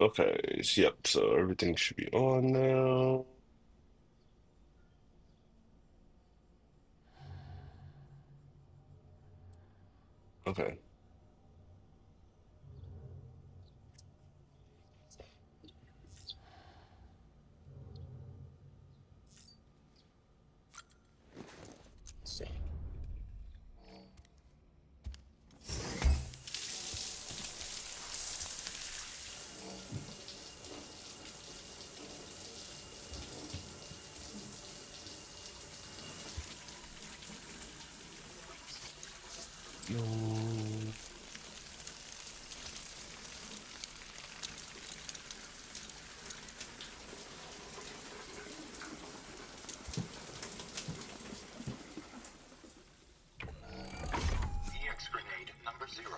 Okay, yep, so everything should be on now. Okay. No. EX grenade number 0.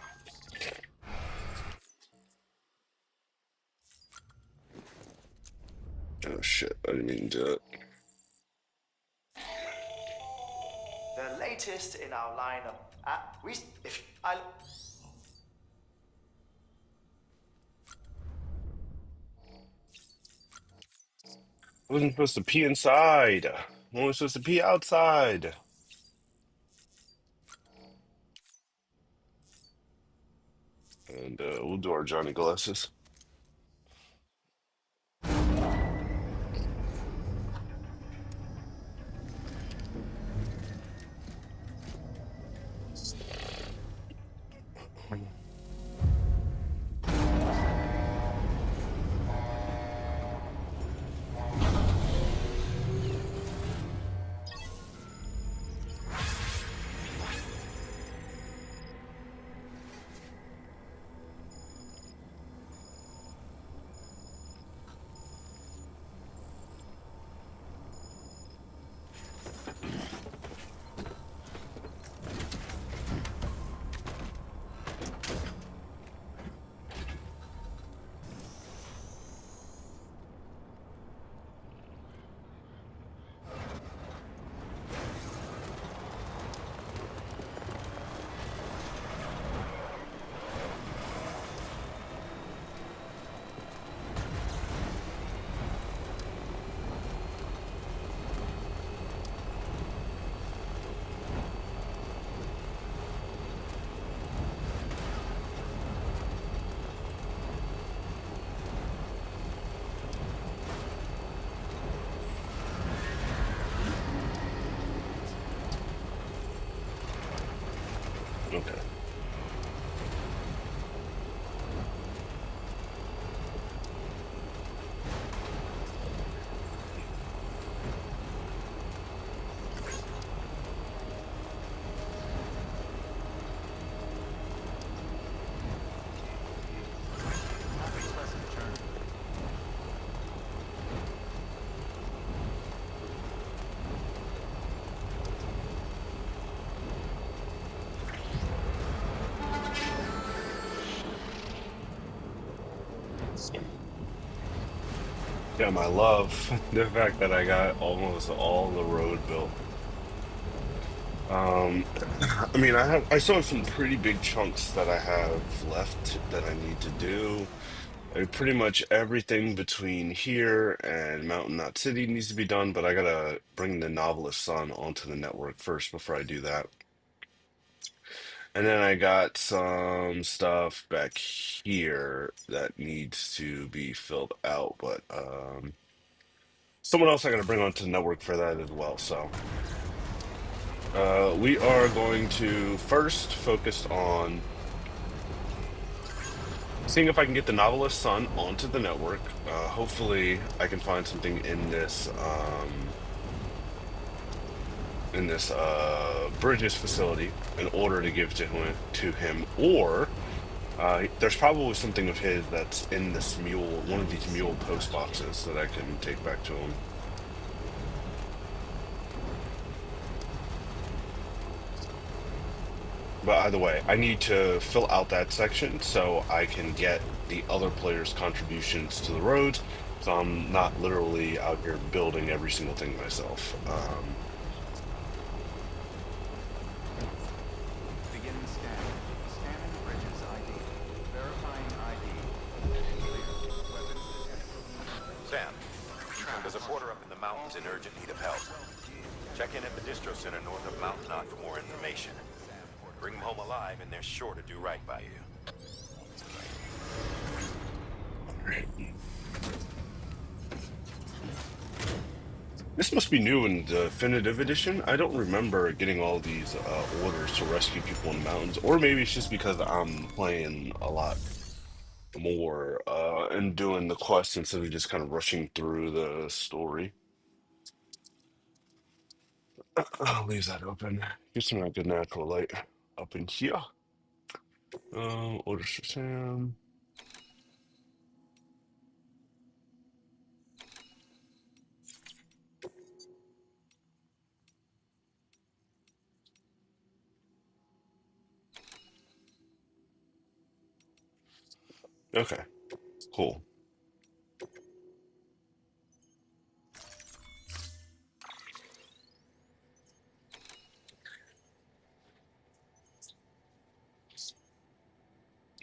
Oh shit, I didn't mean to do it. The latest in our lineup. We if I I wasn't supposed to pee inside. I was supposed to pee outside. And we'll do our Johnny glasses. Okay. have a pleasant journey. Yeah, I love the fact that I got almost all the road built. I mean, I still have some pretty big chunks that I have left that I need to do. Pretty much everything between here and Mountain Knot City needs to be done, but I gotta bring the Novelist Sun onto the network first before I do that. And then I got some stuff back here that needs to be filled out, but someone else I gotta bring onto the network for that as well. So we are going to first focus on seeing if I can get the Novelist Sun onto the network. Hopefully, I can find something in this Bridges facility in order to give to him, or there's probably something of his that's in this mule, one of these mule post boxes that I can take back to him. But either way, I need to fill out that section so I can get the other players' contributions to the roads. So I'm not literally out here building every single thing myself. Beginning scan. Scanning bridges ID. Verifying ID. Clear. in at the distro center north of Mountain Knot for more information. Bring them home alive and they're sure to do right by you. This must be new in the definitive edition. I don't remember getting all these orders to rescue people in the mountains, or maybe it's just because I'm playing a lot more and doing the quests instead of just kind of rushing through the story. I'll leave that open. Get some good natural light up in here. Orders for Sam. Okay, cool.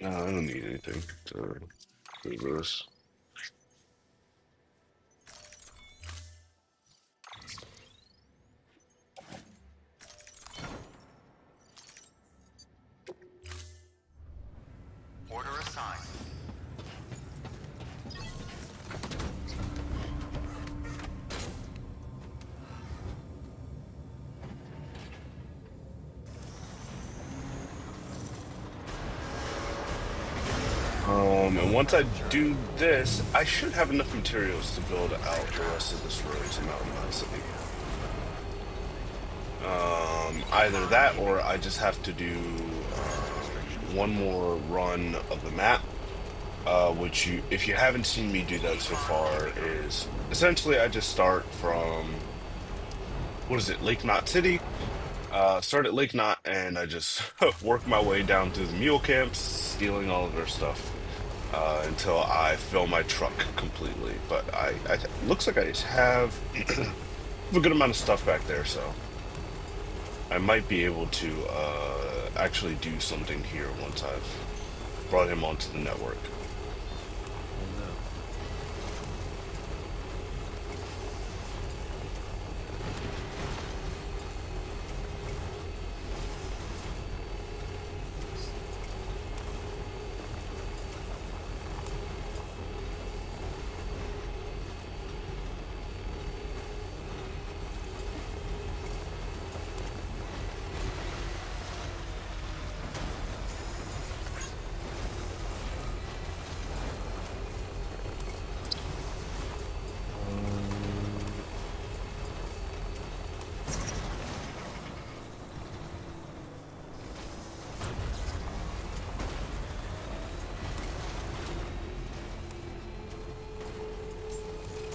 I don't need anything to do this. Order assigned. And once I do this, I should have enough materials to build out the rest of this road to Mountain Knot City. Either that or I just have to do one more run of the map, which if you haven't seen me do that so far, is essentially I just start from, what is it, Lake Knot City? Start at Lake Knot and I just work my way down through the mule camps, stealing all of their stuff. Until I fill my truck completely. But looks like I just have a good amount of stuff back there, so I might be able to actually do something here once I've brought him onto the network.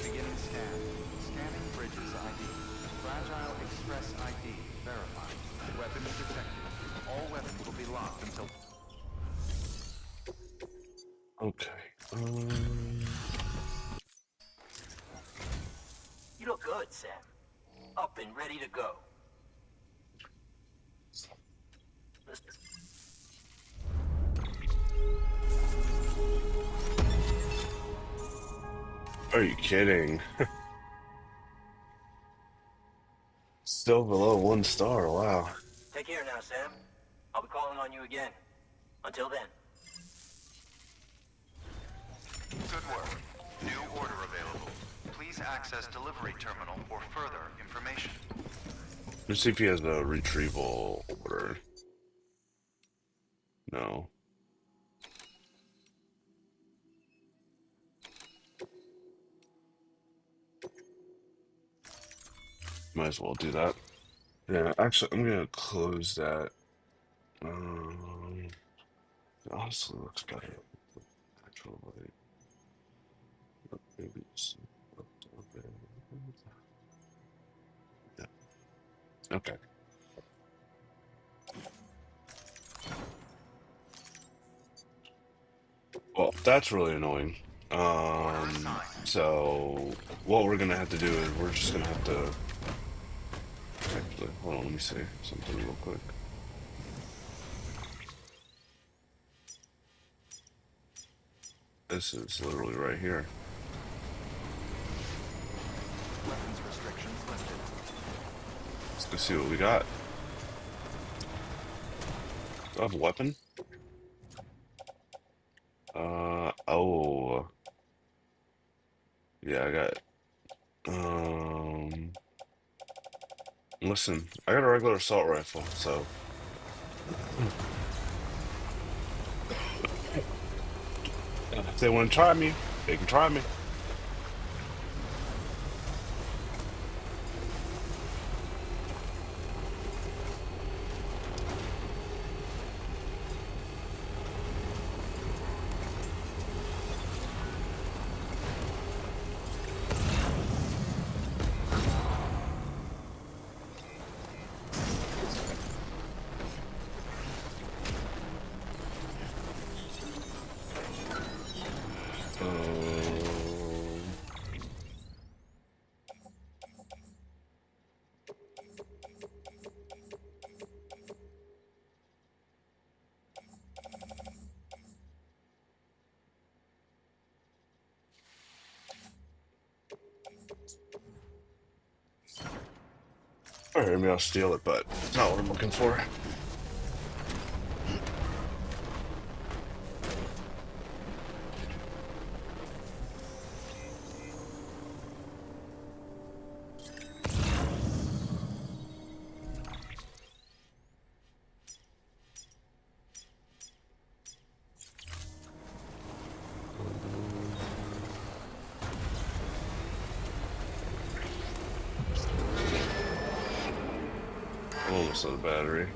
Beginning scan. Scanning bridges ID. Fragile Express ID verified. Weapons detected. All weapons will be locked until... Okay. You look good, Sam. Up and ready to go. Listen. Are you kidding? Still below 1 star. Wow. Take care now, Sam. I'll be calling on you again. Until then. Good work. New order available. Please access delivery terminal for further information. Let's see if he has a retrieval order. No. Might as well do that. Yeah, actually, I'm gonna close that. It honestly looks better. Actual light. Maybe it's yeah. Okay. Well, that's really annoying. So what we're gonna have to do is we're just gonna have to actually hold on, let me say something real quick. This is literally right here. Weapons restrictions lifted. Let's see what we got. Do I have a weapon? Oh. Yeah, I got, um, listen, I got a regular assault rifle, so. If they want to try me, they can try me. Um, all right, maybe I'll steal it, but it's not what I'm looking for. I'm almost out of battery.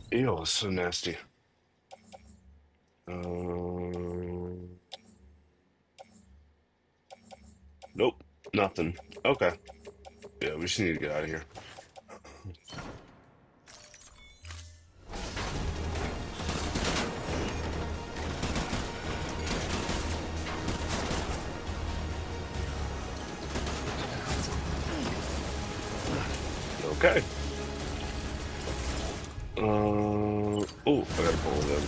Ew, it's so nasty. Um, nope, nothing. Okay. Yeah, we just need to get out of here. Okay. Oh, I gotta pull it in.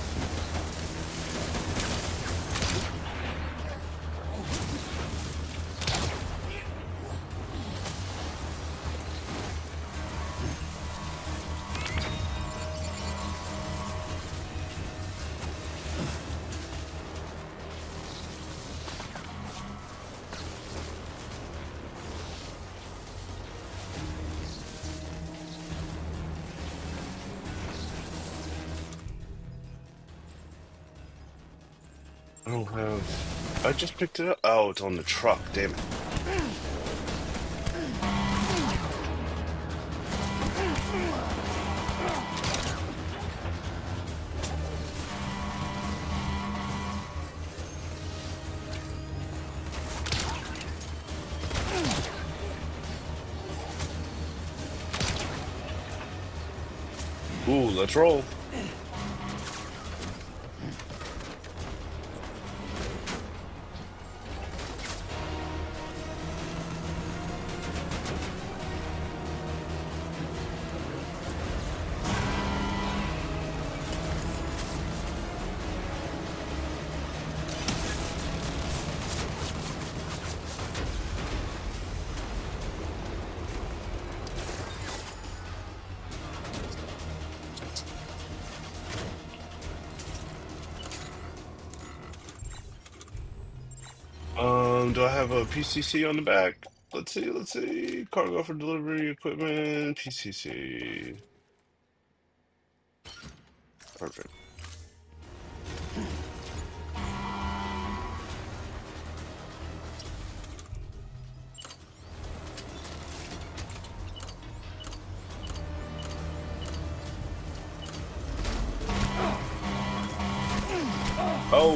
I don't have. I just picked it up. Oh, it's on the truck. Damn it. Ooh, let's roll. Do I have a PCC on the back? Let's see, let's see. Cargo for delivery equipment, PCC. Perfect. No!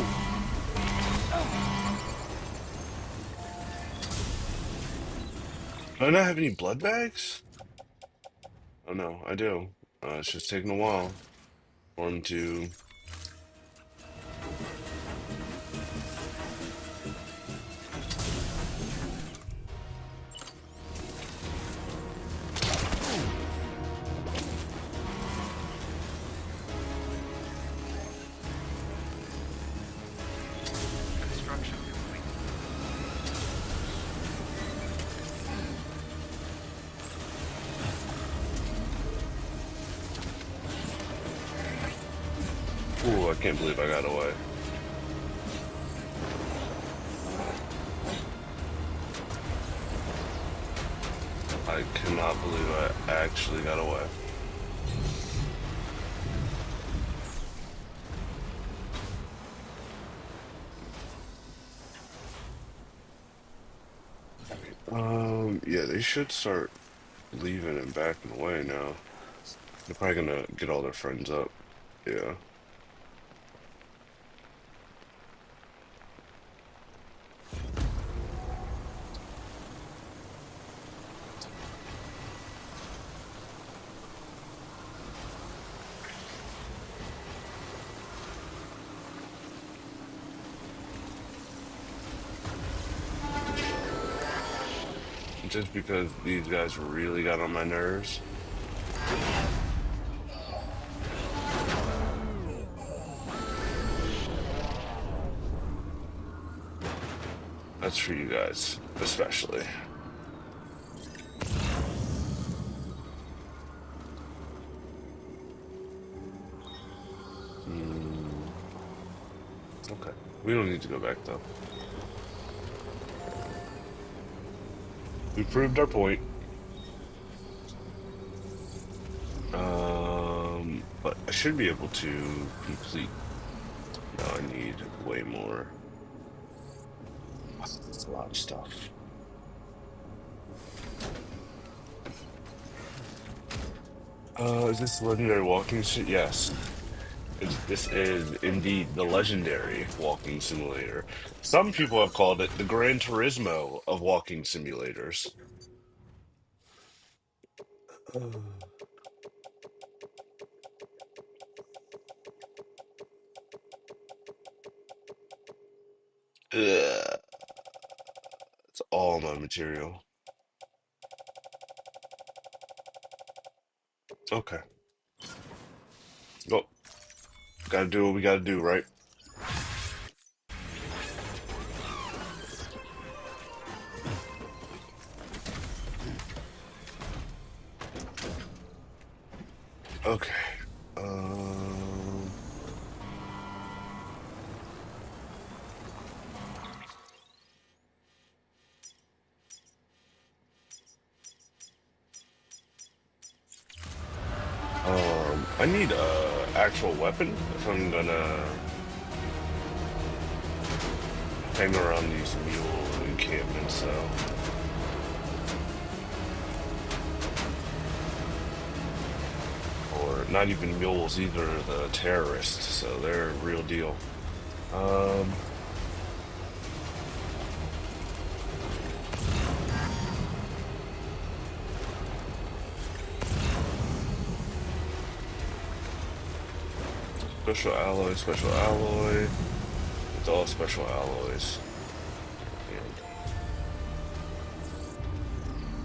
Do I not have any blood bags? Oh no, I do. It's just taking a while for him to. Construction complete. Ooh, I can't believe I got away. I cannot believe I actually got away. Yeah, they should start leaving and backing away now. They're probably gonna get all their friends up. Yeah. Just because these guys really got on my nerves. That's for you guys, especially. Hmm, okay. We don't need to go back though. We proved our point. But I should be able to complete. No, I need way more. That's a lot of stuff. Is this legendary walking sim? Yes. This is indeed the legendary walking simulator. Some people have called it the Gran Turismo of walking simulators. Ugh, it's all my material. Okay. Go. Gotta do what we gotta do, right? Okay. Um, I need a actual weapon if I'm gonna hang around these mule encampments, so. Or not even mules either, the terrorists, so they're a real deal. Um, special alloy, special alloy. It's all special alloys.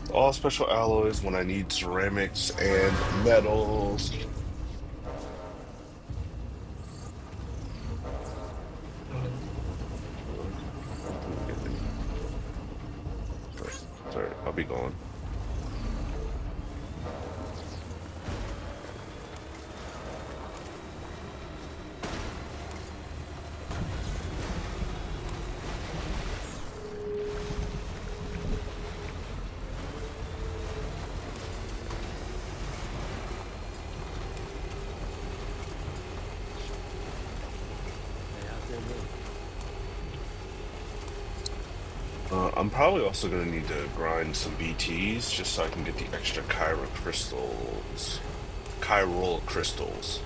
And all special alloys when I need ceramics and metals. Sorry, I'll be gone. I'm probably also going to need to grind some BTs just so I can get the extra chiral crystals. Chiral crystals.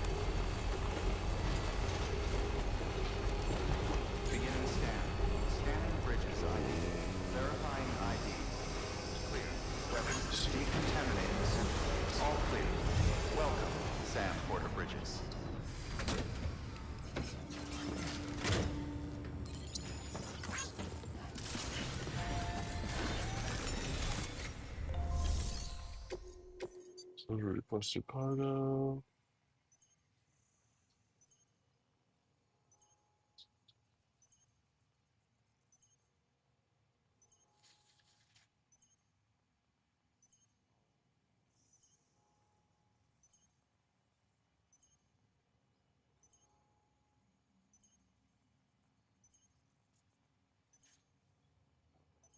Requested cargo.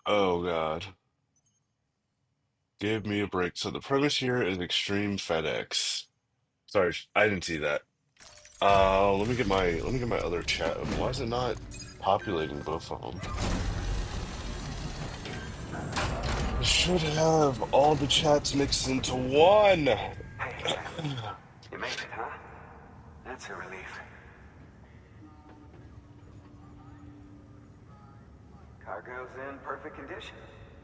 Oh God. Give me a break. So the premise here is extreme FedEx. Sorry, I didn't see that. Let me get my other chat open. Why is it not populating both of them? I should have all the chats mixed into one. Hey, Sam. You made it, huh? That's a relief. Cargo's in perfect condition.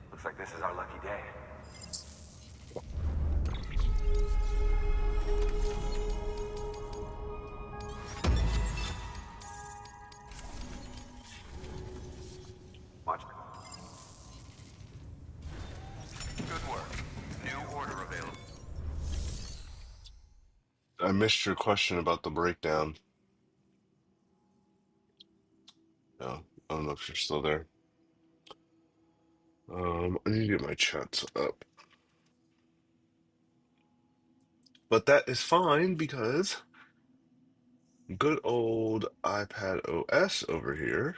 Looks like this is our lucky day. Watch. Good work. New order available. I missed your question about the breakdown. No, I don't know if you're still there. I need to get my chats up. But that is fine because good old iPad OS over here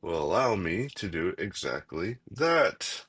will allow me to do exactly that.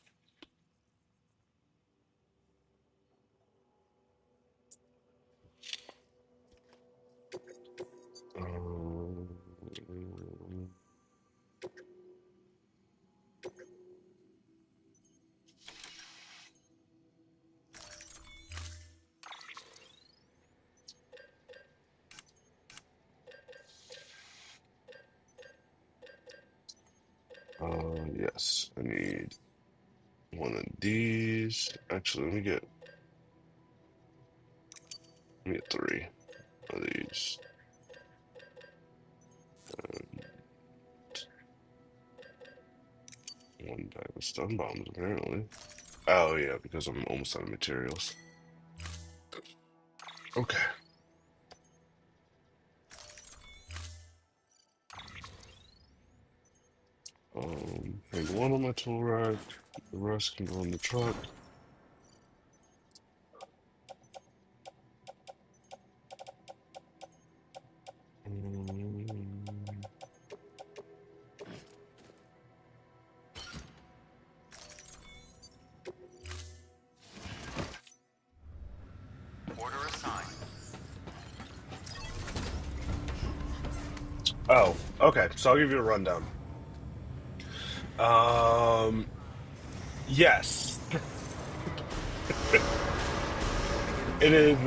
Um, yes, I need one of these. Actually, let me get three of these. And one bag of stun bombs, apparently. Oh yeah, because I'm almost out of materials. Okay. Hang one on my tool rack. The rest can go in the truck. Mm, Order assigned. Oh, okay. So I'll give you a rundown. Um, yes, it is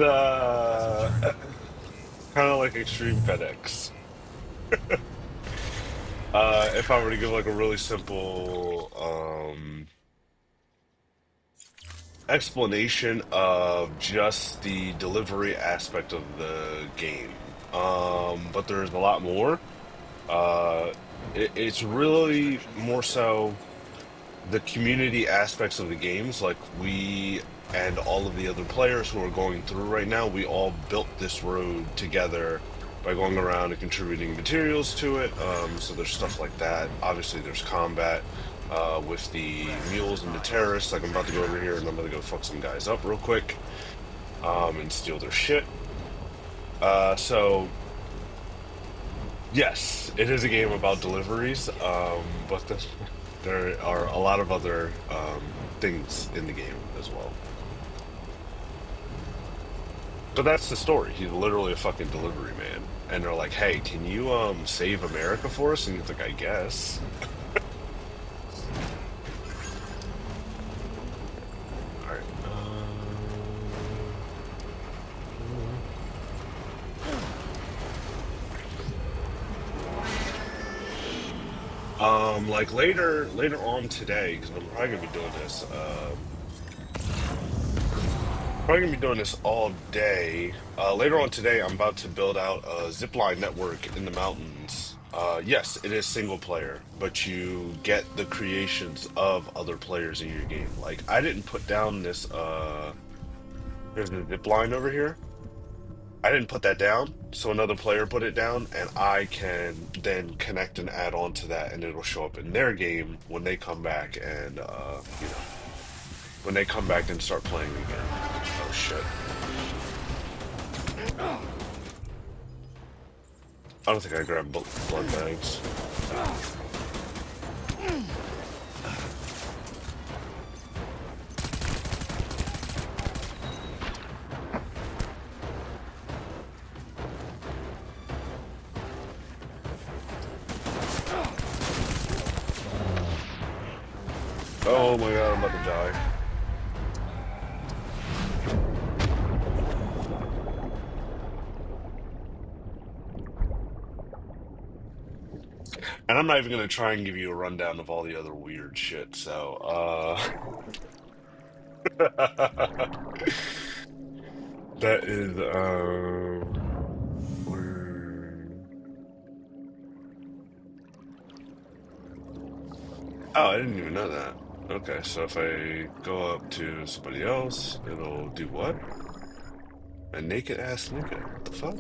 kind of like Extreme FedEx. If I were to give like a really simple explanation of just the delivery aspect of the game. But there's a lot more. It's really more so the community aspects of the games, like we and all of the other players who are going through right now, we all built this road together by going around and contributing materials to it. So there's stuff like that. Obviously, there's combat with the mules and the terrorists. Like I'm about to go over here and I'm about to go fuck some guys up real quick and steal their shit. So yes, it is a game about deliveries, but there are a lot of other things in the game as well. But that's the story. He's literally a fucking delivery man. And they're like, hey, can you save America for us? And he's like, I guess. All right. Like later on today, because I'm probably gonna be doing this. Probably gonna be doing this all day. Later on today, I'm about to build out a zipline network in the mountains. Yes, it is single player, but you get the creations of other players in your game. Like I didn't put down this There's a zip line over here. I didn't put that down, so another player put it down, and I can then connect and add on to that, and it'll show up in their game when they come back and when they come back and start playing again. Oh shit. I don't think I grabbed blood bags. Oh my god, I'm about to die. And I'm not even gonna try and give you a rundown of all the other weird shit, so that is where... Oh, I didn't even know that. Okay, so if I go up to somebody else, it'll do what? A naked ass nigga. What the fuck?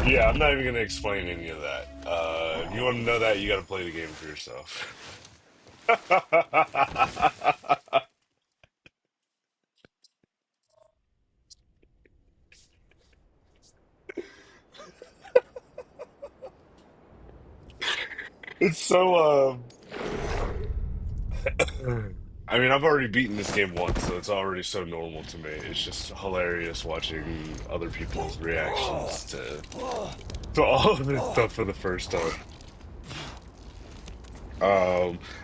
Yeah, I'm not even gonna explain any of that. If you want to know that, you gotta play the game for yourself. It's so, I mean, I've already beaten this game once, so it's already so normal to me. It's just hilarious watching other people's reactions to all of this stuff for the first time.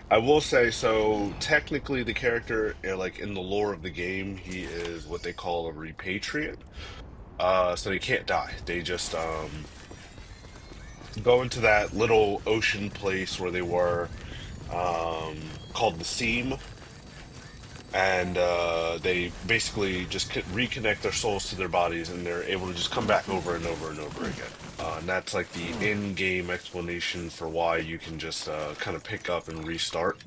I will say, so technically the character, like in the lore of the game, he is what they call a repatriate. So they can't die. They just go into that little ocean place where they were, called the Seam, and they basically just reconnect their souls to their bodies, and they're able to just come back over and over and over again. And that's like the in-game explanation for why you can just kind of pick up and restart.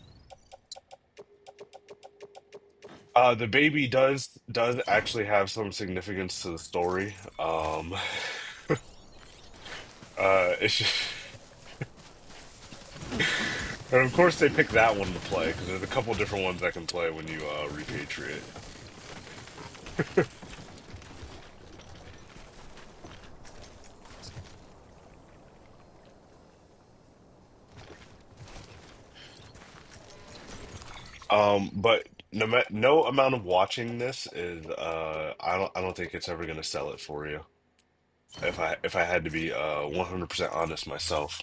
The baby does actually have some significance to the story. It's just, and of course they picked that one to play because there's a couple different ones that can play when you repatriate. But no amount of watching this is I don't think it's ever gonna sell it for you. If I had to be 100% honest myself.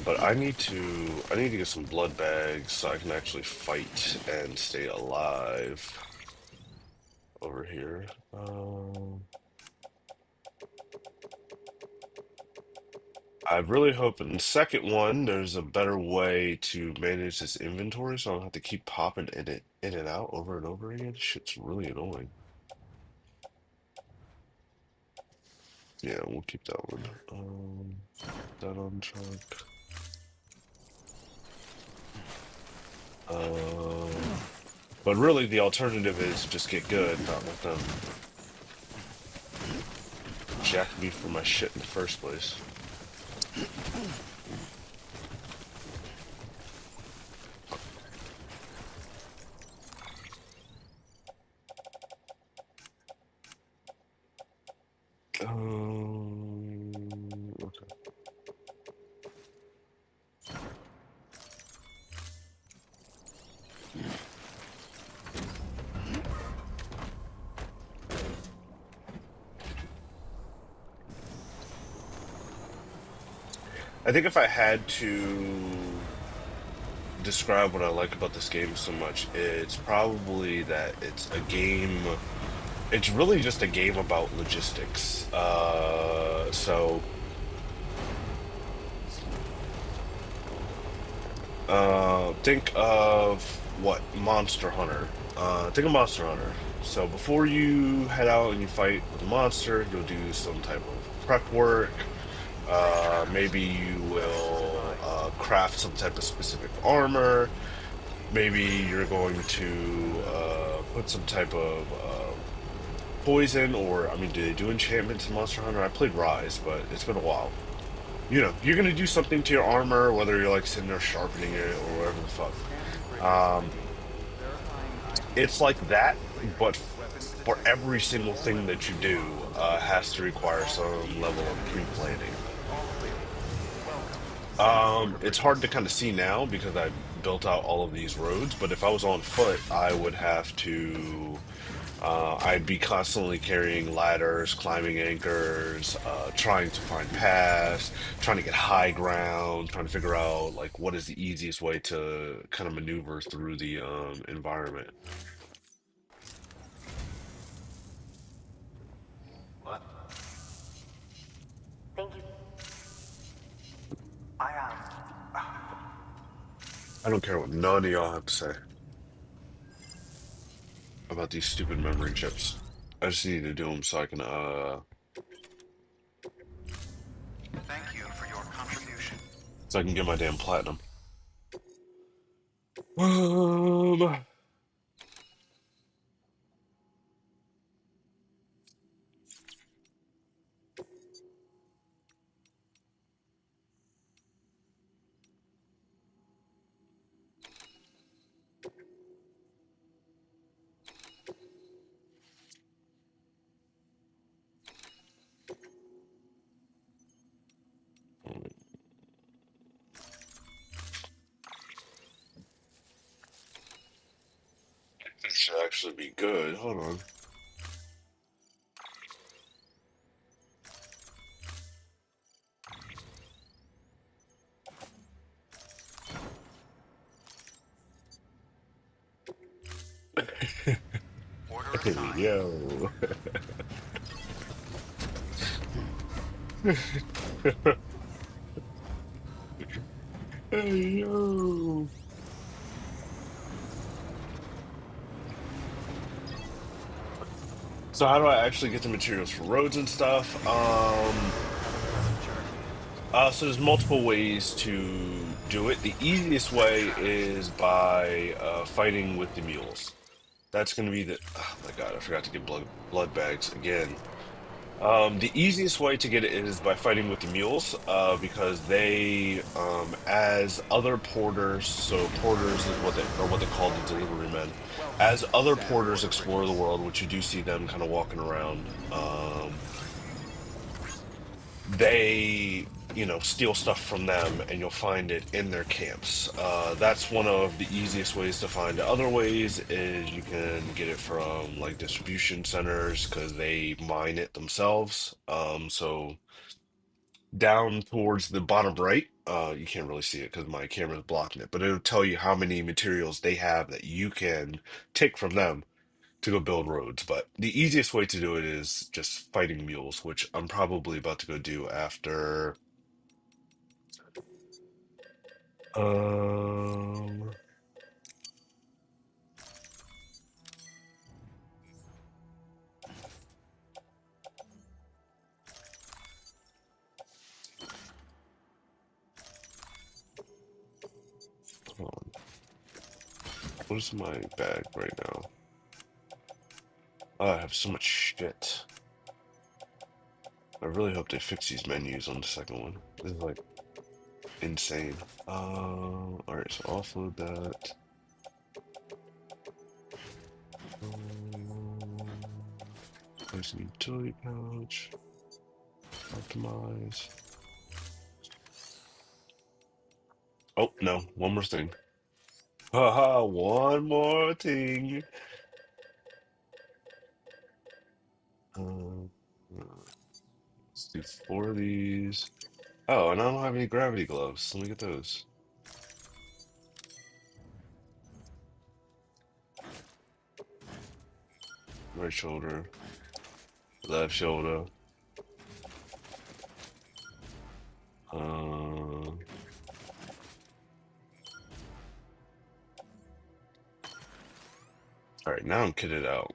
But I need to get some blood bags so I can actually fight and stay alive over here. I really hope in the second one there's a better way to manage this inventory so I don't have to keep popping in and out over and over again. Shit's really annoying. Yeah, we'll keep that one. That on truck. But really the alternative is just get good, not let them jack me for my shit in the first place. Okay. I think if I had to describe what I like about this game so much, it's probably that it's a game. It's really just a game about logistics. So Think of what? Monster Hunter. Think of Monster Hunter. So before you head out and you fight with a monster, you'll do some type of prep work. Maybe you will craft some type of specific armor. Maybe you're going to put some type of poison, or I mean, do they do enchantments in Monster Hunter? I played Rise, but it's been a while. You know, you're gonna do something to your armor, whether you're like sitting there sharpening it or whatever the fuck. Scanning Bridges Um, ID. Verifying ID. it's like that, Clear. but Weapons for detected. every single All thing weapons that you will be locked do, immediately. has to require All some level of DS2. pre-planning. All clear. Welcome to Santa Barbara It's hard to Bridges. kind of see now because I built out all of these roads, but if I was on foot, I would have to, I'd be constantly carrying ladders, climbing anchors, trying to find paths, trying to get high ground, trying to figure out like what is the easiest way to kind of maneuver through the environment. What? Thank you. I am. I don't care what none of y'all have to say about these stupid memory chips. I just need to do them so I can Thank you for your contribution. get my damn platinum. Um, this should actually be good. Hold on. Order Hey, assigned. yo. Hey, yo. So how do I actually get the materials for roads and stuff? Have a pleasant journey. So there's multiple ways to do it. The easiest way is by fighting with the mules. That's going to be the. Oh my God, I forgot to get blood bags again. The easiest way to get it is by fighting with the mules, because they, as other porters, so porters is what they call the delivery men. Welcome As to other Santa porters Barbara explore the Bridges. world, which you do see them kind of walking around, they, steal stuff from them, and you'll find it in their camps. That's one of the easiest ways to find it. Other ways is you can get it from like distribution centers because they mine it themselves. So down towards the bottom right, you can't really see it because my camera's blocking it, but it'll tell you how many materials they have that you can take from them to go build roads. But the easiest way to do it is just fighting mules, which I'm probably about to go do after. Um, hold on. What is my bag right now? Oh, I have so much shit. I really hope they fix these menus on the second one. This is like insane. All right, so offload that. Place a utility pouch. Optimize. Oh no, one more thing. Haha, one more thing. Uh, let's do four of these. Oh, and I don't have any gravity gloves. Let me get those. Right shoulder, left shoulder. Uh, All right, now I'm kitted out.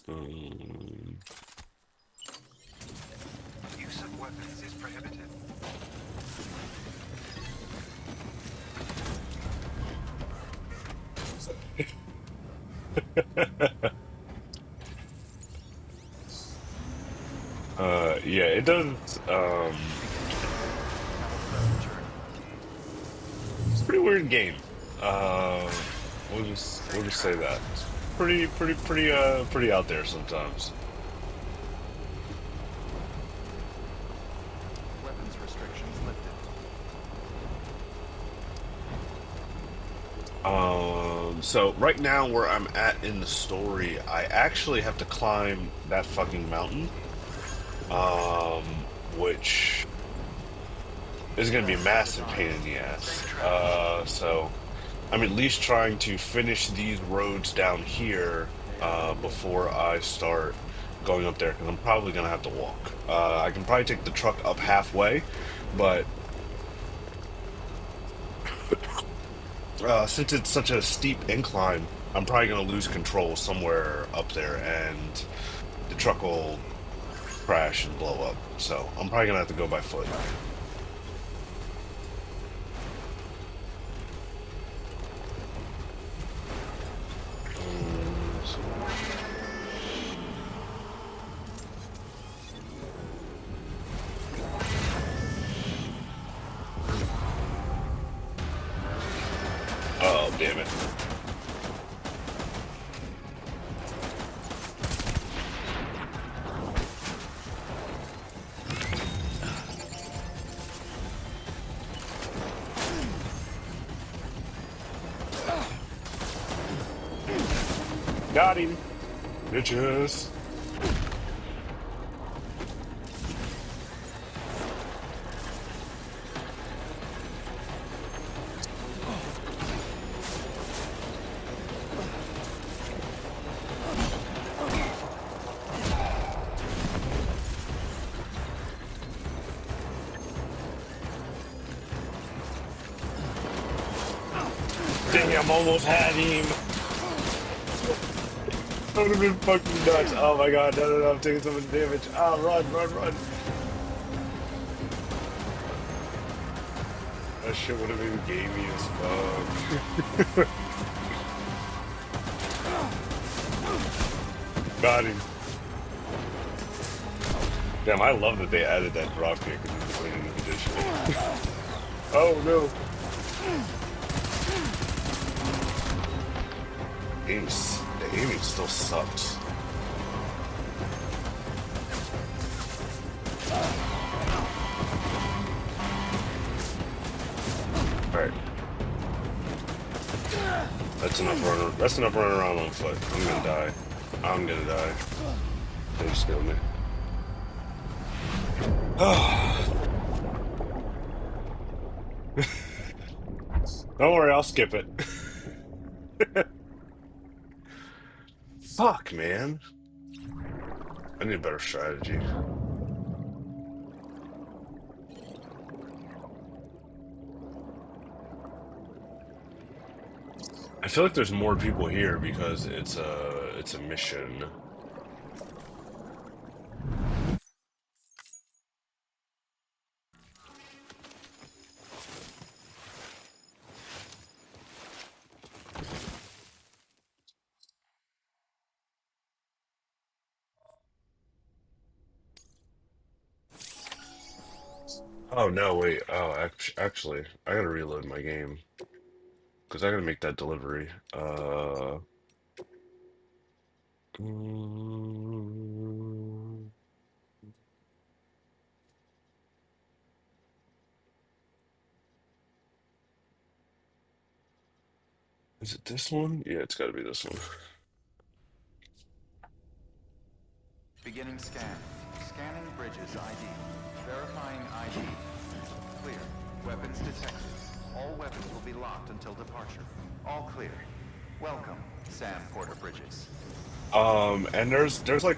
Um, Use of weapons is prohibited. yeah, it does. Beginning descent. Have a pleasant journey. It's a pretty weird game. Uh, we'll Safe just say travels. that. It's pretty out there sometimes. Weapons restrictions lifted. So right now where I'm at in the story, I actually have to climb that fucking mountain. Which is going to be a massive pain in the Safe ass. travels. So I'm at least trying to finish these roads down here before I start going up there because I'm probably going to have to walk. I can probably take the truck up halfway, but since it's such a steep incline, I'm probably going to lose control somewhere up there and the truck will crash and blow up. So I'm probably going to have to go by foot. So oh, damn it. Got him. Bitches. Damn, almost had him. That would have been fucking nuts. Oh my god, no, I'm taking so much damage. Ah, run. That shit would have been gamey as fuck. Got him. Damn, I love that they added that drop kick in the definitive edition. Oh no. The aiming still sucks. Alright. That's enough running around on foot. I'm gonna die. They just killed me. Don't worry, I'll skip it. Fuck, man. I need a better strategy. I feel like there's more people here because it's a mission. Oh no, wait. Oh, actually, I gotta reload my game because I gotta make that delivery. Mm, is it this one? Yeah, it's gotta be this one. Beginning scan. Scanning bridges ID. Verifying ID. Clear. Weapons detected. All weapons will be locked until departure. All clear. Welcome, Sam Porter Bridges. And there's like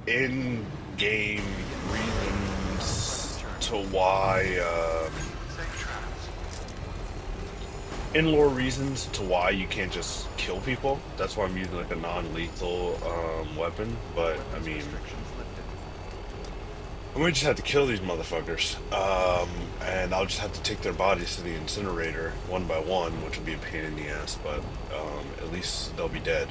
in game Pleasant reasons journey. to why Safe travels. in-lore reasons to why you can't just kill people. That's why I'm using like a non-lethal weapon. But I Weapons mean, restrictions lifted. I might just have to kill these motherfuckers. And I'll just have to take their bodies to the incinerator one by one, which will be a pain in the ass, but at least they'll be dead.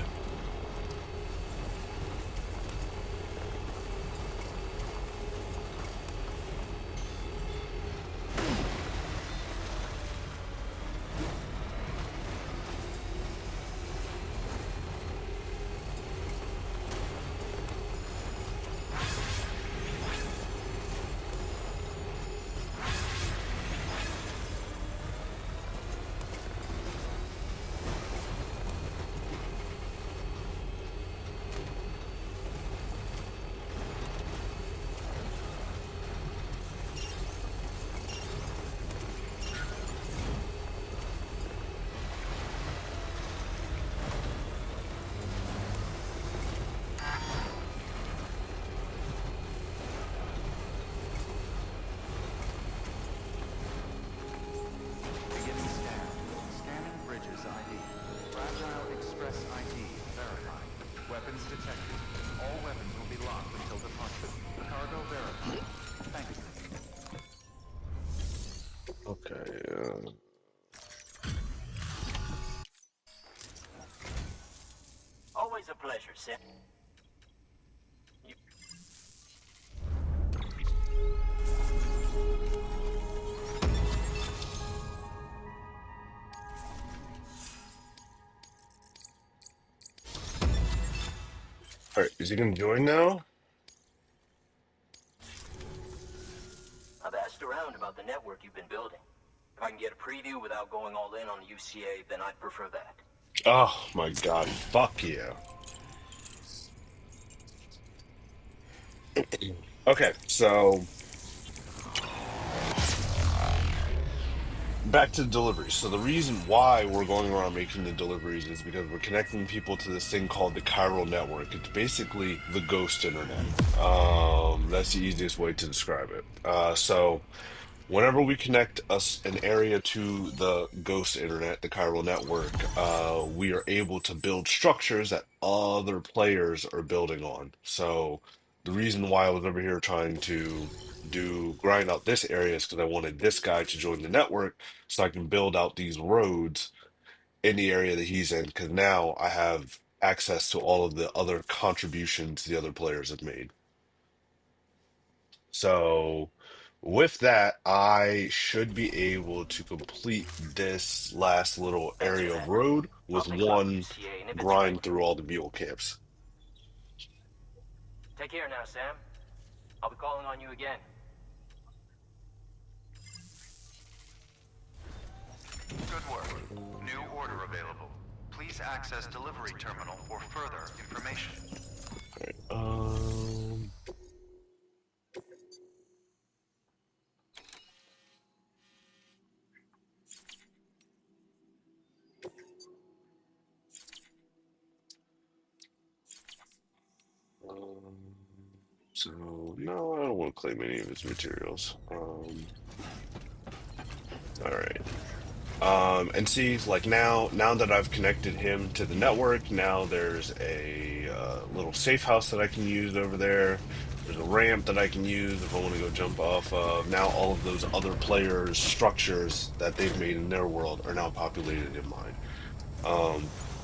Beginning scan. Scanning bridges ID. Fragile Express ID verified. Weapons detected. All weapons will be locked until departure. Cargo verified. Thank you. Okay. Always a pleasure, Sam. You... All right, is he gonna join now? I've asked around about the network you've been building. If I can get a preview without going all in on the UCA, then I'd prefer that. Oh my God, fuck yeah. Okay, so back to the deliveries. So the reason why we're going around making the deliveries is because we're connecting people to this thing called the chiral network. It's basically the ghost internet. That's the easiest way to describe it. So whenever we connect us an area to the ghost internet, the chiral network, we are able to build structures that other players are building on. So the reason why I was over here trying to do grind out this area is because I wanted this guy to join the network so I can build out these roads in the area that he's in, because now I have access to all of the other contributions the other players have made. So with that, I should be able to complete this last little Thanks for area of that. road I'll with take out the one UCA, and if it's ready... grind through all the mule camps. Take care now, Sam. I'll be calling on you again. Good work. New order available. Please access delivery terminal for further information. All right. Um, so no, I don't want to claim any of his materials. All right. And see, like now that I've connected him to the network, now there's a little safe house that I can use over there. There's a ramp that I can use if I want to go jump off of. Now all of those other players' structures that they've made in their world are now populated in mine.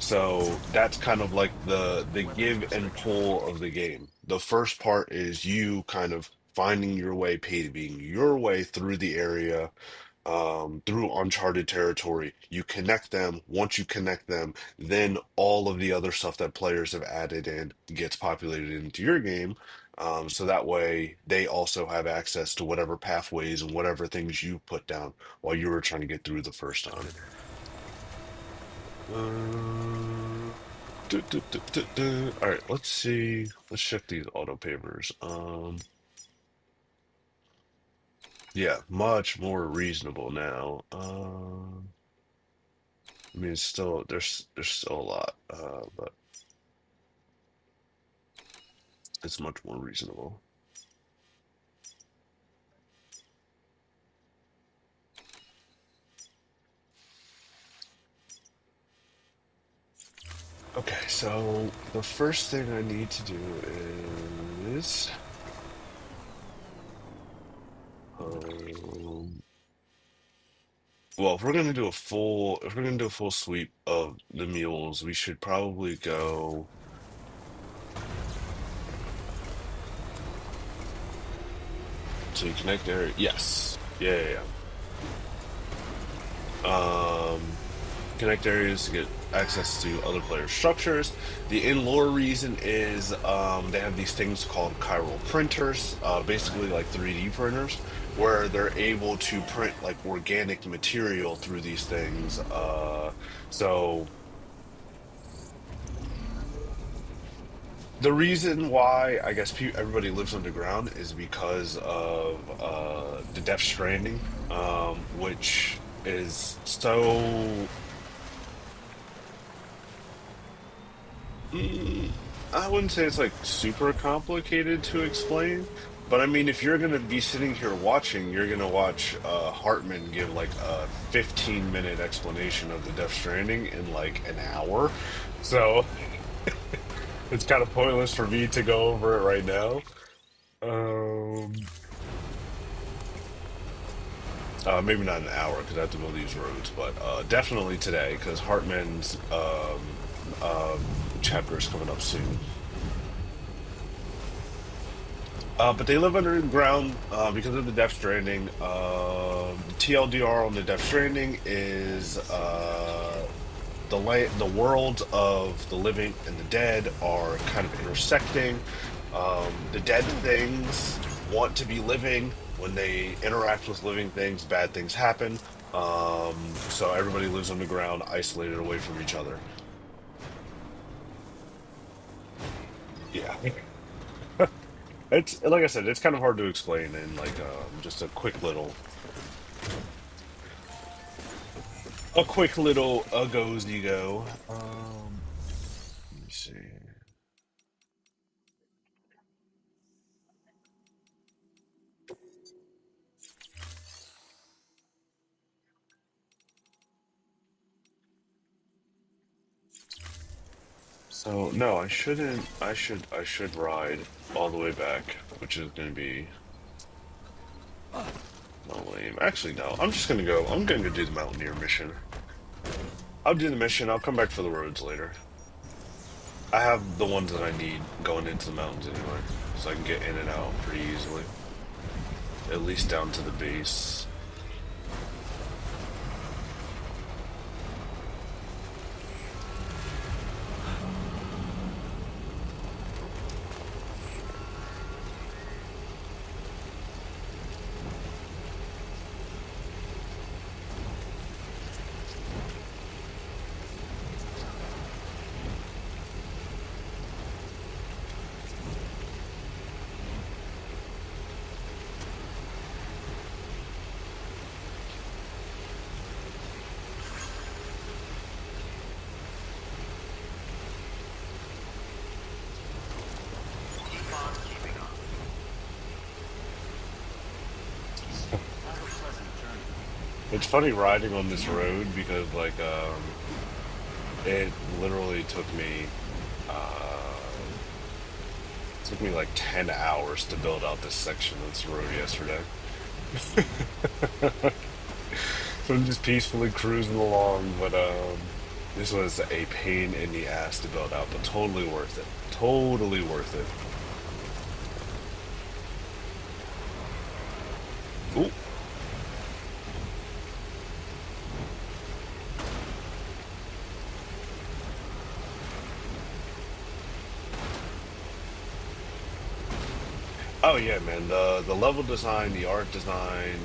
So that's kind of like the Weapons give and restrictions pull of released. the game. The first part is you kind of finding your way, paving your way through the area, through uncharted territory. You connect them. Once you connect them, then all of the other stuff that players have added in gets populated into your game. So that way they also have access to whatever pathways and whatever things you put down while you were trying to get through the first time. Uh, All right, let's see. Let's check these auto pavers. Yeah, much more reasonable now. I mean, it's still there's still a lot, but it's much more reasonable. Okay, so the first thing I need to do is um, well, if we're gonna do a full sweep of the mules, we should probably go to connect area. Yes. Yeah, yeah, yeah. Connect areas to get access to other players' structures. The in-lore reason is they have these things called chiral printers, basically like 3D printers, where they're able to print like organic material through these things. So the reason why I guess everybody lives underground is because of the Death Stranding, which is so. Mm, I wouldn't say it's like super complicated to explain, but I mean, if you're gonna be sitting here watching, you're gonna watch Hartman give like a 15-minute explanation of the Death Stranding in like an hour. So it's kind of pointless for me to go over it right now. Um, Maybe not an hour because I have to build these roads, but definitely today because Hartman's chapter is coming up soon. But they live underground because of the Death Stranding. The TLDR on the Death Stranding is the worlds of the living and the dead are kind of intersecting. The dead things want to be living. When they interact with living things, bad things happen. So everybody lives underground, isolated away from each other. Yeah. It's like I said, it's kind of hard to explain in like just a quick little goes you go. Let me see. So no, I shouldn't. I should ride all the way back, which is going to be no lame. Actually, no. I'm just gonna go. I'm gonna go do the Mountaineer mission. I'll do the mission. I'll come back for the roads later. I have the ones that I need going into the mountains anyway, so I can get in and out pretty easily. At least down to the base. Keep on keeping on. Have a pleasant journey. It's funny riding on this road because like it literally uh took me like 10 hours to build out this section of this road yesterday. So I'm just peacefully cruising along, but this was a pain in the ass to build out, but totally worth it. Totally worth it. Ooh. Oh yeah, man. The level design, the art design,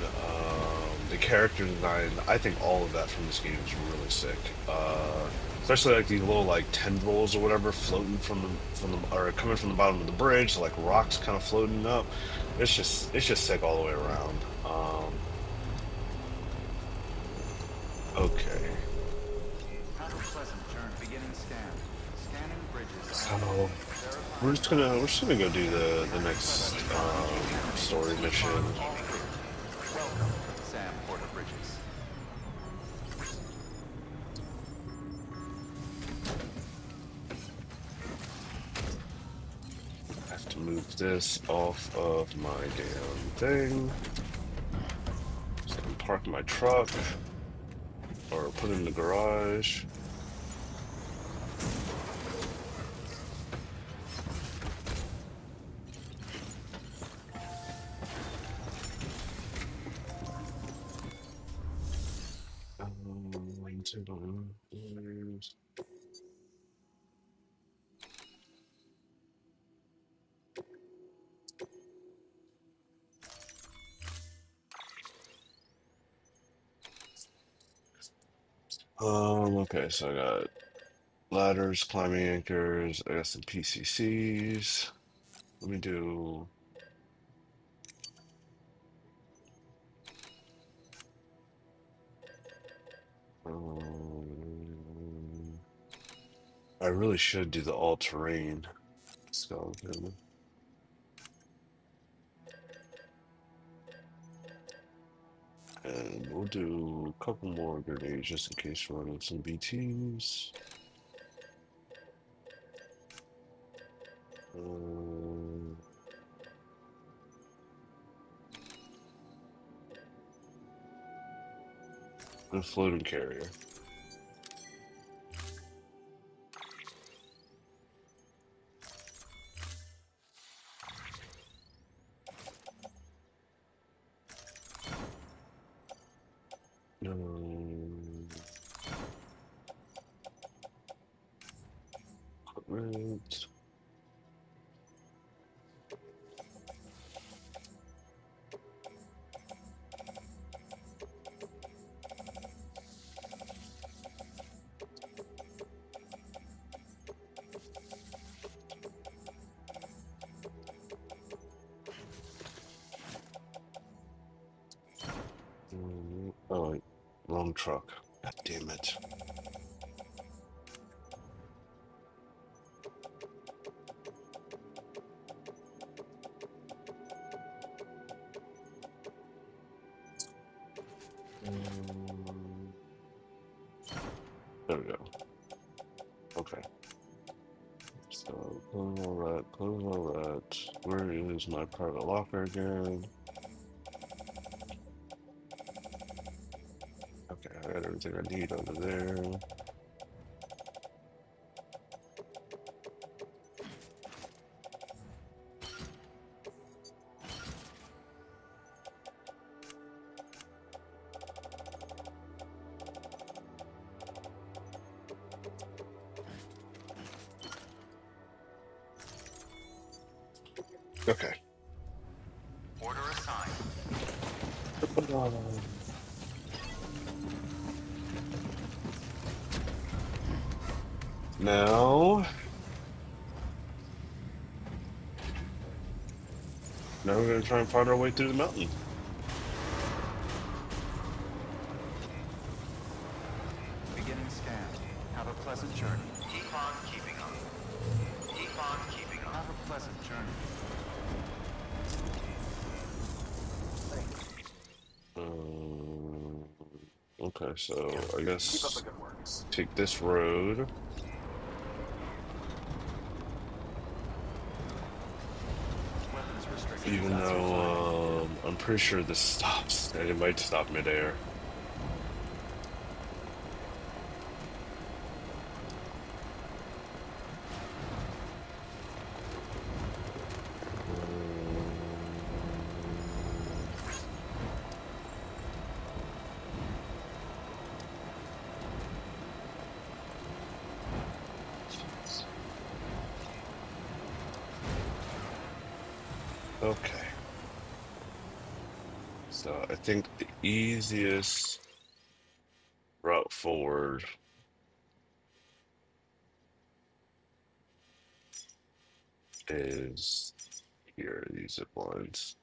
the character design, I think all of that from this game is really sick. Especially like these little like tendrils or whatever floating from the or coming from the bottom of the bridge, like rocks kind of floating up. It's just sick all the way around. Okay. Have a pleasant journey. Beginning scan. Scanning bridges ID. So Verifying we're just gonna go do the next story mission. all clear. Welcome, Sam Porter Bridges. move this off of my damn thing. So I can park my truck or put it in the garage. Okay, so I got ladders, climbing anchors, I got some PCCs. Let me do um, I really should do the all-terrain skeleton. And we'll do a couple more grenades just in case we're running some BTs. Um, a floating carrier. Um, equipment. Oh, wait, wrong truck. God damn it. Um, there we go. Okay. So close all that. Where is my private locker again? Okay, I got everything I need over there. Okay. Order assigned. Now, now we're gonna try and find our way through the mountain. Beginning scan. Have a pleasant journey. Keep on keeping up. Keep on keeping up. Have a pleasant journey. Um, okay, so I Keep up guess the good work. take this road. Weapons restricted. Even though I'm pretty sure this stops, and it might stop midair. Okay. So I think the easiest route forward is here, these zip lines.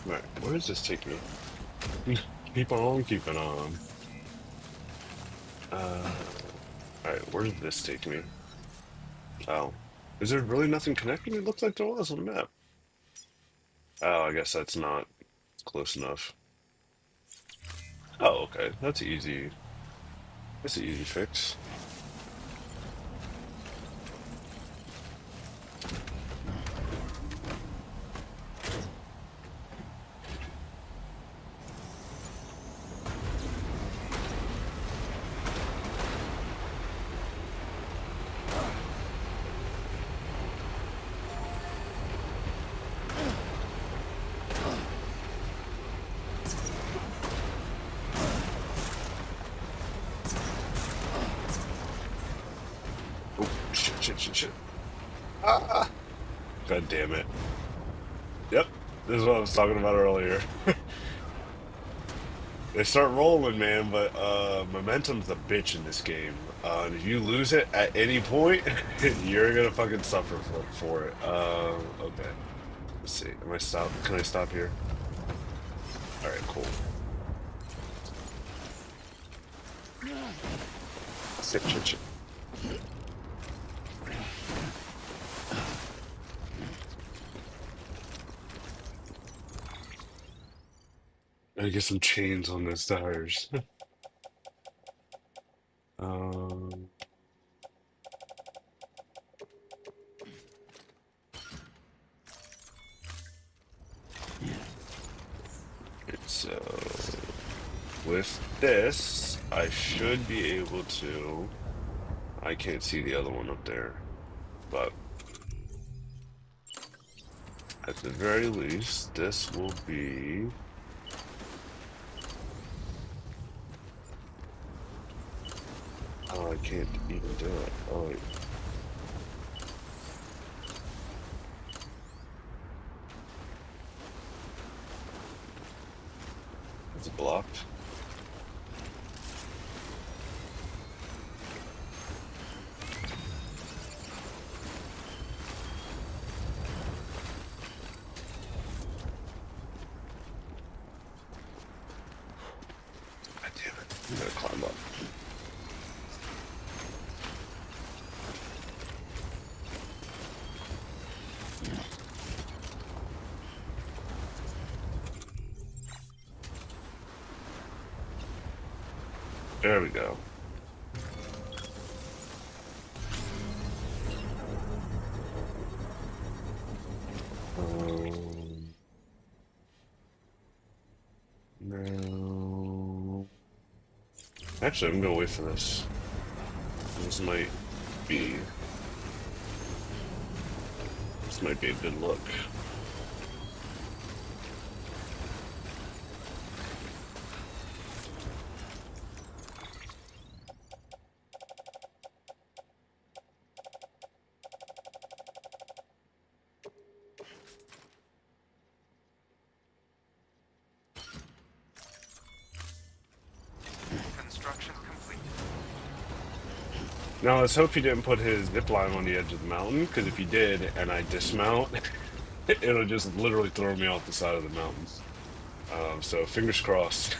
Right, where does this take me? Keep on keeping on. Alright, where did this take me? Oh. Is there really nothing connecting? It looks like there was on the map. Oh, I guess that's not close enough. Oh, okay. That's easy. That's an easy fix. Oh, shit. Ah! God damn it. Yep, this is what I was talking about earlier. They start rolling, man, but momentum's a bitch in this game. And if you lose it at any point, you're gonna fucking suffer for it. Okay. Let's see. Am I stop? Can I stop here? All right, cool. Shit. I get some chains on those tires. um. So with this, I should be able to. I can't see the other one up there, but at the very least, this will be. Oh, I can't even do it. Oh, wait. It's blocked. God damn it. I'm gonna climb up. There we go. No. Actually, I'm gonna wait for this. This might be. This might be a good look. Construction complete. Now, let's hope he didn't put his zip line on the edge of the mountain, because if he did, and I dismount, it'll just literally throw me off the side of the mountain. So fingers crossed.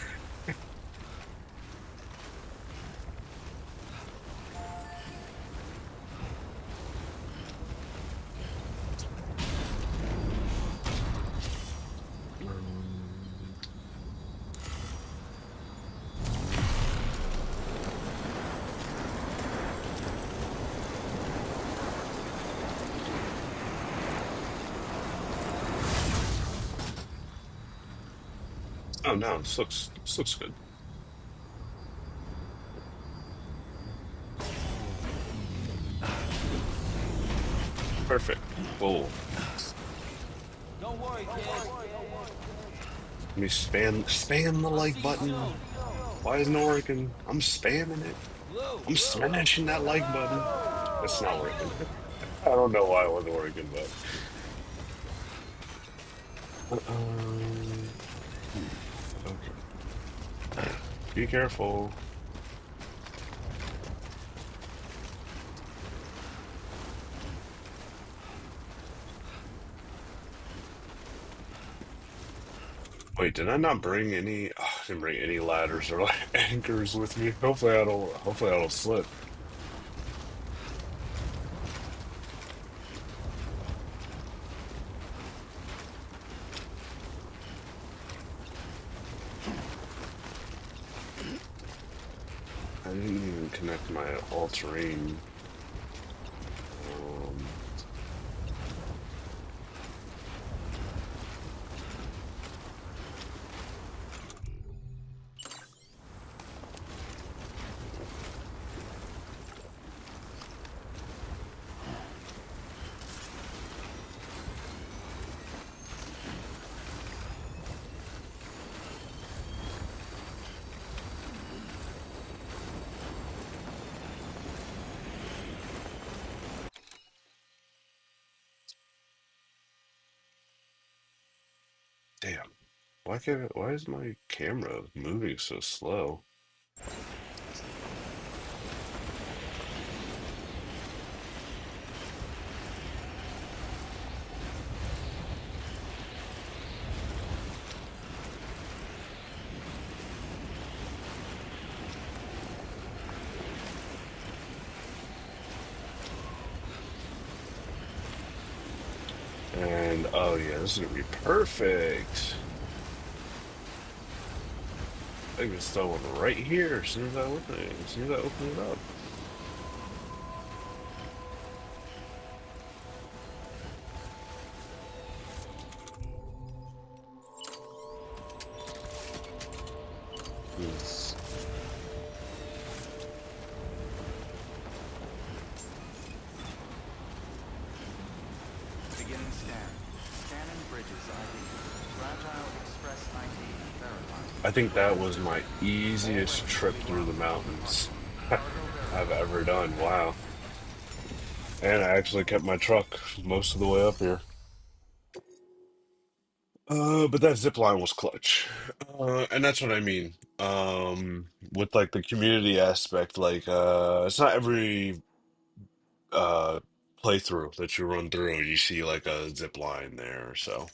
Oh no, this looks good. Perfect. Cool. Don't worry, kid. Let me spam the like button. Why isn't it working? I'm spamming it. I'm smashing that like button. It's not working. I don't know why it wasn't working, but. Okay. Be careful. Wait, did I not bring any? Oh, I didn't bring any ladders or like anchors with me. Hopefully I don't. Hopefully I don't slip. I didn't even connect my all-terrain. Um, damn. Why is my camera moving so slow? And oh yeah, this is gonna be perfect. I can install one right here as soon as I open it. As soon as I open it up. Yes. Beginning scan. Scanning bridges ID. Fragile Express ID verified. I think that was Perimeter my secure. All easiest weapons will trip be through the locked until mountains departure. Cargo I've verified. ever done. Thank you. Wow. And I actually kept my truck most of the way up here. But that zip line was clutch. And that's what I mean. With like the community aspect, like it's not every uh playthrough that you run through you see like a zip line there. So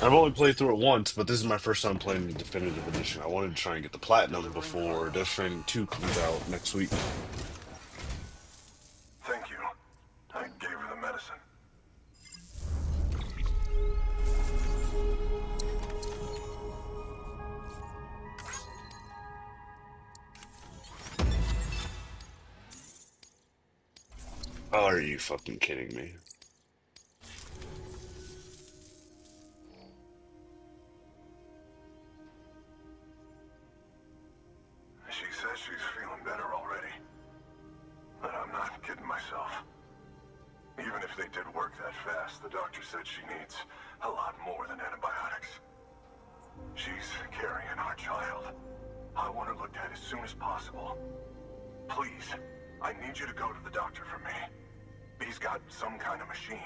I've only played through it once, but this is my first time playing the definitive edition. I wanted to try and get the platinum Delivering before cargo. Death Stranding 2 comes out next week. Thank you. I gave her the medicine. Oh, are you fucking kidding me? She says she's feeling better already. But I'm not kidding myself. Even if they did work that fast, the doctor said she needs a lot more than antibiotics. She's carrying our child. I want her looked at as soon as possible. Please, I need you to go to the doctor for me. He's got some kind of machine.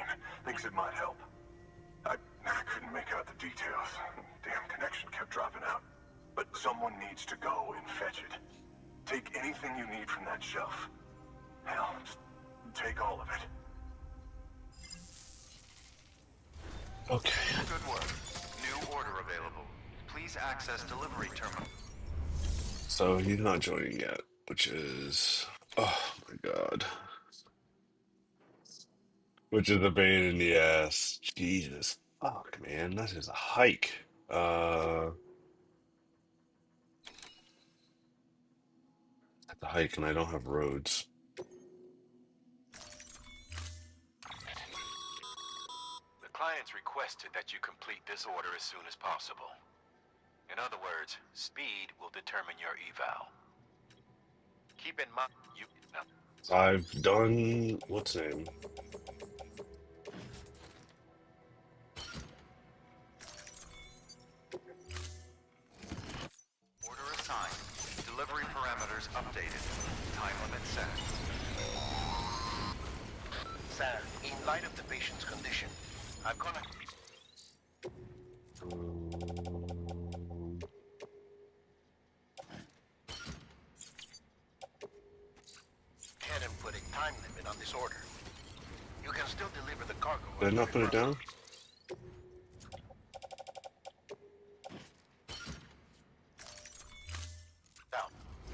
Thinks it might help. I couldn't make out the details. Damn connection kept dropping out. But someone needs to go and fetch it. Take anything you need from that shelf. Hell, just take all of it. Okay. Good work. New order available. Please access delivery terminal. So he's not joining yet, which is, oh my God, which is a pain in the ass. Jesus, fuck, man, that is a hike. At the hike, and I don't have roads. The client's requested that you complete this order as soon as possible. In other words, speed will determine your eval. Keep in mind, you... I've done what's name? Order assigned. Delivery parameters updated. Time limit set. Sir, in light of the patient's condition, I'm gonna... Um, ahead and put a time limit on this order. You can still deliver the cargo did I until not it put it runs down? out.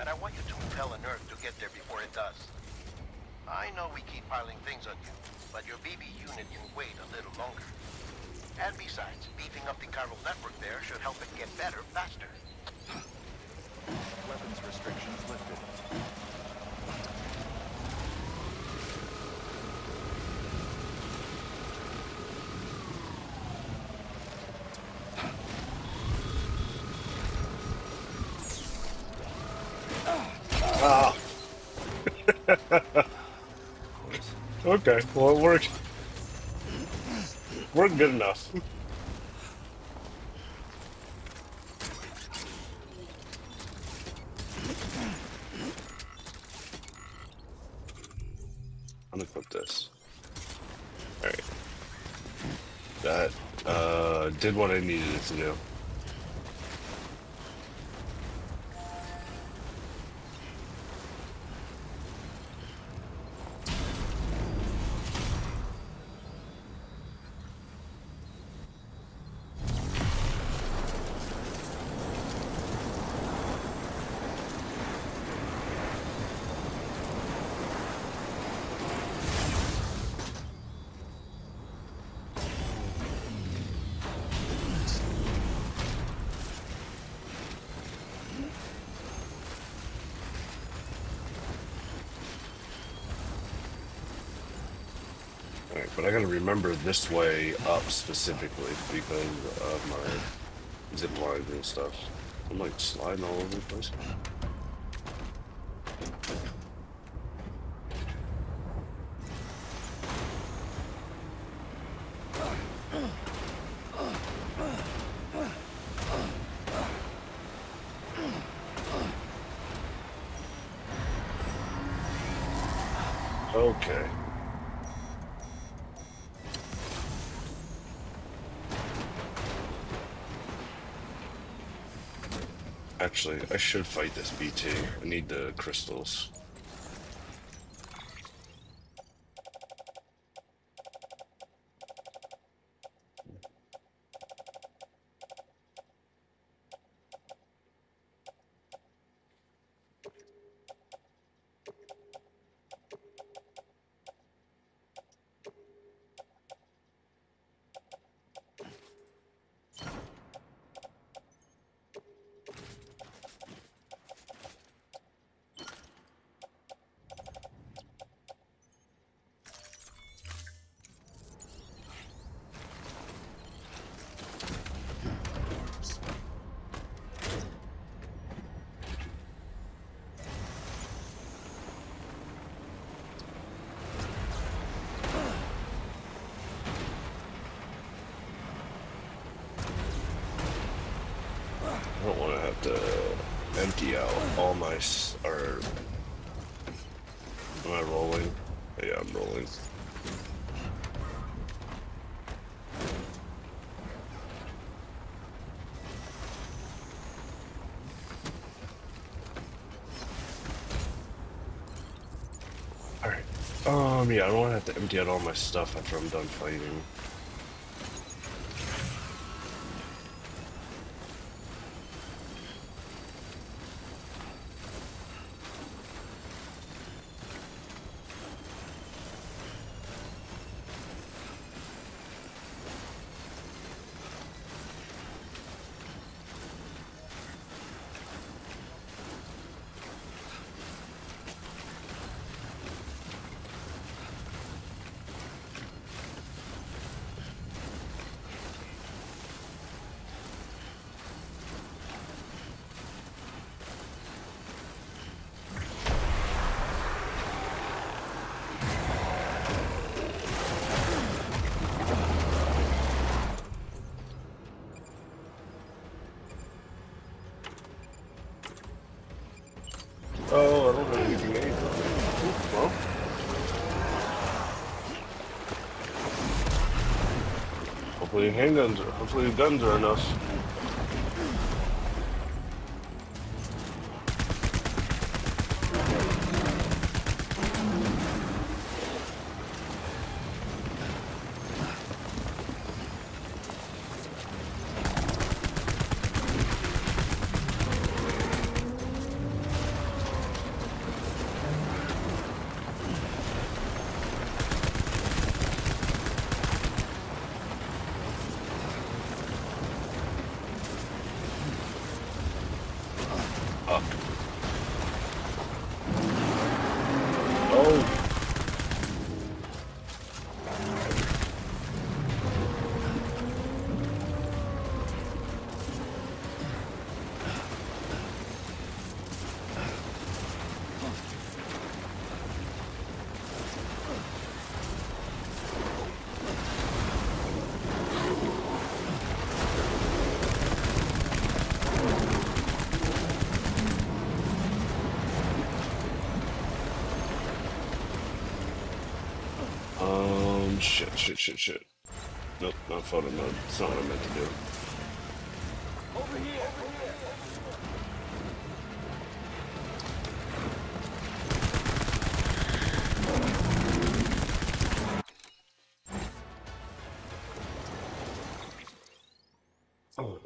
and I want you to impel a nerve to get there before it does. I know we keep piling things on you, but your BB unit can wait a little longer. And besides, beefing up the chiral network there should help it get better faster. Weapons restrictions lifted. Ah. Okay, well it worked. Worked good enough. Unequip this. Alright. That did what I needed it to do. Alright, but I gotta remember this way up specifically because of my zip lines and stuff. I'm like sliding all over the place. Okay. Actually, I should fight this BT. I need the crystals. I don't want to have to empty out all my or am I rolling? Yeah, I'm rolling. Alright. Yeah, I don't want to have to empty out all my stuff after I'm done fighting. Oh, I don't have any grenades on me. Well. Hopefully hopefully the guns are enough. Fuck. Oh. Shit. Nope, not photo mode. It's not what I meant to do. Over here. Oh.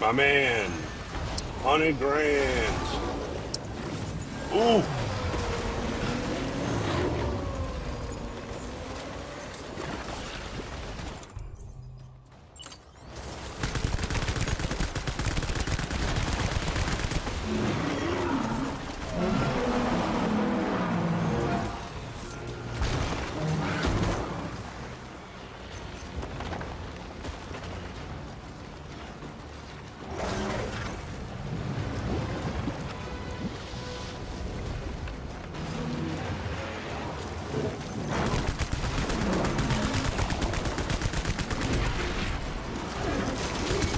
My man. 100 grand. Ooh.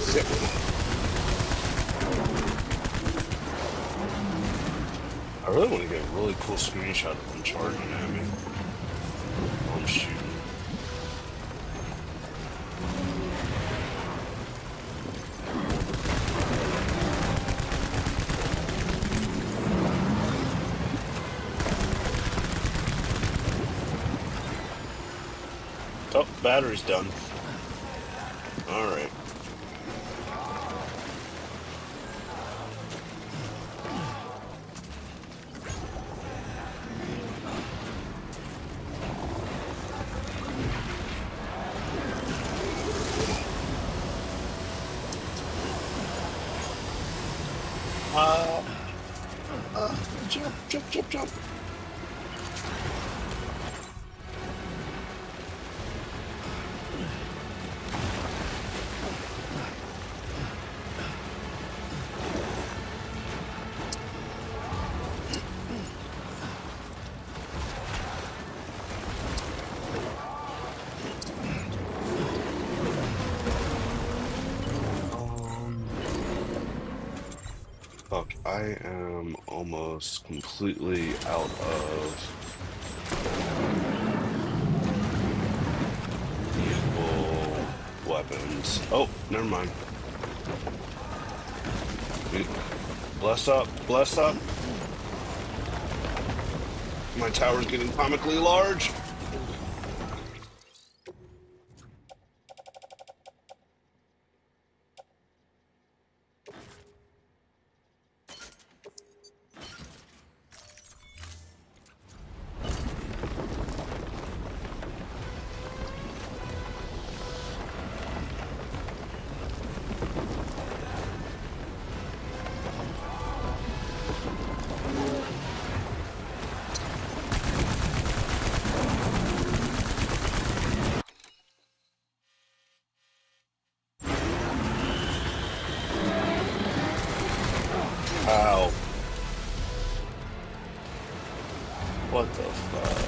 Sick. I really want to get a really cool screenshot of them charging at me while I'm shooting. Oh, battery's done. All right. Uh, jump, jump, jump, jump. Fuck, I am almost completely out of usable weapons. Oh, never mind. Bless up, bless up. My tower's getting comically large. Ow. What the fuck?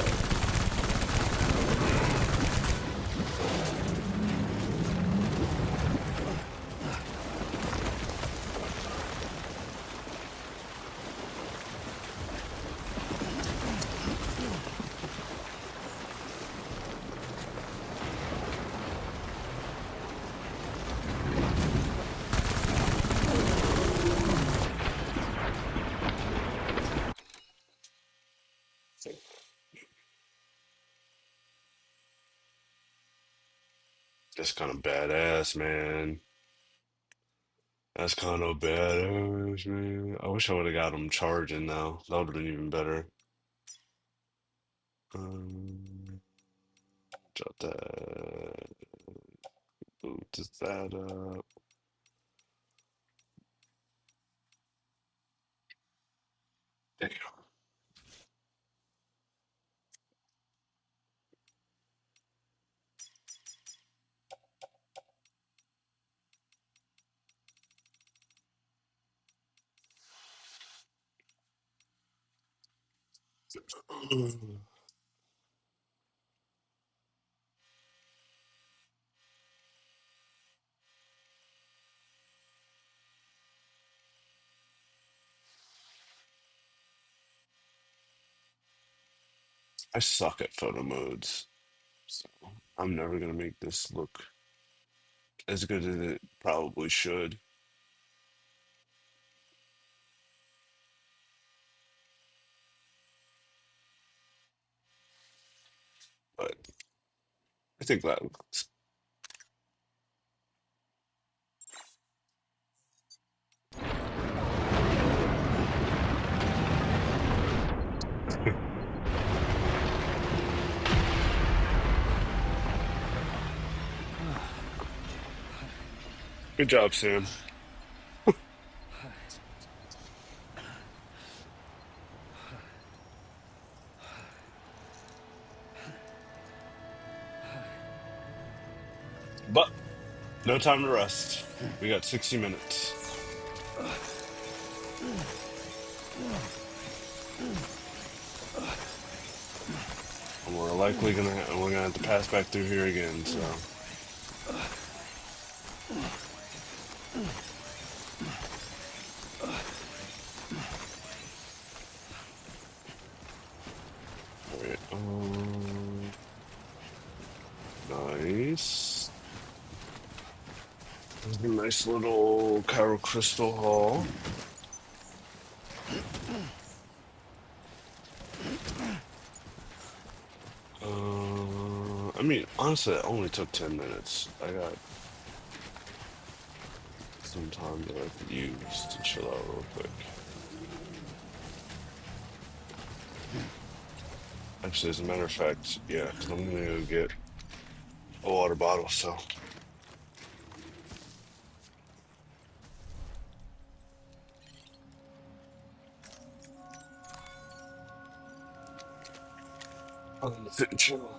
That's kind of badass, man. That's kind of badass, man. I wish I would have got him charging now. That would have been even better. Drop that. Boot that up. Damn. I suck at photo modes, so I'm never gonna make this look as good as it probably should. But I think that looks Good job, Sam. But no time to rest. We got 60 minutes. And we're gonna have to pass back through here again, so. Alright, nice. There's a nice little Chiral Crystal Hall. I mean, honestly, it only took 10 minutes. I got some time that I could use to chill out real quick. Actually, as a matter of fact, yeah, because I'm gonna go get a water bottle, so. I'm gonna sit and chill.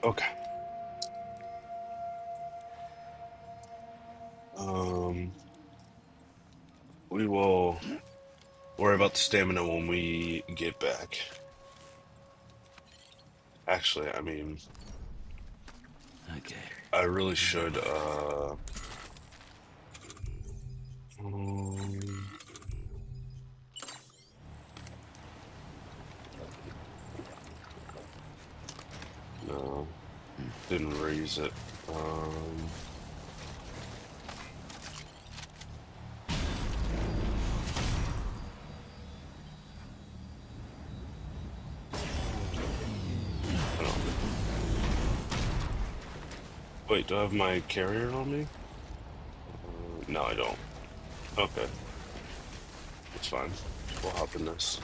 Okay. We will worry about the stamina when we get back. Actually, I mean, Okay. I really should, um, no, didn't raise it. I don't, wait, do I have my carrier on me? No, I don't. Okay, that's fine. We'll hop in this.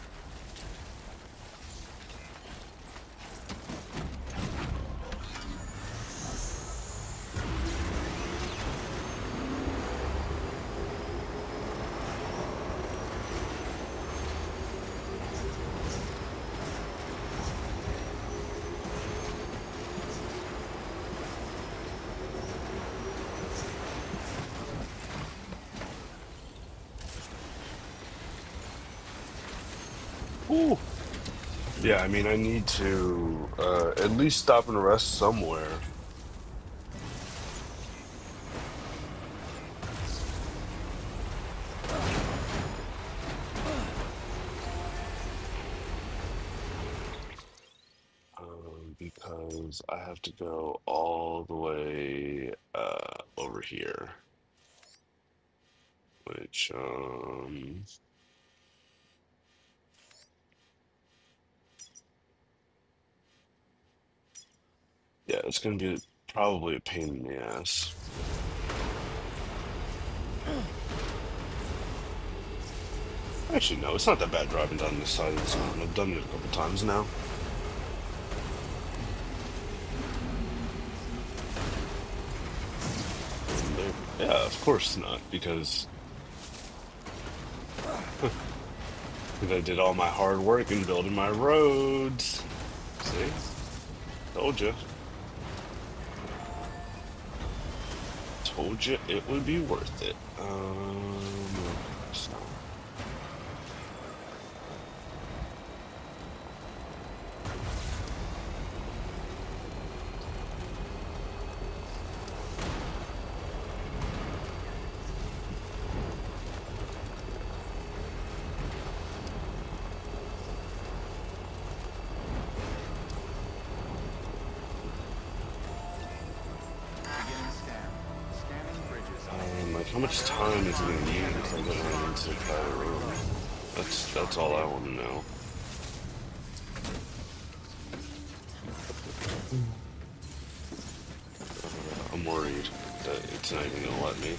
Ooh. Yeah, I mean, I need to at least stop and rest somewhere. Because I have to go all the way over here, which yeah, it's gonna be probably a pain in the ass. Actually, no, it's not that bad driving down this side of this mountain. I've done it a couple times now. Yeah, of course not, because I did all my hard work in building my roads. See? Told you. Told you it would be worth it. So. How much time is it gonna need until I get into the private room? That's all I want to know. I'm worried that it's not even gonna let me.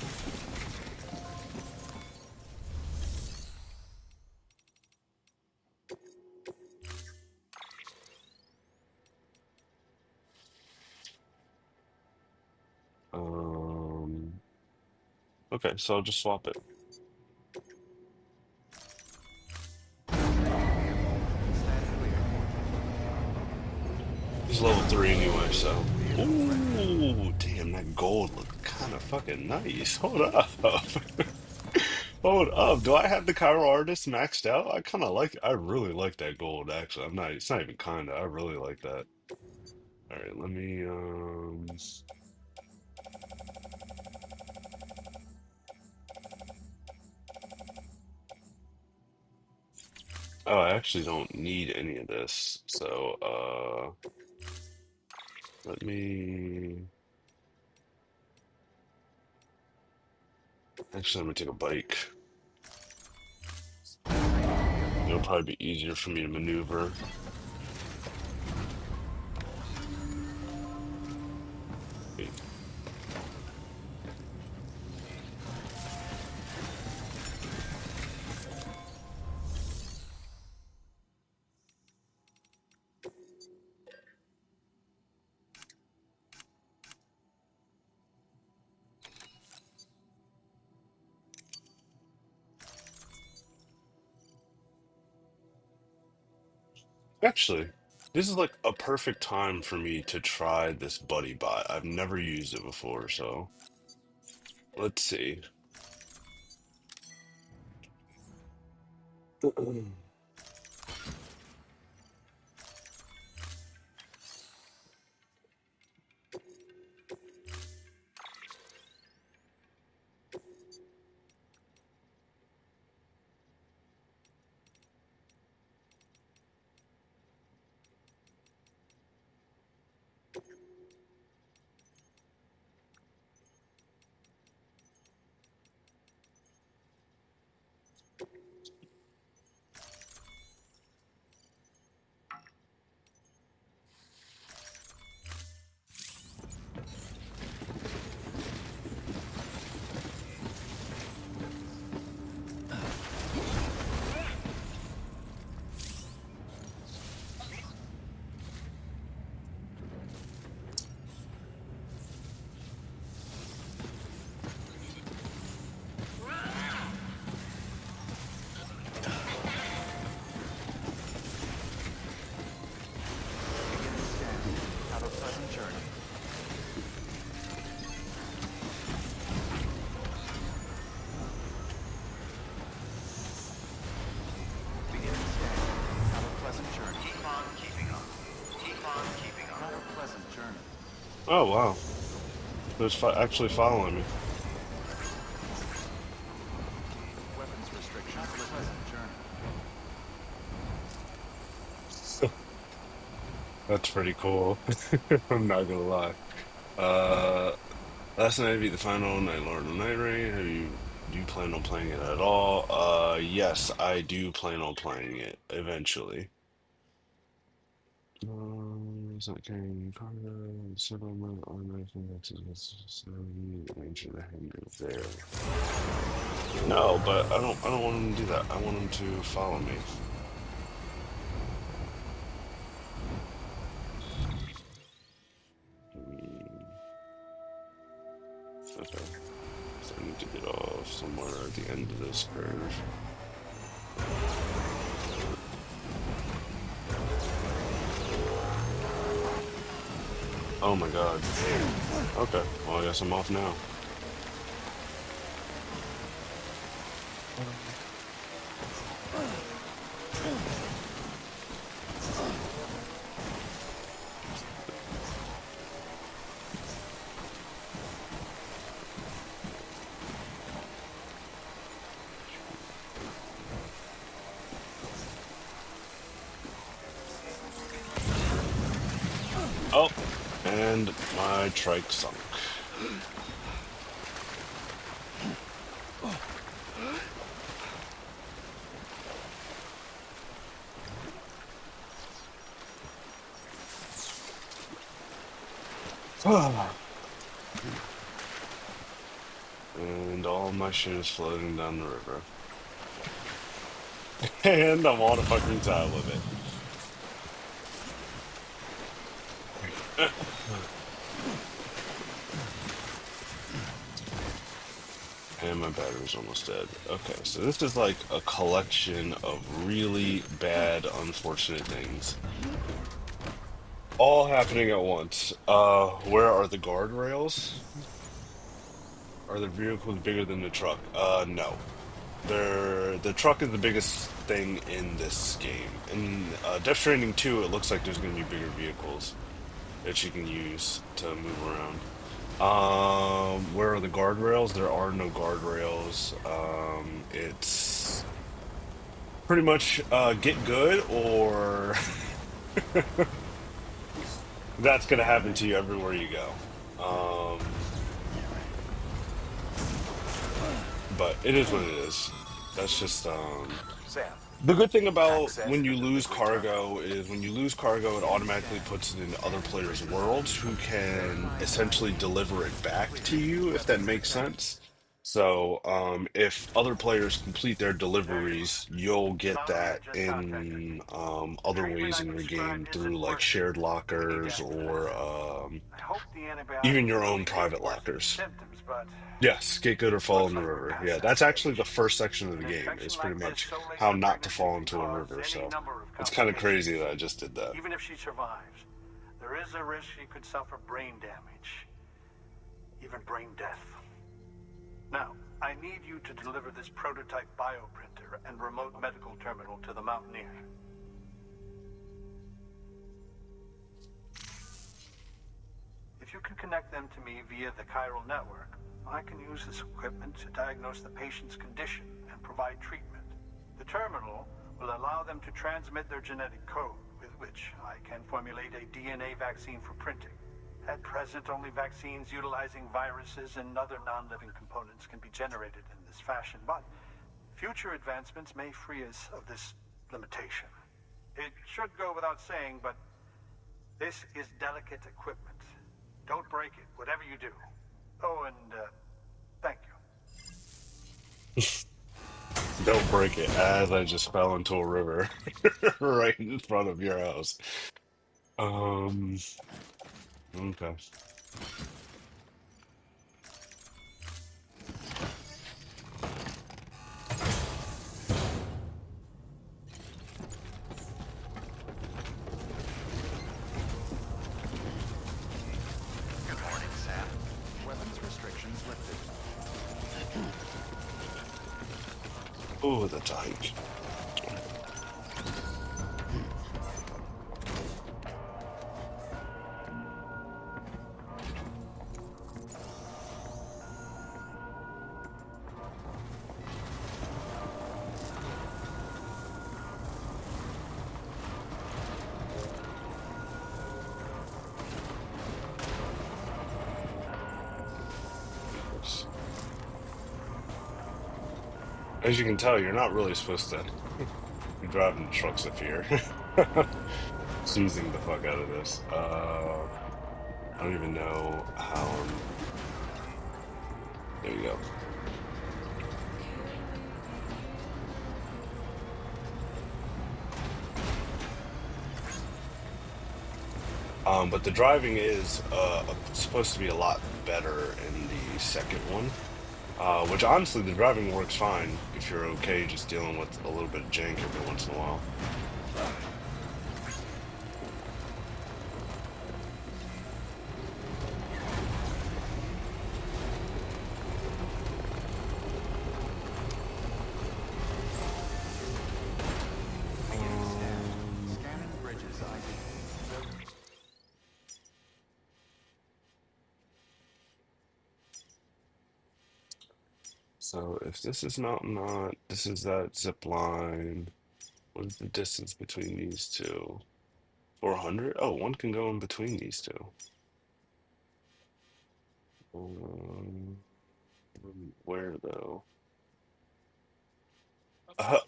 Okay, so I'll just swap it. He's level 3 anyway, so. Ooh, damn, that gold looked kind of fucking nice. Hold up. Hold up. Do I have the Chiral Artist maxed out? I kind of like I really like that gold, actually. It's not even kinda. I really like that. All right, let me, oh, I actually don't need any of this. So, let me, actually, I'm gonna take a bike. It'll probably be easier for me to maneuver. Wait. Actually, this is like a perfect time for me to try this buddy bot. I've never used it before, so let's see. Have a pleasant journey. Beginning scan. Have a pleasant journey. Keep on keeping up. Keep on keeping up. Have a pleasant journey. Oh, wow. It's actually following me. Weapons restriction. Have a pleasant journey. That's pretty cool. I'm not gonna lie. Uh, Last night I beat the final Night Lord of the Night Rain. Do you plan on playing it at all? Yes, I do plan on playing it eventually. It's not carrying cargo, settlement, automatic indexes, ancient hangar there. No, but I don't want him to do that. I want him to follow me. Hmm, okay. So I need to get off somewhere at the end of this curve. Oh my god. Okay, well I guess I'm off now. Oh, and my trike sunk. And all my shit is floating down the river. And I'm on a fucking tile with it. And my battery's almost dead. Okay, so this is like a collection of really bad, unfortunate things. All happening at once. Where are the guardrails? Are the vehicles bigger than the truck? No. The truck is the biggest thing in this game. In Death Stranding 2, it looks like there's going to be bigger vehicles that you can use to move around. Where are the guardrails? There are no guardrails. It's pretty much get good or that's gonna happen to you everywhere you go. But it is what it is. That's just Sam, the good thing about access when the you lose delivery terminal. cargo is when you lose cargo, it automatically puts it into other players' worlds who can Verifying essentially ID. deliver it back to Clear. you, if that Weapons makes detected. sense. So, if other players complete their There you are. deliveries, you'll get Mount Nia that just contacted me. in The other treatment ways I in your game prescribed through isn't like working. shared We need to lockers or access it. I hope the even antibiotics your will own alleviate private worsening lockers. symptoms, but Yes, get good or fall looks in the like we're river. past Yeah, that that's actually the stage. first section of the An game. infection Is pretty like this much so late how in a not to pregnancy fall can into a cause river. any So number of it's kind of crazy complications. that I just did that. Even if she survives, there is a risk she could suffer brain damage, even brain death. Now, I need you to deliver this prototype bioprinter and remote medical terminal to the Mountaineer. If you can connect them to me via the chiral network, I can use this equipment to diagnose the patient's condition and provide treatment. The terminal will allow them to transmit their genetic code, with which I can formulate a DNA vaccine for printing. At present, only vaccines utilizing viruses and other non-living components can be generated in this fashion, but future advancements may free us of this limitation. It should go without saying, but this is delicate equipment. Don't break it, whatever you do. Oh, and thank you. Don't break it as I just fell into a river right in front of your house. Um, okay. Good morning, Sam. Weapons restrictions lifted. Oh, that's a hike. As you can tell, you're not really supposed to be driving trucks if you're seizing the fuck out of this. I don't even know how there you go. But the driving is supposed to be a lot better in the second one. Which honestly, the driving works fine if you're okay just dealing with a little bit of jank every once in a while. Beginning scan. Scanning bridges ID. So if this is Mountain Knot, this is that zip line. What is the distance between these two? 400? Oh, one can go in between these two. Um, where though?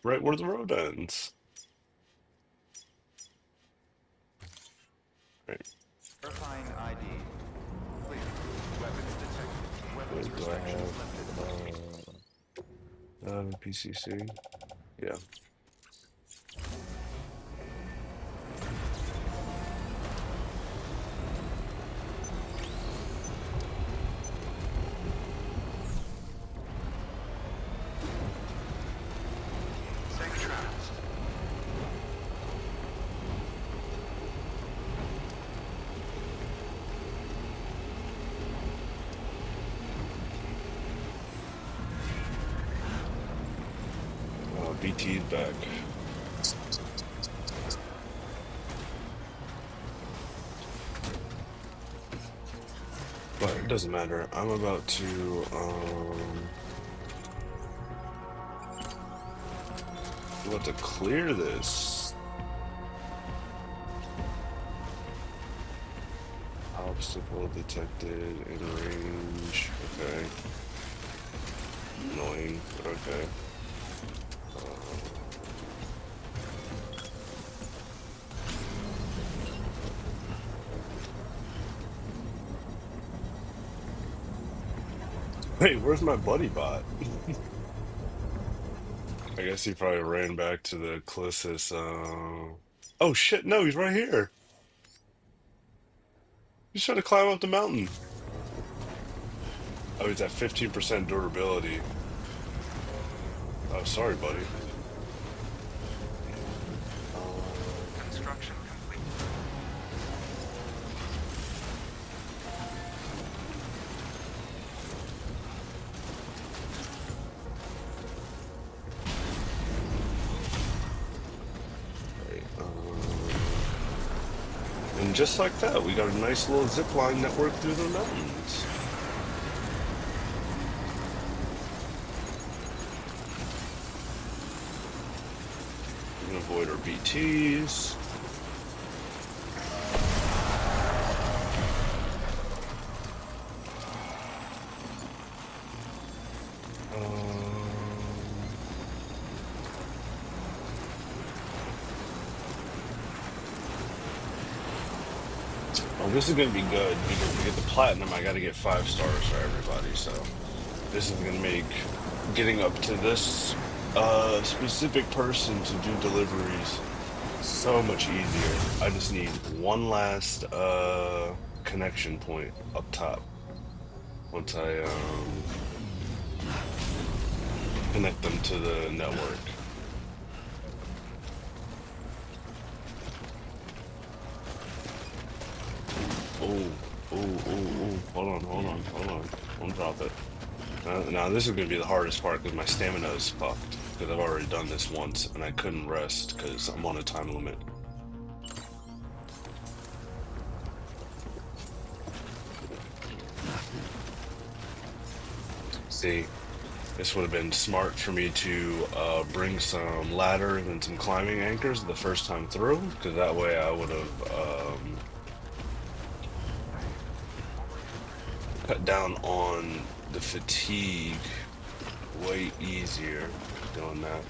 Right where the road ends. Right. Verifying ID. Wait, do Restrictions lifted. I have a PCC? Yeah. Safe travels. BT's back. But it doesn't matter. I'm about to clear this. Obstacle detected in range. Okay. Annoying. Okay. Hey, where's my buddy bot? I guess he probably ran back to the closest. Oh shit! No, he's right here. He's trying to climb up the mountain. Oh, he's at 15% durability. Oh, sorry, buddy. Construction complete. Right, and just like that, we got a nice little zip line network through the mountains. We can avoid our BTs. Oh, this is gonna be good because to get the platinum, I gotta get 5 stars for everybody. So this is gonna make getting up to this specific person to do deliveries so much easier. I just need one last connection point up top. Once I connect them to the network. Oh, oh. Hold on. Don't drop it. Now this is gonna be the hardest part because my stamina is fucked. Because I've already done this once and I couldn't rest because I'm on a time limit. See, this would have been smart for me to bring some ladders and some climbing anchors the first time through, because that way I would have cut down on the fatigue way easier doing that.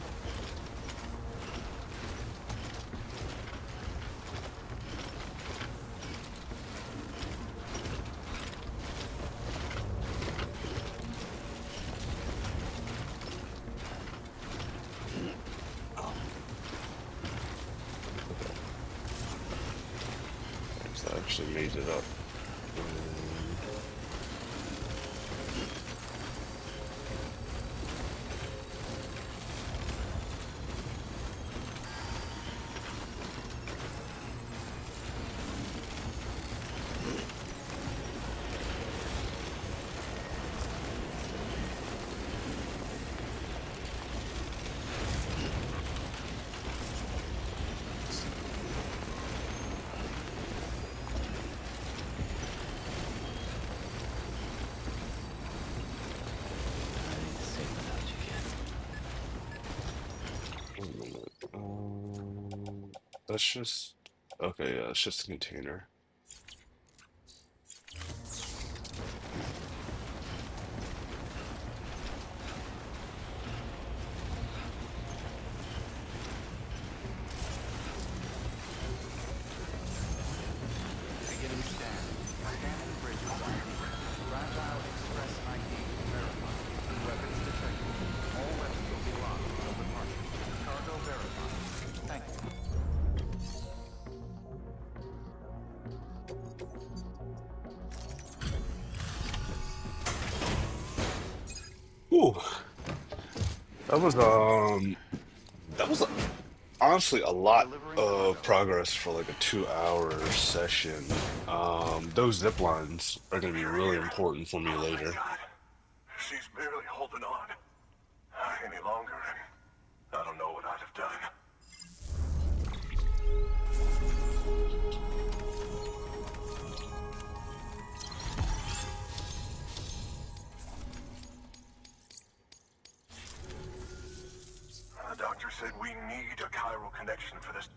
So I actually made it up. That's just okay. Yeah, it's just a container. Beginning scan. Scanning bridges ID. Fragile Express ID. Whew. That was that was honestly a lot Delivering of cargo. progress for like a 2-hour session. Those zip lines are gonna be You're really here. important for me Oh, thank later. God. She's barely holding on. Any longer, and I don't know what I'd have done. The doctor said we need a chiral connection for this.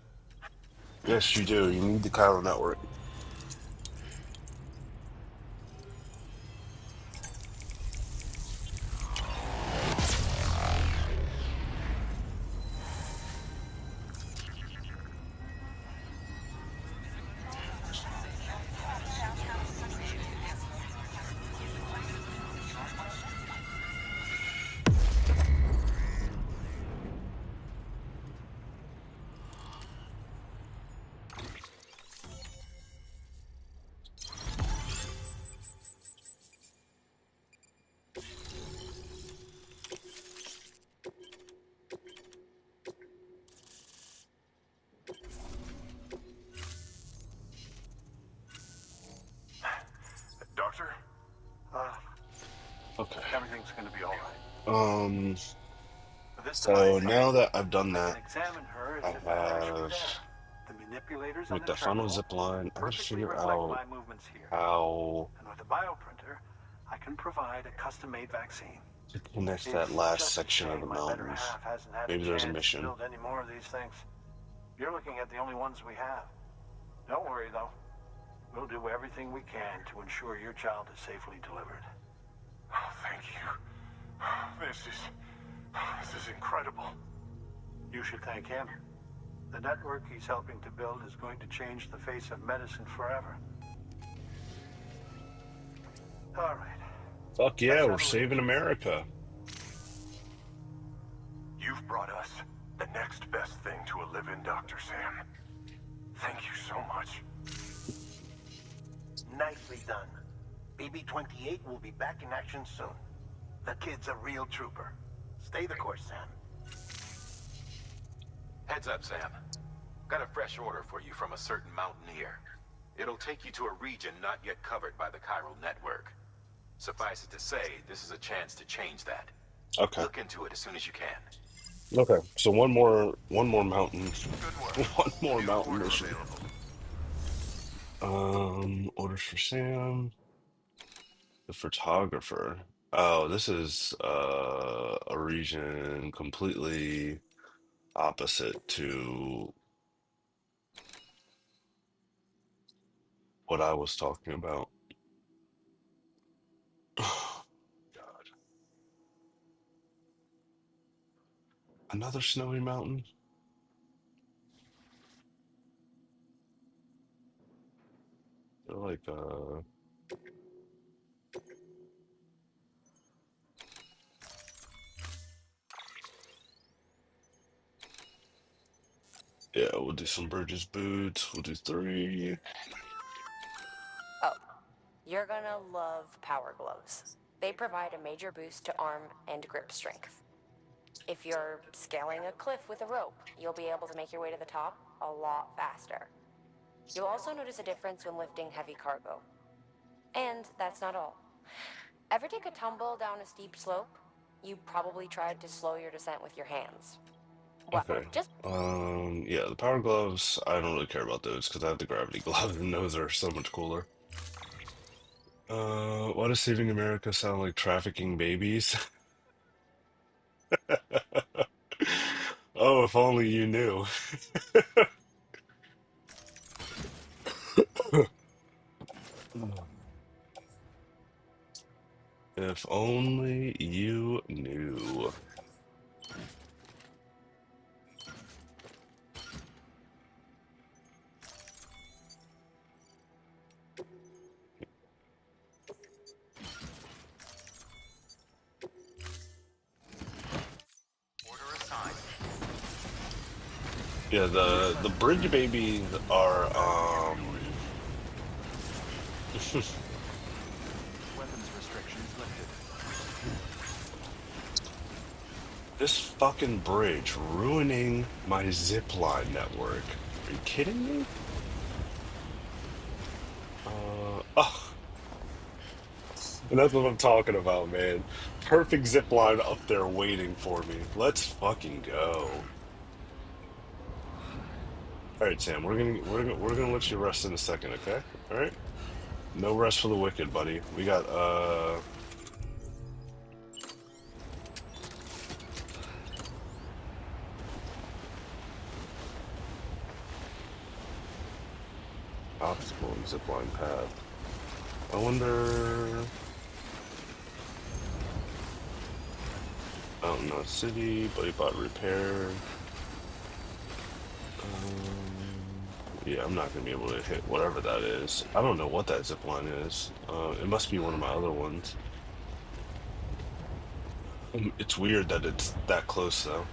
Yes, you do. You need the chiral network. Doctor, Okay. Everything's gonna be all right. Um, With this so device, now that I've done I can that, examine her as I if I were actually have there. The manipulators on with the the funnel terminal zip line, I gotta perfectly figure reflect out my movements here. how And with the bioprinter, I can provide a custom-made vaccine. to connect that It's last just a section of the shame my better mountain. half hasn't had a Maybe there's a chance to mission. build any more of these things. You're looking at the only ones we have. Don't worry, though. We'll do everything we can to ensure your child is safely delivered. oh, thank you. This is incredible. You should thank him. The network he's helping to build is going to change the face of medicine forever. All right. Fuck yeah, Let's we're have a look. saving America. You've brought us the next best thing to a live-in, Dr. Sam. Thank you so much. Nicely done. BB-28 will be back in action soon. The kid's a real trooper. Stay the course, Sam. Heads up, Sam. Got a fresh order for you from a certain mountaineer. It'll take you to a region not yet covered by the chiral network. Suffice it to say, this is a chance to change that. Okay. Look into it as soon as you can. Okay. So one more mountain, Good work. one more New mountain order mission. available. Orders for Sam, the photographer. Oh, this is a region completely opposite to what I was talking about. God. Another snowy mountain? They're like yeah, we'll do some Burgess boots. We'll do 3. Oh, you're gonna love power gloves. They provide a major boost to arm and grip strength. If you're scaling a cliff with a rope, you'll be able to make your way to the top a lot faster. You'll also notice a difference when lifting heavy cargo. And that's not all. Ever take a tumble down a steep slope? You probably tried to slow your descent with your hands. Well, Okay. just Yeah, the power gloves, I don't really care about those because I have the gravity gloves and those are so much cooler. Why does saving America sound like trafficking babies? Oh, if only you knew. If only you knew. Order assigned. Yeah, the bridge babies are Weapons restrictions lifted. This fucking bridge ruining my zipline network. Are you kidding me? Oh, and that's what I'm talking about, man. Perfect zipline up there waiting for me. Let's fucking go. All right, Sam, we're gonna let you rest in a second, okay? All right? No rest for the wicked, buddy. We got obstacle and zipline path. I wonder Mountain Knot City, Buddy Bot Repair. Yeah, I'm not gonna be able to hit whatever that is. I don't know what that zip line is. It must be one of my other ones. It's weird that it's that close though.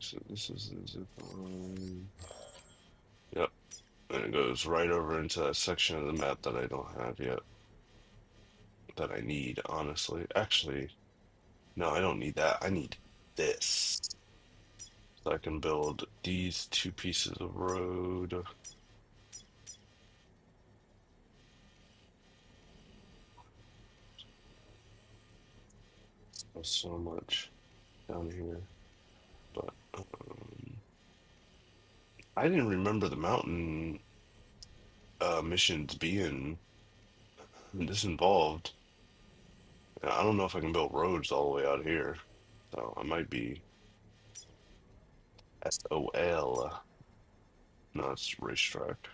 So this is the zip line. Yep, and it goes right over into that section of the map that I don't have yet. That I need, honestly. Actually, no, I don't need that. I need this. So I can build these two pieces of road. So much down here, but I didn't remember the mountain missions being this involved. I don't know if I can build roads all the way out here, so I might be SOL. No, it's racetrack.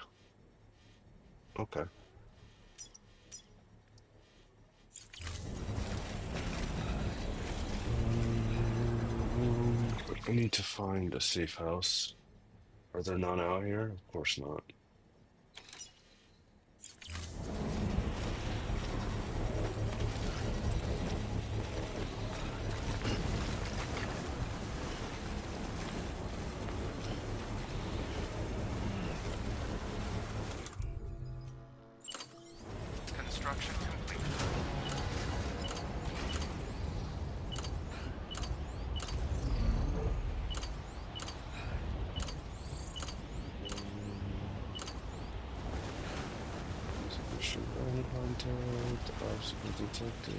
Okay. I need to find a safe house. Are there none out here? Of course not. Construction complete. Contact, obstacle detected.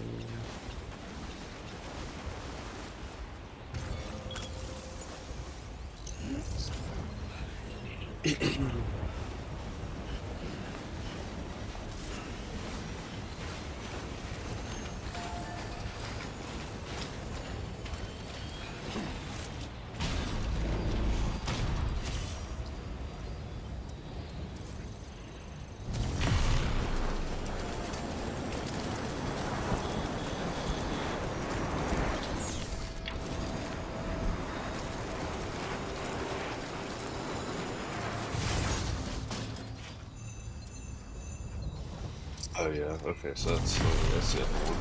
Oh yeah, okay, so that's the other one.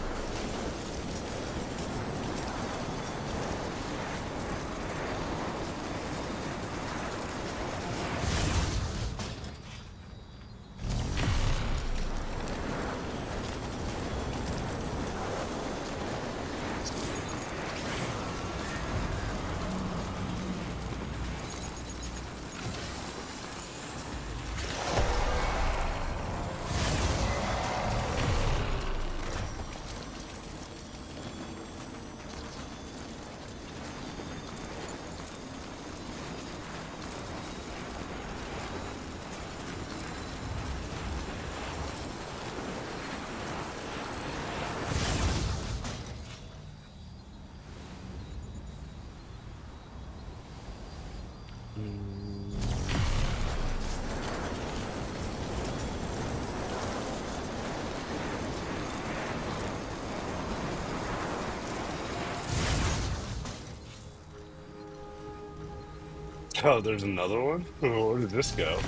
Oh, there's another one? Where did this go?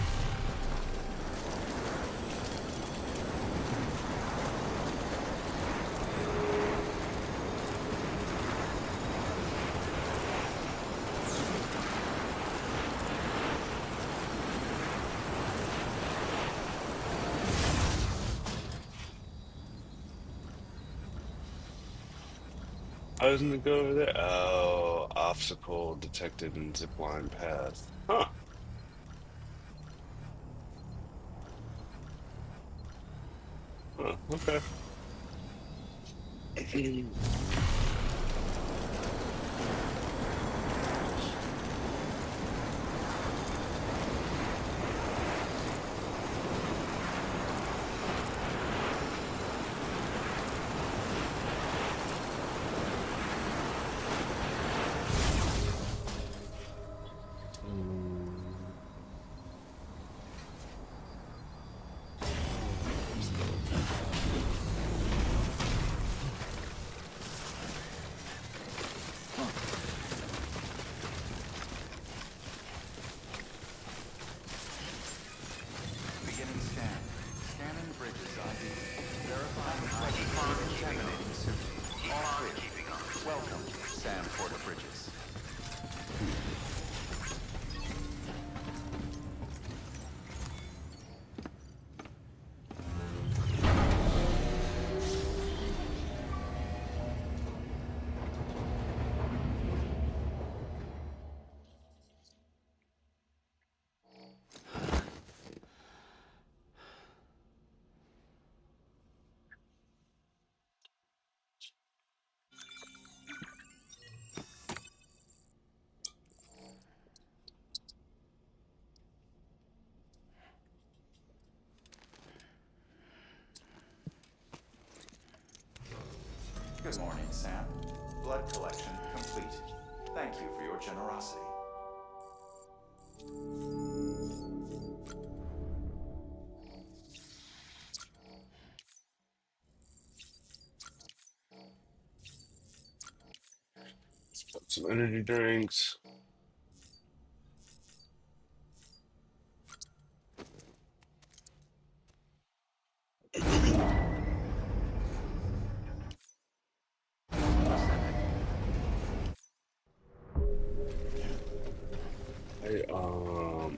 I was gonna go over there. Oh, obstacle detected in zipline path. Huh. Huh. Okay. Mm, Beginning scan. Scanning bridges ID. Verifying ID. Examining suit. All clear. Welcome, Sam Porter Bridges. Good morning, Sam. Blood collection complete. Thank you for your generosity. some energy drinks.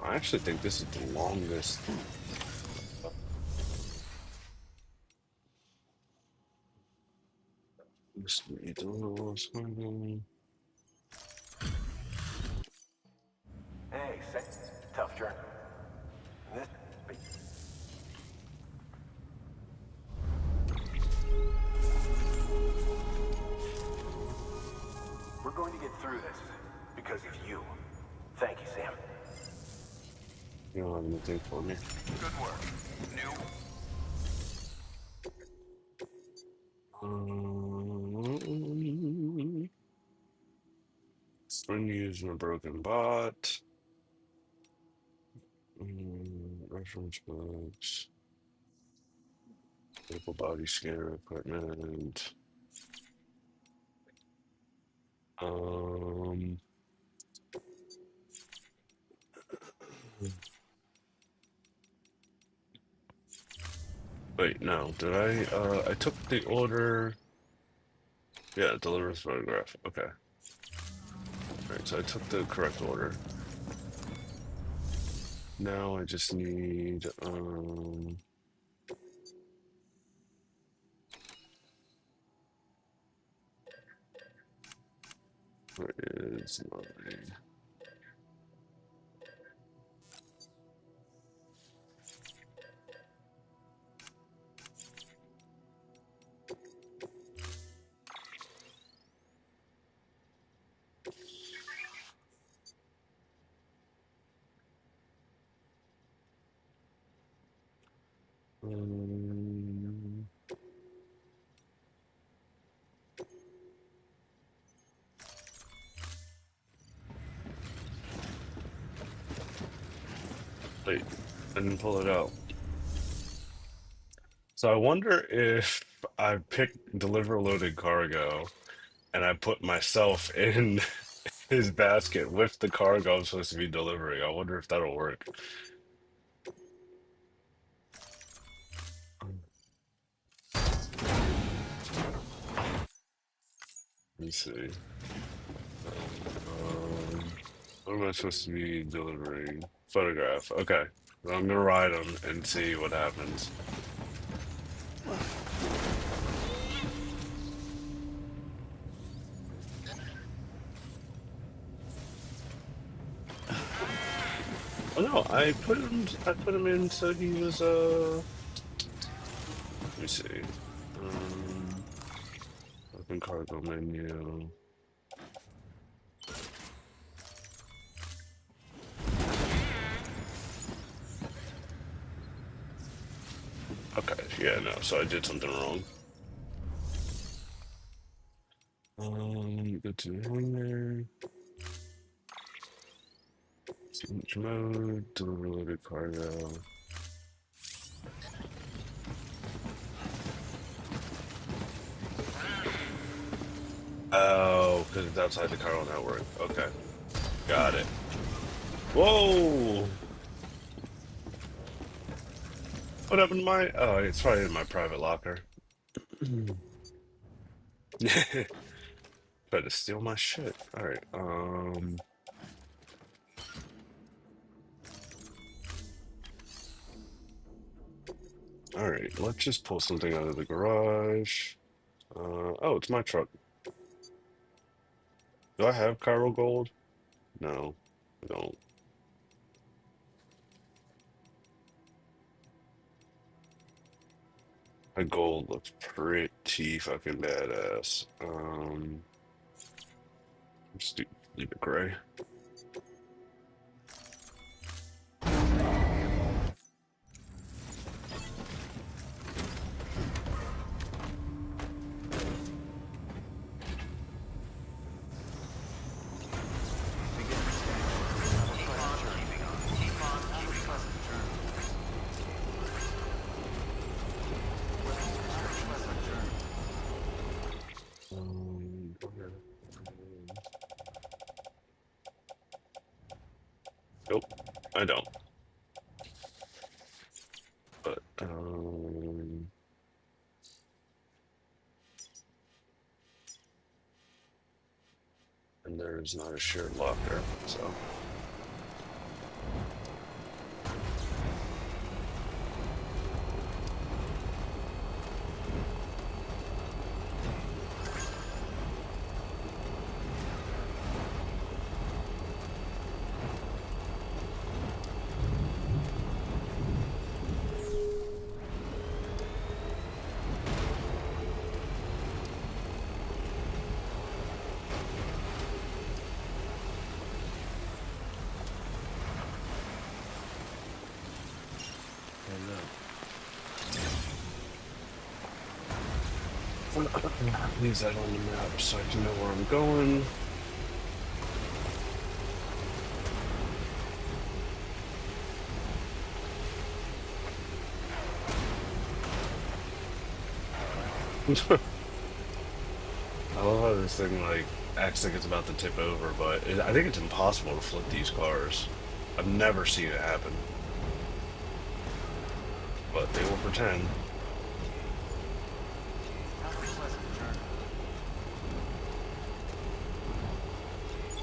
I actually think this is the longest. This is the longest one. Hey, tough journey. This... We're going to get through this because of you. Thank you, Sam. You don't have anything for me. Good work. New. Spring using a broken bot. Reference books. Medical body scanner equipment. Um. Wait, no. Did I? I took the order. Yeah, delivers photograph. Okay. Alright, so I took the correct order. Now I just need, where is my, um, wait, I didn't pull it out. So I wonder if I picked deliver loaded cargo and I put myself in his basket with the cargo I'm supposed to be delivering. I wonder if that'll work. Let me see. What am I supposed to be delivering? Photograph. Okay. Well, I'm gonna ride him and see what happens. Oh no, I put him in so he was let me see. Um open cargo menu. Okay, yeah, no, so I did something wrong. Go to hangar. Signature mode, deliver loaded cargo. Oh, because it's outside the cargo network. Okay, got it. Whoa! What happened to my? Oh, it's probably in my private locker. Tried to steal my shit. All right. All right. Let's just pull something out of the garage. Oh, it's my truck. Do I have Cairo Gold? No, I don't. My gold looks pretty fucking badass. Just leave it gray. Beginning scan. Have a pleasant journey. Have a pleasant journey. Have a pleasant journey. Okay. Nope, I don't. But and there's not a shared locker, so. Leave that on the map so I can know where I'm going. I love how this thing like acts like it's about to tip over, but I think it's impossible to flip these cars. I've never seen it happen, but they will pretend. Have a pleasant journey.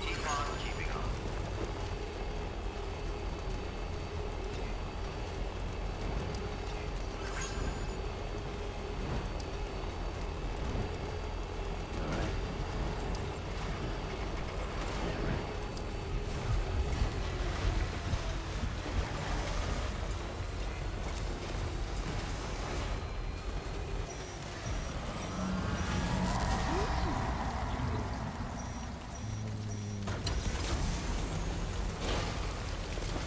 Keep on keeping on.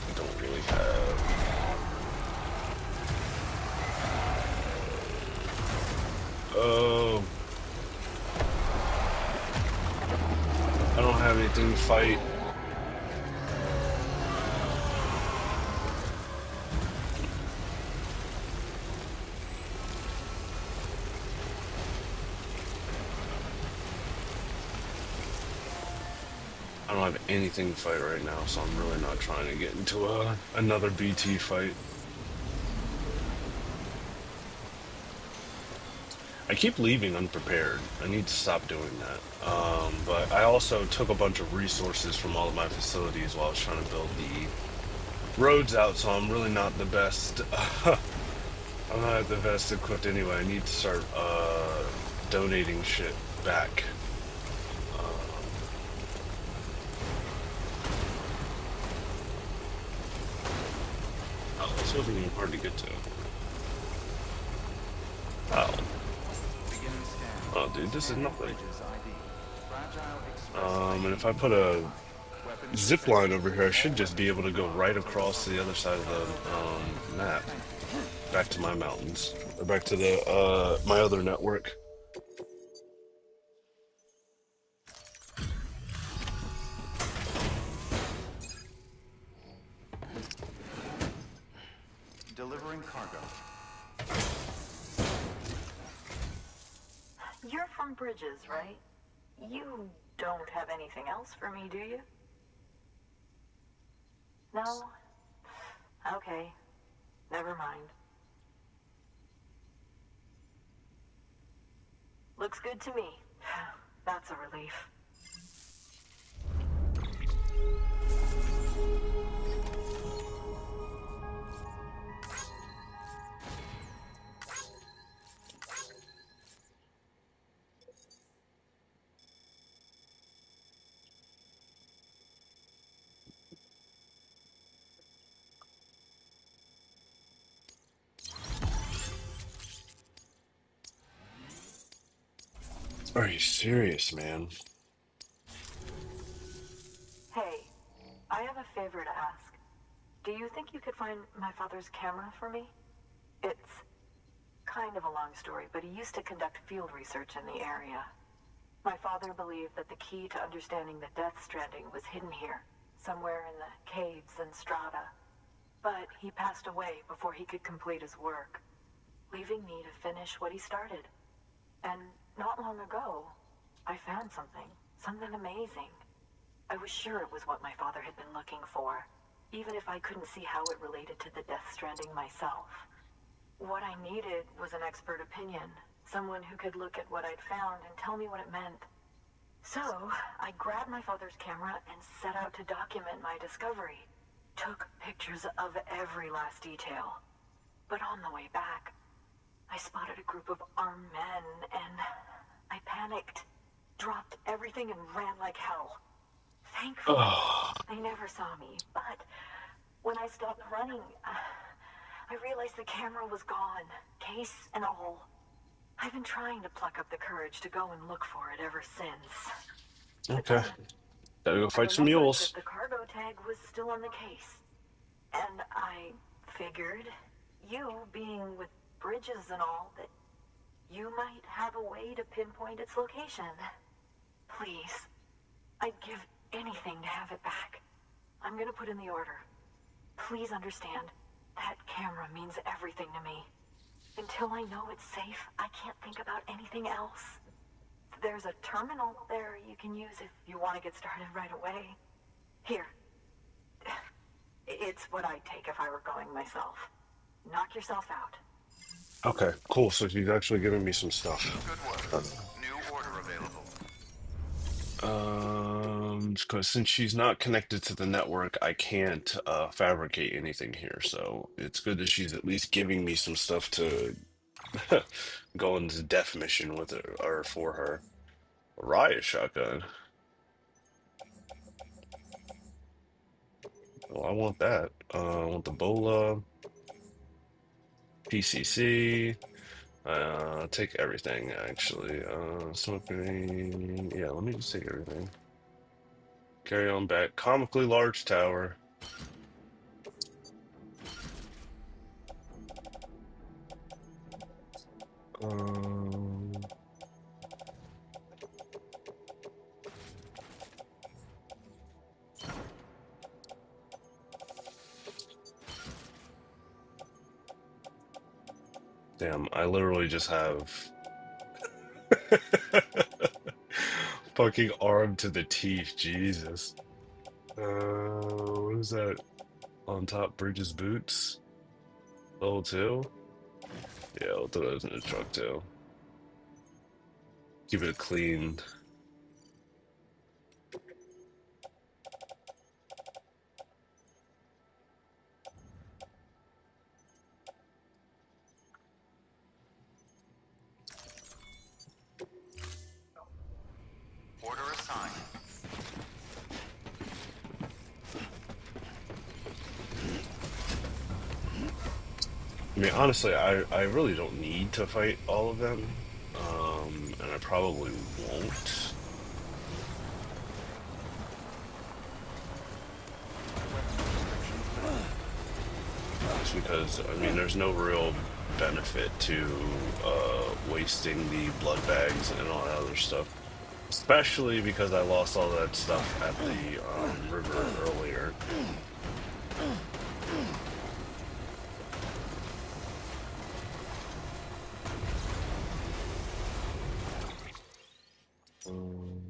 I don't really have. Oh, I don't have anything to fight. I don't have anything to fight right now, so I'm really not trying to get into another BT fight. I keep leaving unprepared. I need to stop doing that. But I also took a bunch of resources from all of my facilities while I was trying to build the roads out, so I'm really not the best. I'm not the best equipped anyway. I need to start donating shit back. This wasn't even hard to get to. Oh. Beginning scan. Oh, dude, this is Scanning nothing. bridges ID. Fragile Express ID And if I put a verified. Weapons zip line detected. over here, I All should just be weapons able will to be go locked right until across to the other departure. side of the map, Thank you. back to my mountains, or back to the my other network. Delivering cargo. You're from Bridges, right? You don't have anything else for me, do you? No? Okay. Never mind. Looks good to me. That's a relief. Are you serious, man? Hey, I have a favor to ask. Do you think you could find my father's camera for me? It's kind of a long story, but he used to conduct field research in the area. My father believed that the key to understanding the Death Stranding was hidden here, somewhere in the caves and strata. But he passed away before he could complete his work, leaving me to finish what he started. And not long ago, I found something amazing. I was sure it was what my father had been looking for, even if I couldn't see how it related to the Death Stranding myself. What I needed was an expert opinion, someone who could look at what I'd found and tell me what it meant. So, I grabbed my father's camera and set out to document my discovery. Took pictures of every last detail. But on the way back, I spotted a group of armed men and I panicked, dropped everything and ran like hell. Thankfully, Oh, they never saw me, but when I stopped running, I realized the camera was gone, case and all. I've been trying to pluck up the courage to go and look for it ever since. But okay. then Gotta go I fight some remembered that mules. the cargo tag was still on the case. And I figured, you being with Bridges and all, that you might have a way to pinpoint its location. Please, I'd give anything to have it back. I'm gonna put in the order. Please understand, that camera means everything to me. Until I know it's safe, I can't think about anything else. There's a terminal there you can use if you want to get started right away. Here. It's what I'd take if I were going myself. Knock yourself out. Okay, cool. So she's actually giving me some stuff. Good work. New order available. Because since she's not connected to the network, I can't fabricate anything here. So it's good that she's at least giving me some stuff to go on this death mission with her or for her. A riot shotgun. Oh, I want that. I want the Bola, PCC. Take everything actually. Smoking. Yeah, let me just take everything. Carry on back. Comically large tower. Um, Damn, I literally just have fucking armed to the teeth. Jesus. What is that? On top Bridges boots? Level 2? Yeah, I'll throw those in the truck too. Keep it clean. Order assigned. I mean, honestly, I really don't need to fight all of them. And I probably won't. Just because, I mean, there's no real benefit to wasting the blood bags and all that other stuff. Especially because I lost all that stuff at the river earlier. Um,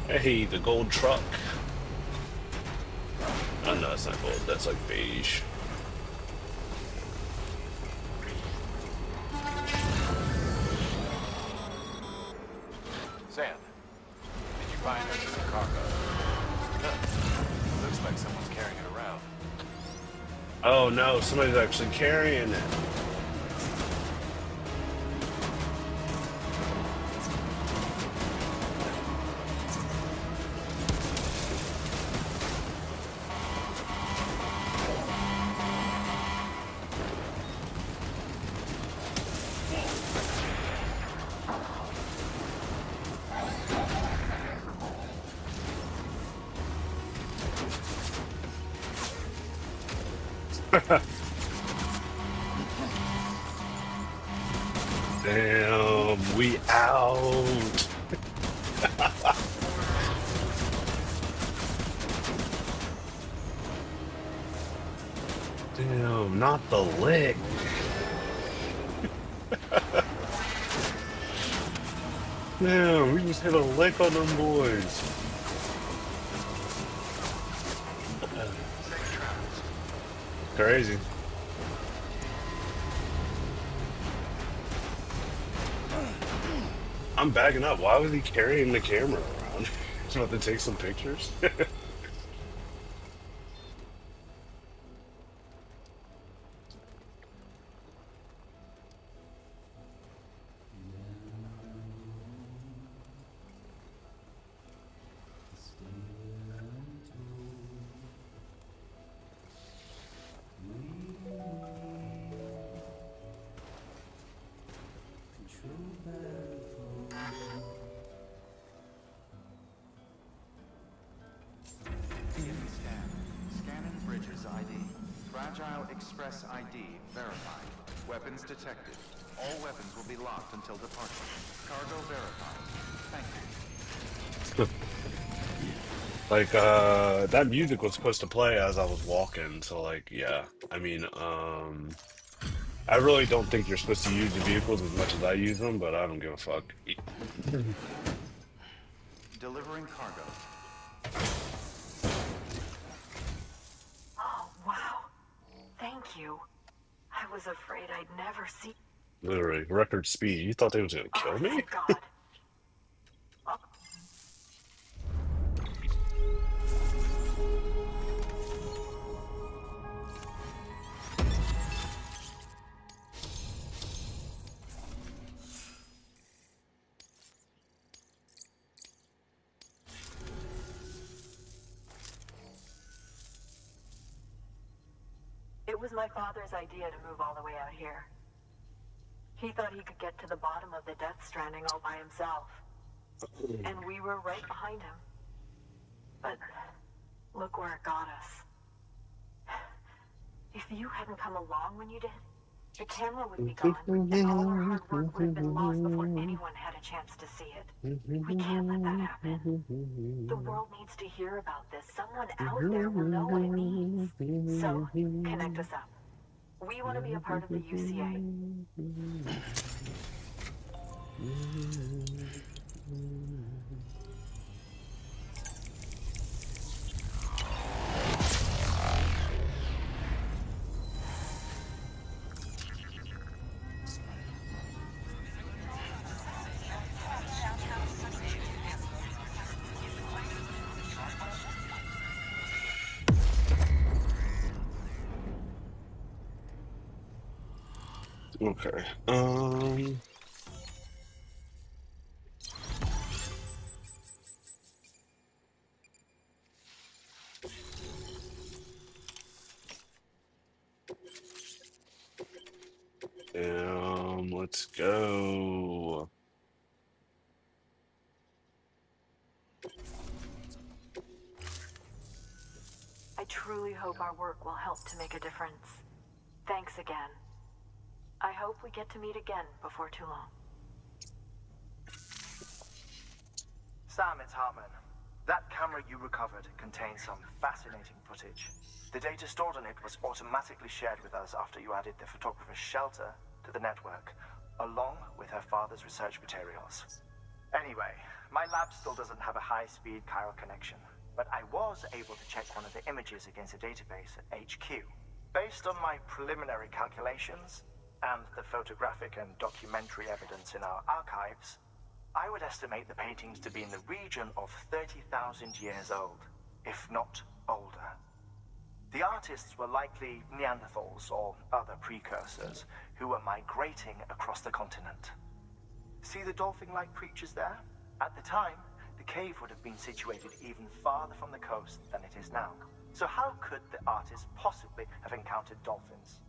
Hey, the gold truck. Oh no, it's not gold. That's like beige. Sam, did you find her some cargo? Good. Looks like someone's carrying it around. Oh no, somebody's actually carrying it. Damn, we out. Damn, not the lick. Damn, we just hit a lick on them boys. Crazy. I'm backing up. Why was he carrying the camera around? He's about to take some pictures. Beginning scan. Scanning bridges ID. Fragile Express ID verified. Weapons detected. All weapons will be locked until departure. Cargo verified. Thank you. Like, that music was supposed to play as I was walking, so like, yeah. I mean, I really don't think you're supposed to use the vehicles as much as I use them, but I don't give a fuck. Delivering cargo. Oh, wow. Thank you. I was afraid I'd never see. Literally, record speed. You thought they was gonna Oh, kill me? thank God. Oh, it was my father's idea to move all the way out here. He thought he could get to the bottom of the Death Stranding all by himself. And we were right behind him. But look where it got us. If you hadn't come along when you did, the camera would be gone, and all our hard work would have been lost before anyone had a chance to see it. We can't let that happen. The world needs to hear about this. Someone out there will know what it means. So, connect us up. We want to be a part of the UCA. Okay. Let's go. I truly hope our work will help to make a difference. Thanks again. I hope we get to meet again before too long. Sam, it's Hartman. That camera you recovered contains some fascinating footage. The data stored on it was automatically shared with us after you added the photographer's shelter to the network, along with her father's research materials. Anyway, my lab still doesn't have a high-speed chiral connection, but I was able to check one of the images against a database at HQ. Based on my preliminary calculations, and the photographic and documentary evidence in our archives, I would estimate the paintings to be in the region of 30,000 years old, if not older. The artists were likely Neanderthals or other precursors who were migrating across the continent. See the dolphin-like creatures there? At the time, the cave would have been situated even farther from the coast than it is now. So how could the artists possibly have encountered dolphins?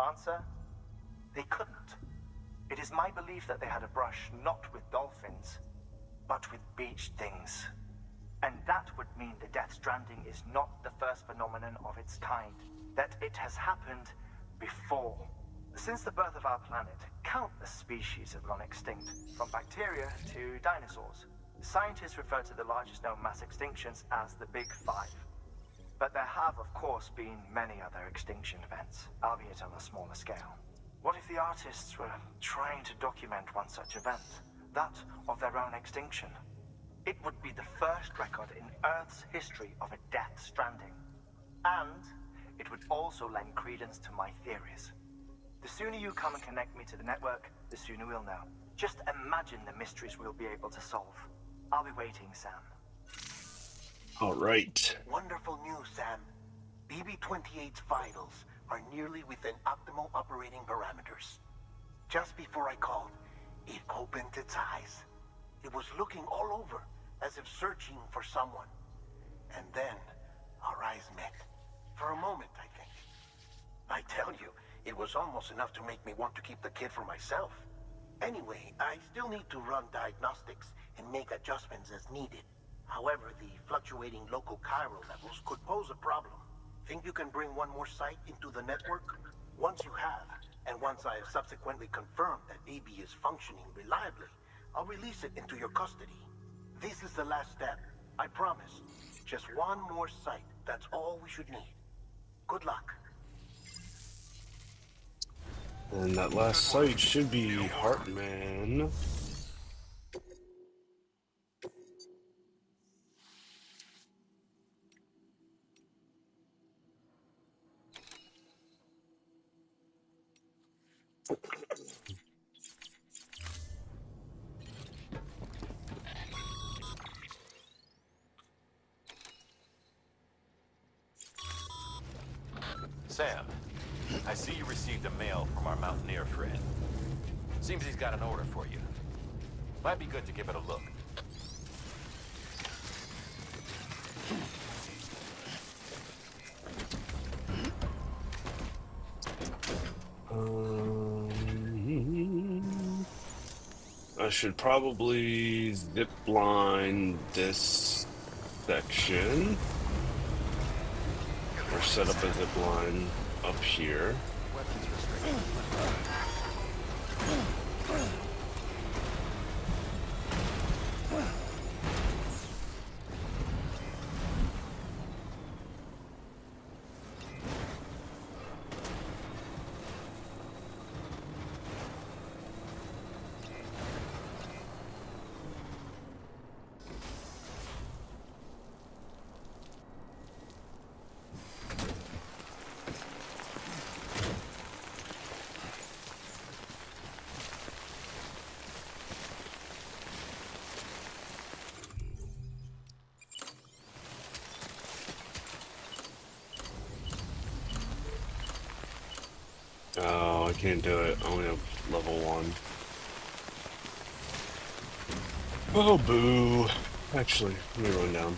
Answer: they couldn't. It is my belief that they had a brush not with dolphins, but with beach things. And that would mean the Death Stranding is not the first phenomenon of its kind, that it has happened before. Since the birth of our planet, countless species have gone extinct, from bacteria to dinosaurs. Scientists refer to the largest known mass extinctions as the Big Five. But there have, of course, been many other extinction events, albeit on a smaller scale. What if the artists were trying to document one such event, that of their own extinction? It would be the first record in Earth's history of a Death Stranding. And it would also lend credence to my theories. The sooner you come and connect me to the network, the sooner we'll know. Just imagine the mysteries we'll be able to solve. I'll be waiting, Sam. All right. Wonderful news, Sam. BB-28's vitals are nearly within optimal operating parameters. Just before I called, it opened its eyes. It was looking all over, as if searching for someone. And then, our eyes met. For a moment, I think. I tell you, it was almost enough to make me want to keep the kid for myself. Anyway, I still need to run diagnostics and make adjustments as needed. However, the fluctuating local chiral levels could pose a problem. Think you can bring one more site into the network? Once you have, and once I have subsequently confirmed that BB is functioning reliably, I'll release it into your custody. This is the last step, I promise. Just one more site, that's all we should need. Good luck. And that last site should be Hartman. Sam, I see you received a mail from our mountaineer friend. Seems he's got an order for you. Might be good to give it a look. I should probably zip line this section, or set up a zip line up here. Weapons restricted. Oh, No, I can't do it. I only have level 1. Oh, boo. Actually, let me run down.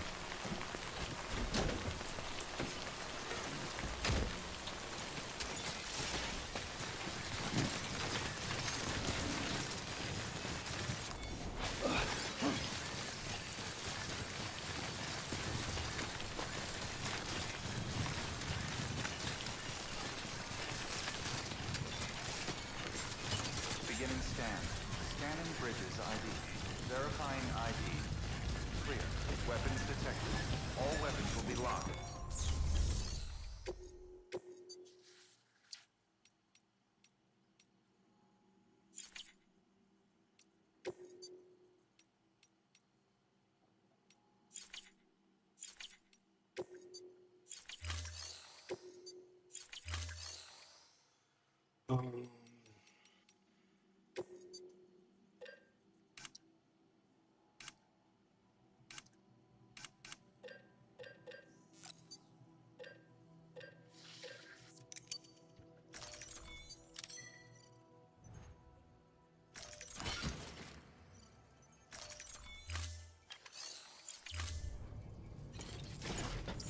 Beginning scan. Scanning bridges ID. Verifying ID. Clear. Weapons detected. All weapons will be locked.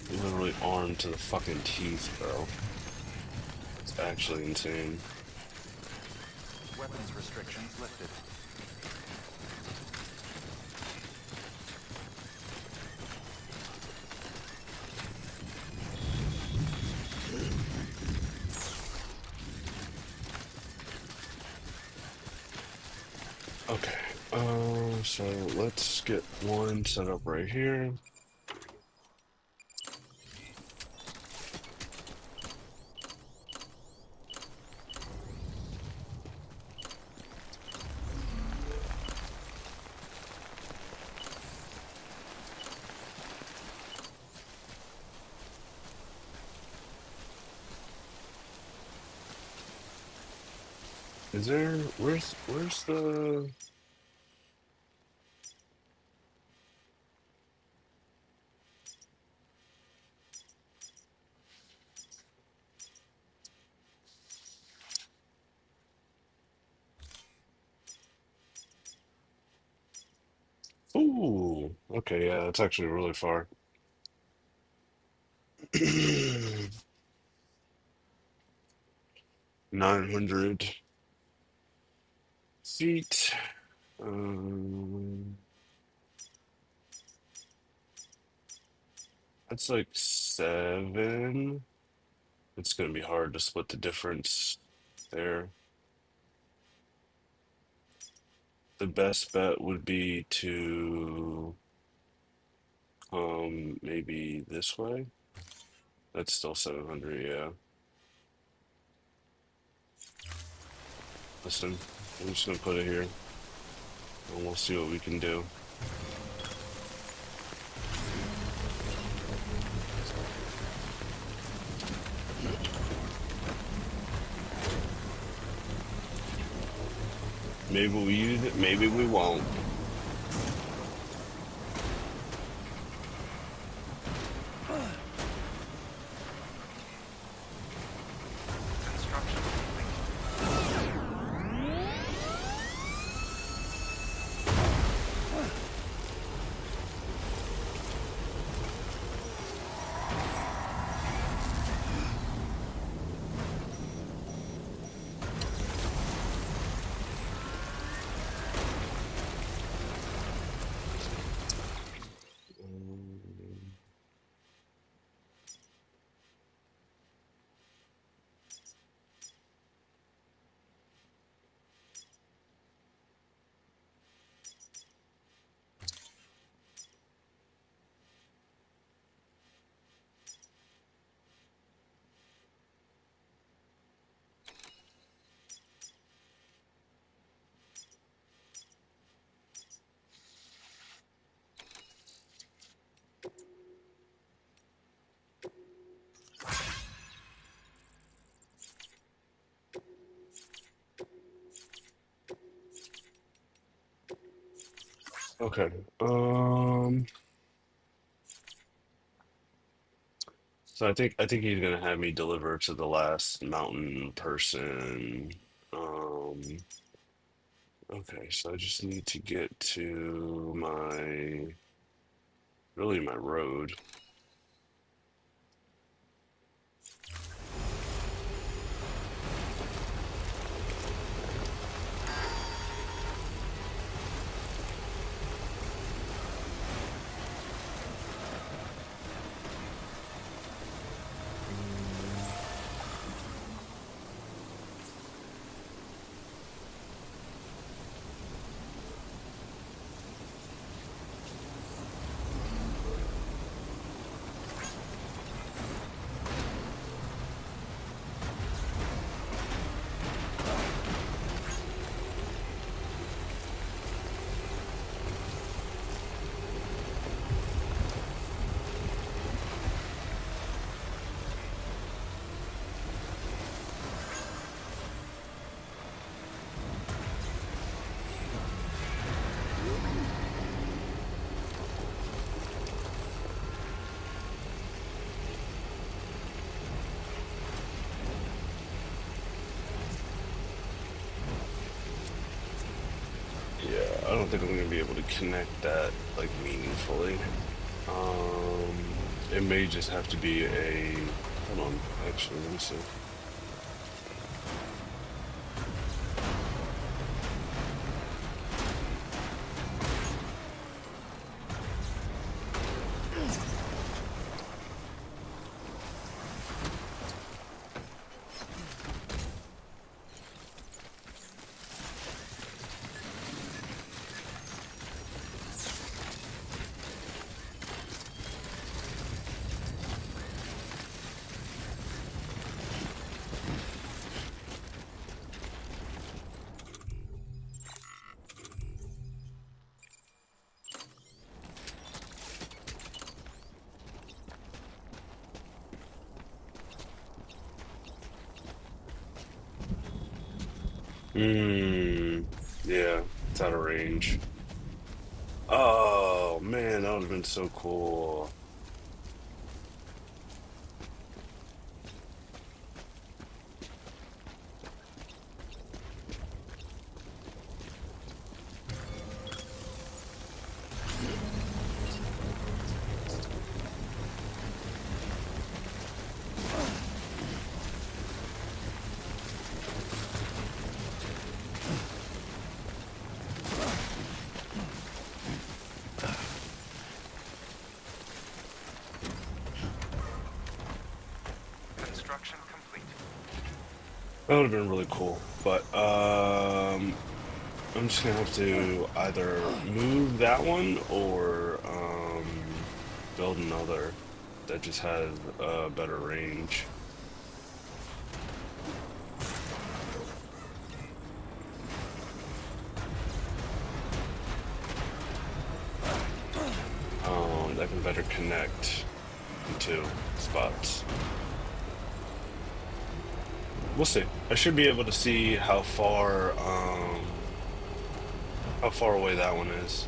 Literally armed to the fucking teeth, bro. It's actually insane. Weapons restrictions lifted. Okay, so let's get one set up right here. Is there, where's the, ooh, okay, yeah, that's actually really far. 900 feet. Um, that's like 7. It's gonna be hard to split the difference there. The best bet would be to come maybe this way. That's still 700, yeah. Listen, I'm just gonna put it here, and we'll see what we can do. Maybe we use it, maybe we won't. Construction complete. Okay. So I think he's gonna have me deliver to the last mountain person. Um, okay, so I just need to get to really my road. Yeah, I don't think I'm gonna be able to connect that like meaningfully. It may just have to be a. Hold on, actually, let me see. Hmm. Yeah, it's out of range. Oh man, that would have been so cool. Construction complete. That would have been really cool. But I'm just gonna have to either move that one or build another that just has a better range. That can better connect the two spots. We'll see. I should be able to see how far away that one is.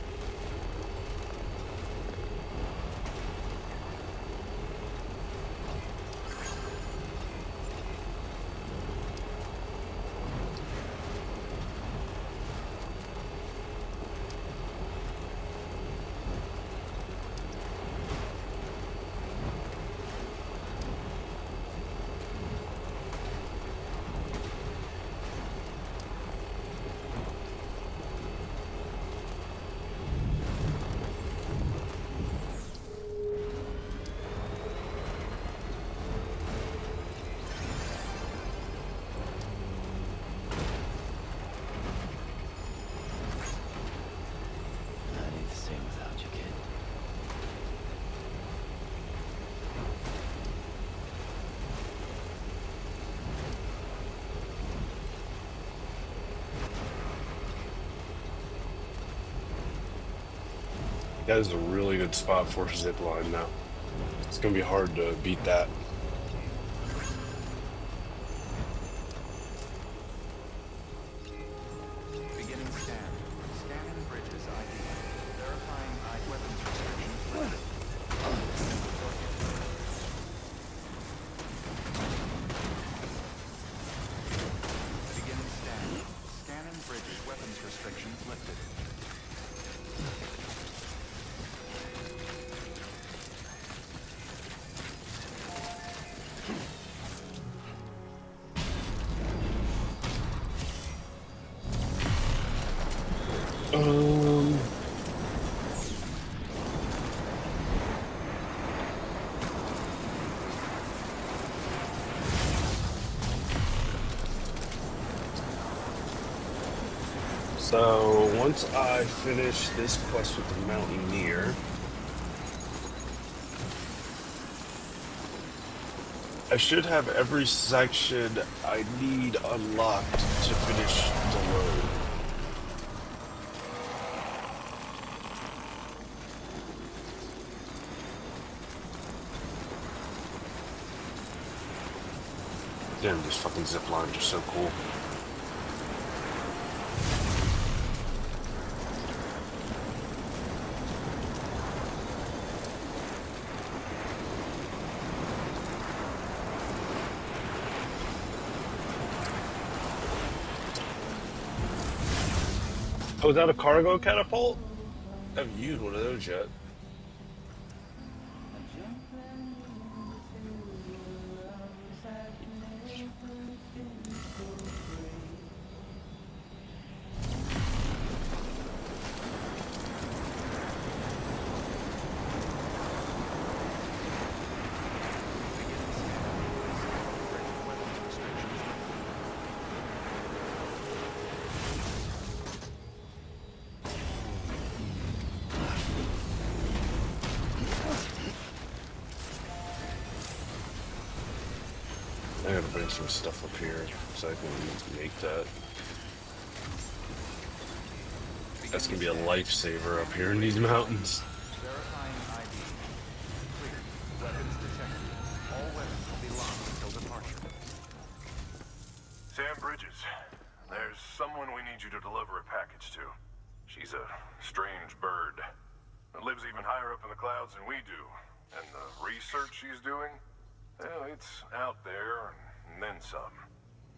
Not ain't the same without you, kid. That is a really good spot for a zip line now. It's gonna be hard to beat that. Beginning scan. Scanning bridges ID. Verifying weapons restrictions lifted. So once I finish this quest with the Mountaineer, I should have every section I need unlocked to finish the load. Damn, these fucking zip lines are so cool. Oh, is that a cargo catapult? I haven't used one of those yet. I gotta bring some stuff up here so I can make that. That's gonna be a lifesaver up here in these mountains. Verifying ID. Clear. Weapons detected. All weapons will be locked until departure. Sam Bridges, there's someone we need you to deliver a package to. She's a strange bird. That lives even higher up in the clouds than we do. And the research she's doing, well, it's out there and then some.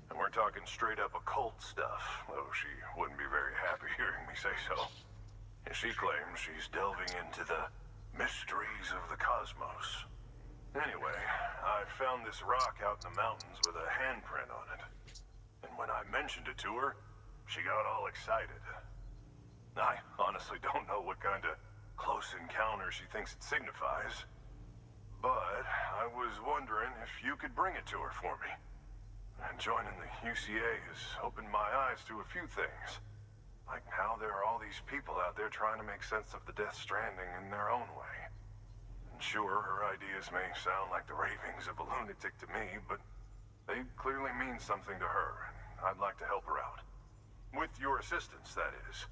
And we're talking straight up occult stuff, though she wouldn't be very happy hearing me say so. And she claims she's delving into the mysteries of the cosmos. Anyway, I found this rock out in the mountains with a handprint on it. And when I mentioned it to her, she got all excited. I honestly don't know what kind of close encounter she thinks it signifies. But I was wondering if you could bring it to her for me. And joining the UCA has opened my eyes to a few things. Like how there are all these people out there trying to make sense of the Death Stranding in their own way. And sure, her ideas may sound like the ravings of a lunatic to me, but they clearly mean something to her, and I'd like to help her out. With your assistance, that is.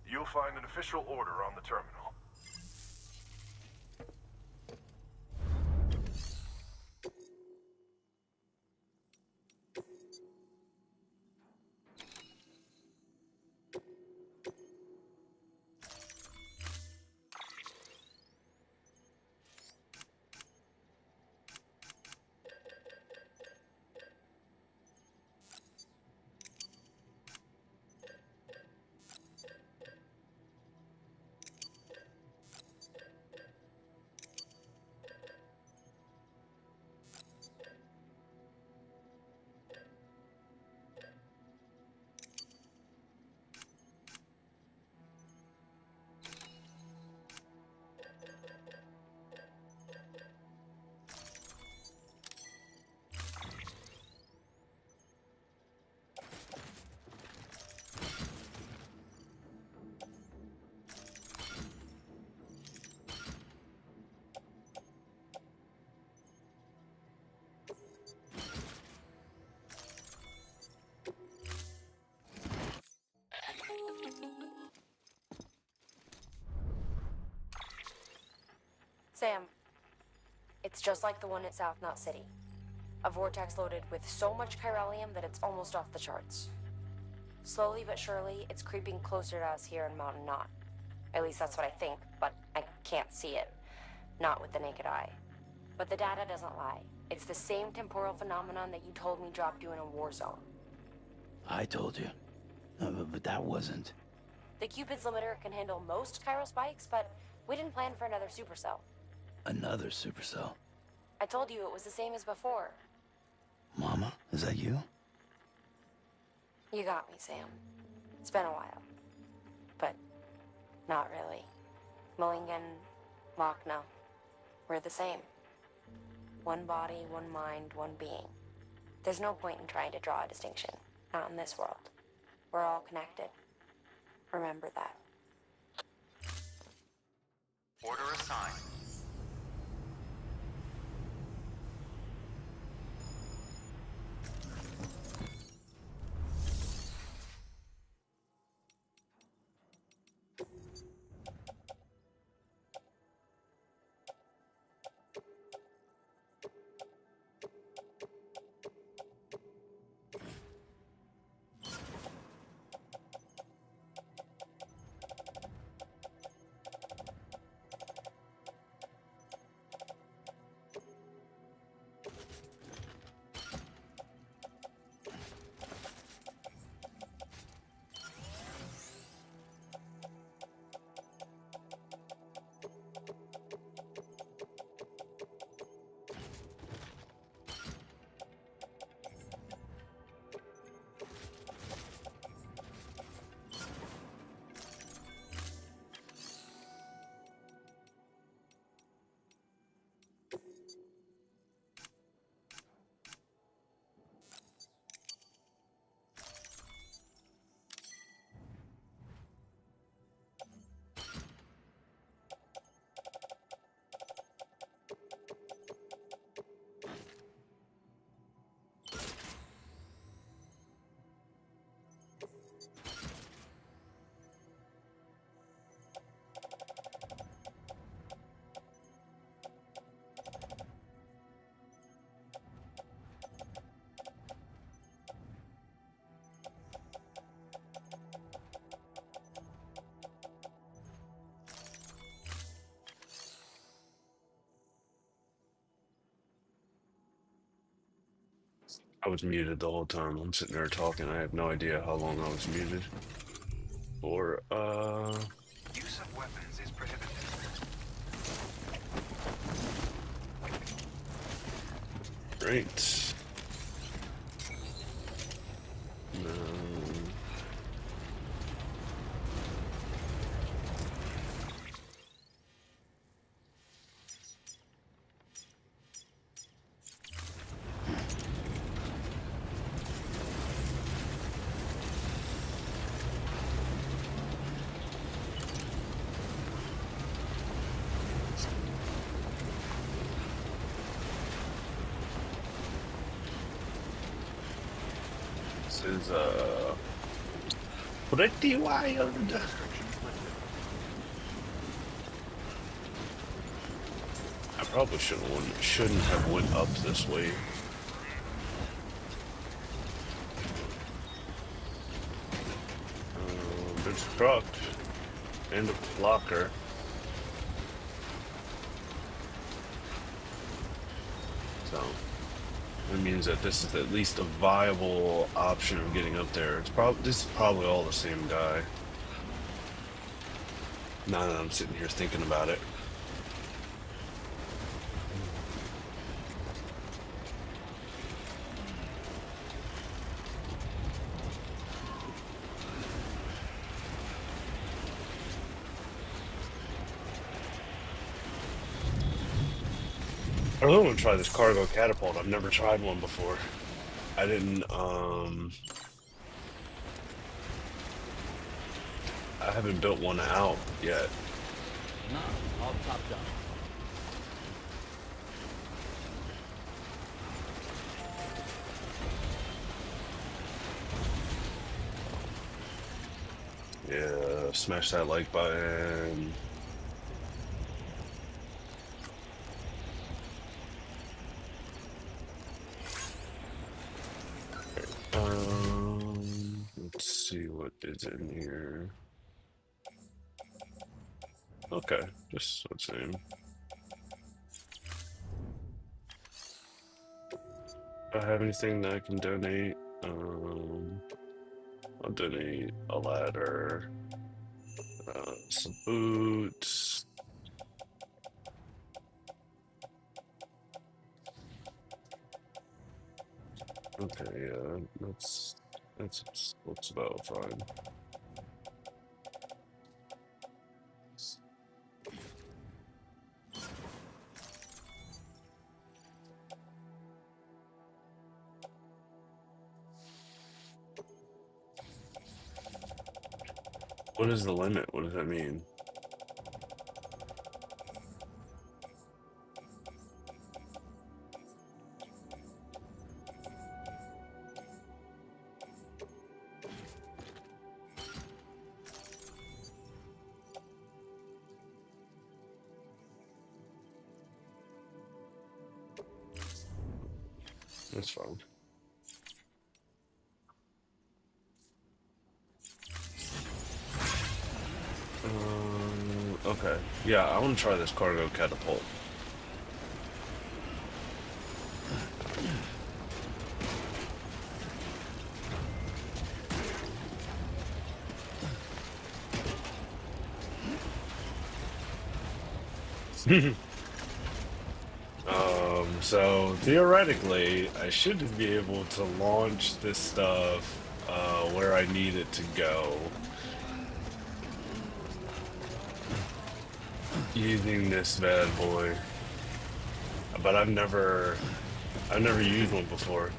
You'll find an official order on the terminal. Sam, it's just like the one at South Knot City. A vortex loaded with so much chiralium that it's almost off the charts. Slowly but surely, it's creeping closer to us here in Mountain Knot. At least that's what I think, but I can't see it. Not with the naked eye. But the data doesn't lie. It's the same temporal phenomenon that you told me dropped you in a war zone. I told you. But that wasn't. The Cupid's limiter can handle most chiral spikes, but we didn't plan for another supercell. Another supercell. I told you it was the same as before. Mama, is that you? You got me, Sam. It's been a while. But not really. Mulligan, Lochna, we're the same. One body, one mind, one being. There's no point in trying to draw a distinction. Not in this world. We're all connected. Remember that. Order assigned. I was muted the whole time. I'm sitting there talking. I have no idea how long I was muted. Or, Use of weapons is prohibited. right. No. This is, pretty wild. Restrictions lifted. I probably shouldn't have went up this way. There's a truck and a blocker. So it means that this is at least a viable option of getting up there. This is probably all the same guy. Now that I'm sitting here thinking about it. I really want to try this cargo catapult. I've never tried one before. I didn't, I haven't built one out yet. No, all topped up. Yeah, smash that like button. Let's see what is in here. Okay, just what's the name. Do I have anything that I can donate? I'll donate a ladder, some boots. Okay, yeah, that's looks about fine. What is the limit? What does that mean? That's fine. Okay. Yeah, I want to try this cargo catapult. So theoretically, I should be able to launch this stuff where I need it to go using this bad boy. But I've never used one before.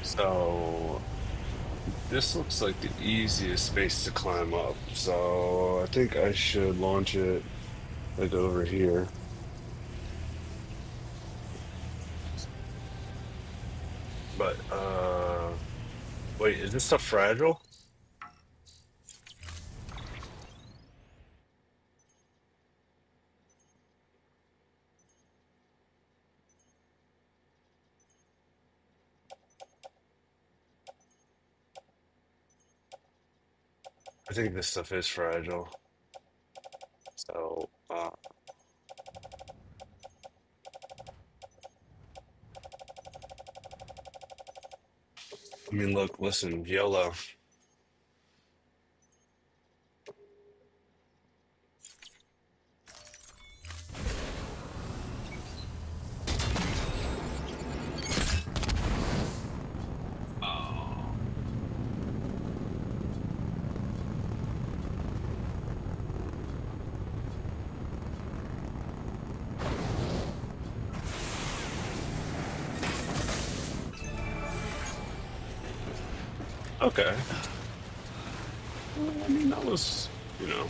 So this looks like the easiest space to climb up. So I think I should launch it like over here. But wait, is this stuff fragile? I think this stuff is fragile. So I mean, look, listen, YOLO. Okay. Well, I mean, that was, you know.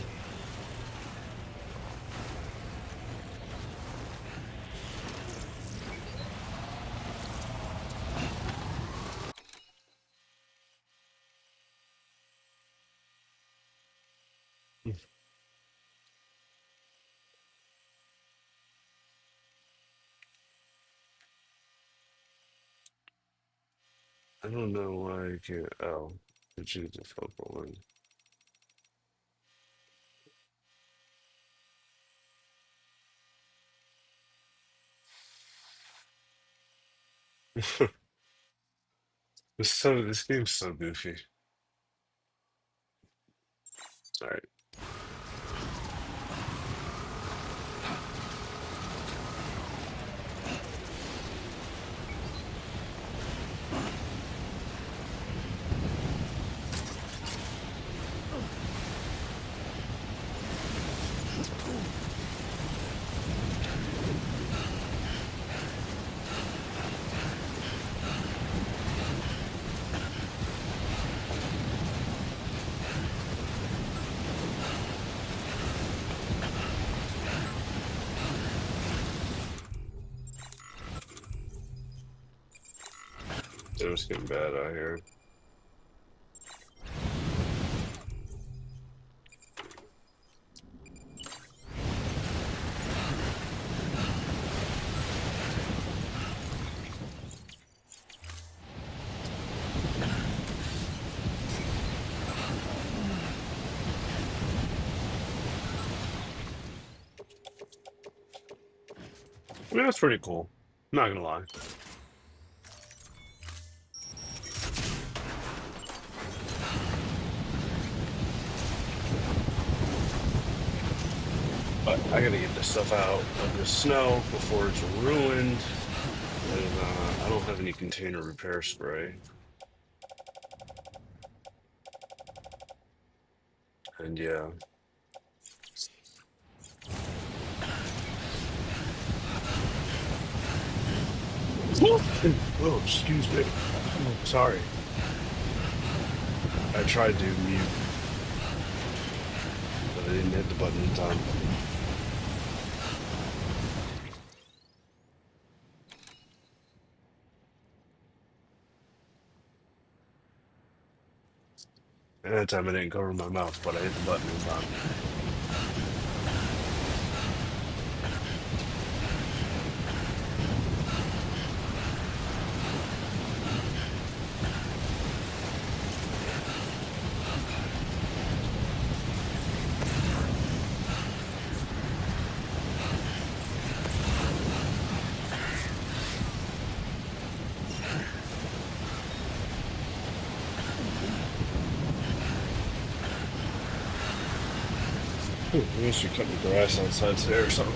I don't know why I can't. Oh, I choose the focal one. This game's so goofy. All right. It's getting bad out here. I mean, that's pretty cool. Not gonna lie. I gotta get this stuff out of the snow before it's ruined. And I don't have any container repair spray. And yeah. Oh, excuse me. Oh, sorry. I tried to mute, but I didn't hit the button in time. And that time I didn't cover my mouth, but I hit the button in time. I guess you're cutting the grass outside today or something.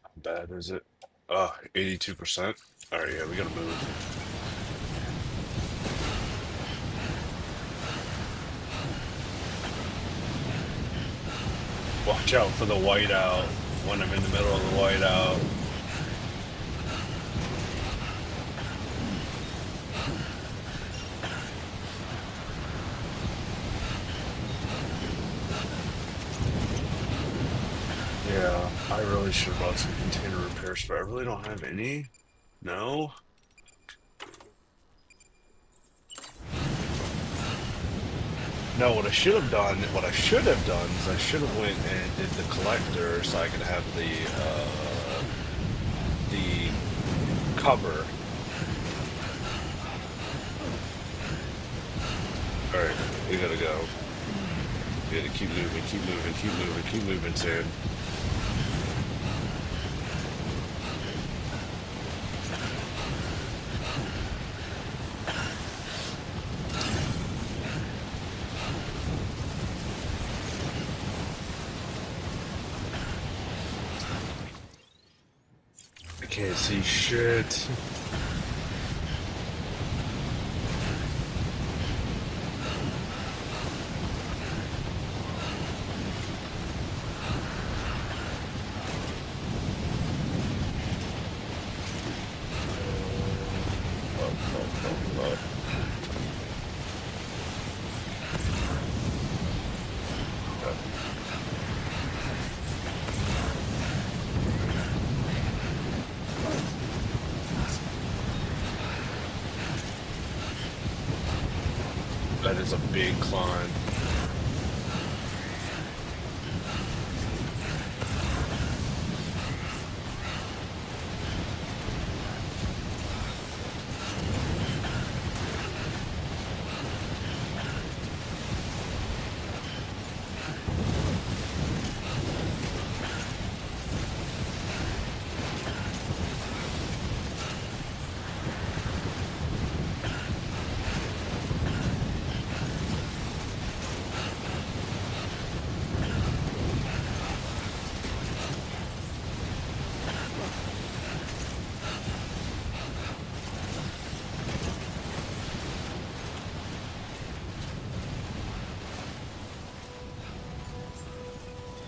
How bad is it? 82%. All right, yeah, we gotta move. Watch out for the whiteout when I'm in the middle of the whiteout. Yeah, I really should have bought some container repair spray. I really don't have any. No? No, what I should have done is I should have went and did the collector so I could have the cover. All right, we gotta go. We gotta keep moving, keep moving, keep moving, keep moving, Sam. I can't see shit. That is a big climb.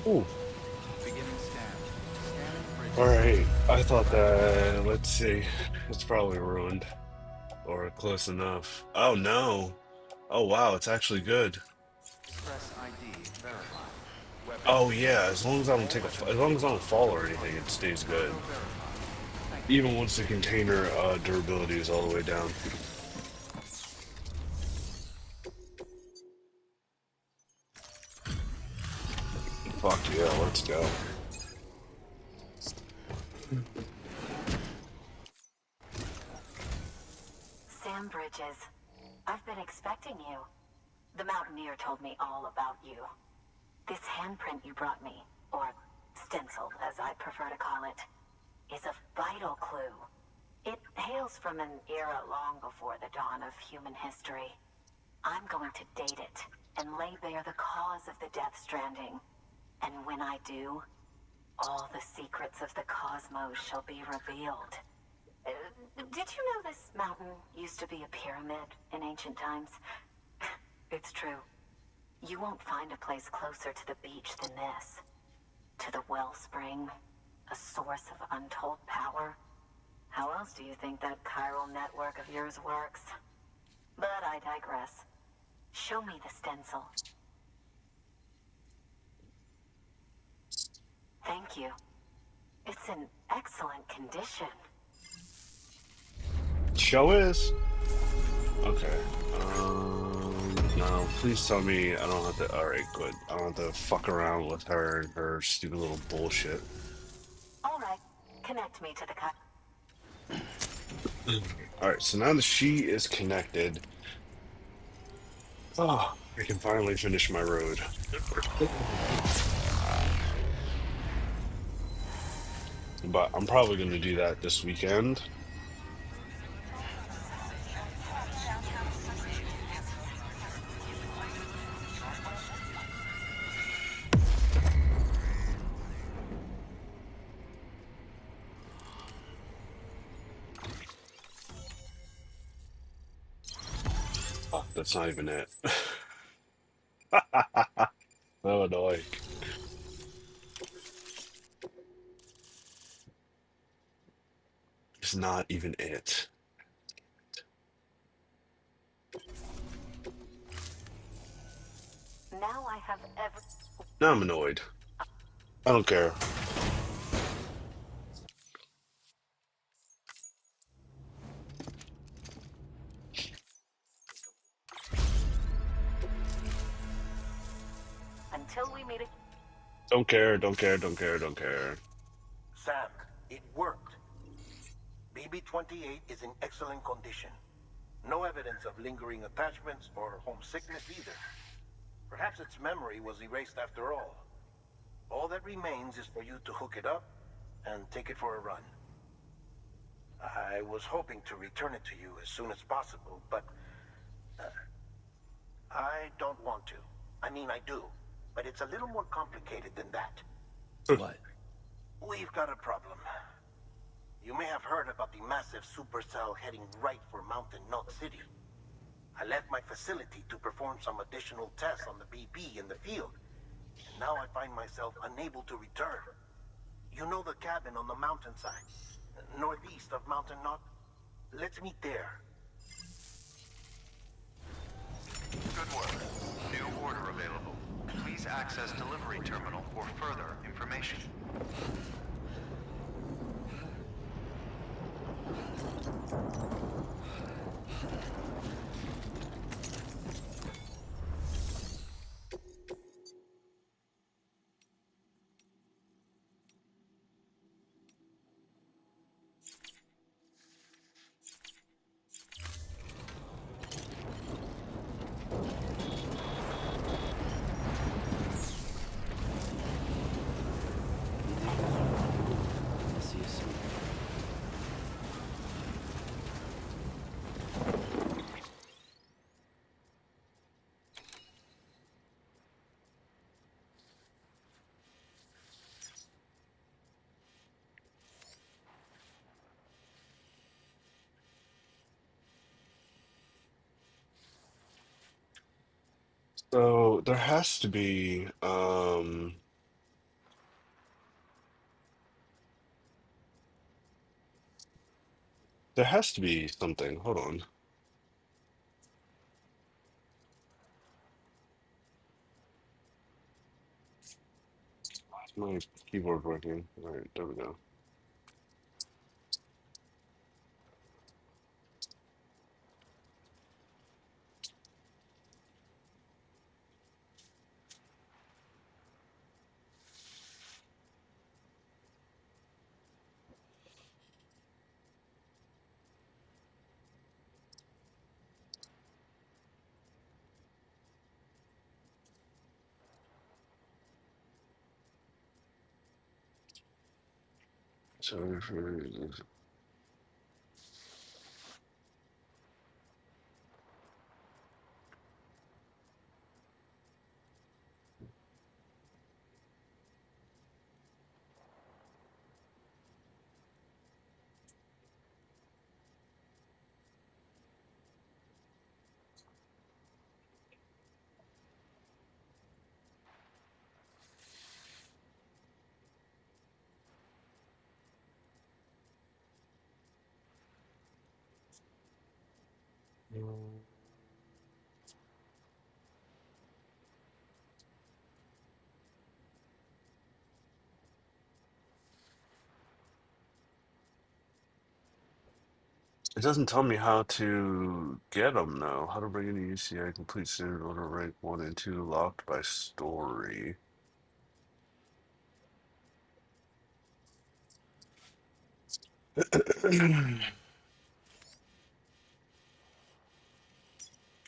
Ooh. All right. I thought that, let's see. It's probably ruined or close enough. Oh no. Oh wow, it's actually good. Oh yeah, as long as I don't as long as I don't fall or anything, it stays good. Even once the container durability is all the way down. Fuck yeah, let's go. Sam Bridges, I've been expecting you. The Mountaineer told me all about you. This handprint you brought me, or stencil, as I prefer to call it, is a vital clue. It hails from an era long before the dawn of human history. I'm going to date it and lay bare the cause of the Death Stranding. And when I do, all the secrets of the cosmos shall be revealed. Did you know this mountain used to be a pyramid in ancient times? It's true. You won't find a place closer to the beach than this. To the wellspring, a source of untold power. How else do you think that chiral network of yours works? But I digress. Show me the stencil. Thank you. It's in excellent condition. Show is? Okay. No, please tell me I don't have to. Alright, good. I don't have to fuck around with her and her stupid little bullshit. All right. Connect me to the Alright, so now that she is connected, oh, I can finally finish my road. But I'm probably going to do that this weekend. Oh, that's not even it. So annoying. It's not even it. Now I have every... Now I'm annoyed. I don't care. Until we meet again. Don't care, don't care, don't care, don't care. Sam, it worked. BB-28 is in excellent condition. No evidence of lingering attachments or homesickness either. Perhaps its memory was erased after all. All that remains is for you to hook it up and take it for a run. I was hoping to return it to you as soon as possible, but I don't want to. I mean, I do, but it's a little more complicated than that. What? We've got a problem. You may have heard about the massive supercell heading right for Mountain Knot City. I left my facility to perform some additional tests on the BB in the field, and now I find myself unable to return. You know the cabin on the mountainside, northeast of Mountain Knot? Let's meet there. Good work. New order available. Please access delivery terminal for further information. See you soon. So there has to be something. Hold on. Is my keyboard working? All right, there we go. Sorry for It doesn't tell me how to get them though. How to bring in a UCI complete standard order rank 1 and 2 locked by story.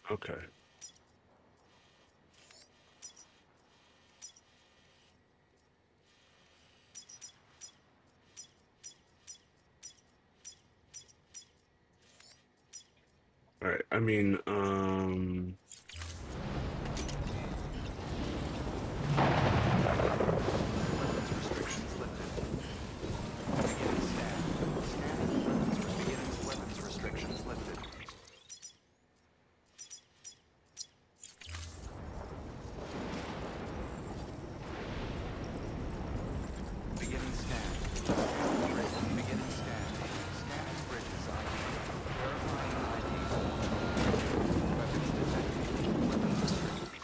Okay. All right. I mean, Weapons restrictions lifted. Beginning scan. Beginning weapons restrictions lifted. Beginning scan. Beginning scan. Scanning bridges ID. Verifying ID. Weapons detected. Weapons restricted.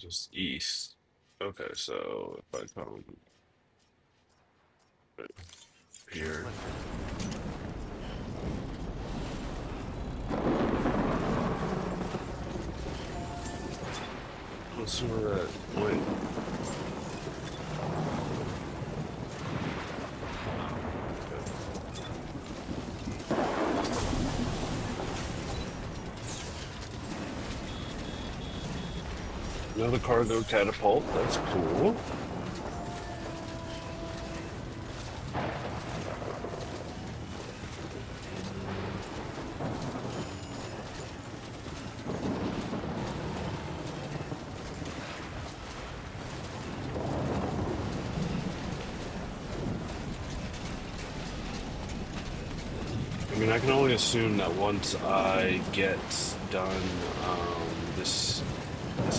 just east. Okay, so if I come here, let's see where that went. Another cargo catapult, that's cool. I mean, I can only assume that once I get done this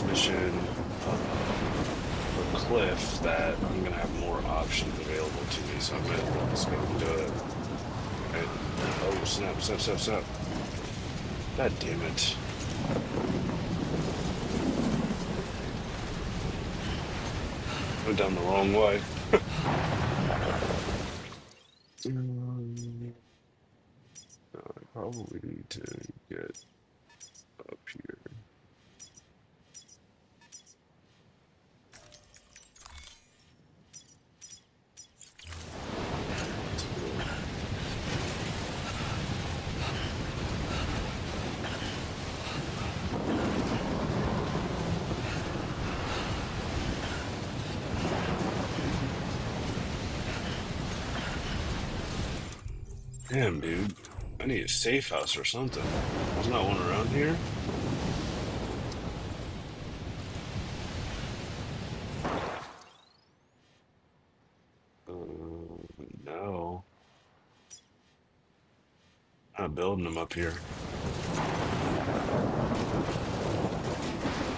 mission for Cliff, that I'm gonna have more options available to me, so I might as well just go and do it. And, oh, snap, snap, snap, snap. God damn it. Went down the wrong way. I probably need to get up here. Damn, dude. I need a safe house or something. There's not one around here? No. Not building them up here.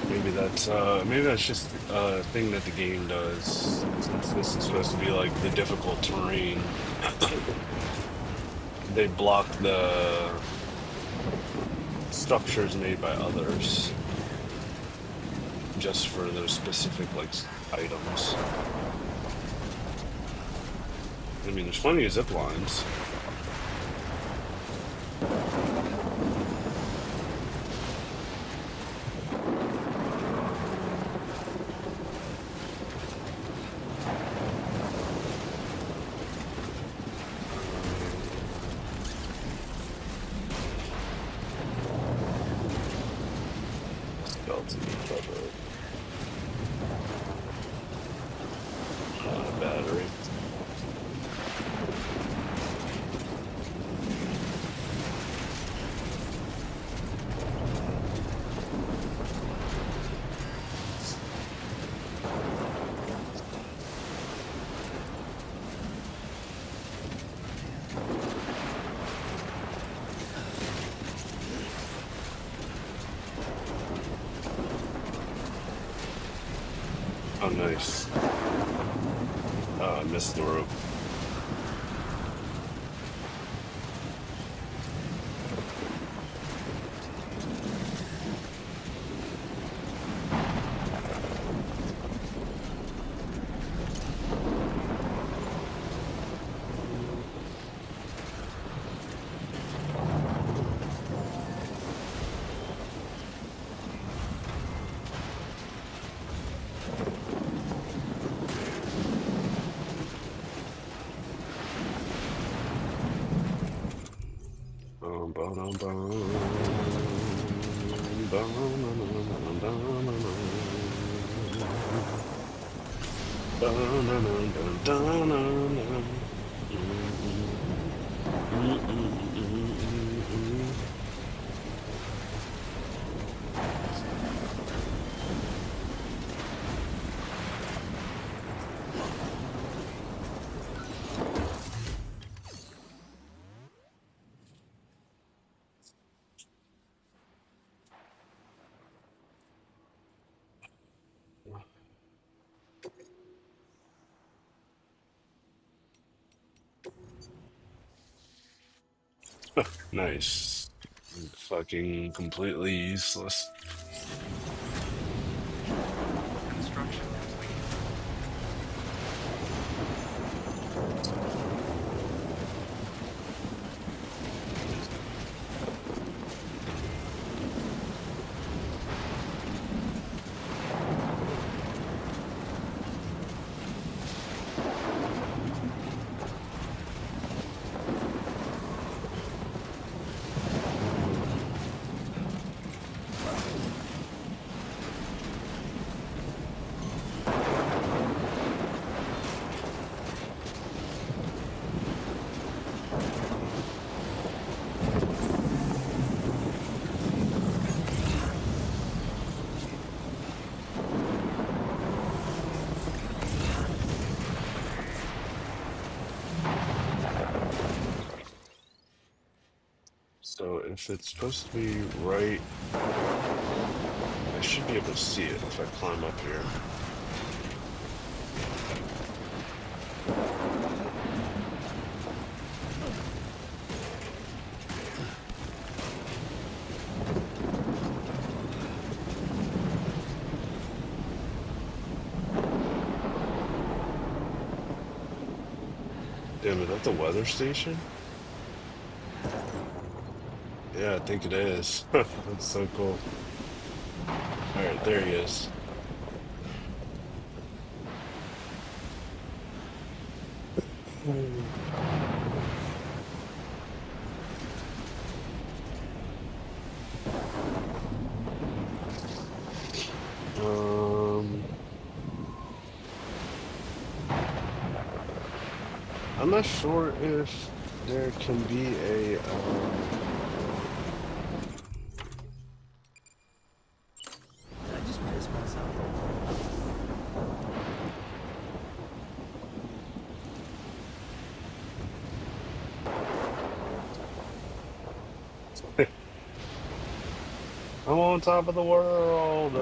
Maybe that's just a thing that the game does. Since this is supposed to be like the difficult terrain. They block the structures made by others just for those specific like items. I mean, there's plenty of zip lines. Skeleton cover. Not a bad nice. Oh, I missed the rope. Nice. Fucking completely useless. Construction complete. So if it's supposed to be right, I should be able to see it if I climb up here. Damn, is that the weather station? Yeah, I think it is. That's so cool. Alright, there he is. Um, I'm not sure if there can be a I just pissed myself. I'm on top of the world.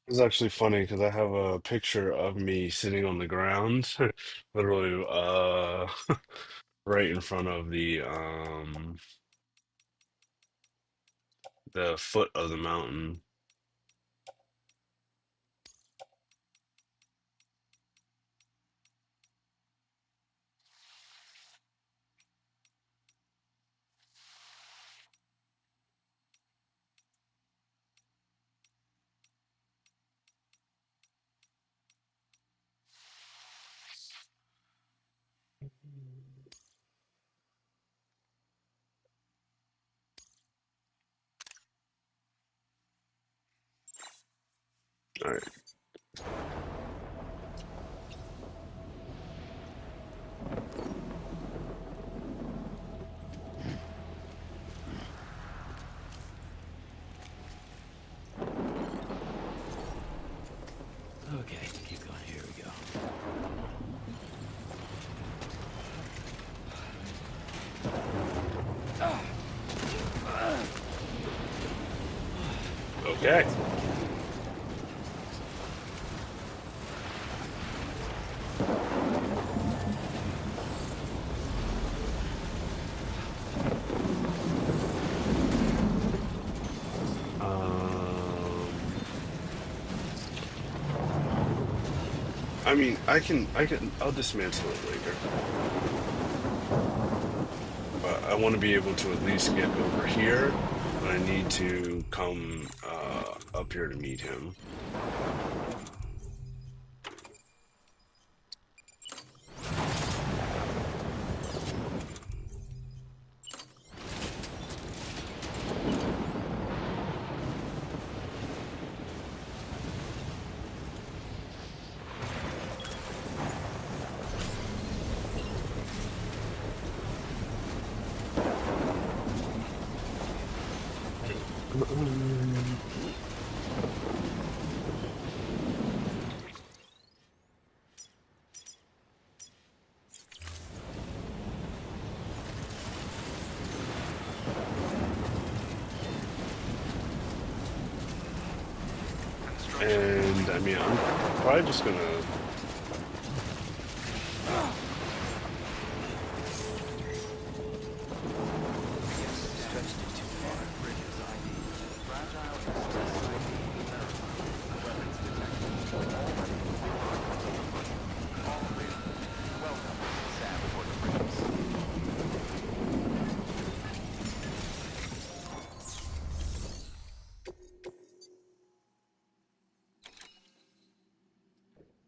It's actually funny because I have a picture of me sitting on the ground, literally right in front of the foot of the mountain. All right. Okay, keep going. Here we go. Okay. I mean, I'll dismantle it later. But I want to be able to at least get over here when I need to come up here to meet him. And I mean, I'm probably just gonna. Stretched it too far. Bridges ID. Fragile Express ID verified. Weapons detected. All weapons will be locked until departure. All clear. Welcome, Sam for the bridges.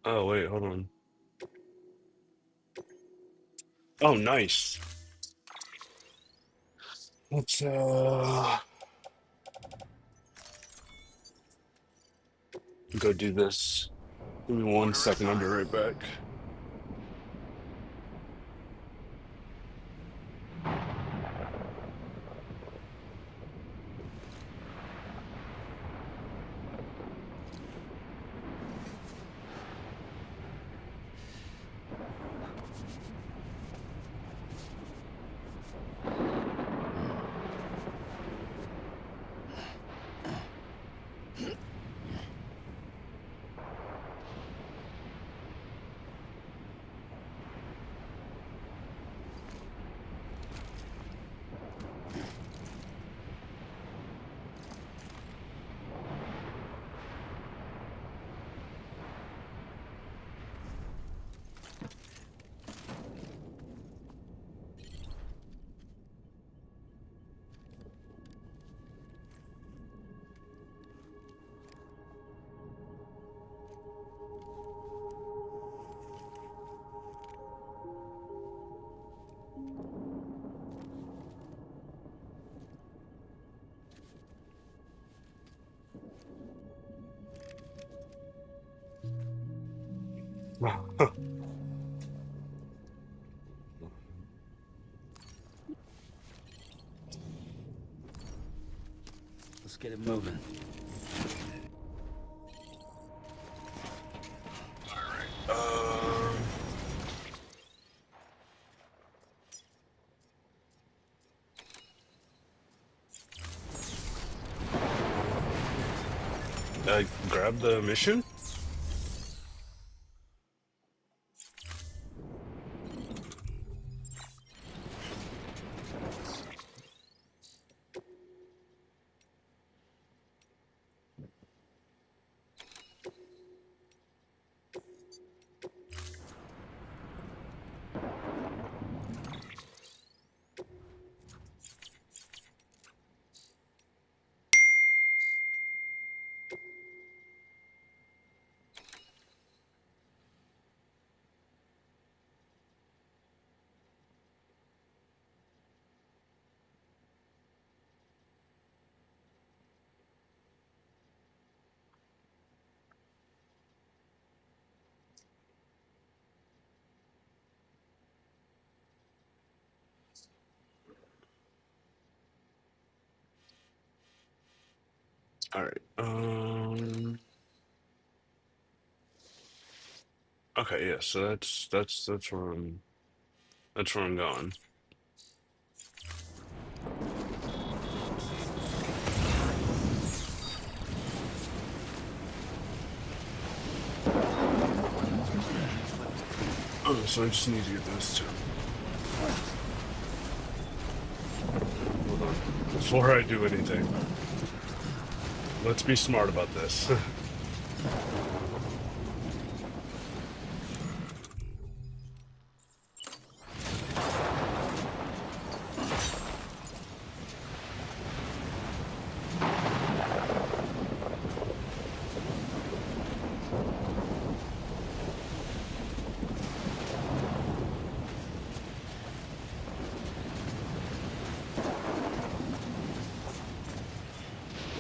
Oh wait, hold on. Oh, nice. Let's go do this. Give me one Order second. I'll be assigned. right back. Let's get it moving. Um, grab the mission? All right. Okay, yeah, so that's where I'm going. Oh, so I just need to get those two. Hold on. Before I do anything, let's be smart about this.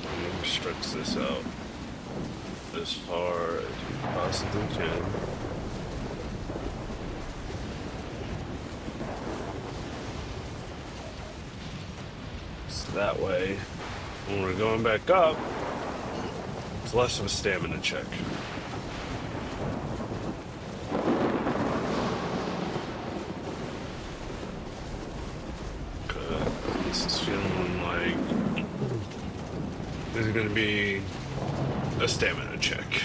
I'm gonna stretch this out as far as you possibly can. So that way, when we're going back up, it's less of a stamina check. This is feeling like this is going to be a stamina check.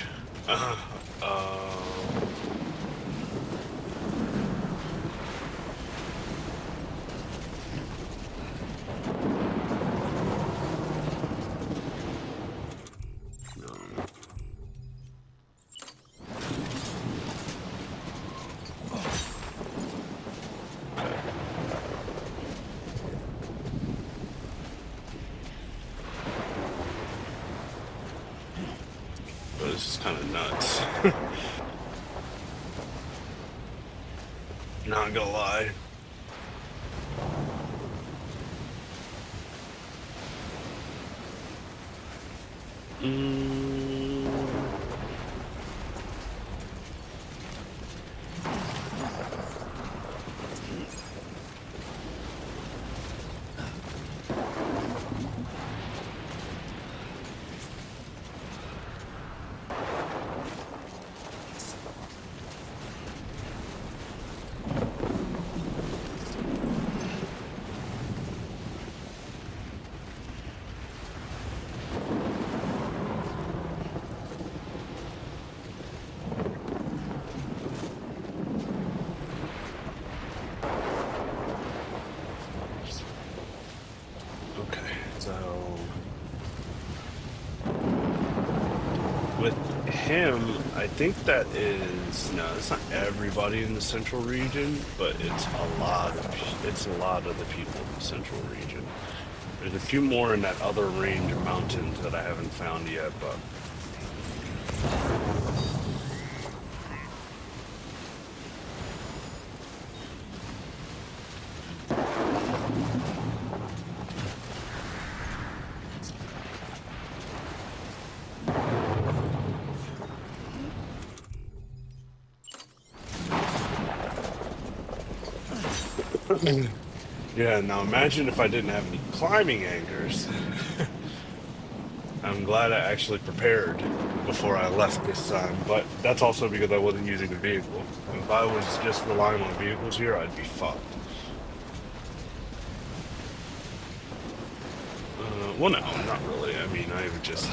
Uh, uh, no. But this is kind of nuts. Not gonna lie. Okay, so with him, I think that is no, it's not everybody in the central region, but it's a lot of the people in the central region. There's a few more in that other range of mountains that I haven't found yet, but yeah, now imagine if I didn't have any climbing anchors. I'm glad I actually prepared before I left this time, but that's also because I wasn't using a vehicle. If I was just relying on vehicles here, I'd be fucked. Well, no, not really. I mean, I would just,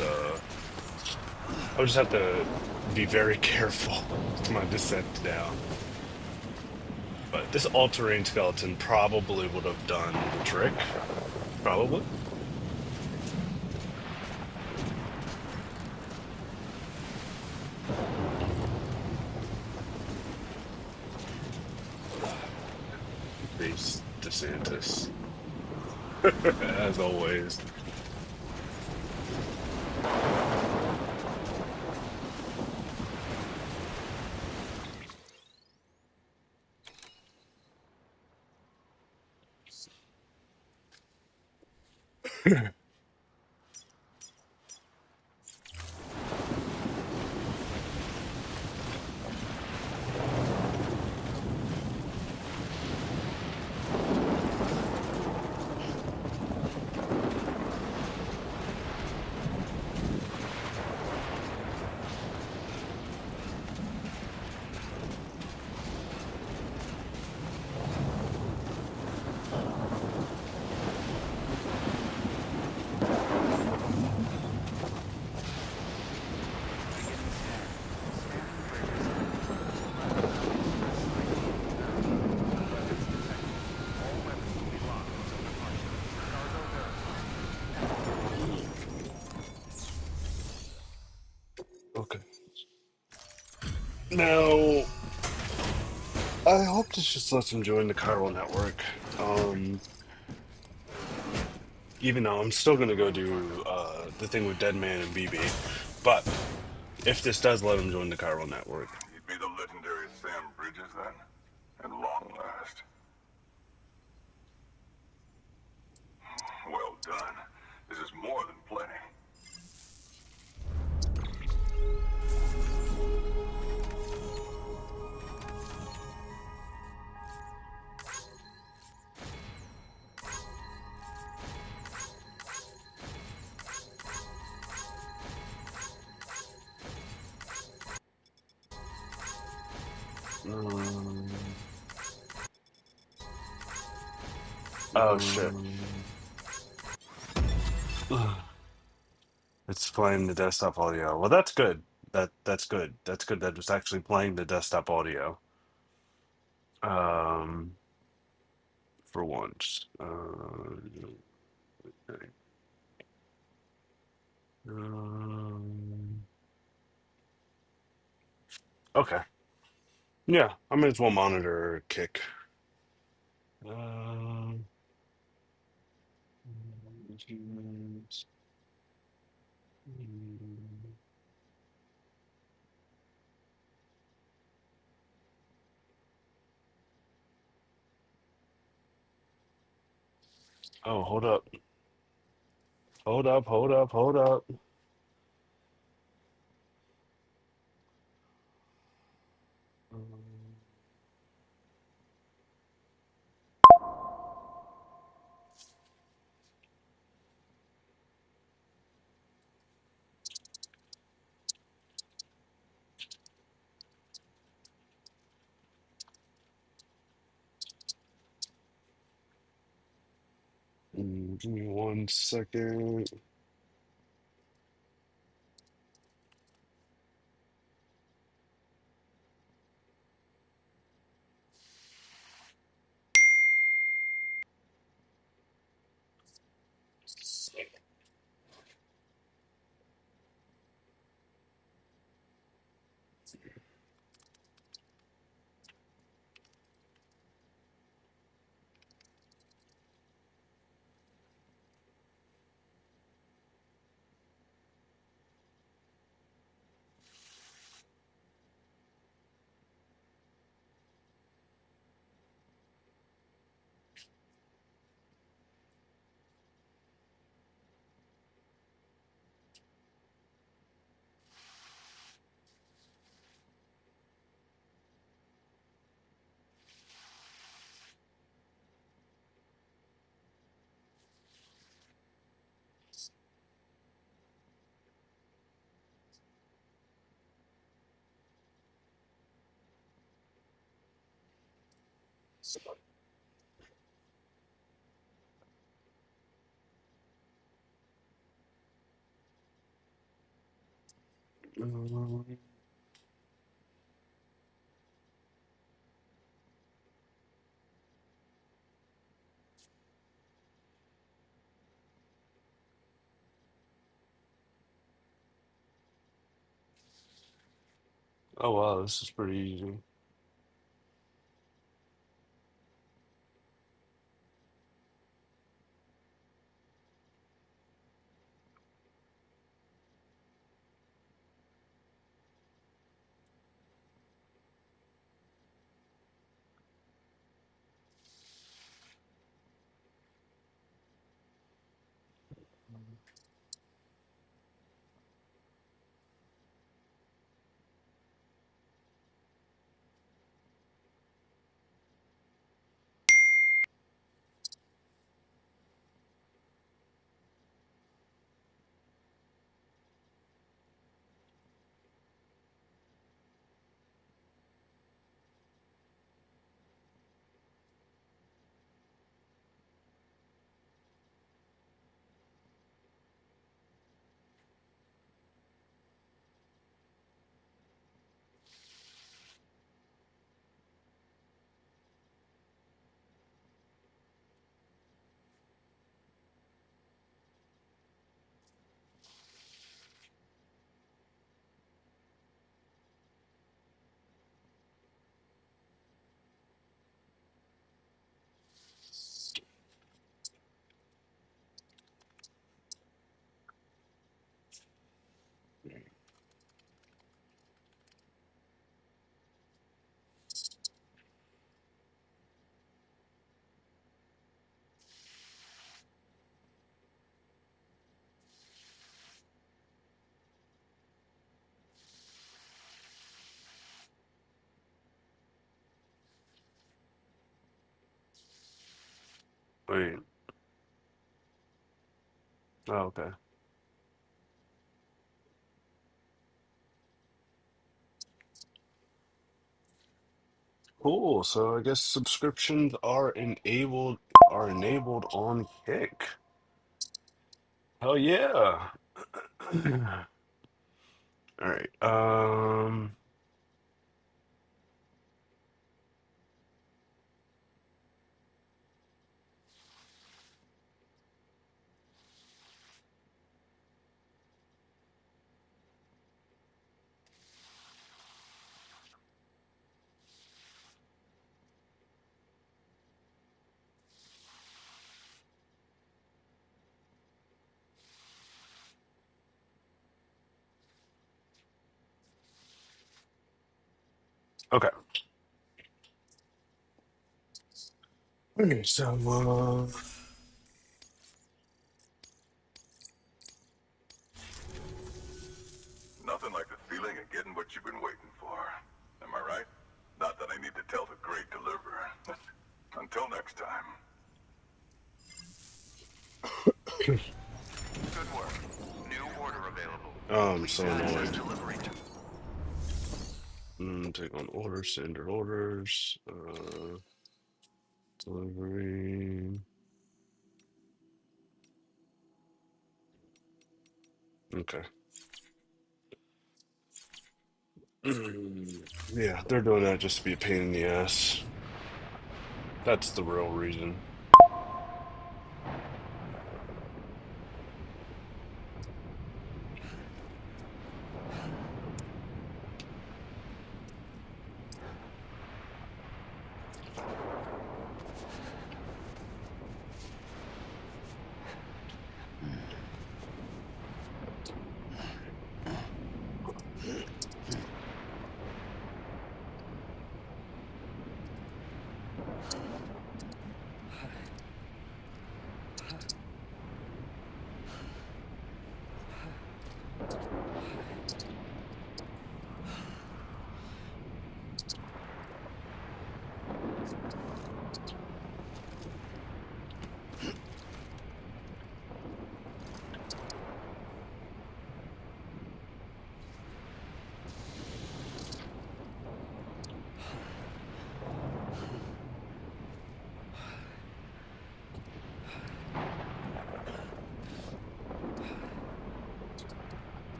I'll just have to be very careful with my descent down. But this all-terrain skeleton probably would have done the trick. Probably. Face DeSantis. As always. Okay. Now, I hope this just lets him join the chiral network. Even though I'm still gonna go do the thing with Deadman and BB. But if this does let him join the chiral network. He'd be the legendary Sam Bridges then? At long last. Well done. This is more than plenty. Oh shit. It's playing the desktop audio. Well, that's good. That's good. That's good that it's actually playing the desktop audio. Um, for once. Okay. Um, okay. Yeah, I might as well monitor kick. Um, humans. Oh, hold up. Hold up, hold up, hold up. Give me 1 second. Oh wow, this is pretty easy. Wait. Oh, okay. Cool. So I guess subscriptions are enabled on Kick. Hell yeah. All right. Okay. Okay, so Nothing like the feeling of getting what you've been waiting for. Am I right? Not that I need to tell the great deliverer. Until next time. Good work. New order available. so Please access annoying. delivery to... Take on orders, standard orders, delivery. Okay. Yeah, they're doing that just to be a pain in the ass. That's the real reason.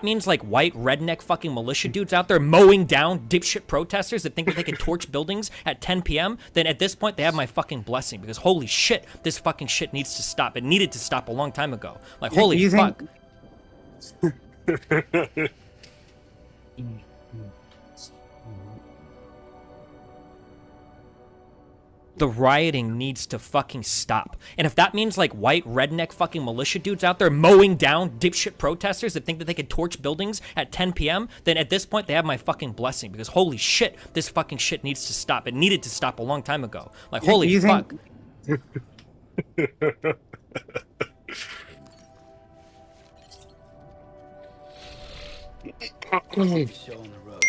means like white redneck fucking militia dudes out there mowing down dipshit protesters that think that they can torch buildings at 10 p.m., then at this point they have my fucking blessing, because holy shit, this fucking shit needs to stop. It needed to stop a long time ago. Like, holy fuck. The rioting needs to fucking stop. And if that means like white redneck fucking militia dudes out there mowing down dipshit protesters that think that they can torch buildings at 10 p.m., then at this point they have my fucking blessing, because holy shit, this fucking shit needs to stop. It needed to stop a long time ago. Like, holy fuck. Show on the road.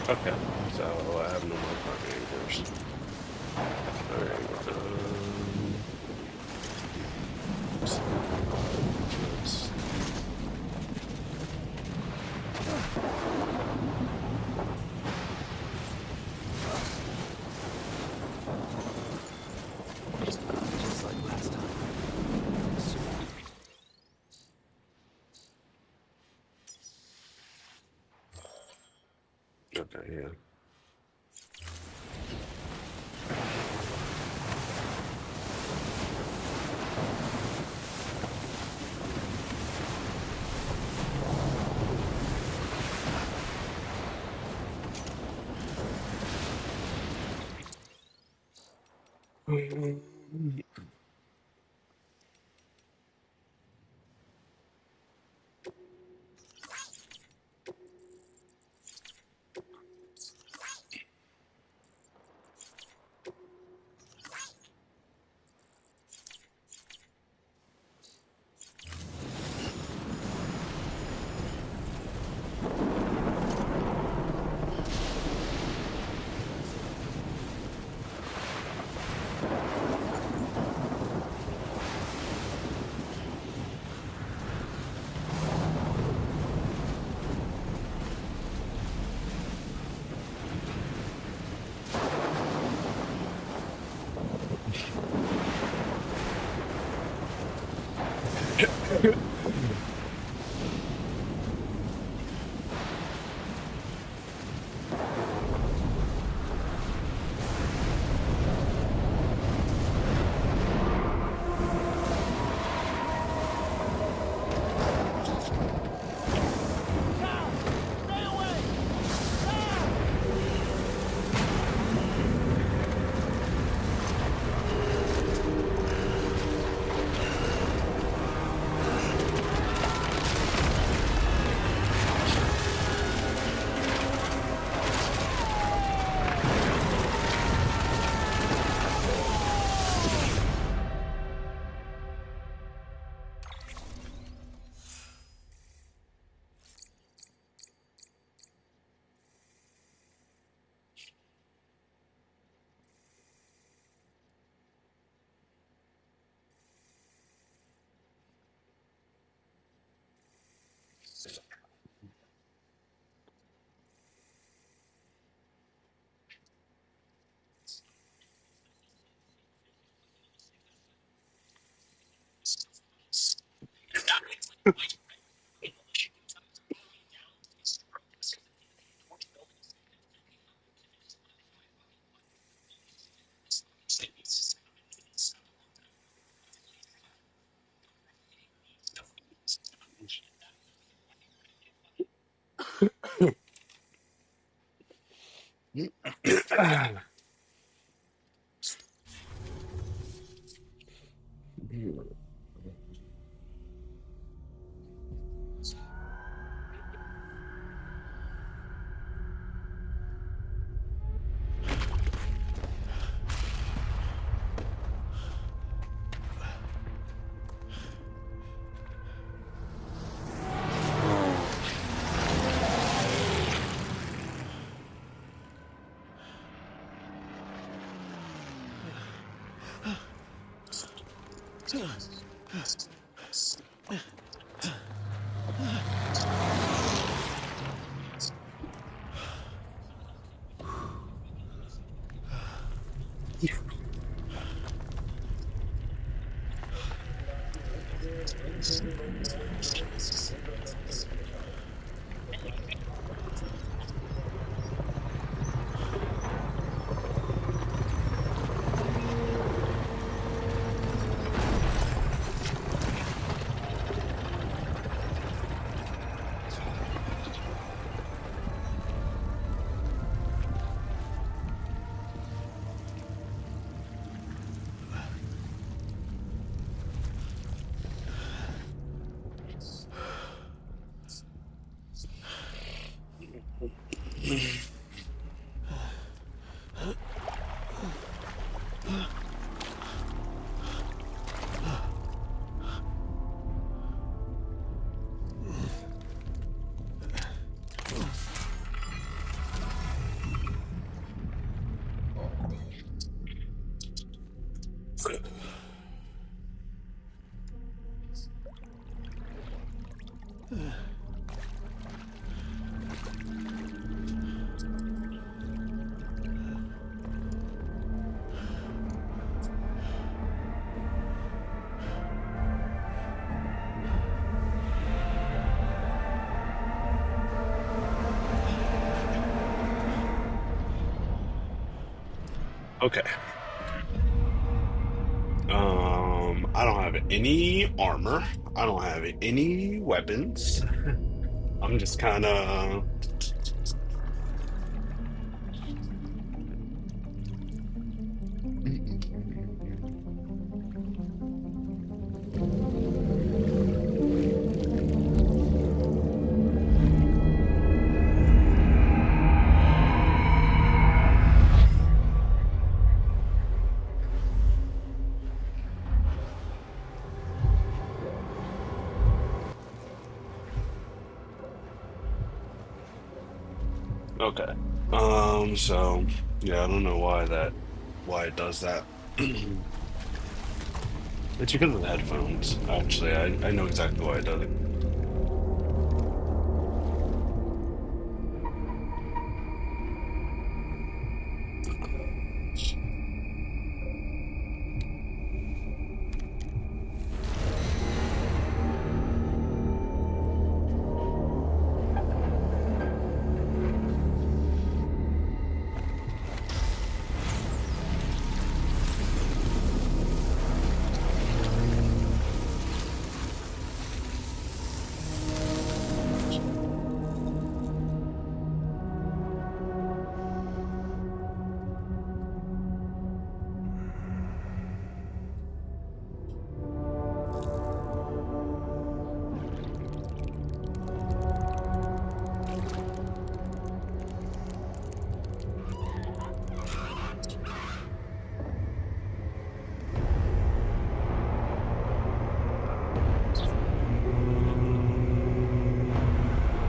Okay, so I have no more primary anchors. Alright, Just like last time. okay, yeah. Okay. I don't have any armor. I don't have any weapons. I'm just kind of. Okay. So yeah, I don't know why it does that. It's because of the headphones, actually. I know exactly why it does it.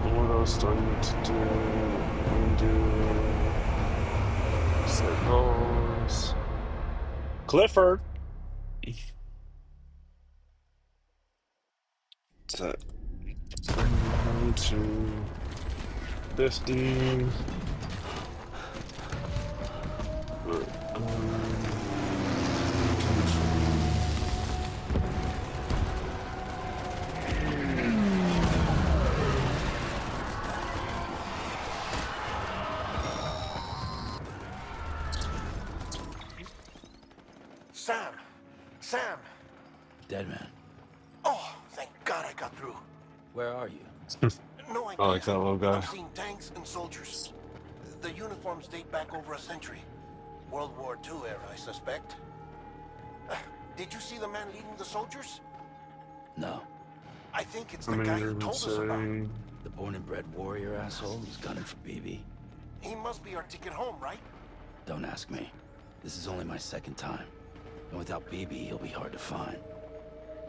What else do I need to do? Undo. Set goals. Clifford. Set to 50. Sam! Sam! Dead man. Oh, thank God I got through. Where are you? No I idea. like that little guy. I'm seeing tanks and soldiers. The uniforms date back over a century. World War II era, I suspect. Did you see the man leading the soldiers? No. I think it's How the many guy did you it told us about. say? The born and bred warrior asshole who's gunning for BB. He must be our ticket home, right? Don't ask me. This is only my second time. And without BB, he'll be hard to find.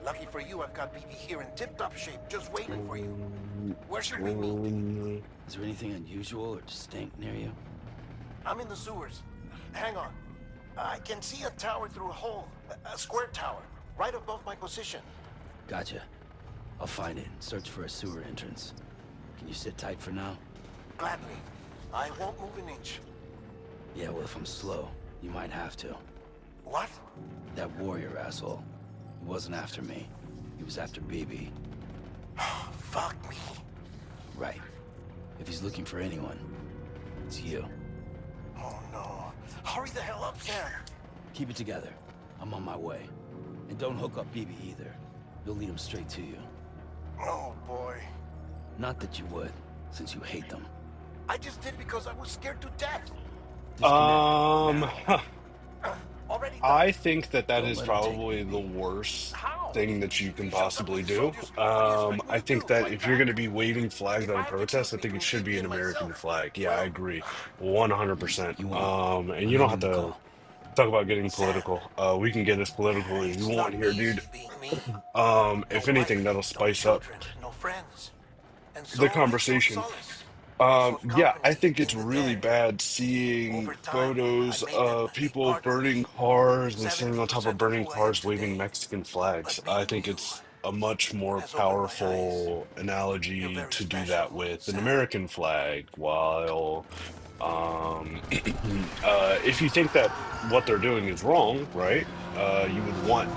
Lucky for you, I've got BB here in tip-top shape, just waiting for you. Where should we meet? Is there anything unusual or distinct near you? I'm in the sewers. Hang on. I can see a tower through a hole. A square tower, right above my position. Gotcha. I'll find it and search for a sewer entrance. Can you sit tight for now? Gladly. I won't move an inch. Yeah, well, if I'm slow, you might have to. What? That warrior asshole. He wasn't after me. He was after BB. Fuck me. Right. If he's looking for anyone, it's you. Oh no. Hurry the hell up, Sam. Keep it together. I'm on my way. And don't hook up BB either. You'll lead him straight to you. Oh boy. Not that you would, since you hate them. I just did because I was scared to death. Already done. I think that Don't is let him take probably the BB. worst How? thing that you If can he shows up possibly with do. soldiers, what do you expect me I to think do? that Fight if you're back? going to be waving flags If at a I have to kill protest, I think people, it should be BB an and American myself, flag. Yeah, I well, agree, 100%. You won't. And I'm you don't have ending the to call. talk about getting Sam. political. We can get as political as you It's want not here, easy dude. being me. No If anything, wife, that'll no spice up children, no friends. And so the I sought conversation. solace. I sought Yeah, I company think it's in the really dead. bad seeing Over time, I photos made them of a people part of burning me. cars and standing on top of 70% of burning who I am cars waving today. Mexican flags. But I being think you it's a much more has opened my eyes. powerful You're analogy very to do special, that with an Sam. American flag, while if you think that what they're doing is wrong, right? You would want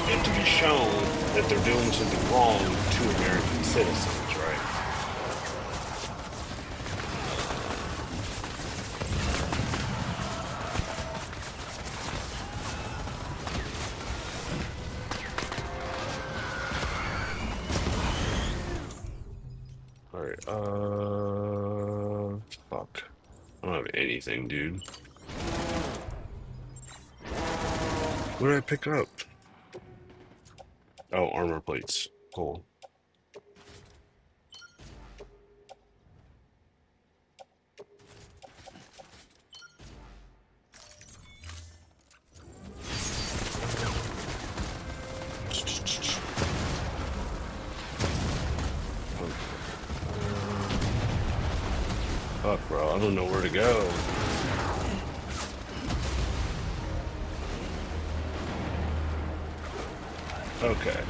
it to be shown that they're doing something wrong to American citizens, right? All right. Fuck. I don't have anything, dude. What did I pick up? Oh, armor plates. Cool. Fuck, bro. I don't know where to go. Okay.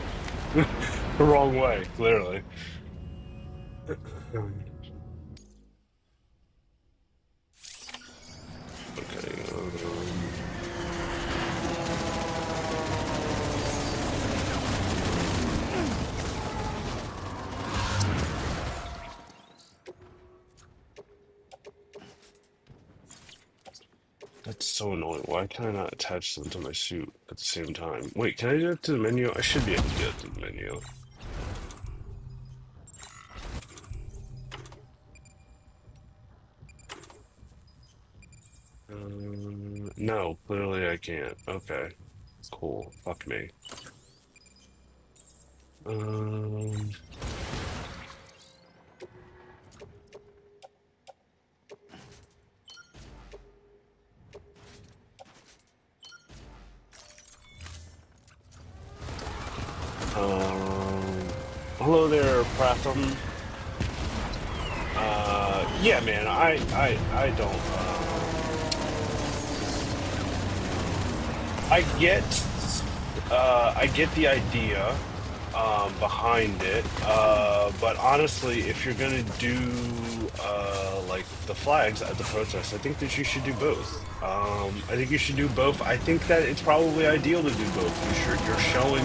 The wrong way, clearly. Okay. That's so annoying. Why can I not attach them to my suit at the same time? Wait, can I do it to the menu? I should be able to get it to the menu. No, clearly I can't. Okay. Cool. Fuck me. Um, Hello there, Pratham. Yeah, man, I don't, I get the idea, behind it, but honestly, if you're gonna do, like, the flags at the protest, I think that you should do both. I think you should do both. I think that it's probably ideal to do both. You're showing,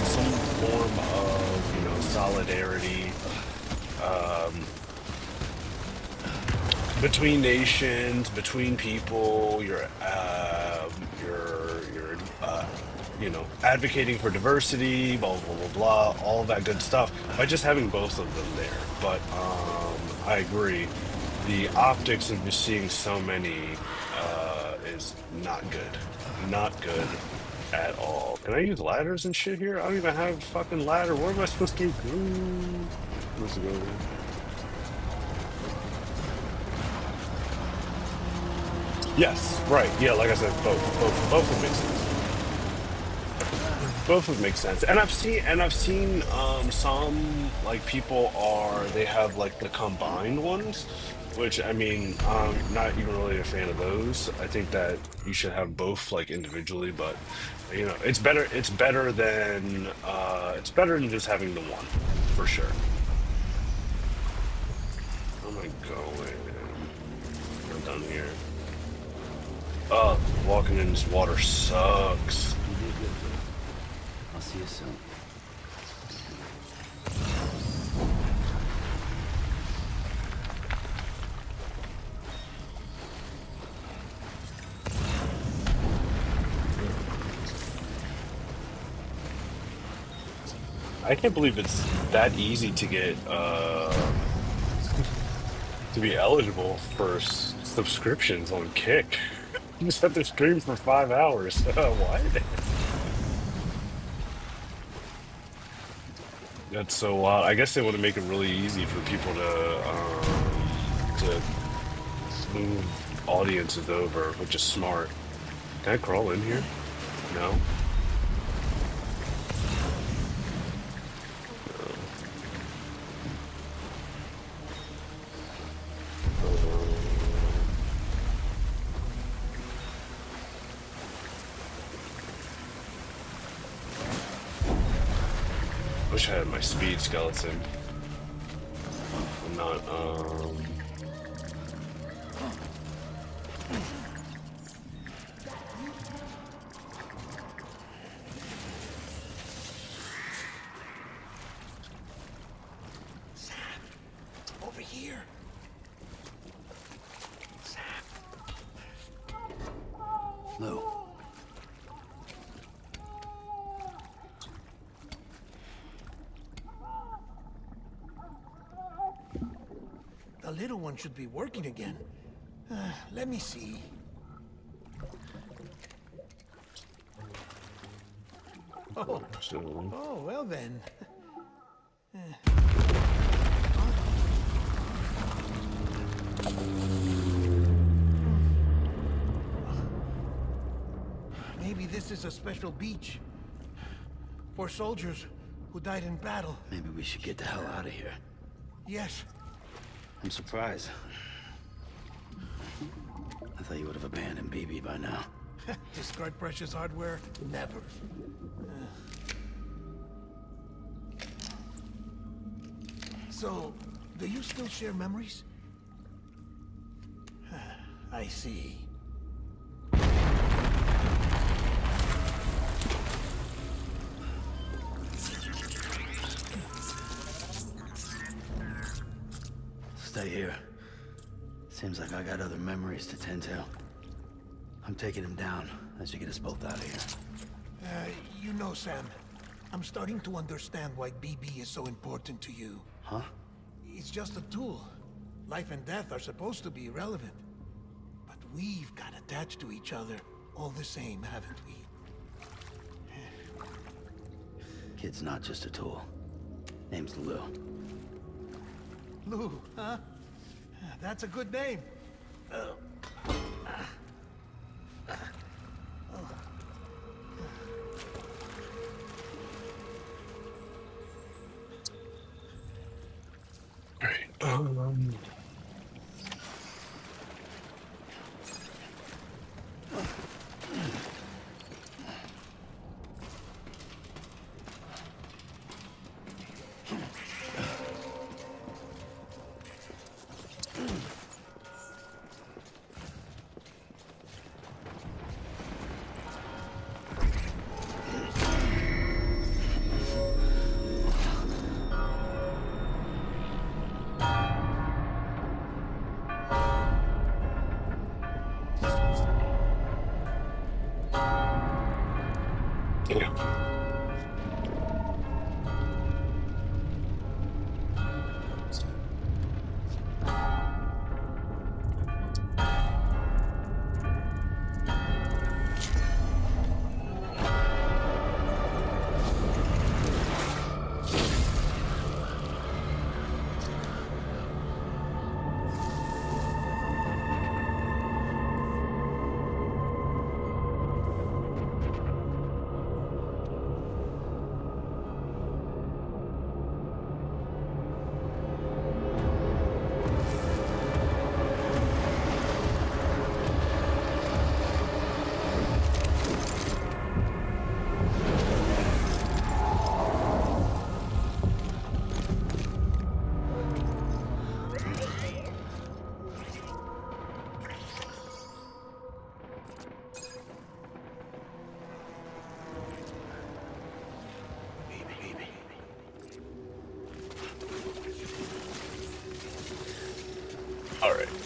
some form of, solidarity, um, between nations, between people. You're advocating for diversity, blah blah blah blah, all of that good stuff by just having both of them there. But I agree, the optics of just seeing so many is not good, not good at all. Can I use ladders and shit here? I don't even have a fucking ladder. Where am I supposed to go? Supposed to go there? Yes, right. Yeah, like I said, both would make sense. Both would make sense. And I've seen some, like, people they have like the combined ones. Which I mean, I'm not even really a fan of those. I think that you should have both like individually, but you know, it's better. It's better than just having the one, for sure. Where am I going? I'm done here. Oh, walking in this water sucks. You did good, bro. I'll see you soon. I can't believe it's that easy to get to be eligible for subscriptions on Kick. You just have to stream for 5 hours. What? That's so wild. I guess they want to make it really easy for people to move audiences over, which is smart. Can I crawl in here? No. Wish I had my speed skeleton. I'm not, Sam, over here. Sam. Lou. The little one should be working again. Let me see. Oh, oh well then. Maybe this is a special beach for soldiers who died in battle. Maybe we should get the hell out of here. Yes. I'm surprised. I thought you would have abandoned BB by now. Discard precious hardware? Never. So, do you still share memories? I see. Stay here. Seems like I got other memories to tend to. I'm taking him down as you get us both out of here. You know, Sam, I'm starting to understand why BB is so important to you. Huh? It's just a tool. Life and death are supposed to be irrelevant. But we've got attached to each other all the same, haven't we? Kid's not just a tool. Name's Lou. Lou, huh? That's a good name. Right.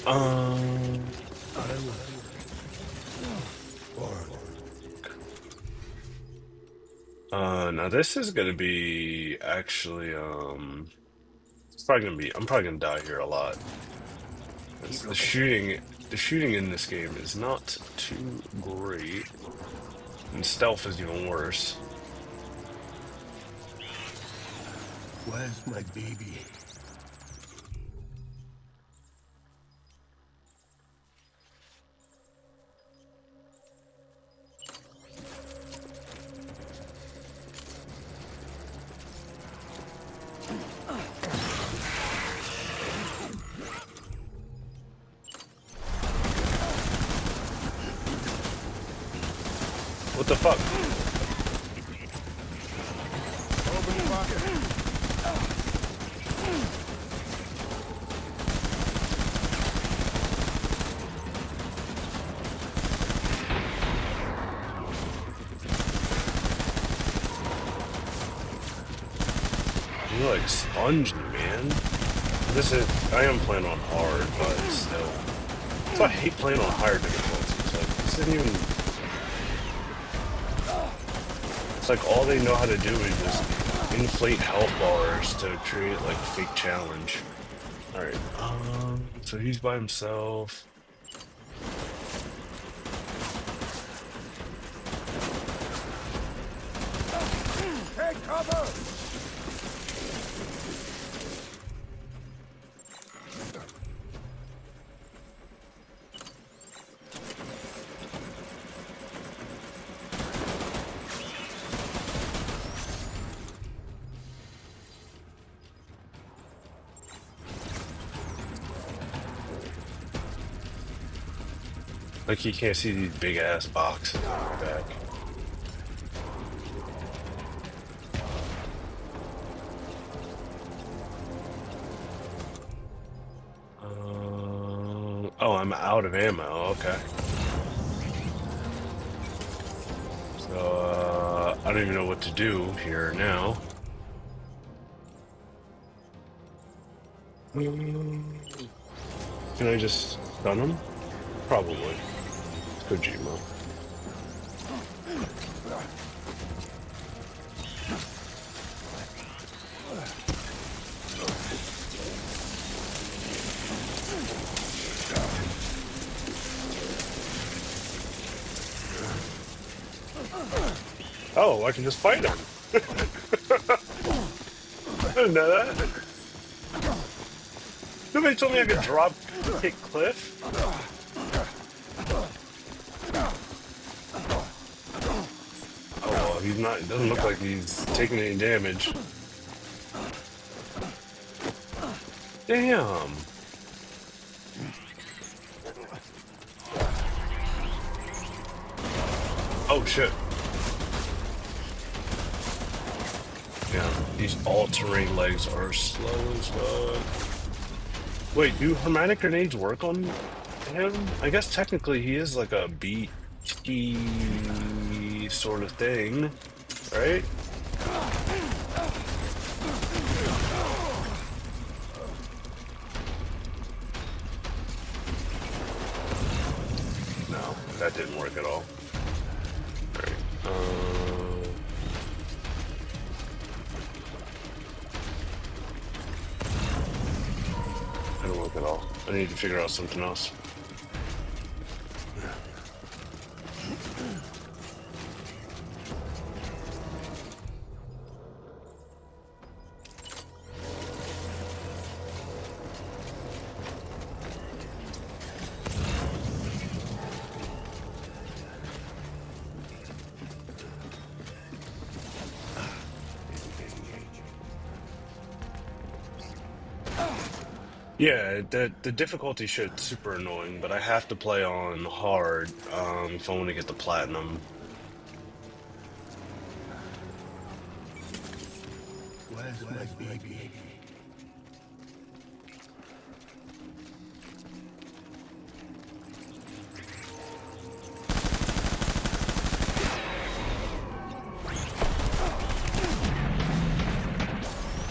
Um. Now this is gonna be actually, it's probably gonna be, I'm probably gonna die here a lot. 'Cause the shooting in this game is not too great. And stealth is even worse. Where's my baby? What the fuck? Open the pocket. You're like spongy, man. I am playing on hard, but still. So I hate playing on higher difficulties. Like, this isn't even. It's like all they know how to do is just inflate health bars to create like a fake challenge. Alright, so he's by himself. Take cover! Like he can't see these big ass boxes on my back. Oh, I'm out of ammo. Okay. So I don't even know what to do here now. Can I just stun him? Probably. Kojima. Oh, I can just fight him. I didn't know that. Nobody told me I could drop kick Cliff. Oh, well, he's not, it doesn't look like he's taking any damage. Damn. Oh, shit. Yeah, these all-terrain legs are slow as fuck. Wait, do hermetic grenades work on him? I guess technically he is like a beachy sort of thing, right? No, that didn't work at all. Alright, that didn't work at all. I need to figure out something else. Yeah, the difficulty shit's super annoying, but I have to play on hard if I want to get the platinum. Where's my baby?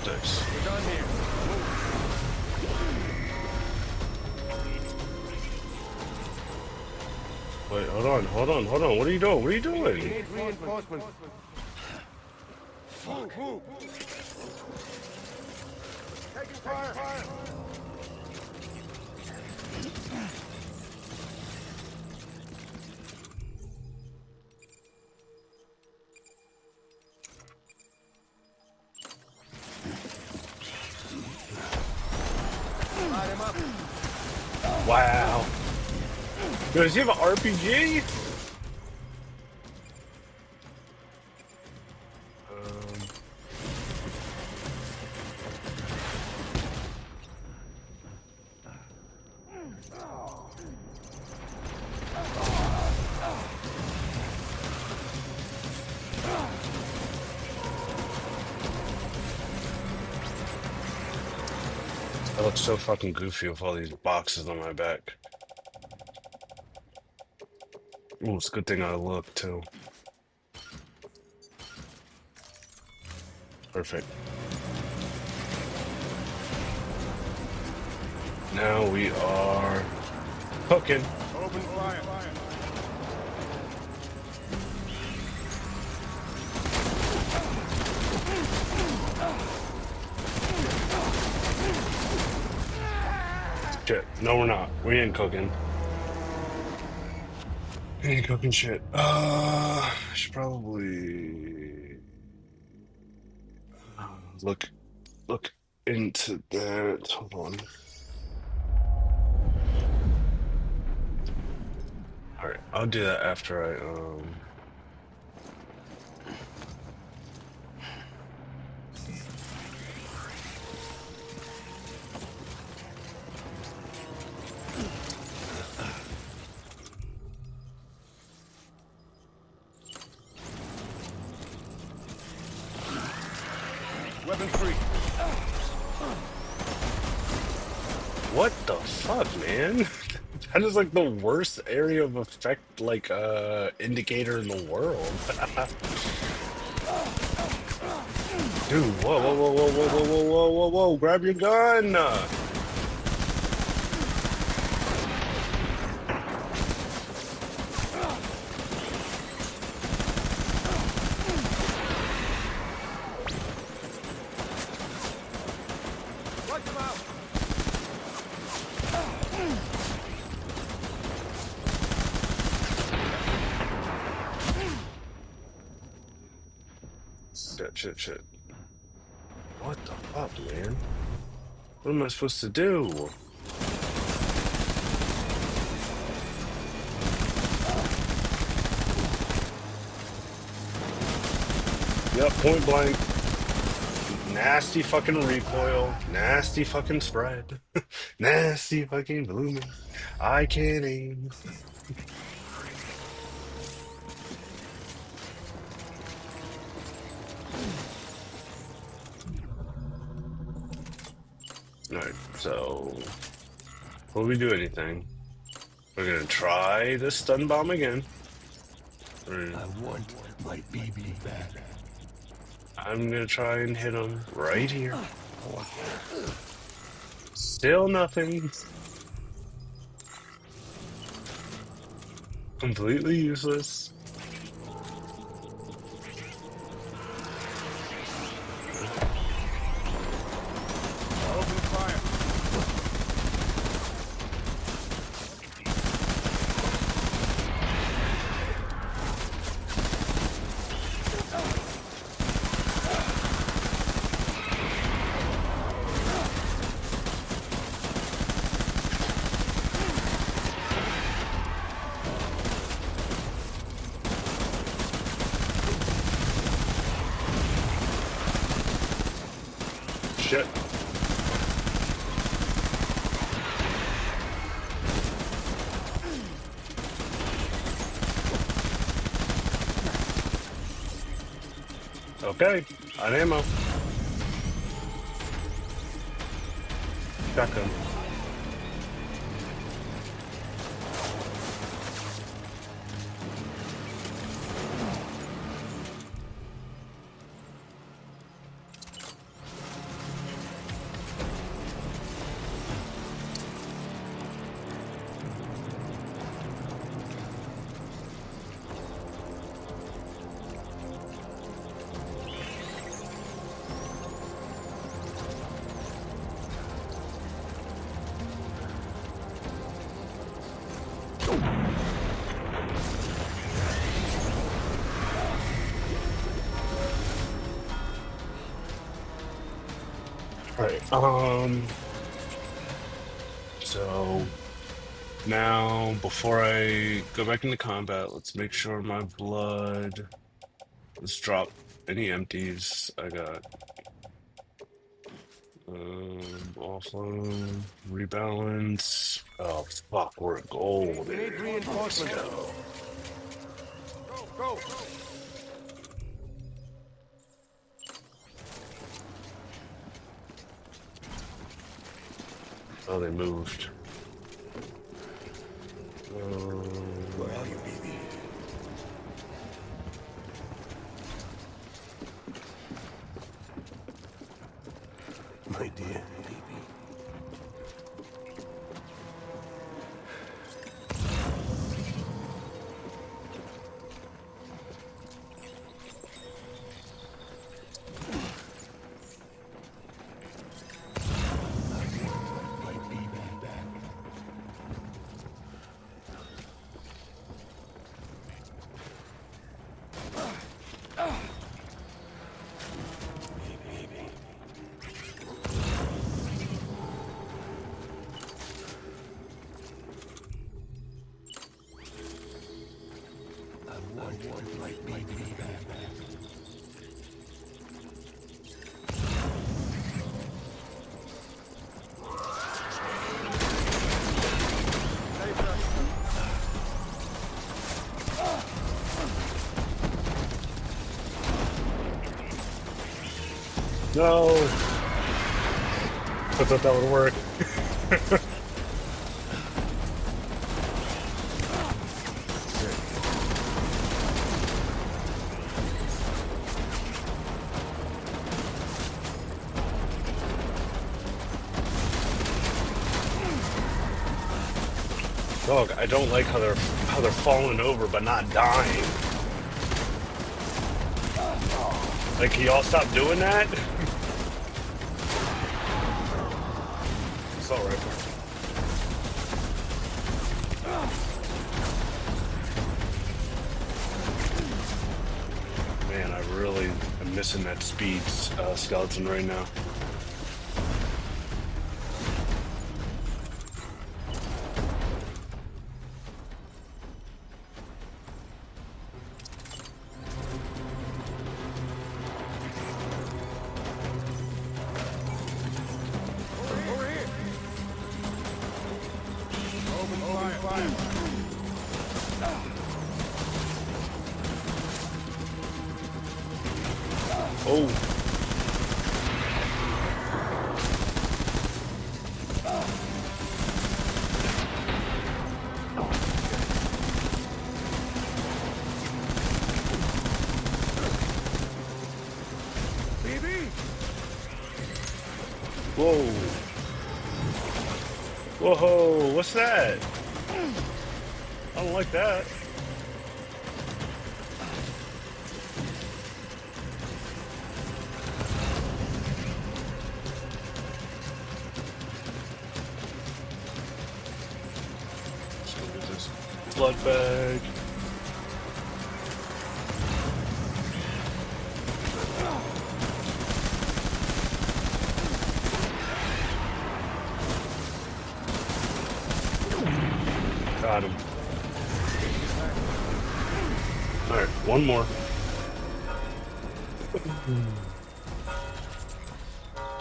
Nice. We're done here. Wait, hold on, hold on, hold on. What are you doing? What are you doing? Reinforcements. Move, move. Taking fire. Light him up. Wow. Does he have an RPG? I look so fucking goofy with all these boxes on my back. Ooh, it's a good thing I look too. Perfect. Now we are cooking. Open fire. Shit. No, we're not. We ain't cooking. We ain't cooking shit. I should probably look into that. Hold on. All right, I'll do that after I Weapon free. What the fuck, man? That is like the worst area of effect, like indicator in the world. Dude, whoa, whoa, whoa, whoa, whoa, whoa, whoa, whoa, whoa, whoa, grab your gun! Watch him out. Shit. What the fuck, man? What am I supposed to do? Yep, point blank. Nasty fucking recoil. Nasty fucking spread. Nasty fucking blooming. I can't aim. Alright, so before we do anything, we're gonna try the stun bomb again. I want my BB back. I'm gonna try and hit him right here. Still nothing. Completely useless. Open fire. Shit. Okay, on ammo. Shotgun. All right. So now, before I go back into combat, let's make sure my blood. Let's drop any empties I got. Offload, rebalance. Oh fuck, we're at gold. We need Let's reinforcements. go. Go. Oh, they moved. Where are you, baby? My dear baby. No! I thought that would work. Dog, I don't like how they're falling over but not dying. Like, can y'all stop doing that? It's alright. Man, I really am missing that speed skeleton right now. Oh. Whoa. Whoa, what's that? I don't like that. Let's go get this blood bag. Got him. Alright, one more.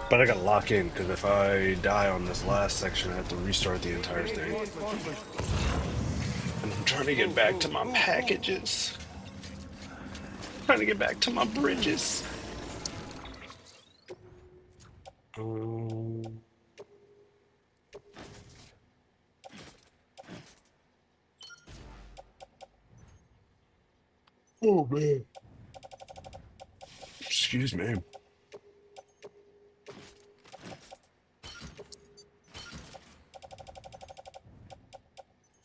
But I gotta lock in, because if I die on this last section, I have to restart the entire thing. And I'm trying to get back to my packages. Trying to get back to my bridges. Oh man. Excuse me.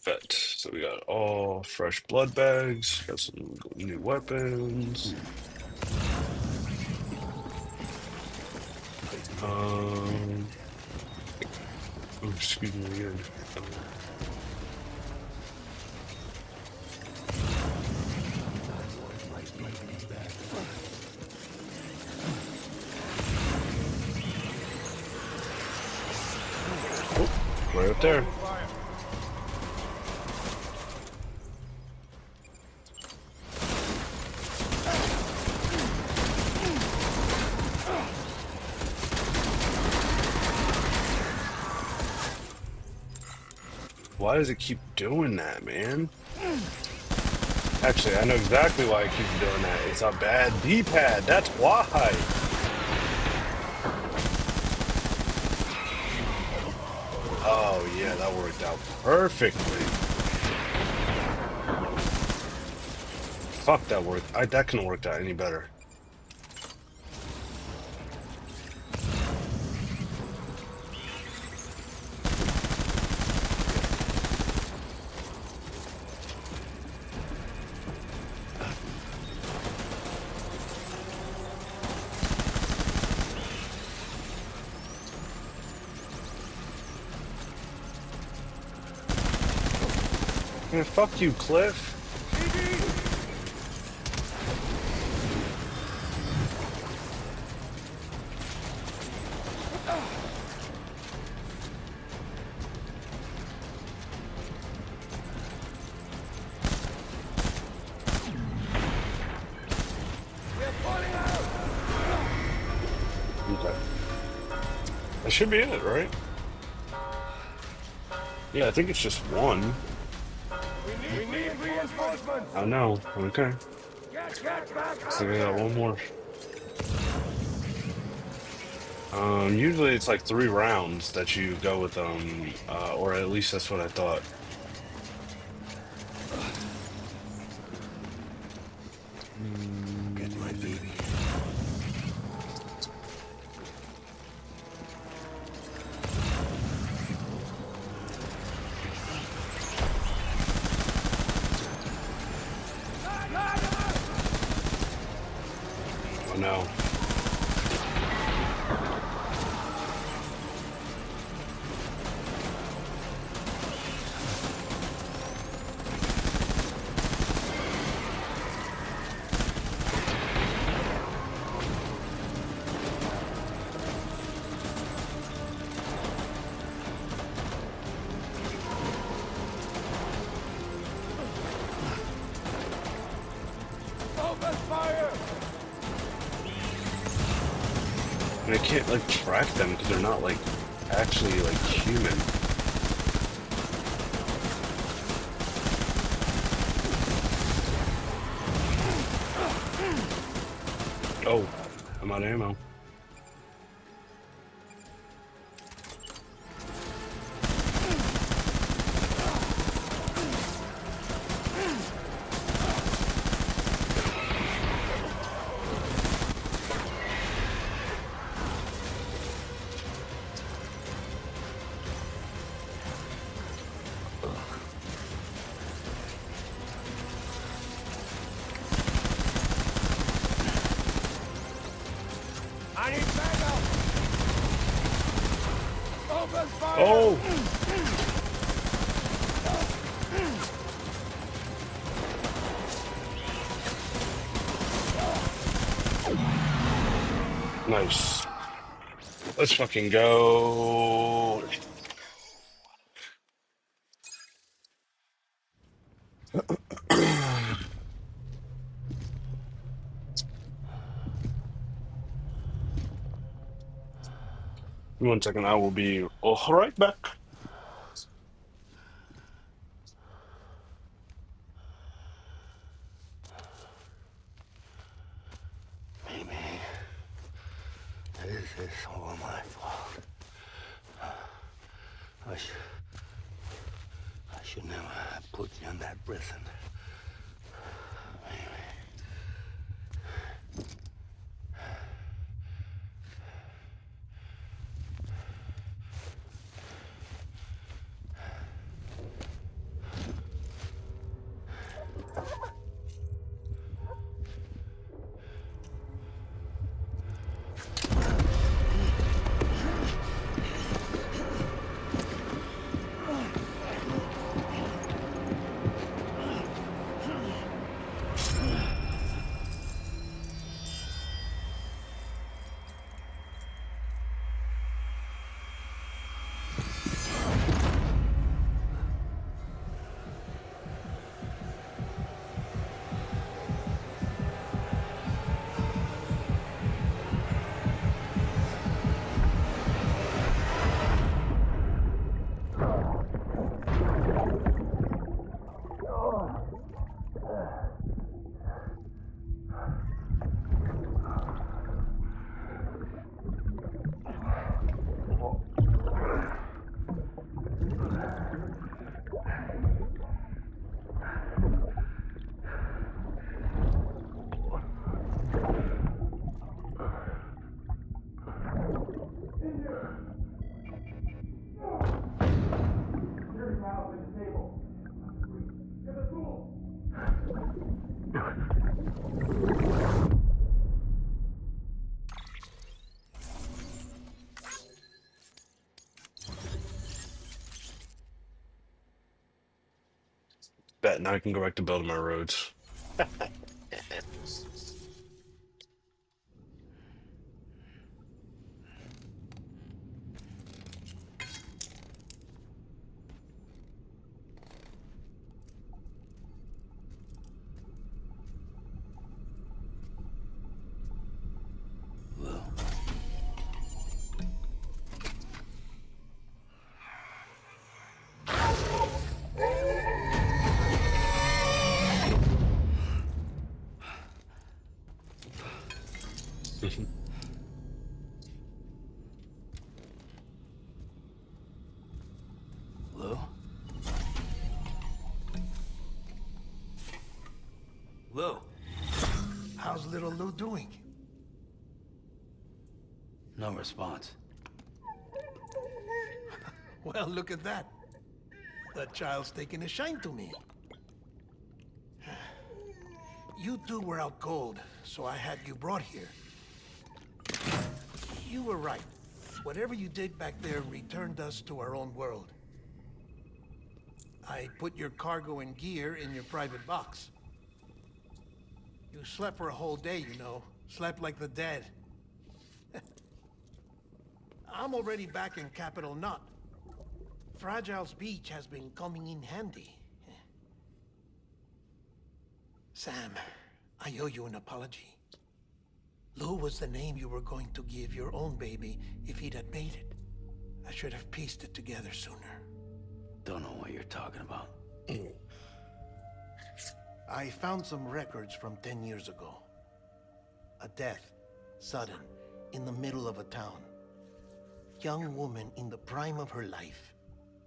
Vet. So we got all fresh blood bags, got some new weapons. Oh, excuse me again. right there. Why does it keep doing that, man? Actually, I know exactly why it keeps doing that. It's a bad D-pad. That's why. Oh, yeah, that worked out perfectly. Fuck, that worked. That couldn't have worked out any better. Man, fuck you, Cliff. Okay. That should be it, right? Yeah, I think it's just one. I know. Okay. So we got one more. Usually it's like 3 rounds that you go with them, or at least that's what I thought. Get my baby. Oh no. And I can't like track them because they're not like actually like human. Oh, I'm out of ammo. Oh! Nice. Let's fucking go. One second, I will be right back. Maybe this is all my fault. I should never have put you in that prison. that. Now I can go back to building my roads. Lou? Lou? How's little Lou doing? No response. Well, look at that. The child's taking a shine to me. You two were out cold, so I had you brought here. You were right. Whatever you did back there returned us to our own world. I put your cargo and gear in your private box. You slept for a whole day, you know. Slept like the dead. I'm already back in Capital Knot. Fragile's beach has been coming in handy. Sam, I owe you an apology. Lou was the name you were going to give your own baby if he'd had made it. I should have pieced it together sooner. Don't know what you're talking about. I found some records from 10 years ago. A death, sudden, in the middle of a town. Young woman in the prime of her life.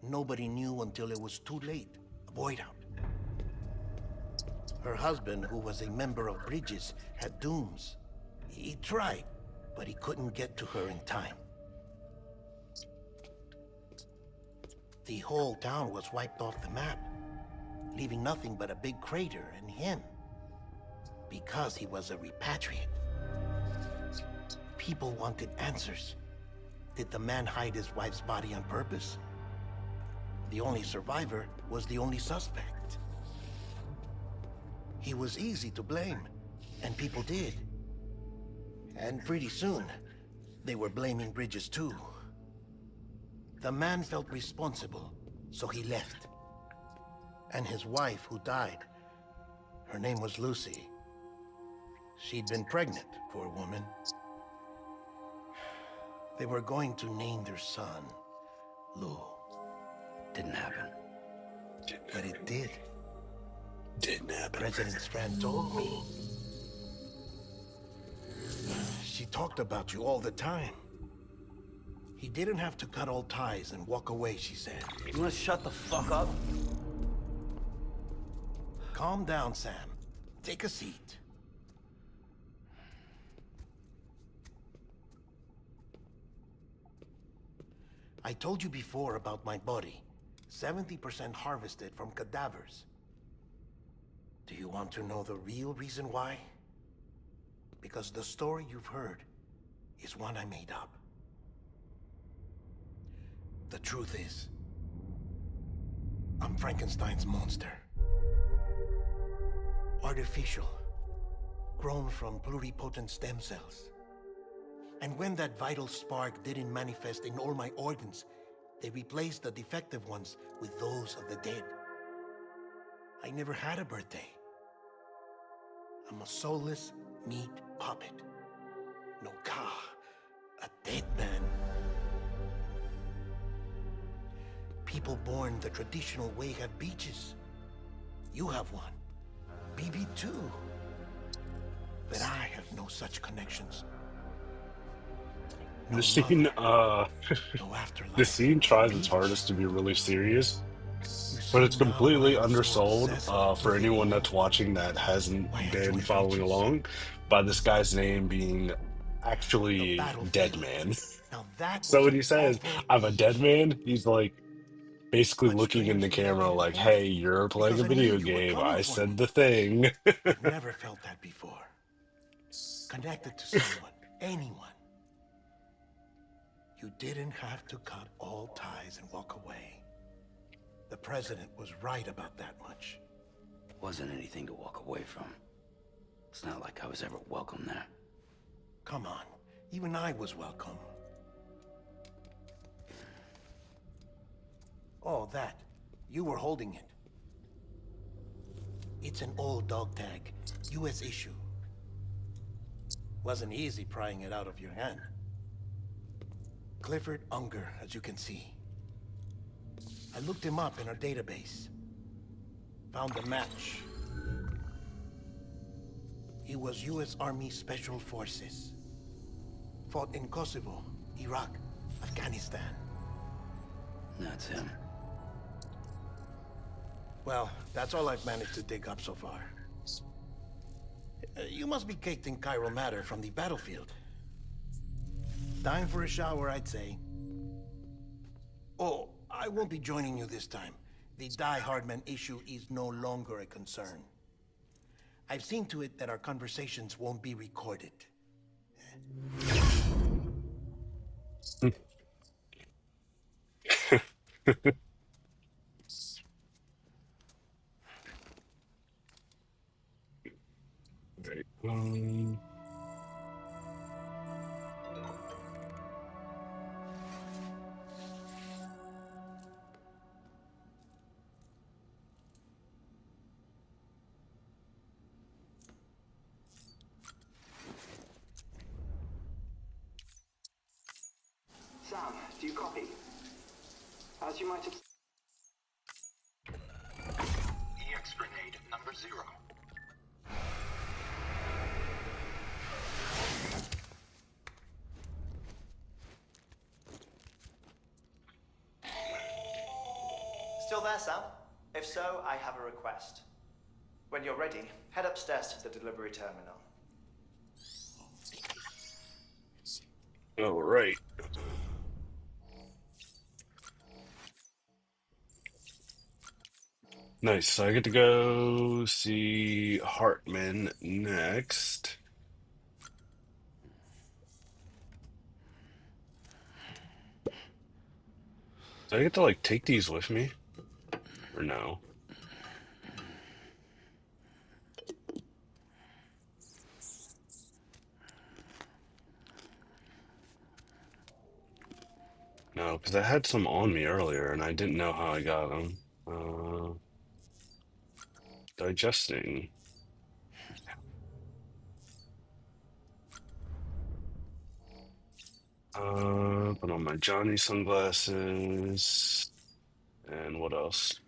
Nobody knew until it was too late. A void out. Her husband, who was a member of Bridges, had dooms. He tried, but he couldn't get to her in time. The whole town was wiped off the map, leaving nothing but a big crater and him. Because he was a repatriate. People wanted answers. Did the man hide his wife's body on purpose? The only survivor was the only suspect. He was easy to blame, and people did. And pretty soon, they were blaming Bridges too. The man felt responsible, so he left. And his wife, who died, her name was Lucy. She'd been pregnant, poor woman. They were going to name their son Lou. Didn't happen. But it did. Didn't happen. President Strand told me. She talked about you all the time. He didn't have to cut all ties and walk away, she said. You wanna shut the fuck up? Calm down, Sam. Take a seat. I told you before about my body. 70% harvested from cadavers. Do you want to know the real reason why? Because the story you've heard is one I made up. The truth is, I'm Frankenstein's monster. Artificial, grown from pluripotent stem cells. And when that vital spark didn't manifest in all my organs, they replaced the defective ones with those of the dead. I never had a birthday. I'm a soulless meat puppet. No ka, a dead man. People born the traditional way have beaches. You have one. BB2. But I have no such connections. No The scene, no afterlife. the scene tries its Beach. hardest to be really serious, You but see it's now completely why I'm so undersold obsessed for with anyone you. that's watching that hasn't Why I been joined following Bridges. along by this guy's name being The actually battlefield. Dead Man. Now that So was when an he says, awful I'm a dead beach. man, he's like basically But looking in the strangely, I camera didn't like, want it. hey, you're playing Because a I knew video you were game. coming I for said me. the thing. I've never felt that before. Connected to someone, anyone. You didn't have to cut all ties and walk away. The president was right about that much. Wasn't anything to walk away from. It's not like I was ever welcome there. Come on. Even I was welcome. Oh, that. You were holding it. It's an old dog tag. US issue. Wasn't easy prying it out of your hand. Clifford Unger, as you can see. I looked him up in our database. Found a match. He was US Army Special Forces. Fought in Kosovo, Iraq, Afghanistan. That's him. Well, that's all I've managed to dig up so far. You must be caked in chiral matter from the battlefield. Time for a shower, I'd say. Oh, I won't be joining you this time. The Die Hardman issue is no longer a concern. I've seen to it that our conversations won't be recorded. Right. Sam, do you copy? As you might have... EX grenade number 0. Still there, Sam? If so, I have a request. When you're ready, head upstairs to the delivery terminal. All right. Nice. So I get to go see Hartman next. Do I get to like take these with me? Or no? No, because I had some on me earlier and I didn't know how I got them. Digesting. Put on my Johnny sunglasses. And what else?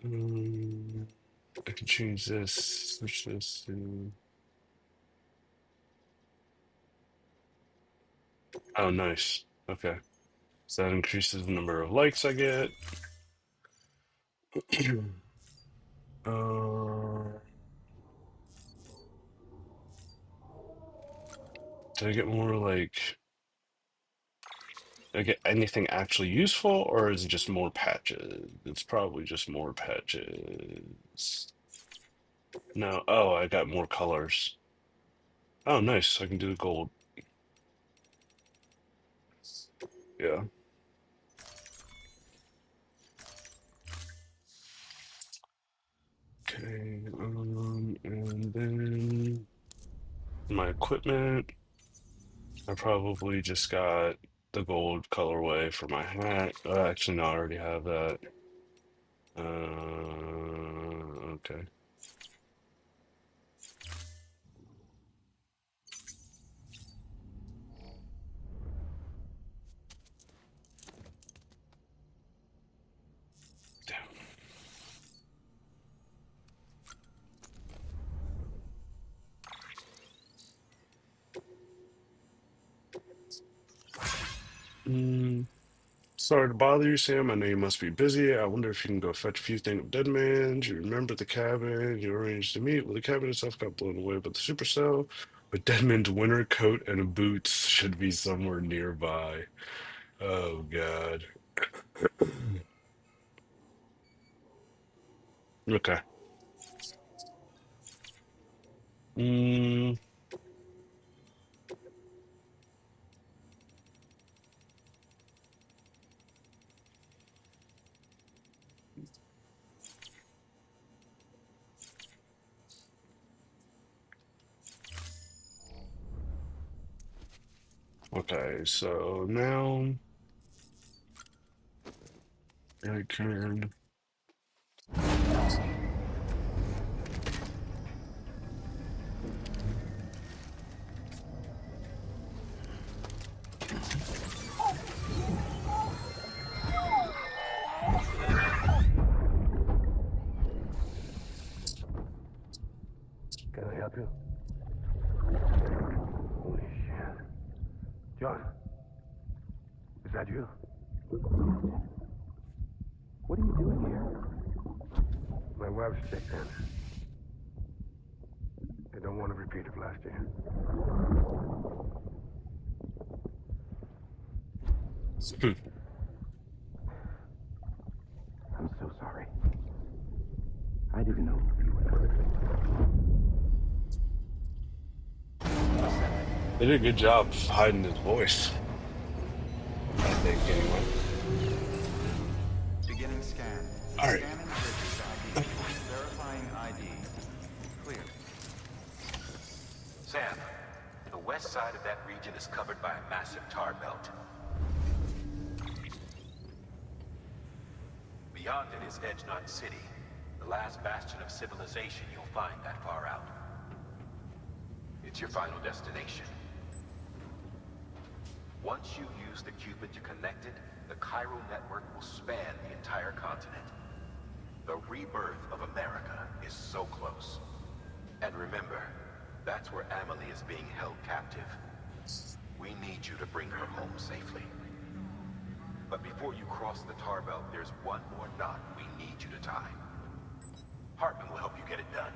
I can change this, switch this to... Oh, nice. Okay. So that increases the number of likes I get. uh, did I get more like... Did I get anything actually useful, or is it just more patches? It's probably just more patches. No. Oh, I got more colors. Oh, nice. I can do the gold. Yeah. Okay. And then my equipment. I probably just got the gold colorway for my hat. Actually, no, I already have that. Okay. Sorry to bother you, Sam. I know you must be busy. I wonder if you can go fetch a few things of Deadman. Do you remember the cabin you arranged to meet? Well, the cabin itself got blown away, but the supercell with Deadman's winter coat and boots should be somewhere nearby. Oh, God. Okay. Mm, Okay, so now I can. Can I help you? Holy shit. John, is that you? What are you doing here? My wife's checked in. I don't want to repeat of last year. Hmm. I'm so sorry. I didn't know you were They did a good job hiding his voice, I think, anyway. Beginning scan. All right. Scanning bridges ID. Verifying ID. Clear. Sam, the west side of that region is covered by a massive tar belt. Beyond it is Edge Knot City, the last bastion of civilization you'll find that far out. It's your final destination. Once you use the Cupid to connect it, the chiral network will span the entire continent. The rebirth of America is so close. And remember, that's where Amelie is being held captive. We need you to bring her home safely. But before you cross the tar belt, there's one more knot we need you to tie. Hartman will help you get it done.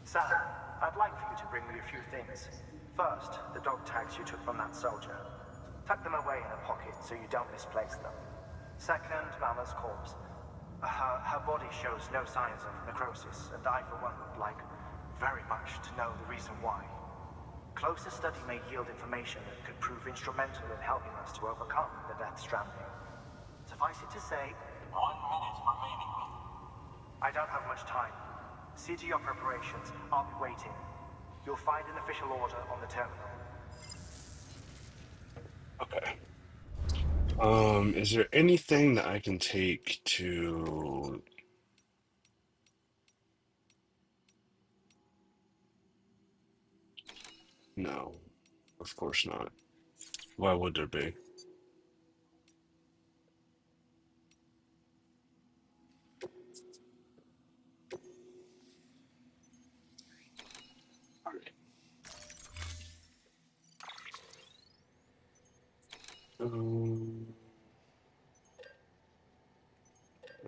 Sam, I'd like for you to bring me a few things. First, the dog tags you took from that soldier. Tuck them away in a pocket so you don't misplace them. Second, Mama's corpse. Her body shows no signs of necrosis, and I, for one, would like very much to know the reason why. Closer study may yield information that could prove instrumental in helping us to overcome the Death Stranding. Suffice it to say, 1 minute remaining. I don't have much time. See to your preparations. I'll be waiting. You'll find an official order on the terminal. Okay. Is there anything that I can take to? No, of course not. Why would there be? All right.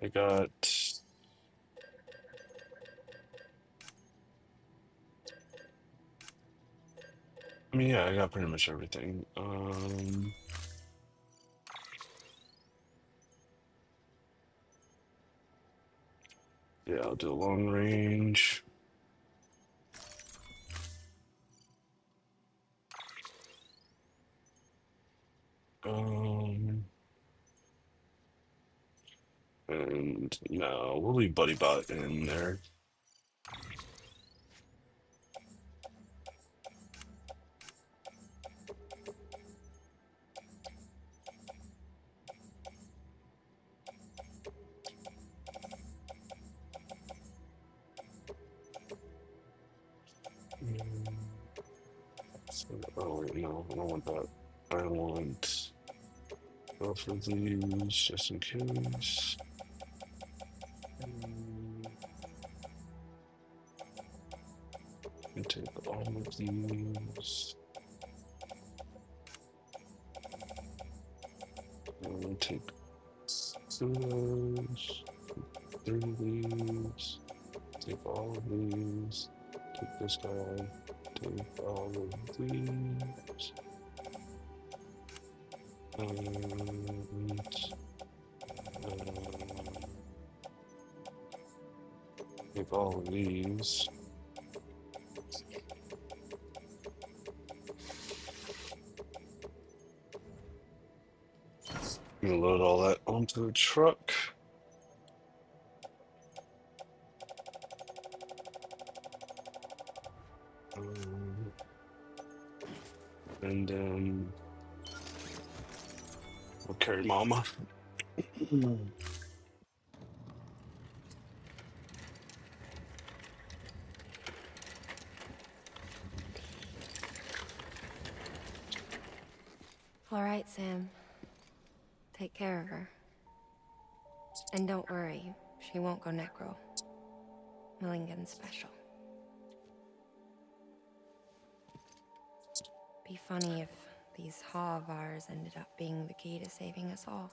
I got. I mean, yeah, I got pretty much everything. Yeah, I'll do long range. And no, we'll leave Buddy Bot in there. Oh wait, no, I don't want that. I want both of these just in case. And take all of these. And take two of those. Three of these. Take all of these. Take this guy. Take all of these. And take all of these. I'm gonna load all that onto the truck. And then we'll carry Mama. All right, Sam. Take care of her. And don't worry, she won't go necro. Millingen's special. Be funny if these Ha of ours ended up being the key to saving us all.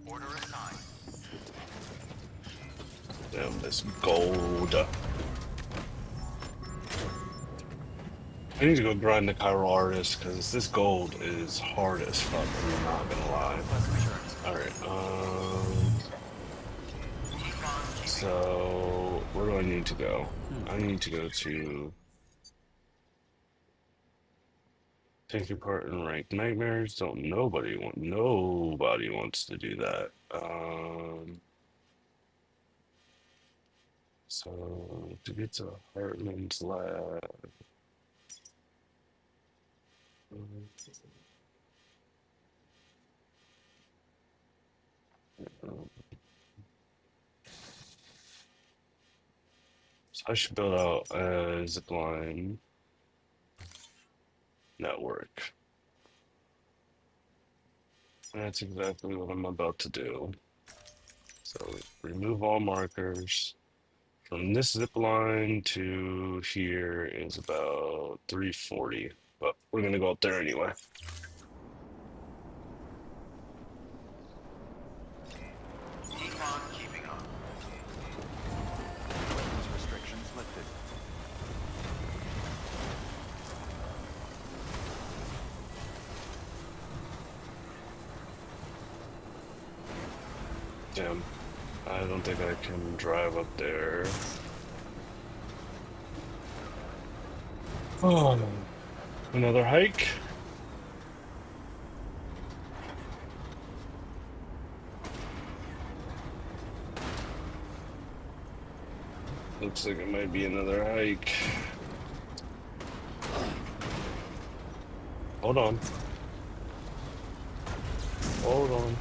Order assigned. Damn, this gold. I need to go grind the Chiral Artist because this gold is hard as fuck. I'm not gonna lie. Alright, so where do I need to go? I need to go to take your part in ranked nightmares. Nobody wants to do that. So to get to Hartman's lab. So I should build out a zipline network. That's exactly what I'm about to do. So remove all markers. From this zip line to here is about 340, but we're gonna go up there anyway. Decon keeping up. Weapons restrictions lifted. Damn, I don't think I can drive up there. Oh, another hike. Looks like it might be another hike. Hold on. Hold on.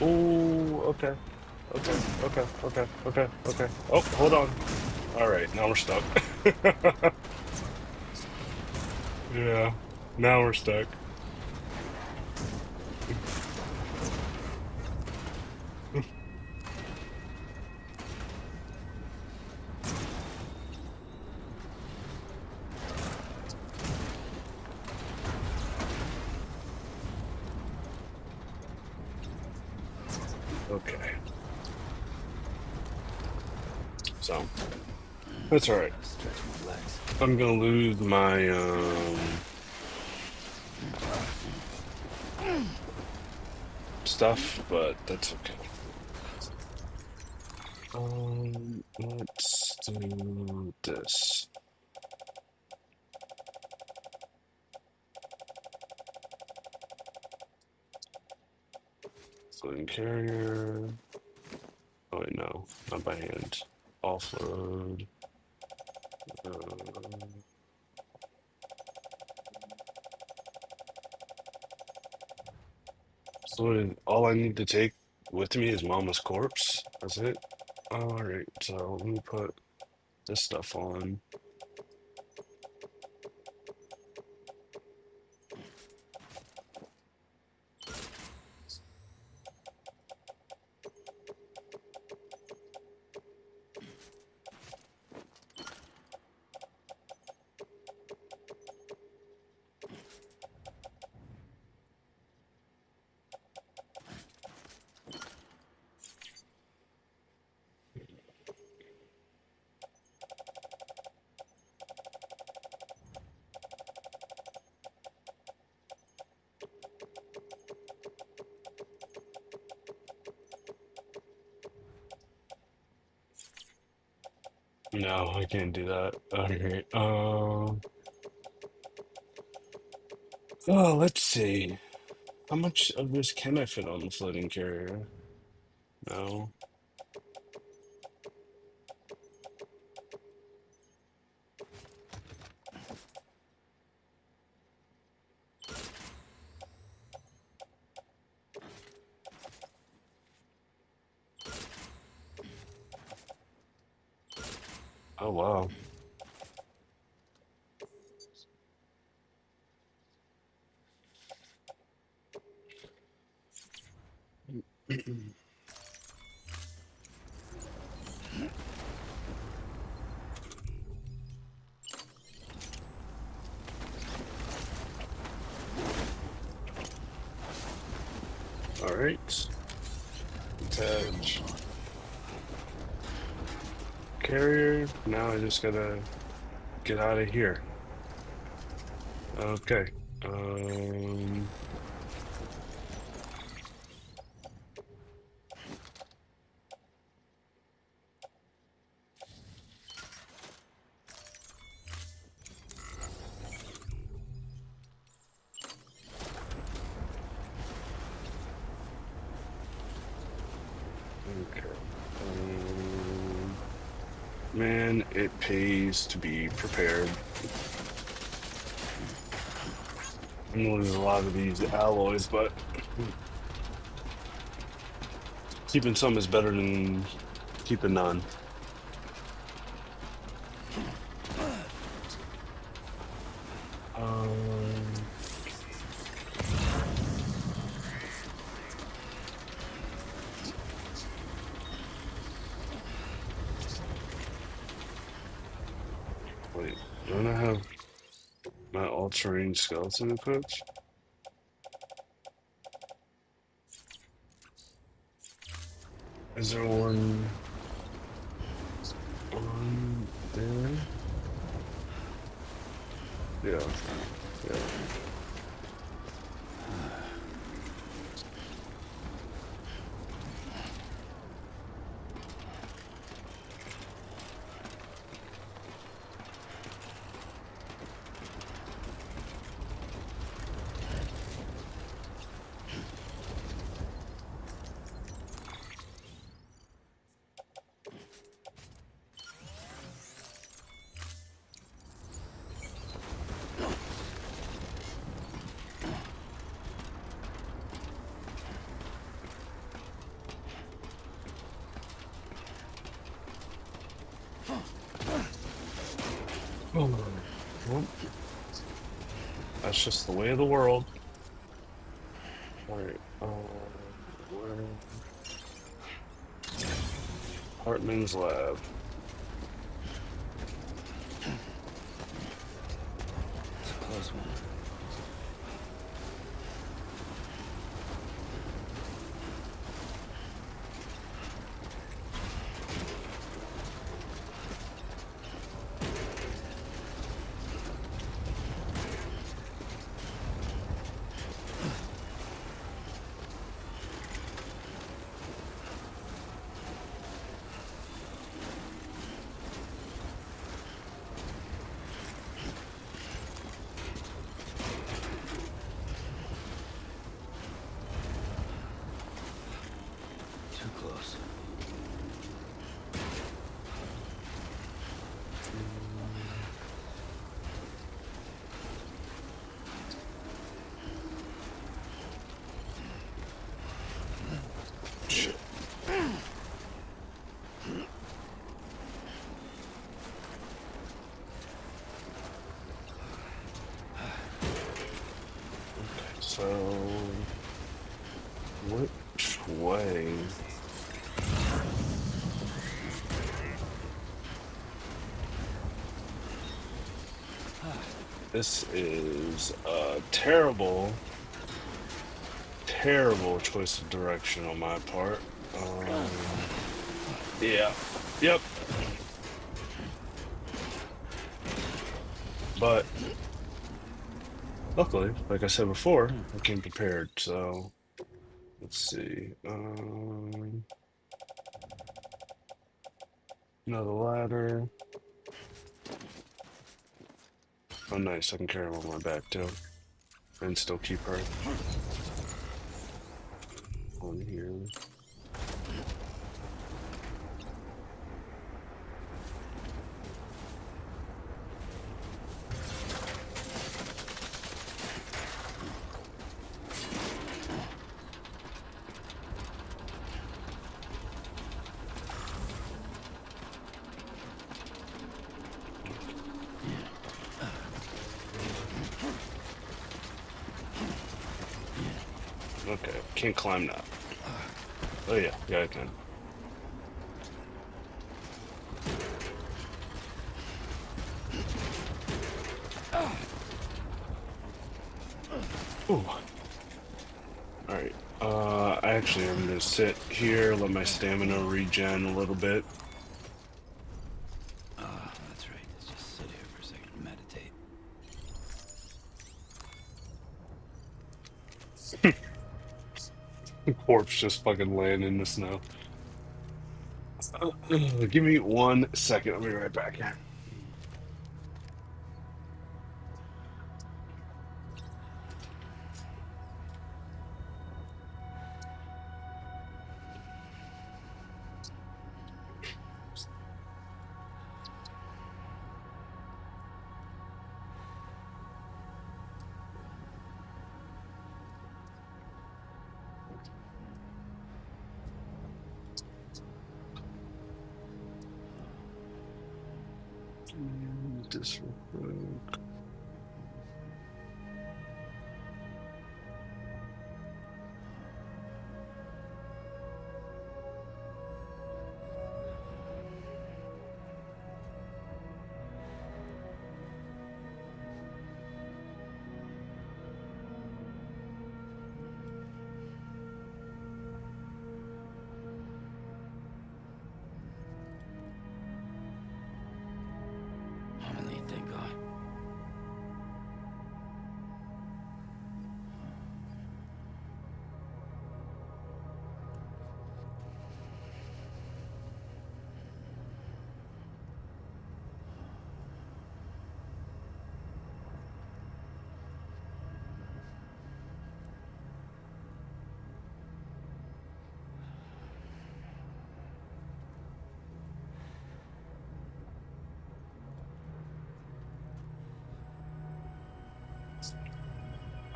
Oh, okay. Okay. Oh, hold on. All right, now we're stuck. Yeah, now we're stuck. Okay. So, that's all right. I'm gonna lose my stuff, but that's okay. Let's do this. Floating carrier. Oh wait, no, not by hand. Offload. So all I need to take with me is Mama's corpse. That's it. All right, so let me put this stuff on. No, I can't do that. Okay. Oh, let's see. How much of this can I fit on the floating carrier? No. Oh, wow. All right. Attach carrier. Now I just gotta get out of here. Okay. Um, okay. Man, it pays to be prepared. I'm gonna lose a lot of these alloys, but keeping some is better than keeping none. Um, Wait, don't I have my all-terrain skeleton equipped? Is there one on there? Yeah, yeah. Oh, well, that's just the way of the world. All right. Where? Hartman's lab. It's a close one. Too close. Shit. So, which way? This is a terrible, terrible choice of direction on my part. Yeah, yep. But luckily, like I said before, I came prepared. So let's see. Another ladder. Oh, nice. I can carry him on my back too, and still keep her on here. Okay, can't climb that. Oh yeah, yeah I can. Ooh. Alright. Actually, I'm gonna sit here, let my stamina regen a little bit. That's right. Let's just sit here for a second and meditate. Corpse just fucking laying in the snow. Give me 1 second. I'll be right back. This real quick. Only thank God.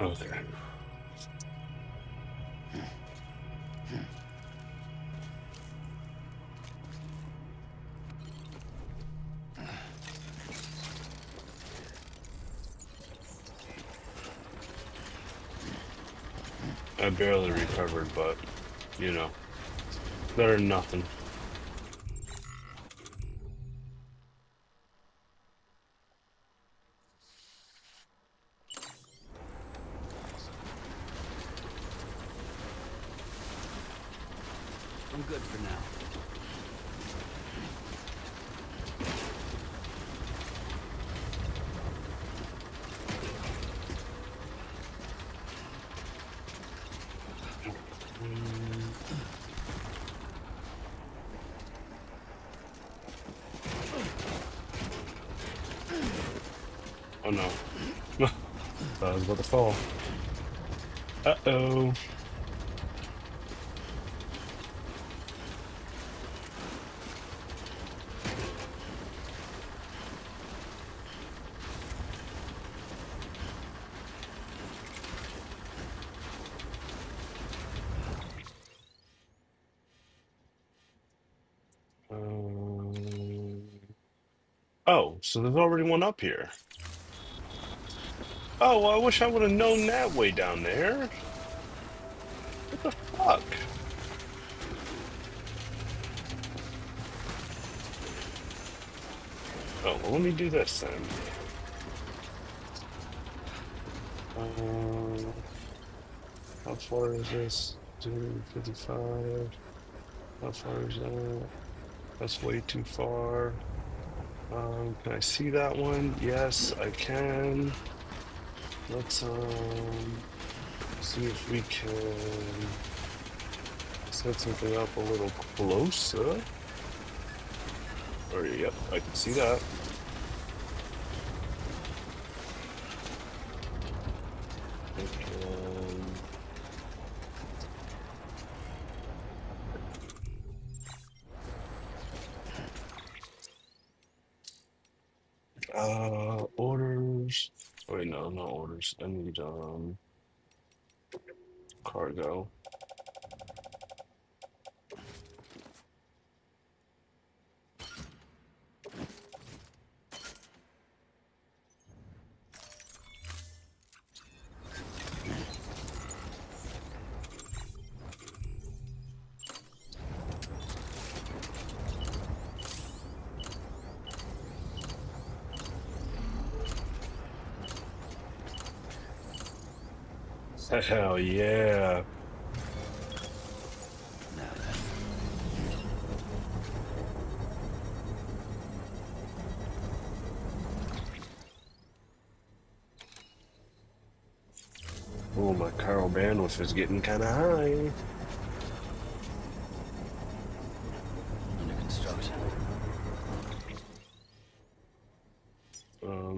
Okay. I barely recovered, but you know, better than nothing. I'm good for now. Oh no. I was about to fall. Uh-oh. Oh, so there's already one up here. Oh, well, I wish I would have known that way down there. What the fuck? Oh, well, let me do this then. How far is this? 255. How far is that? That's way too far. Can I see that one? Yes, I can. Let's see if we can set something up a little closer. Or, yep, I can see that. Okay. Orders. Wait, no, not orders. I need cargo. Hell yeah. Now then. Oh, my chiral bandwidth is getting kind of high. Under construction.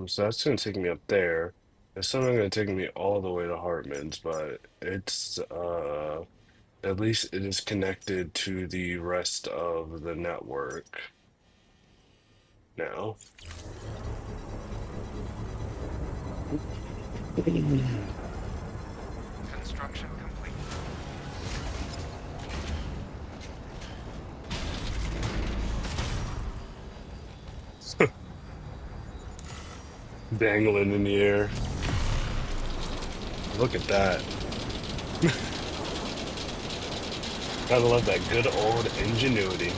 So that's gonna take me up there. It's still not gonna take me all the way to Hartman's, but it's at least it is connected to the rest of the network now. Construction complete. Dangling in the air. Look at that. Gotta love that good old ingenuity.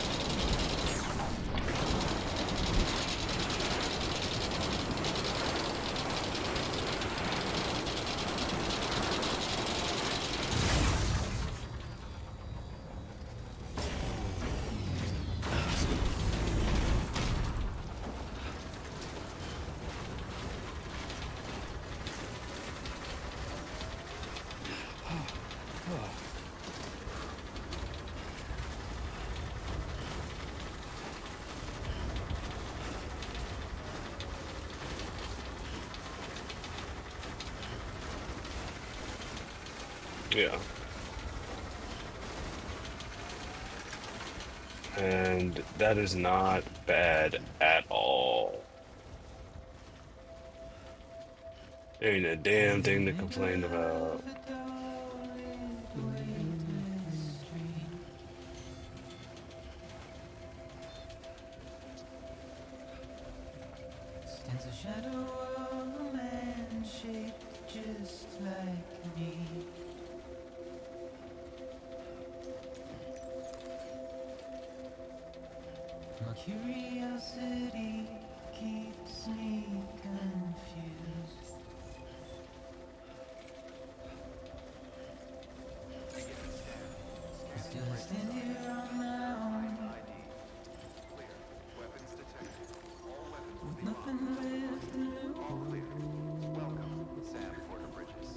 Yeah. And that is not bad at all. Ain't a damn thing to complain about. Stands a shadow of a man shaped just like me. My curiosity keeps me confused. Still I stand here on my own, Clear. Weapons detected. All weapons will with be locked nothing until left to departure. All lose. clear. Welcome, Sam Porter Bridges.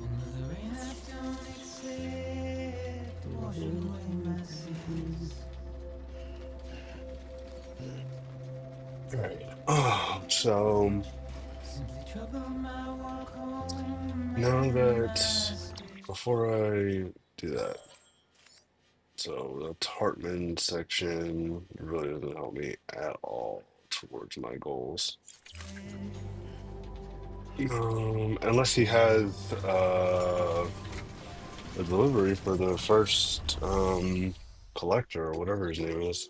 Another rain I don't accept, washing away my sins. Right. So Simply trouble my walk home now and that my steps. before I do that, so the Hartman section really doesn't help me at all towards my goals. Unless he has a delivery for the first collector or whatever his name is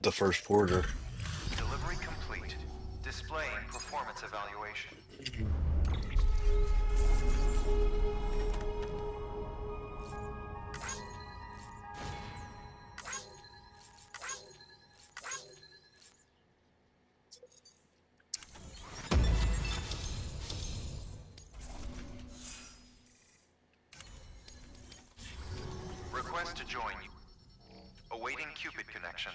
the first porter. Delivery complete. Displaying performance evaluation. join you. Awaiting Cupid connection.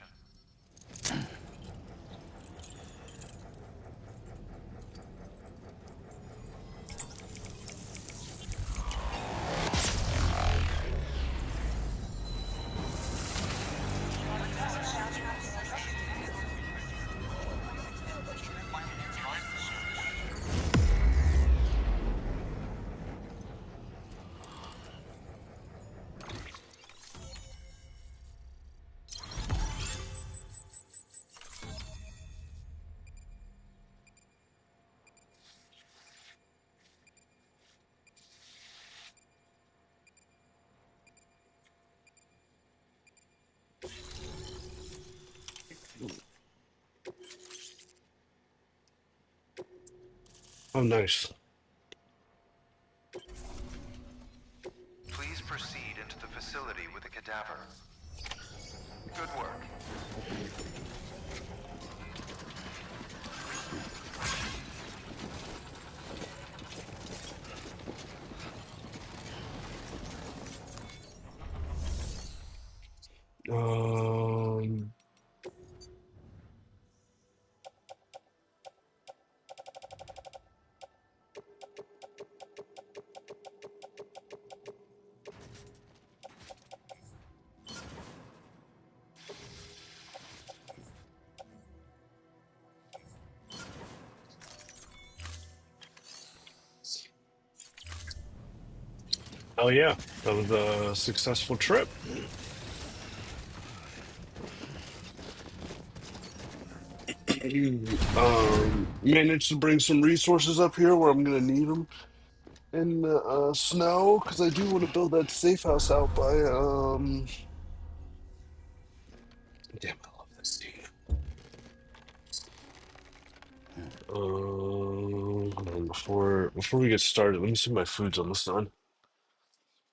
Oh, nice. Please proceed into the facility with the cadaver. Good work. Um, oh yeah, that was a successful trip. Managed to bring some resources up here where I'm gonna need them in the snow because I do want to build that safe house out by Damn, I love this scene. Hold on, before we get started, let me see my food's almost done.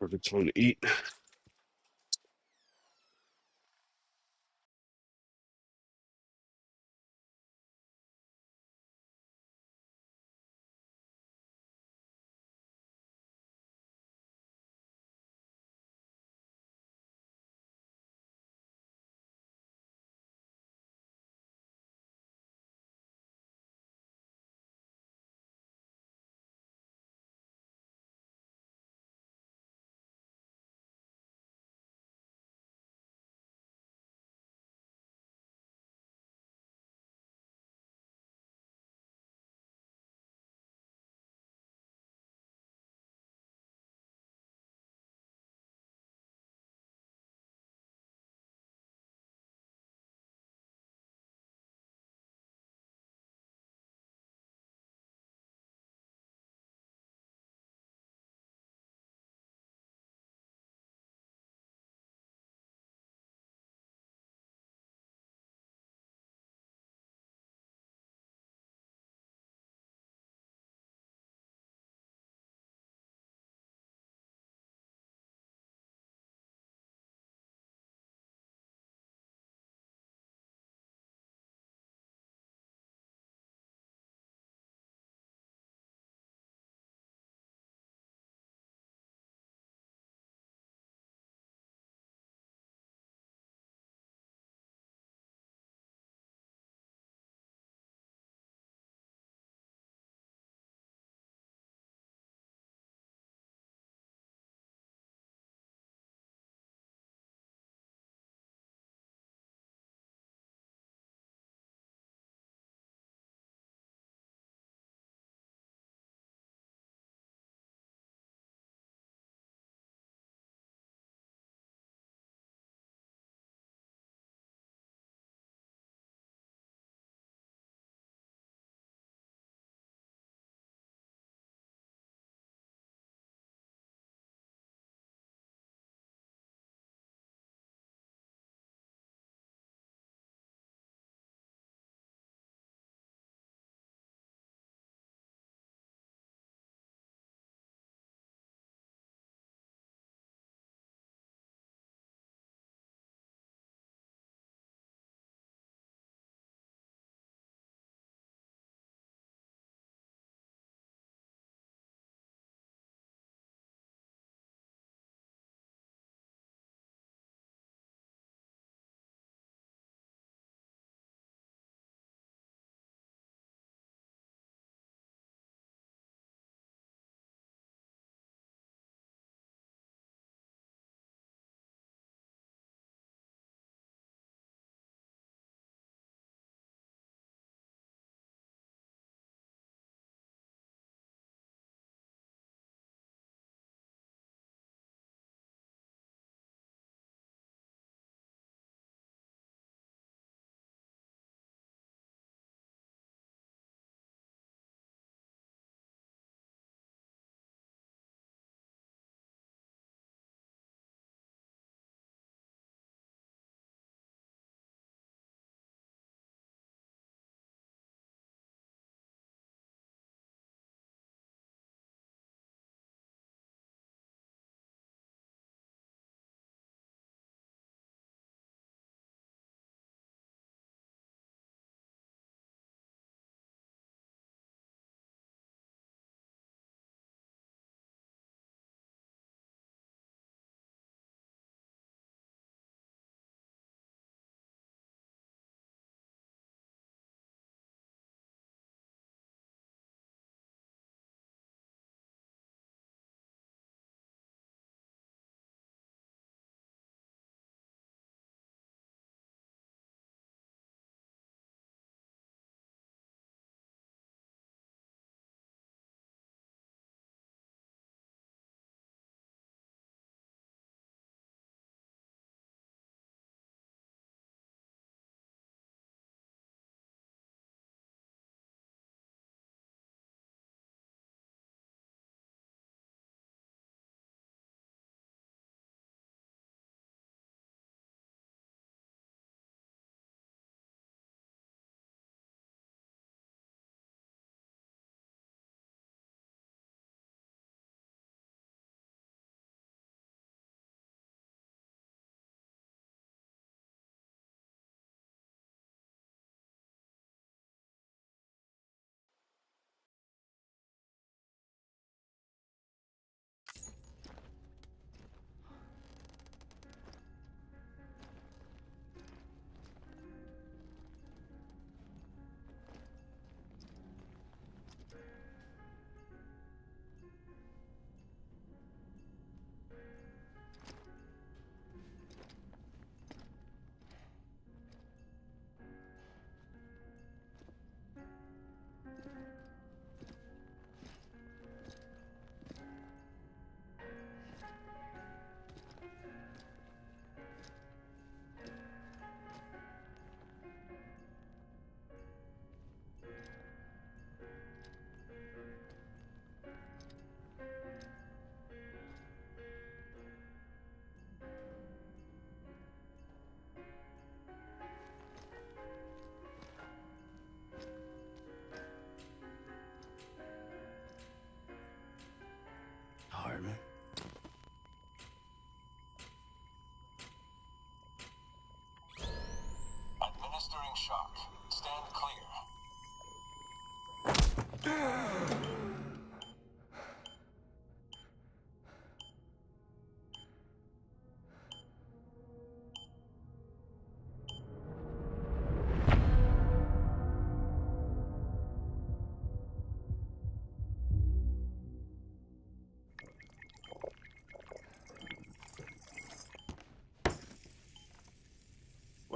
Perfect time to eat.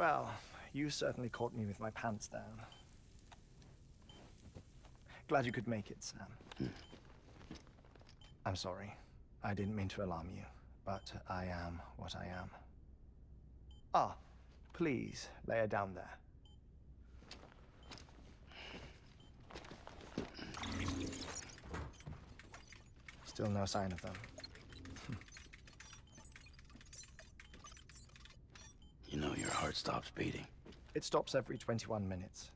Well, you certainly caught me with my pants down. Glad you could make it, Sam. I'm sorry. I didn't mean to alarm you, but I am what I am. Ah, please lay her down there. Still no sign of them. You know your heart stops beating. It stops every 21 minutes.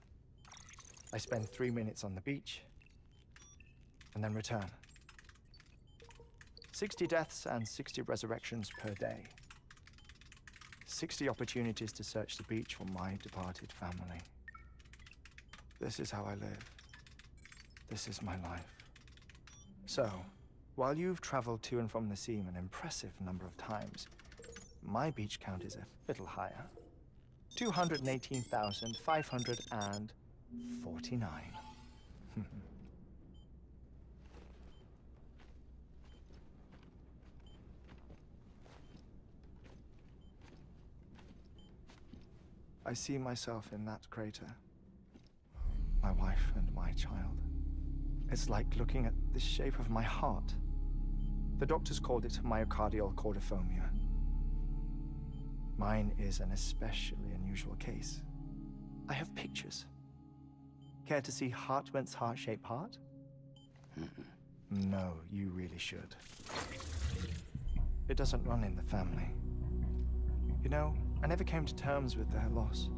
I spend 3 minutes on the beach, and then return. 60 deaths and 60 resurrections per day. 60 opportunities to search the beach for my departed family. This is how I live. This is my life. So, while you've traveled to and from the sea an impressive number of times, my beach count is a little higher. 218,549. I see myself in that crater. My wife and my child. It's like looking at the shape of my heart. The doctors called it myocardial cordiformia. Mine is an especially unusual case. I have pictures. Care to see Hartmann's heart-shaped heart? No, you really should. It doesn't run in the family. You know, I never came to terms with their loss.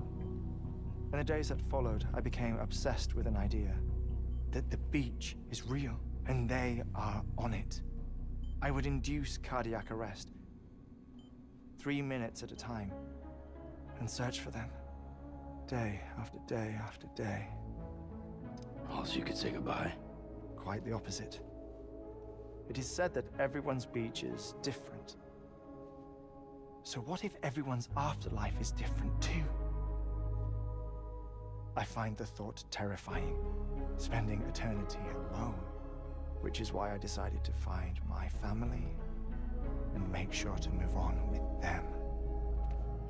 In the days that followed, I became obsessed with an idea that the beach is real, and they are on it. I would induce cardiac arrest, 3 minutes at a time, and search for them, day after day after day. Also, you could say goodbye. Quite the opposite. It is said that everyone's beach is different. So what if everyone's afterlife is different too? I find the thought terrifying, spending eternity alone, which is why I decided to find my family and make sure to move on with them.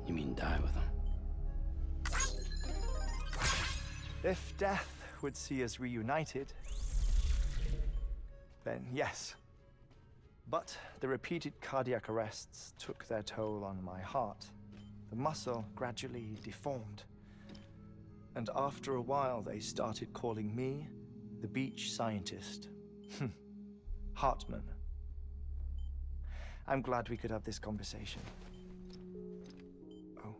You mean die with them? If death would see us reunited, then yes. But the repeated cardiac arrests took their toll on my heart. The muscle gradually deformed. And after a while, they started calling me the beach scientist. Hartmann. I'm glad we could have this conversation. Oh.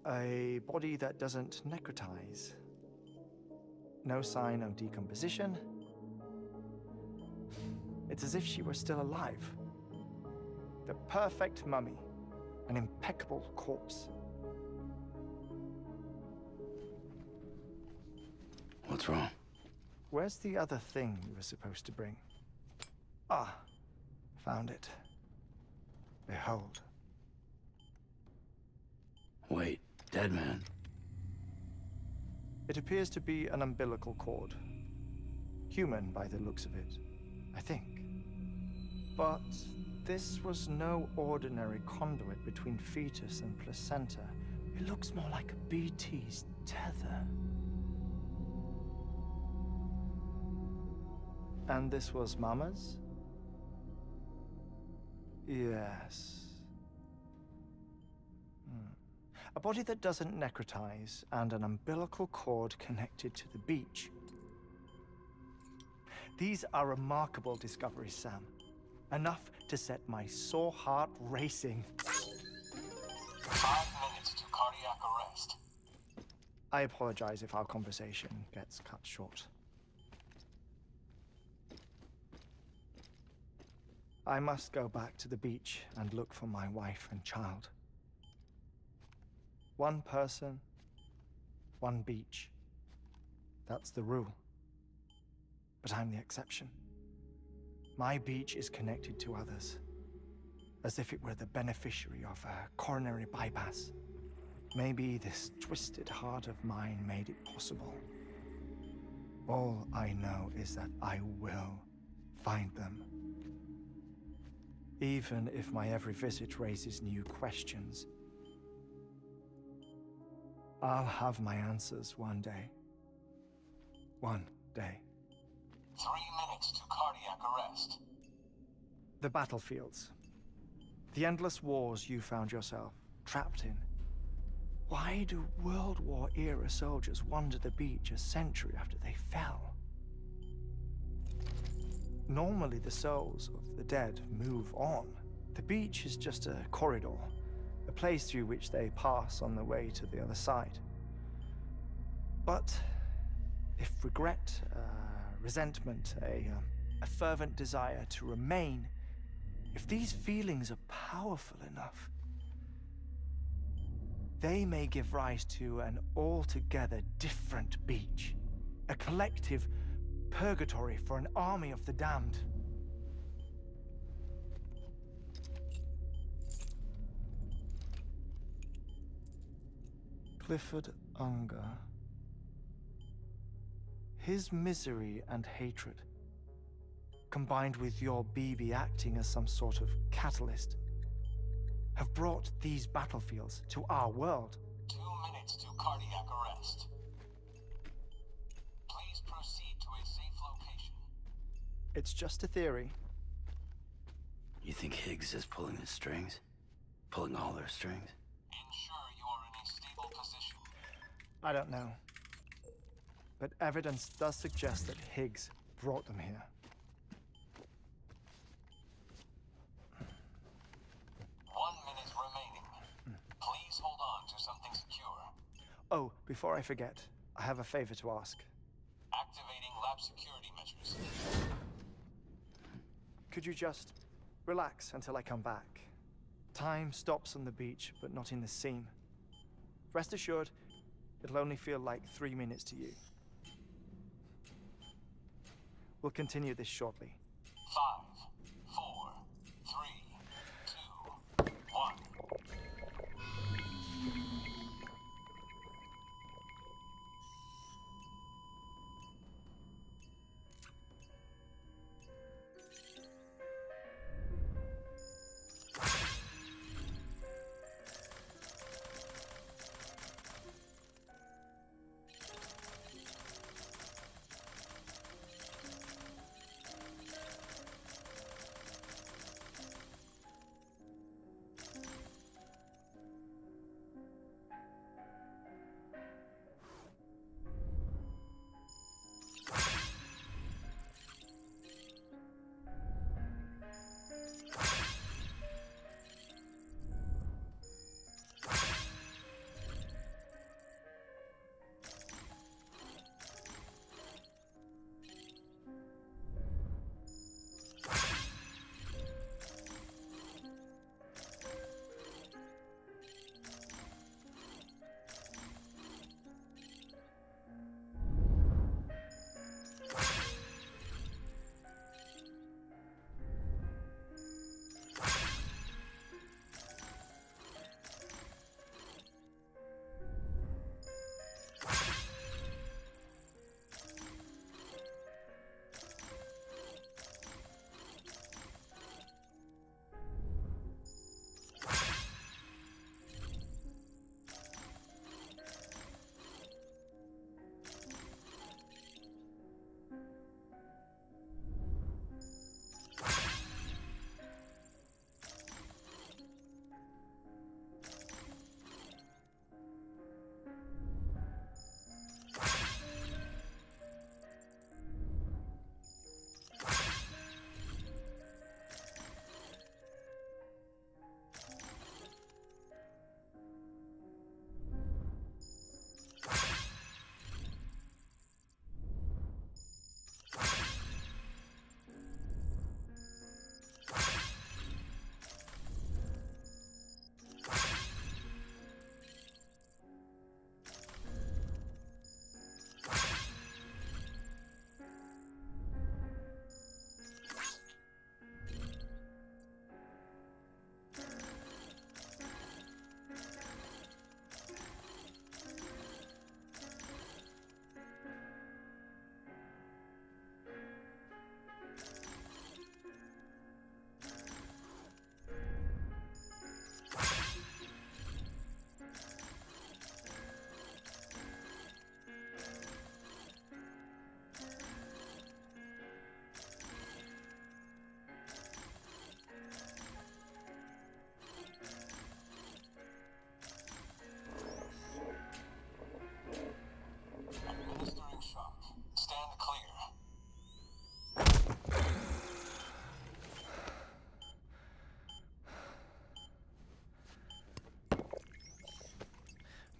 A body that doesn't necrotize. No sign of decomposition. It's as if she were still alive. The perfect mummy. An impeccable corpse. What's wrong? Where's the other thing you were supposed to bring? Ah, found it. Behold. Wait, dead man? It appears to be an umbilical cord. Human by the looks of it, I think. But this was no ordinary conduit between fetus and placenta. It looks more like a BT's tether. And this was Mama's? Yes. A body that doesn't necrotize and an umbilical cord connected to the beach. These are remarkable discoveries, Sam. Enough to set my sore heart racing. 5 minutes to cardiac arrest. I apologize if our conversation gets cut short. I must go back to the beach and look for my wife and child. One person, one beach. That's the rule. But I'm the exception. My beach is connected to others, as if it were the beneficiary of a coronary bypass. Maybe this twisted heart of mine made it possible. All I know is that I will find them. even if my every visit raises new questions. I'll have my answers one day. One day. 3 minutes to cardiac arrest. The battlefields. The endless wars you found yourself trapped in. Why do World War-era soldiers wander the beach a century after they fell? Normally the souls of the dead move on. The beach is just a corridor, a place through which they pass on the way to the other side. But if regret, resentment, a fervent desire to remain, if these feelings are powerful enough, they may give rise to an altogether different beach, a collective purgatory for an army of the damned. Clifford Unger. His misery and hatred, combined with your BB acting as some sort of catalyst, have brought these battlefields to our world. 2 minutes to cardiac arrest. Please proceed to a safe location. It's just a theory. You think Higgs is pulling the strings? Pulling all their strings? Ensure you are in a stable position. I don't know. But evidence does suggest that Higgs brought them here. 1 minute remaining. Please hold on to something secure. Oh, before I forget, I have a favor to ask. Activating lab security measures. Could you just relax until I come back? Time stops on the beach, but not in the scene. Rest assured, it'll only feel like 3 minutes to you. We'll continue this shortly. 5, 4, 3, 2, 1.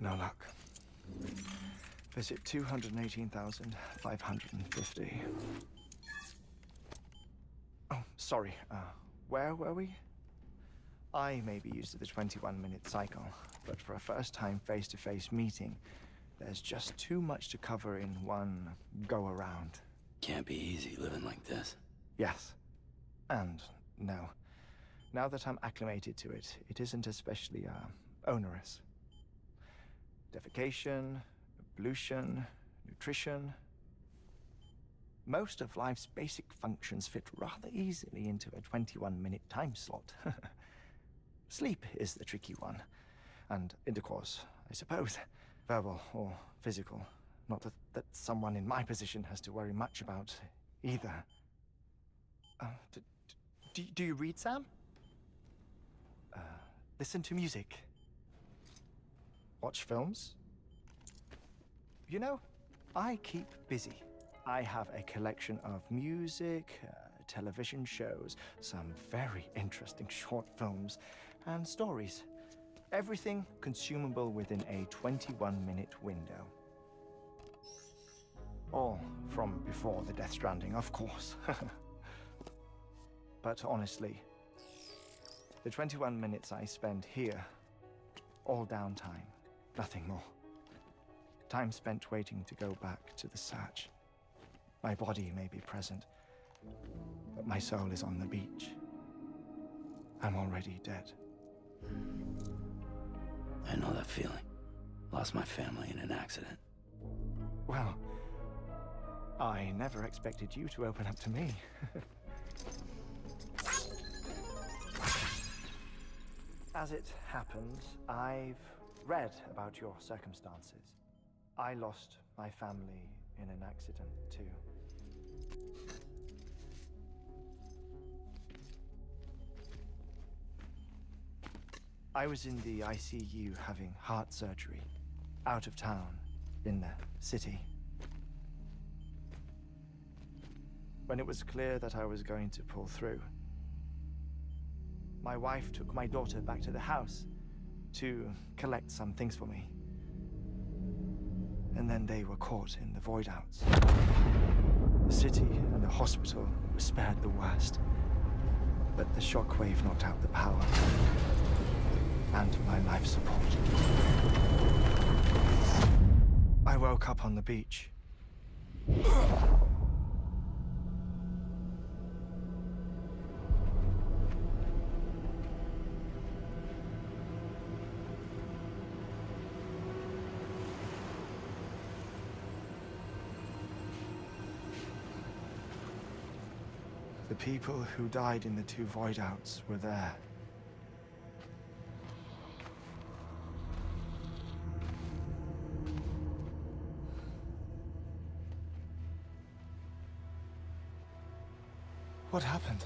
No luck. Visit 218,550. Oh, sorry. Where were we? I may be used to the 21-minute cycle, but for a first-time face-to-face meeting, there's just too much to cover in one go-around. Can't be easy living like this. Yes. And no. Now that I'm acclimated to it, it isn't especially, onerous. Defecation, ablution, nutrition. Most of life's basic functions fit rather easily into a 21-minute time slot. Sleep is the tricky one. And intercourse, I suppose. Verbal or physical. Not that someone in my position has to worry much about either. Do you read, Sam? Listen to music. Watch films? You know, I keep busy. I have a collection of music, television shows, some very interesting short films, and stories. Everything consumable within a 21-minute window. All from before the Death Stranding, of course. But honestly, the 21 minutes I spend here, all downtime, nothing more. Time spent waiting to go back to the Satch. My body may be present, but my soul is on the beach. I'm already dead. I know that feeling. Lost my family in an accident. Well, I never expected you to open up to me. As it happens, I've read about your circumstances. I lost my family in an accident, too. I was in the ICU having heart surgery, out of town, in the city. When it was clear that I was going to pull through, my wife took my daughter back to the house to collect some things for me. And then they were caught in the void outs. The city and the hospital were spared the worst, but the shockwave knocked out the power and my life support. I woke up on the beach. The people who died in the two void outs were there. What happened?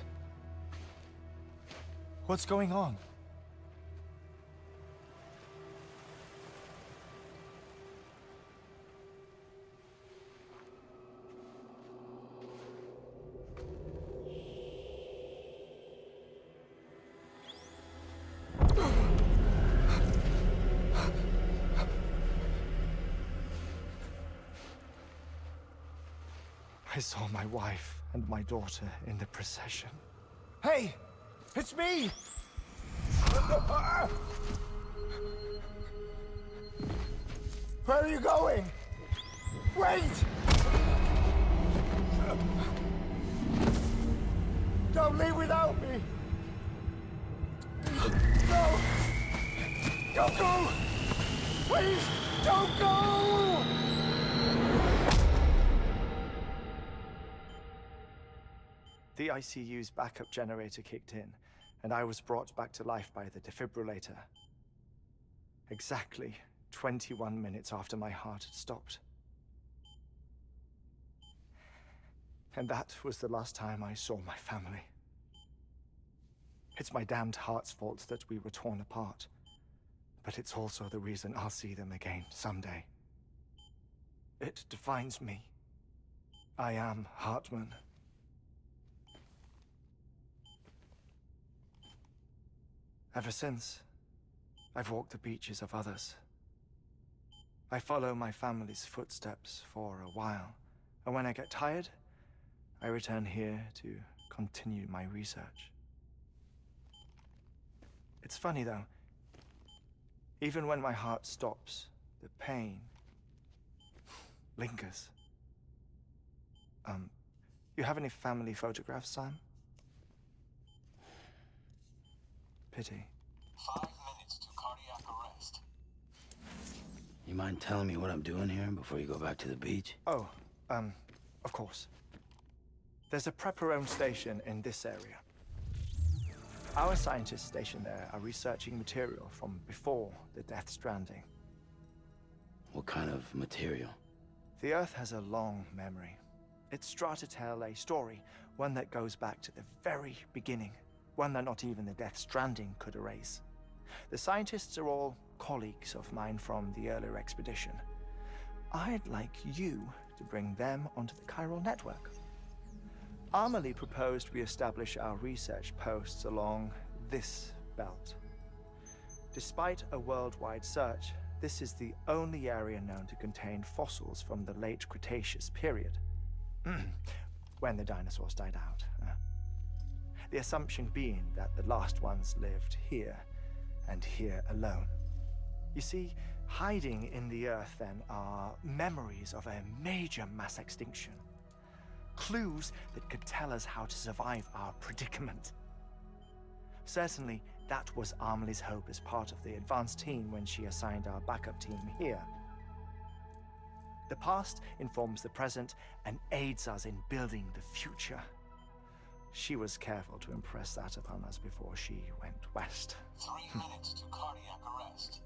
What's going on? I saw my wife and my daughter in the procession. Hey! It's me! Where are you going? Wait! Don't leave without me! No! Don't go! Please, don't go! The ICU's backup generator kicked in, and I was brought back to life by the defibrillator. Exactly 21 minutes after my heart had stopped. And that was the last time I saw my family. It's my damned heart's fault that we were torn apart, but it's also the reason I'll see them again someday. It defines me. I am Hartman. Ever since, I've walked the beaches of others, I follow my family's footsteps for a while, and when I get tired, I return here to continue my research. It's funny though, even when my heart stops, the pain lingers. You have any family photographs, Sam? Pity. 5 minutes to cardiac arrest. You mind telling me what I'm doing here before you go back to the beach? Oh, of course. There's a prepper-owned station in this area. Our scientists stationed there are researching material from before the Death Stranding. What kind of material? The Earth has a long memory. It's trying to tell a story, one that goes back to the very beginning, one that not even the Death Stranding could erase. The scientists are all colleagues of mine from the earlier expedition. I'd like you to bring them onto the chiral network. Amelie proposed we establish our research posts along this belt. Despite a worldwide search, this is the only area known to contain fossils from the late Cretaceous period, when the dinosaurs died out. The assumption being that the last ones lived here, and here alone. You see, hiding in the Earth then are memories of a major mass extinction. Clues that could tell us how to survive our predicament. Certainly, that was Amelie's hope as part of the advanced team when she assigned our backup team here. The past informs the present and aids us in building the future. She was careful to impress that upon us before she went west. 3 minutes to cardiac arrest.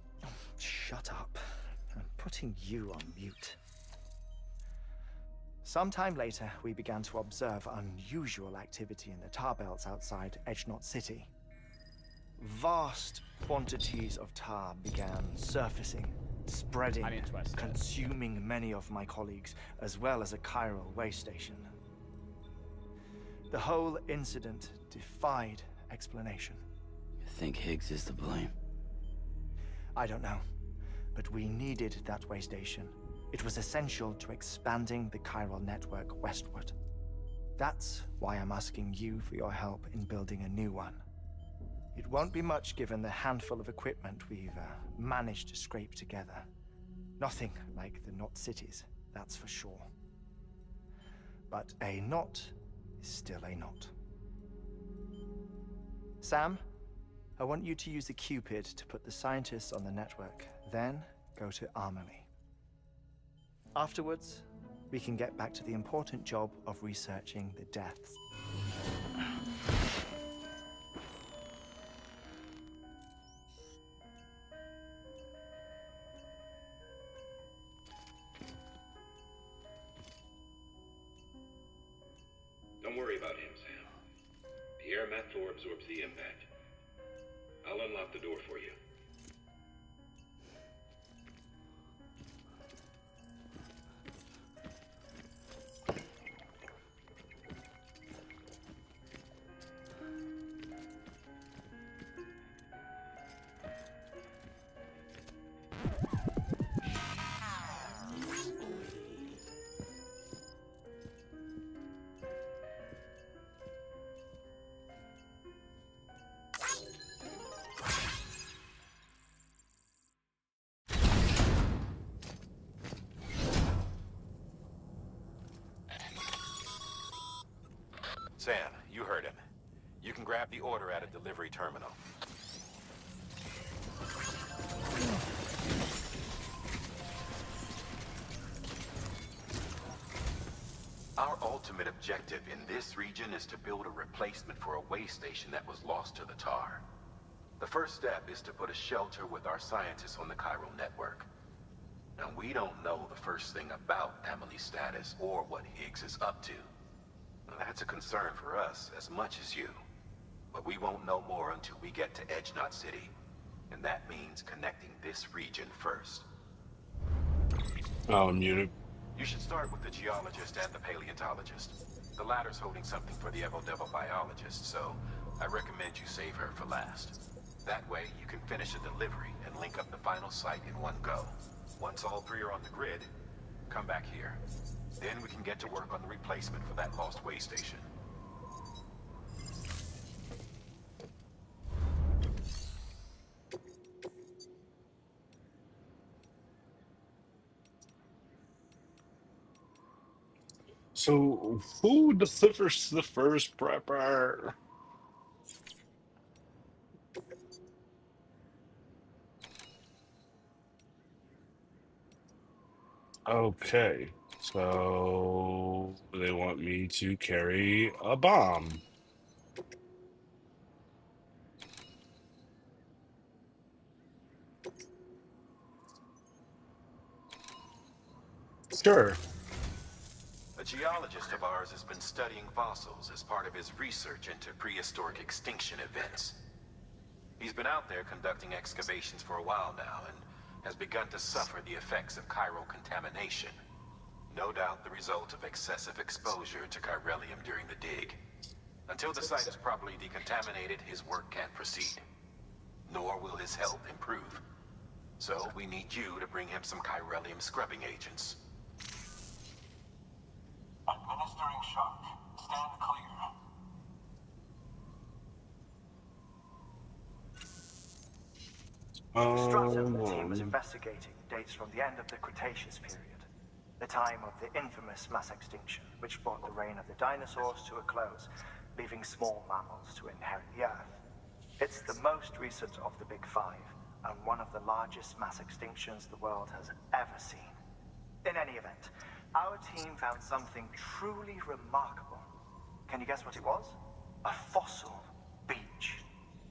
Shut up. I'm putting you on mute. Sometime later, we began to observe unusual activity in the tar belts outside Edgenot City. Vast quantities of tar began surfacing, spreading, consuming many of my colleagues, as well as a chiral way station. The whole incident defied explanation. You think Higgs is to blame? I don't know, but we needed that way station. It was essential to expanding the chiral network westward. That's why I'm asking you for your help in building a new one. It won't be much given the handful of equipment we've managed to scrape together. Nothing like the knot cities, that's for sure. But a knot is still a knot. Sam, I want you to use the Cupid to put the scientists on the network, then go to Amelie. Afterwards, we can get back to the important job of researching the deaths. Don't worry about him, Sam. The air mat floor absorbs the impact. I'll unlock the door for you. Sam, you heard him. You can grab the order at a delivery terminal. Our ultimate objective in this region is to build a replacement for a way station that was lost to the tar. The first step is to put a shelter with our scientists on the chiral network. Now, we don't know the first thing about Amelie's status or what Higgs is up to. Now, that's a concern for us as much as you. But we won't know more until we get to Edgenot City. And that means connecting this region first. Oh, I'm muted. You should start with the geologist and the paleontologist. The latter's holding something for the Evo Devil biologist, so I recommend you save her for last. That way, you can finish a delivery and link up the final site in one go. Once all three are on the grid, come back here. Then we can get to work on the replacement for that lost way station. So, who delivers the first prepper? Okay, so they want me to carry a bomb. Sure. A geologist of ours has been studying fossils as part of his research into prehistoric extinction events. He's been out there conducting excavations for a while now and has begun to suffer the effects of chiral contamination. No doubt the result of excessive exposure to chiralium during the dig. Until the site is properly decontaminated, his work can't proceed. Nor will his health improve. So we need you to bring him some chiralium scrubbing agents. Administering shock. Stand clear. Strata the team was Um, investigating dates from the end of the Cretaceous period, the time of the infamous mass extinction, which brought the reign of the dinosaurs to a close, leaving small mammals to inherit the Earth. It's the most recent of the Big Five, and one of the largest mass extinctions the world has ever seen. In any event, our team found something truly remarkable. Can you guess what it was? A fossil beach.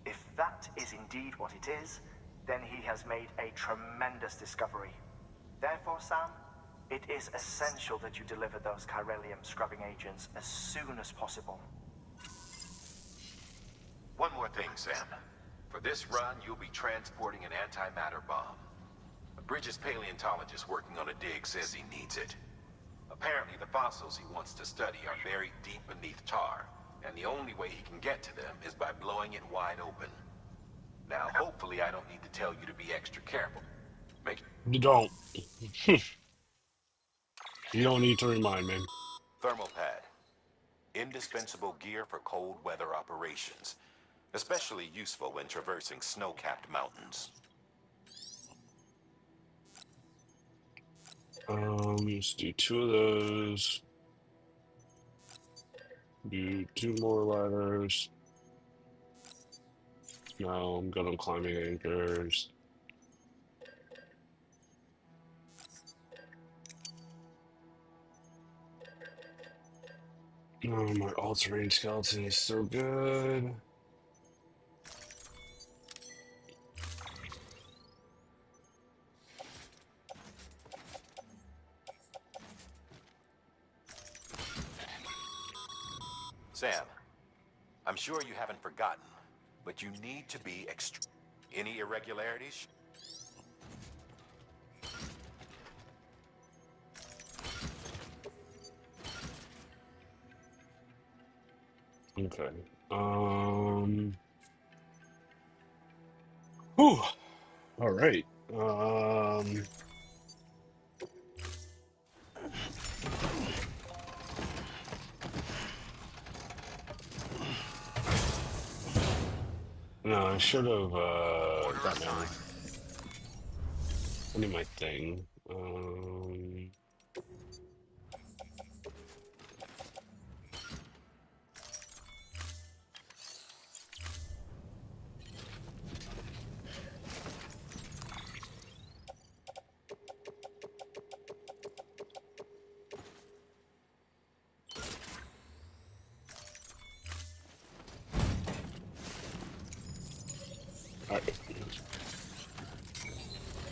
If that is indeed what it is, then he has made a tremendous discovery. Therefore, Sam, it is essential that you deliver those chiralium scrubbing agents as soon as possible. One more thing, Sam. For this run, you'll be transporting an antimatter bomb. A Bridges paleontologist working on a dig says he needs it. Apparently, the fossils he wants to study are buried deep beneath tar, and the only way he can get to them is by blowing it wide open. Now, hopefully I don't need to tell you to be extra careful. Make you don't. You don't need to remind me. thermal pad. Indispensable gear for cold weather operations. Especially useful when traversing snow-capped mountains. Let's do two of those. Do two more ladders. Now I'm good on climbing anchors. Oh, my all-terrain skeleton is so good. Sam, I'm sure you haven't forgotten, but you need to be extra. Any irregularities? Okay. Whew. All right. No, I should have got my I need my thing. All right.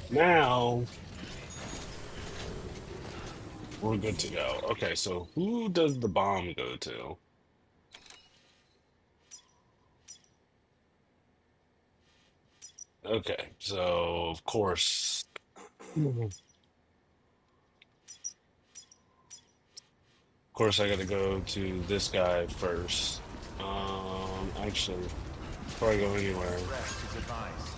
Now we're good to go. Okay, so who does the bomb go to? Okay, so of course I gotta go to this guy first. Actually, Before I go anywhere. Rest is advised.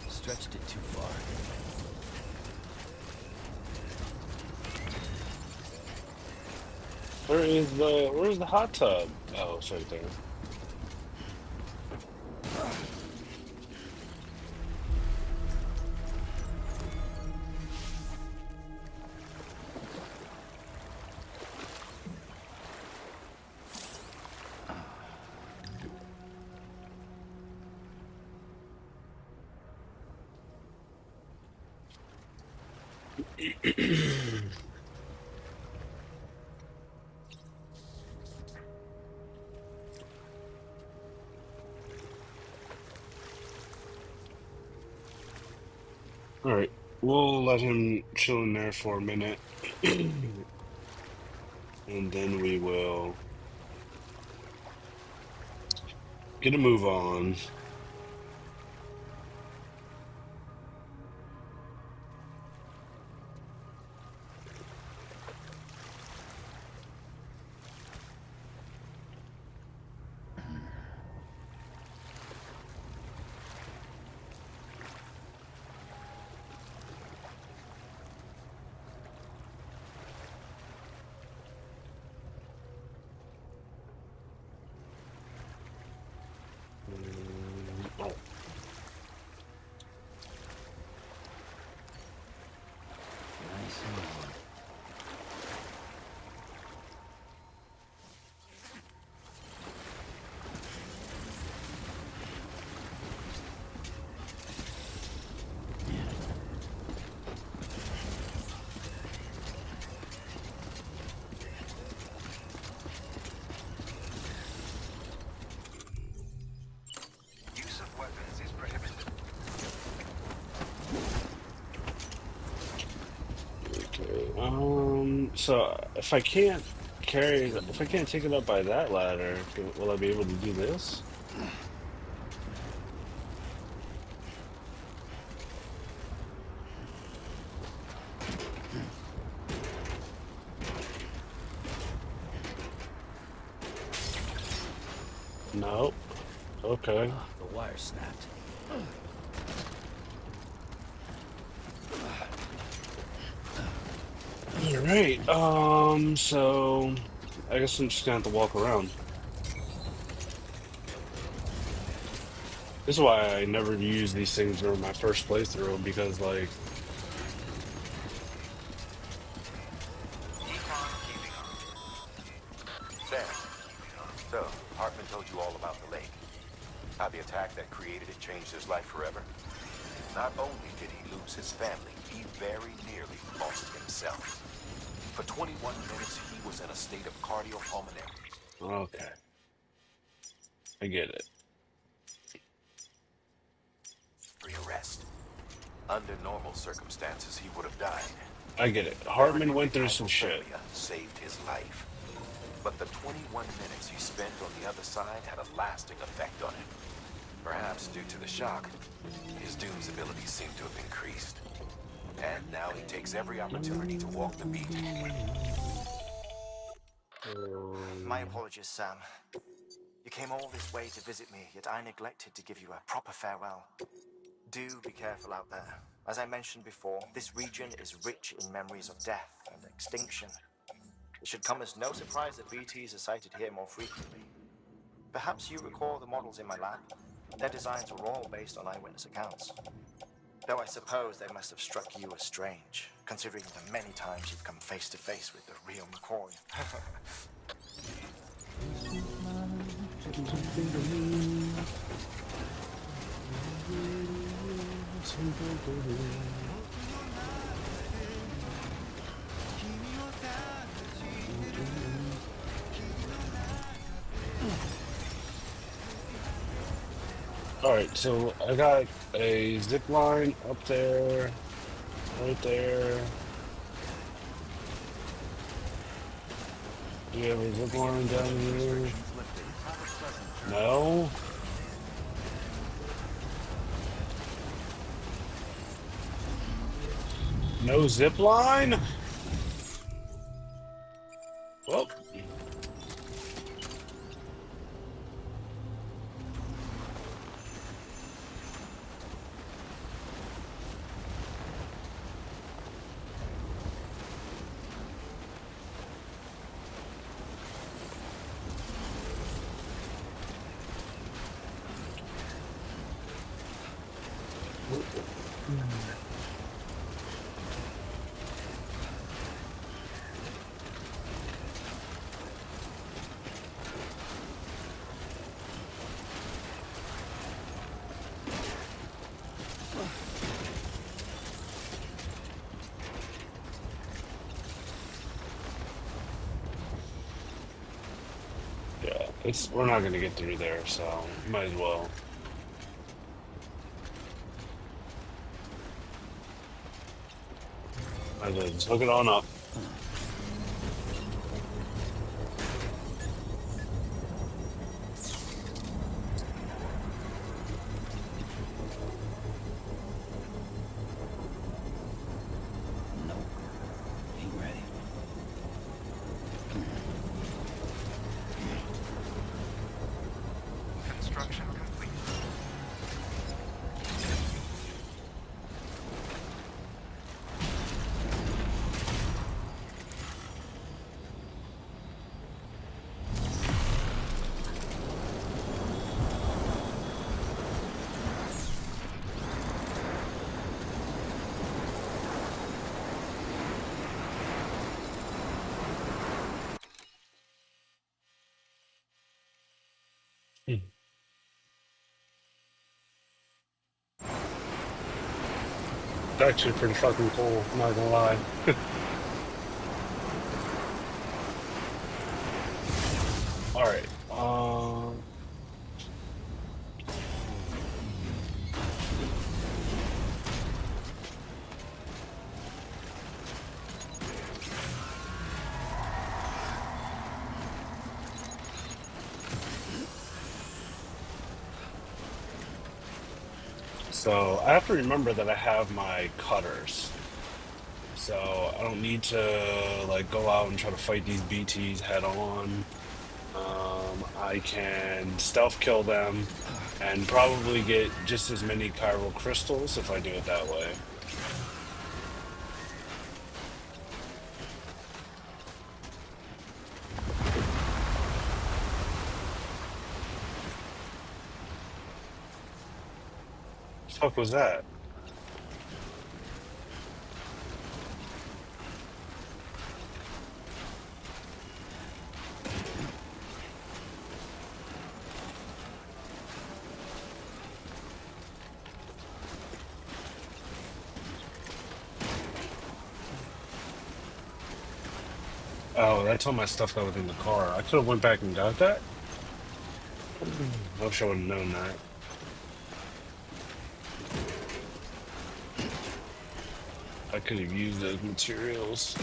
Stretched it too far. Where's the hot tub? Oh, it's right there. All right, we'll let him chill in there for a minute, and then we will get a move on. Oh, Nice and warm. Use of weapons is prohibited. okay. So if I can't take it up by that ladder, will I be able to do this? No. Okay. The wire snapped. All right. So I guess I'm just gonna have to walk around. This is why I never use these things during my first playthrough because, like, Keep on keeping on. Sam, so Hartman told you all about the lake. How the attack that created it changed his life forever. Not only did he lose his family, he very nearly lost himself. For 21 minutes, he was in a state of cardiopulmonary. okay, I get it. Rearrest. Under normal circumstances, he would have died. I get it. Hartman went through some shit. Hypothermia saved his life. But the 21 minutes he spent on the other side had a lasting effect on him. Perhaps due to the shock, his Doom's abilities seem to have increased. And now he takes every opportunity to walk the beat. My apologies, Sam. You came all this way to visit me, yet I neglected to give you a proper farewell. Do be careful out there. As I mentioned before, this region is rich in memories of death and extinction. It should come as no surprise that BTs are sighted here more frequently. Perhaps you recall the models in my lab? Their designs were all based on eyewitness accounts. Though I suppose they must have struck you as strange, considering the many times you've come face to face with the real McCoy. All right, so I got a zip line up there, right there. Do you have a zip line down here? No. No zip line? Well, yeah, we're not gonna get through there, so might as well. Might as well just hook it on up. Nope. Ain't ready. Construction complete. It's actually pretty fucking cool, I'm not gonna lie. Alright, so I have to remember that I have my cutters. So I don't need to like go out and try to fight these BTs head on. I can stealth kill them and probably get just as many chiral crystals if I do it that way. The fuck was that? Oh, that's all my stuff that was in the car. I could have went back and got that. I wish I would have known that. I could have used those materials.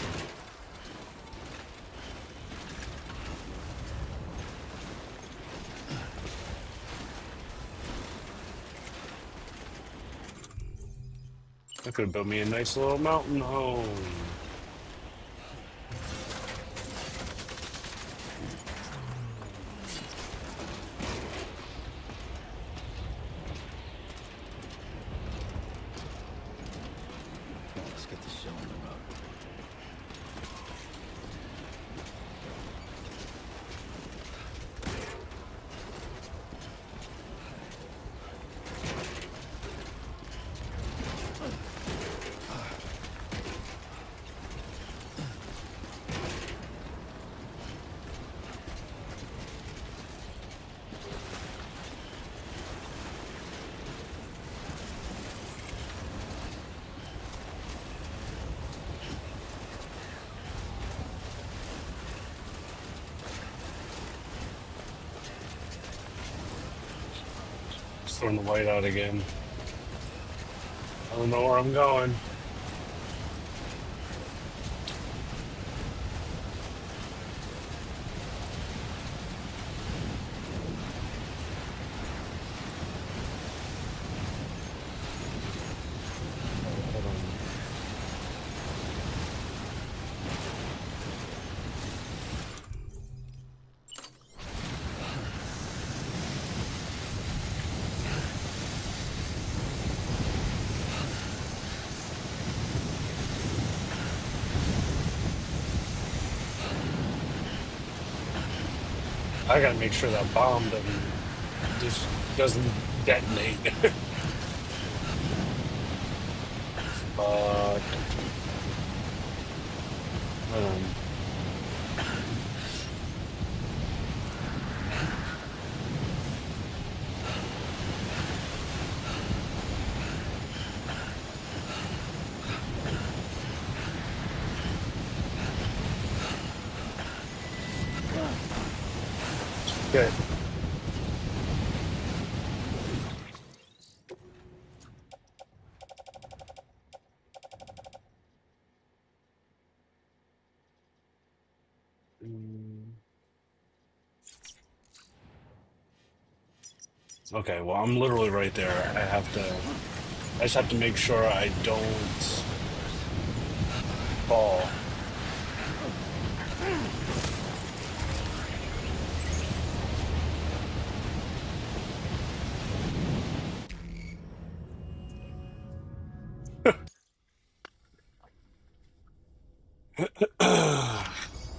I could have built me a nice little mountain home. Let's get this show on the road. Just throwing the white out again. I don't know where I'm going. I gotta make sure that bomb doesn't detonate. Fuck. Um, okay. Okay, well, I'm literally right there. I just have to make sure I don't fall.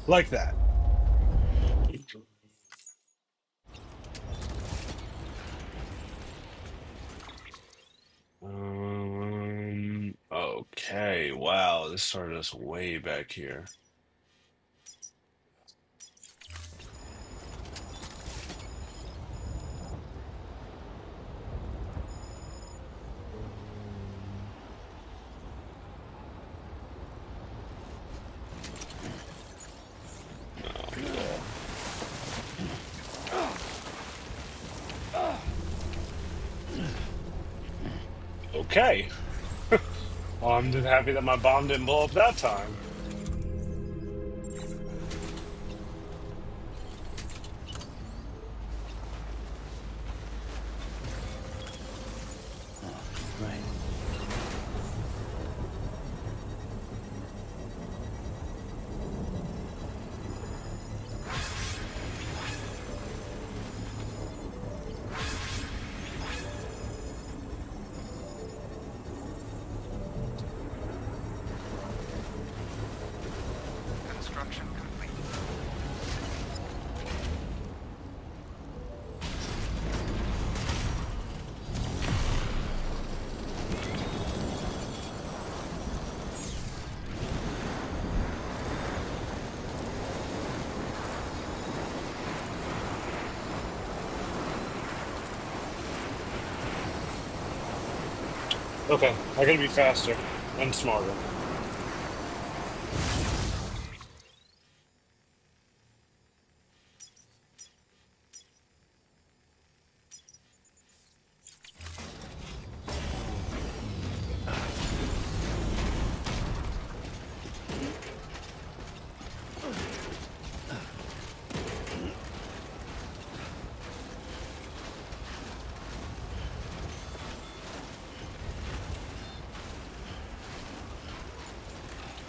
Like that. Okay, wow, this started us way back here. Okay. Well, I'm just happy that my bomb didn't blow up that time. Right. Construction complete. Okay, I gotta be faster and smarter.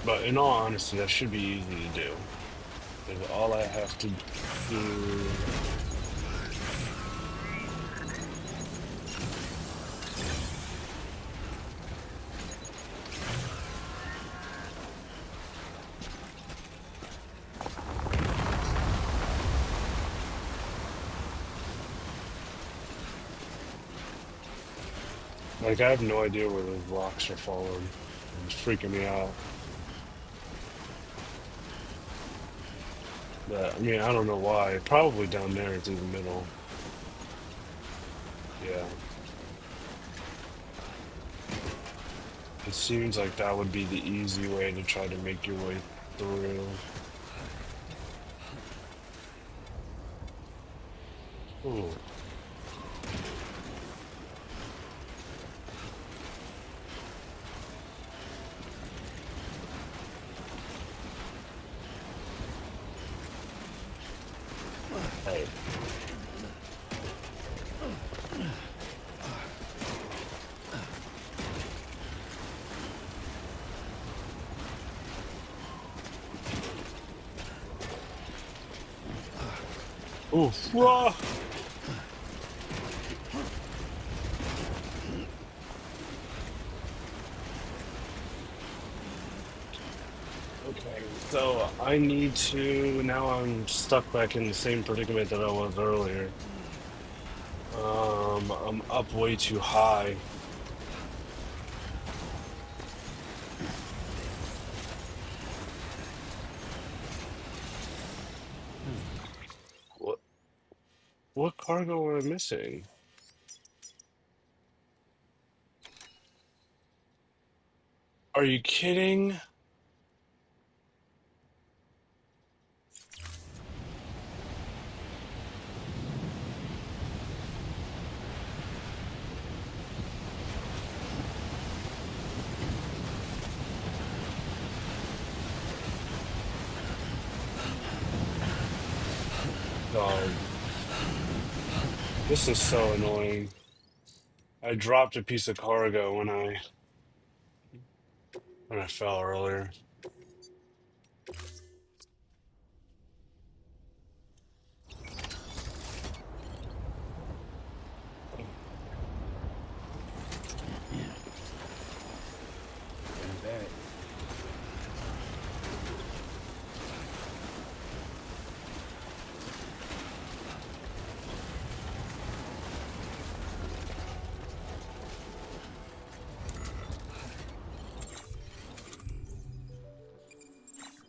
But in all honesty, that should be easy to do. Because all I have to do. Like, I have no idea where those rocks are falling. It's freaking me out. But, I mean, I don't know why. Probably down there through the middle. Yeah. It seems like that would be the easy way to try to make your way through. Ooh. Hey. Ooh. Whoa. Okay, so I need to. Now I'm stuck back in the same predicament that I was earlier. I'm up way too high. What what cargo am I missing? Are you kidding? Dog. This is so annoying. I dropped a piece of cargo when I fell earlier. Gonna bear it.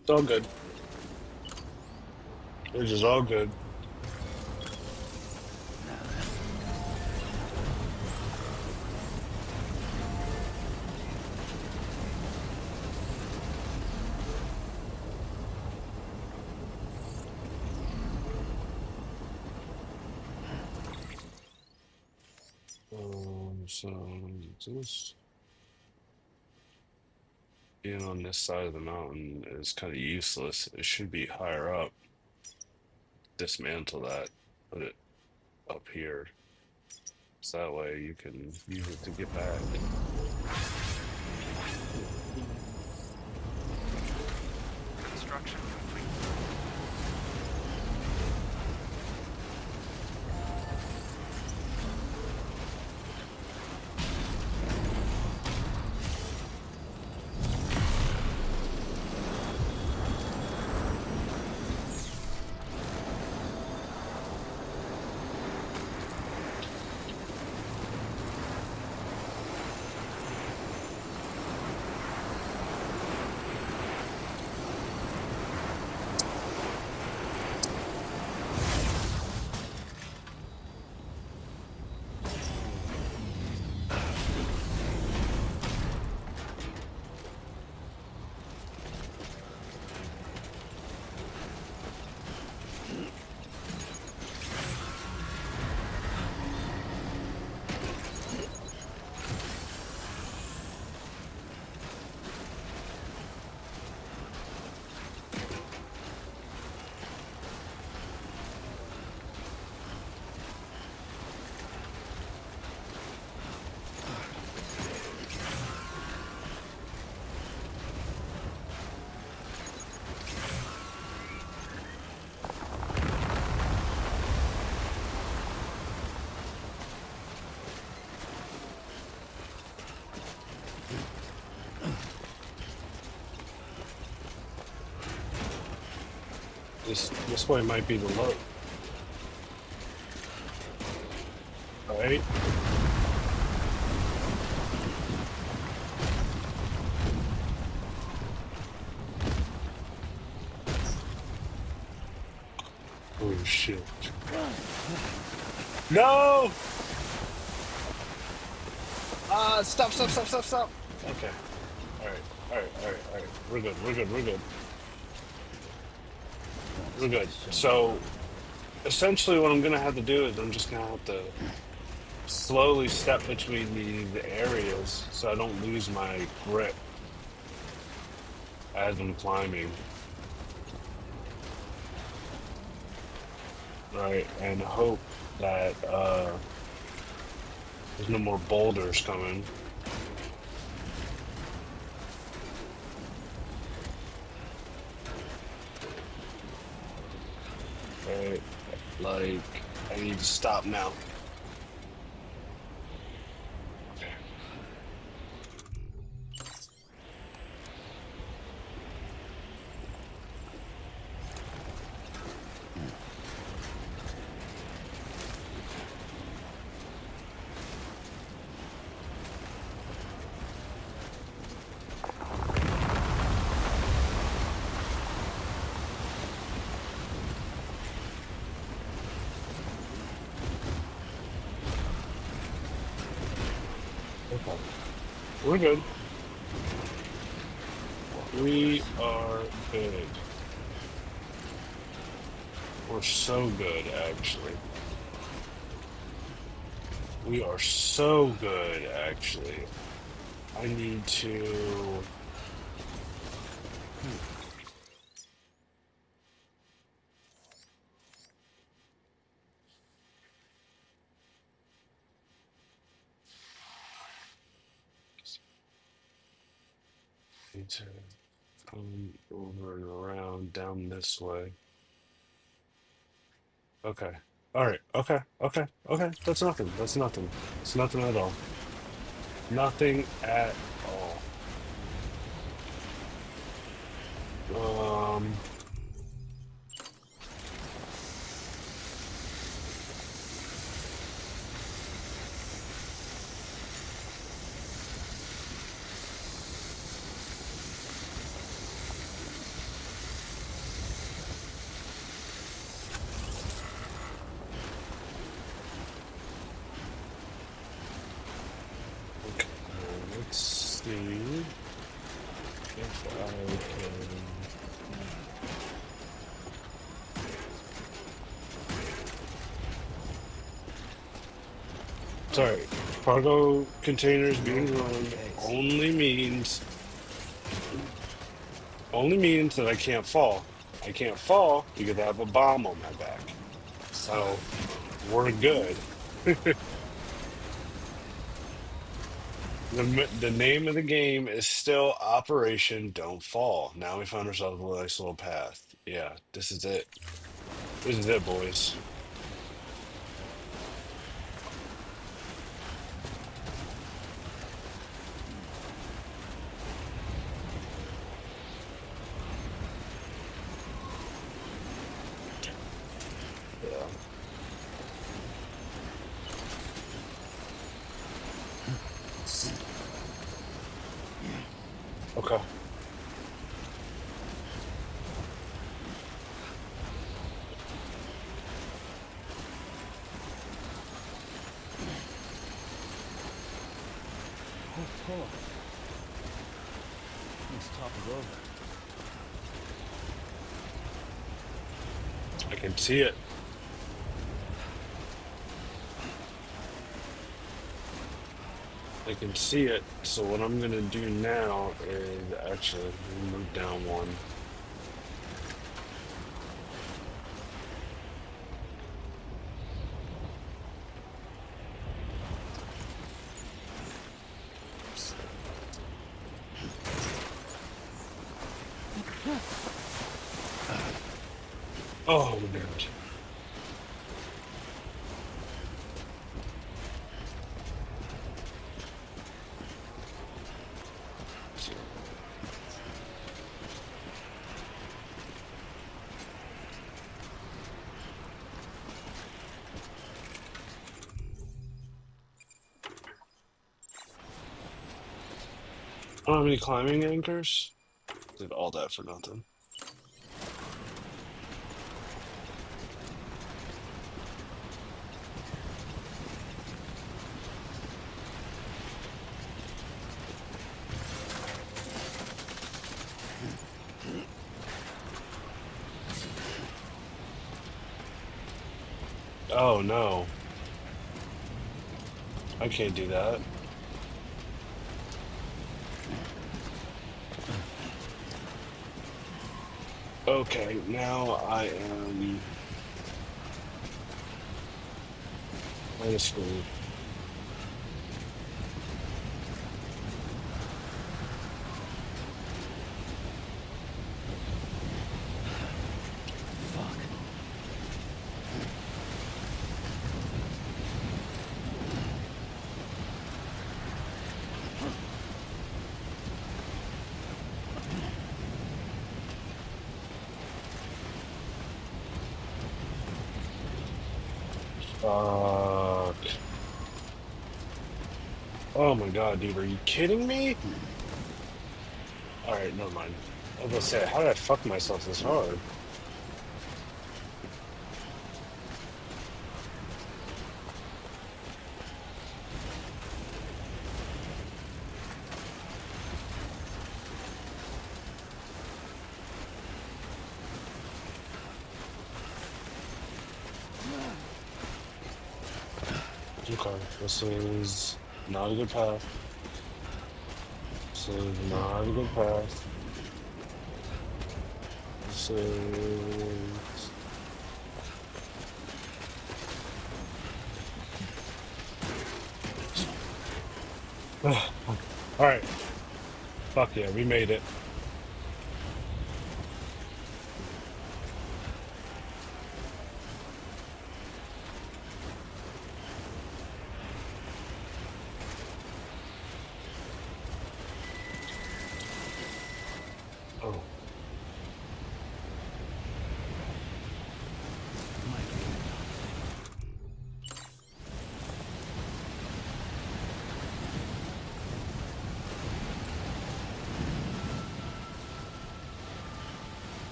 It's all good. It's just all good. So this being on this side of the mountain is kind of useless. It should be higher up. Dismantle that. Put it up here. So that way you can use it to get back. Construction complete. This way might be the low. Alright. Oh shit. No! Stop. Okay. Alright. We're good. We're good. So essentially what I'm gonna have to do is I'm just gonna have to slowly step between the areas so I don't lose my grip as I'm climbing. Right, and hope that there's no more boulders coming. Right, like I need to stop now. We're good. We are good. We're so good, actually. We are so good, actually. I need to. Need to come over and around down this way. Okay. All right. Okay. Okay. Okay. That's nothing. That's nothing. It's nothing at all. Nothing at all. Um. Okay. Let's see if I can. Sorry. Cargo containers being run only means that I can't fall. I can't fall because I have a bomb on my back. So we're good. The name of the game is still Operation Don't Fall. Now we found ourselves a nice little path. Yeah, this is it. This is it, boys. Yeah. Okay. Oh, let's topple over. I can see it. I can see it. So what I'm gonna do now is actually move down one. Oh, man. I don't have any climbing anchors. Did all that for nothing. Oh no. I can't do that. Okay, now I am kind of screwed. Fuck. Oh my god, dude, are you kidding me? Alright, never mind. I was gonna say, how did I fuck myself this hard? Okay, this is not a good path. This is not a good path. This is... All right. Fuck yeah, we made it. Oh.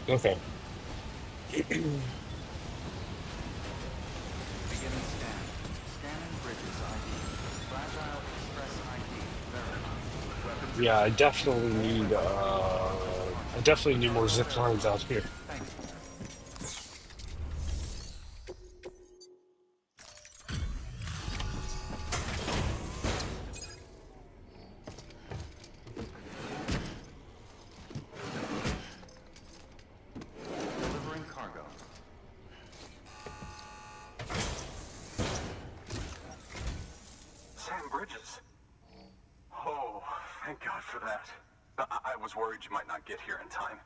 Okay. Beginning scan. Scanning bridges ID. Fragile Express ID. Verified. Weapons Yeah, I detected. definitely All need weapons will be locked until I departure. definitely need more zip lines out here. Thanks. Delivering cargo. Sam Bridges. Oh, thank God for that. I was worried you might not get here in time.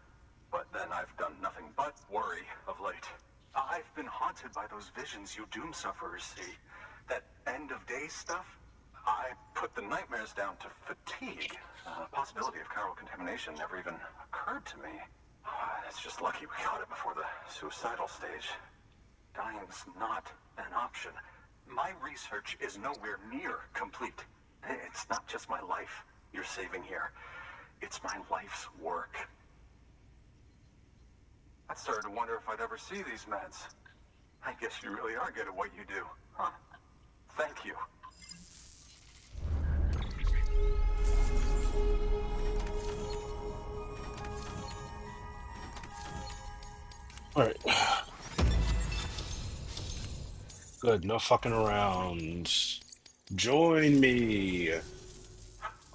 But then I've done nothing but worry of late. I've been haunted by those visions you doom sufferers see. That end of days stuff. I put the nightmares down to fatigue. Possibility of chiral contamination never even occurred to me. It's just lucky we caught it before the suicidal stage. Dying's not an option. My research is nowhere near complete. It's not just my life you're saving here. It's my life's work. I started to wonder if I'd ever see these meds. I guess you really are good at what you do, huh? Thank you. All right. Good, no fucking around. Join me.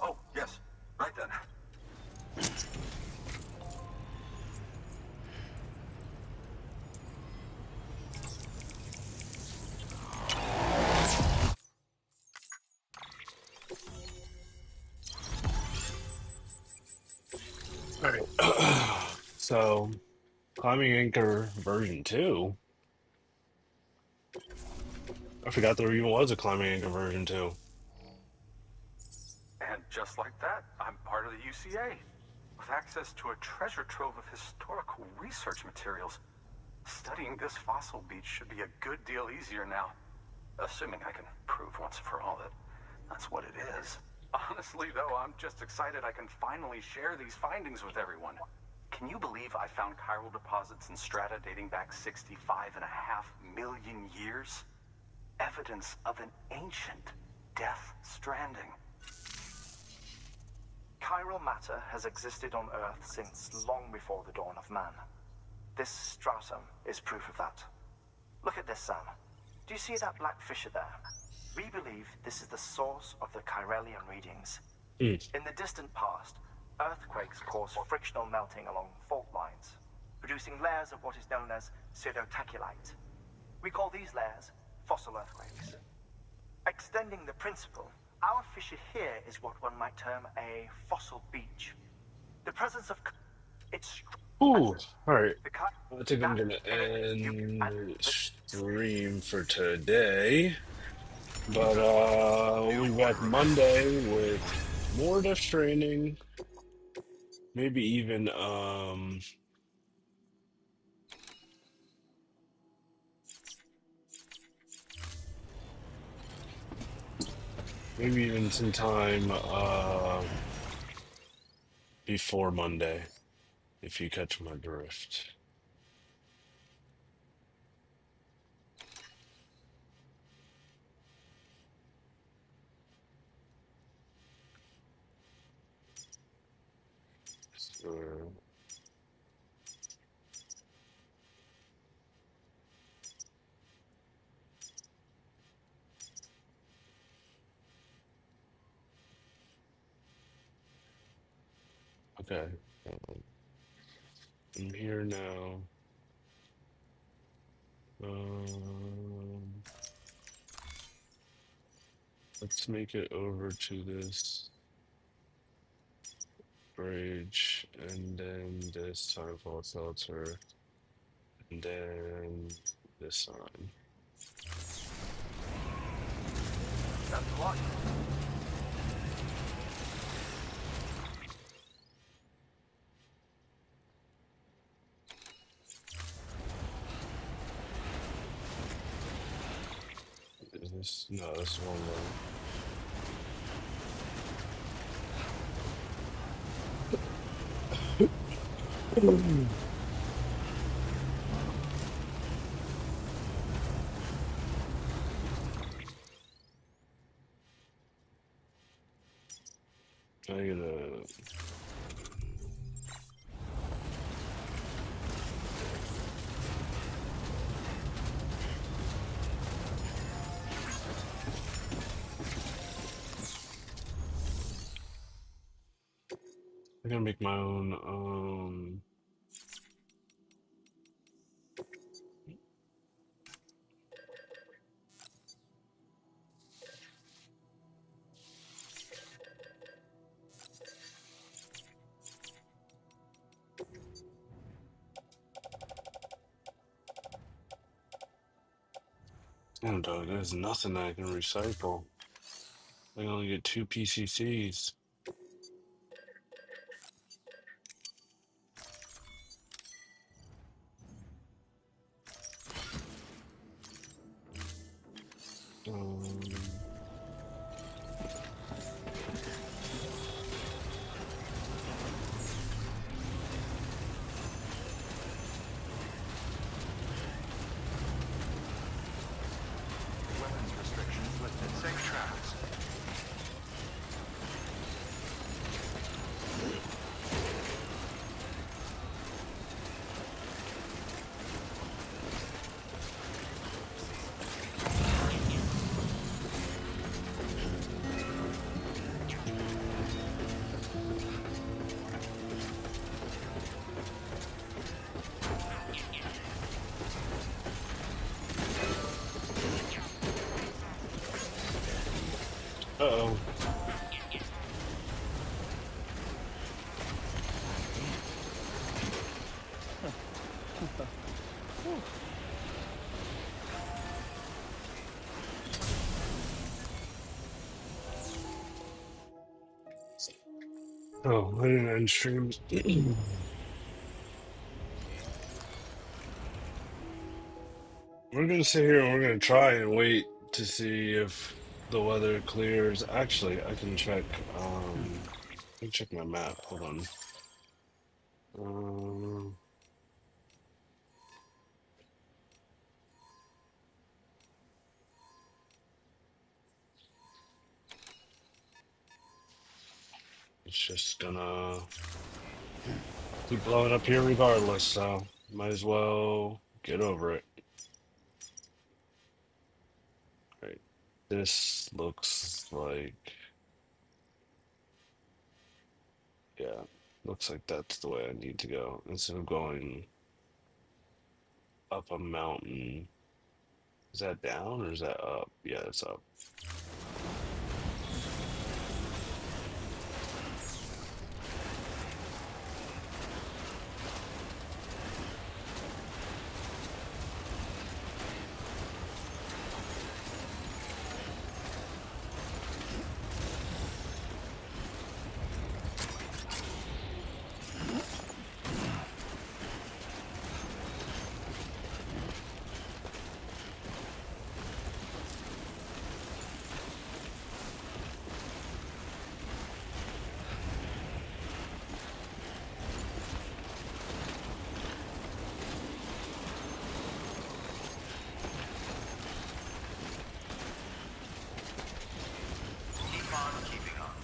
Oh, yes. Right then. All right. So, Climbing Anchor version 2. I forgot there even was a Climbing Anchor version 2. And just like that, I'm part of the UCA, with access to a treasure trove of historical research materials. Studying this fossil beach should be a good deal easier now, assuming I can prove once for all that that's what it is. Honestly, though, I'm just excited I can finally share these findings with everyone. Can you believe I found chiral deposits in strata dating back 65.5 million years? Evidence of an ancient death stranding. Chiral matter has existed on Earth since long before the dawn of man. This stratum is proof of that. Look at this, Sam. Do you see that black fissure there? We believe this is the source of the Chiralian readings. In the distant past, earthquakes caused frictional melting along fault lines, producing layers of what is known as pseudotaculite. We call these layers fossil earthquakes. Extending the principle, our fissure here is what one might term a fossil beach. The presence of it's Ooh, all right. I think I'm gonna end the stream for today. But we'll be back Monday with more Death Stranding. Maybe even some time before Monday, if you catch my drift. So, Okay. I'm here now. Let's make it over to this bridge, and then this timefall filter, and then this on. That's locked. Is this? No, this is one way. I gotta. I'm gonna make my own. Damn, dog, there's nothing that I can recycle. I can only get 2 PCCs. Um, Weapons restrictions lifted. Safe traps. uh-oh. Oh, I didn't end stream. We're gonna sit here and we're gonna try and wait to see if the weather clears. Actually, I can check. I can check my map. Hold on. Um, it's just gonna keep blowing up here regardless. So might as well get over it. Right. This looks like, yeah, looks like that's the way I need to go instead of going up a mountain. Is that down or is that up? Yeah, it's up. Keep on keeping on.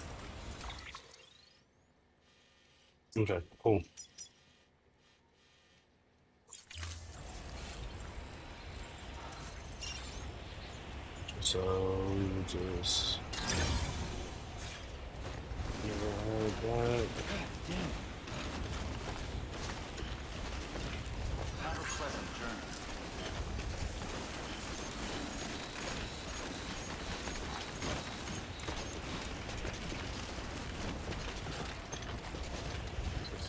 Okay, cool. So just never had that. God damn it.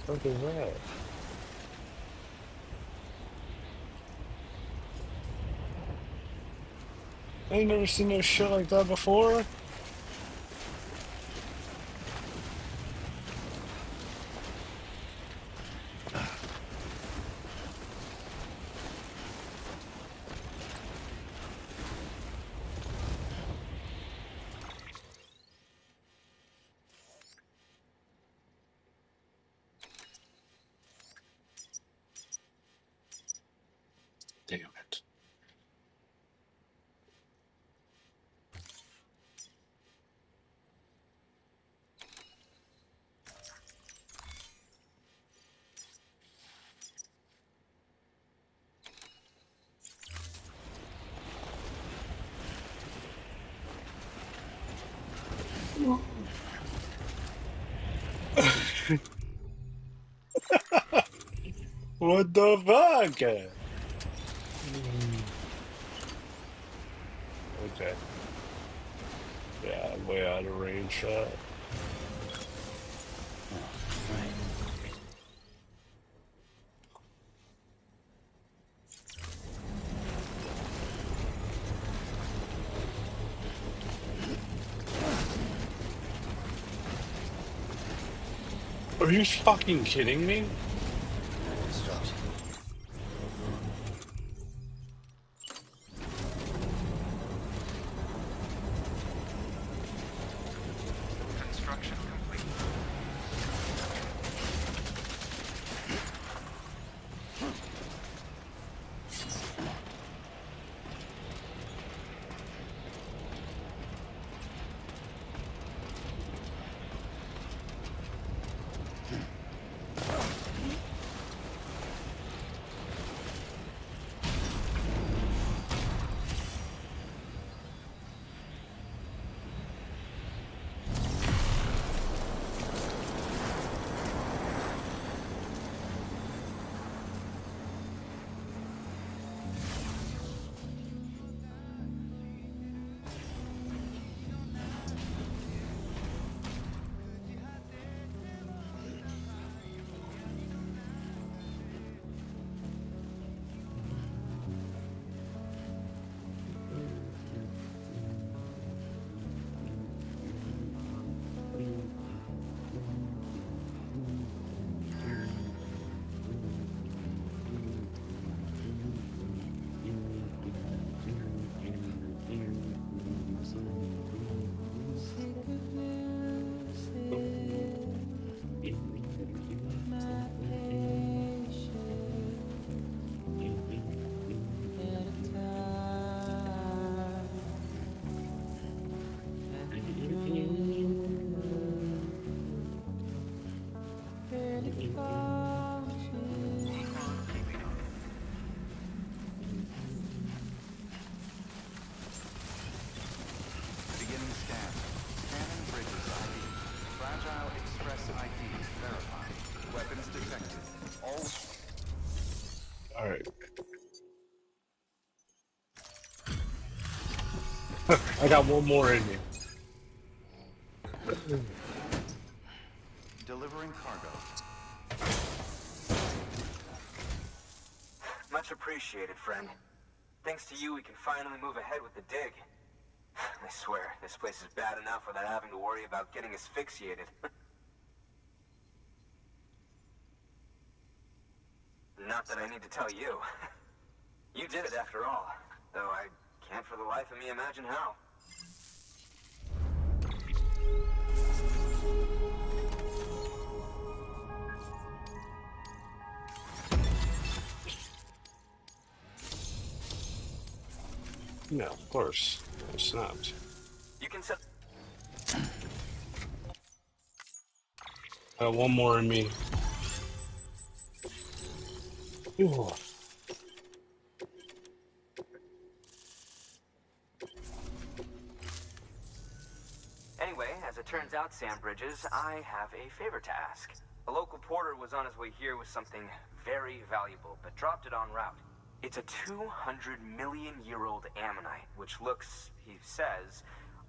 What is that? I ain't never seen no shit like that before. Damn it. What the fuck? Okay. Yeah, I'm way out of range shot. Are you fucking kidding me? Instruction. Construction complete. Sick of losing my patience at a time. And you really cautious. Beginning scan. Scanning bridges ID. Fragile Express ID verified. Weapons detected. All... All right. I got one more in me. Delivering cargo. Much appreciated, friend. Thanks to you, we can finally move ahead with the dig. I swear, this place is bad enough without having to worry about getting asphyxiated. Not that I need to tell you. You did it after all, though I can't for the life of me imagine how. Yeah, of course. I snapped. You can set... I got one more in me. Ooh. Anyway, as it turns out, Sam Bridges, I have a favor to ask. A local porter was on his way here with something very valuable, but dropped it en route. It's a 200-million-year-old ammonite, which looks, he says,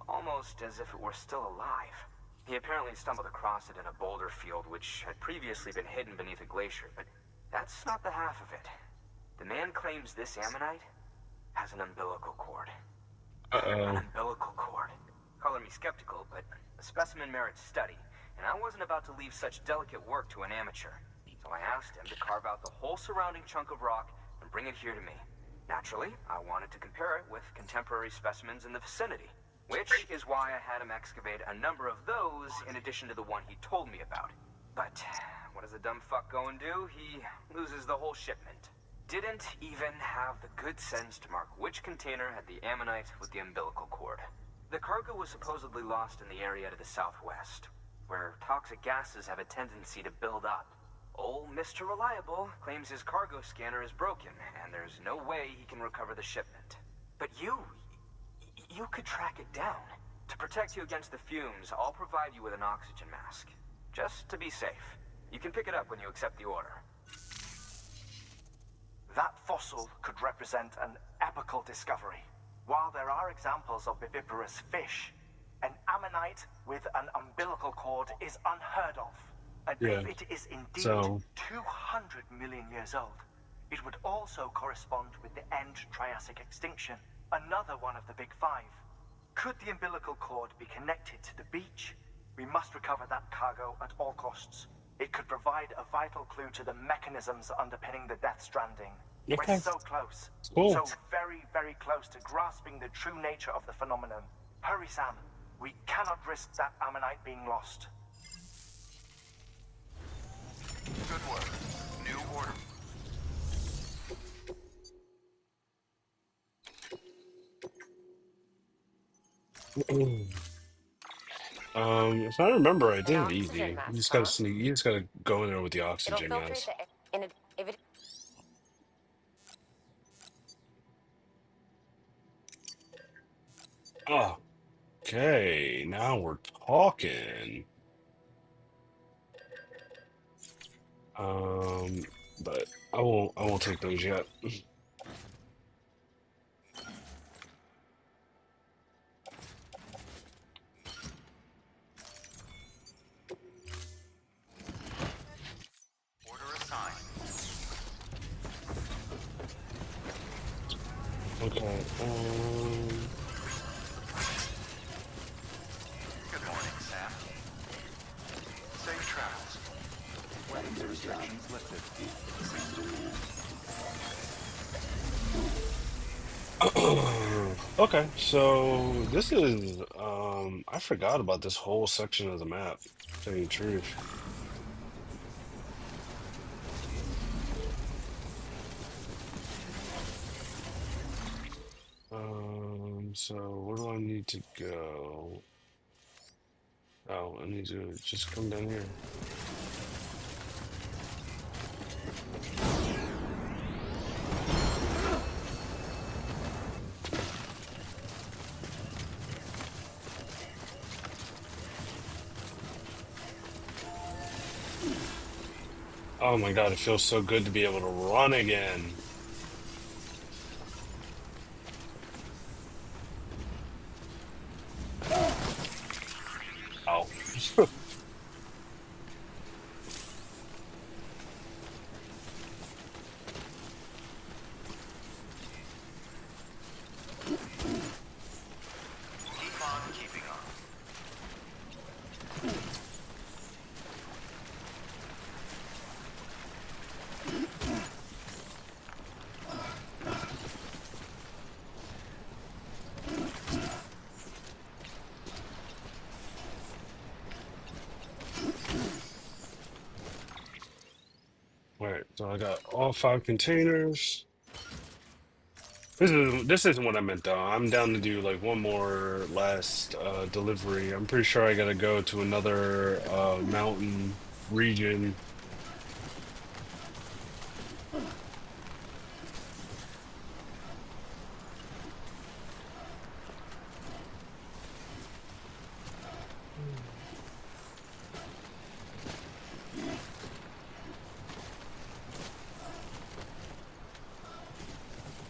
almost as if it were still alive. He apparently stumbled across it in a boulder field which had previously been hidden beneath a glacier, but that's not the half of it. The man claims this ammonite has an umbilical cord. An Uh-oh. umbilical cord. Color me skeptical, but the specimen merits study, and I wasn't about to leave such delicate work to an amateur. So I asked him to carve out the whole surrounding chunk of rock and bring it here to me. Naturally, I wanted to compare it with contemporary specimens in the vicinity, which is why I had him excavate a number of those in addition to the one he told me about. But what does the dumb fuck go and do? He loses the whole shipment. Didn't even have the good sense to mark which container had the ammonite with the umbilical cord. The cargo was supposedly lost in the area to the southwest, where toxic gases have a tendency to build up. Old Mr. Reliable claims his cargo scanner is broken, and there's no way he can recover the shipment. But you could track it down. To protect you against the fumes, I'll provide you with an oxygen mask. Just to be safe. You can pick it up when you accept the order. That fossil could represent an epical discovery. While there are examples of viviparous fish, an ammonite with an umbilical cord is unheard of. And Yeah. if it is indeed So 200 million years old, it would also correspond with the end Triassic extinction, another one of the big five. Could the umbilical cord be connected to the beach? We must recover that cargo at all costs. It could provide a vital clue to the mechanisms underpinning the Death Stranding. okay. We're so close. Cool. So very, very close to grasping the true nature of the phenomenon. Hurry, Sam. We cannot risk that ammonite being lost. Good work. New order. If I remember, I An did it oxygen easy. You mask, just gotta huh? sneak. You just gotta go in there with the It'll oxygen, filtrate guys. the air. And if it Okay, now we're talking. But I won't take those yet. Order assigned. Okay. Good morning, Sam. Safe travels. Weapons restrictions lifted. Okay, so this is I forgot about this whole section of the map, to tell you the truth. So where do I need to go? Oh, I need to just come down here. Oh my God, it feels so good to be able to run again. Ow. Keep on keeping on. Alright, so I got all 5 containers. This isn't what I meant though. I'm down to do like one more last delivery. I'm pretty sure I gotta go to another mountain region.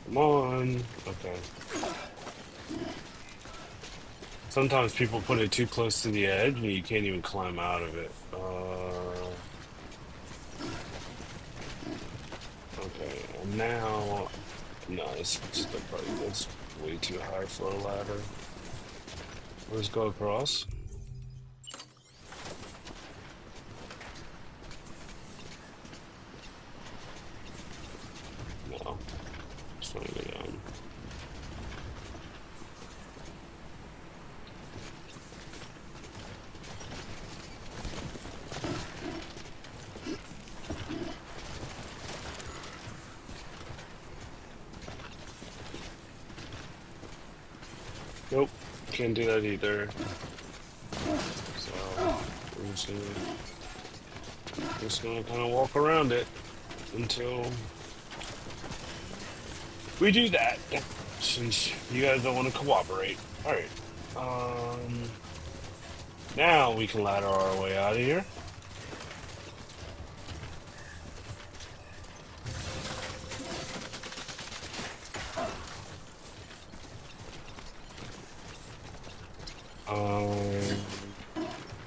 Come on. Okay. Sometimes people put it too close to the edge and you can't even climb out of it. Okay, and now, no, it's still probably that's way too high for a ladder. Let's go across. No, just want to go down. Nope, can't do that either. So we're just gonna kind of walk around it until we do that. Since you guys don't want to cooperate. All right. Now we can ladder our way out of here.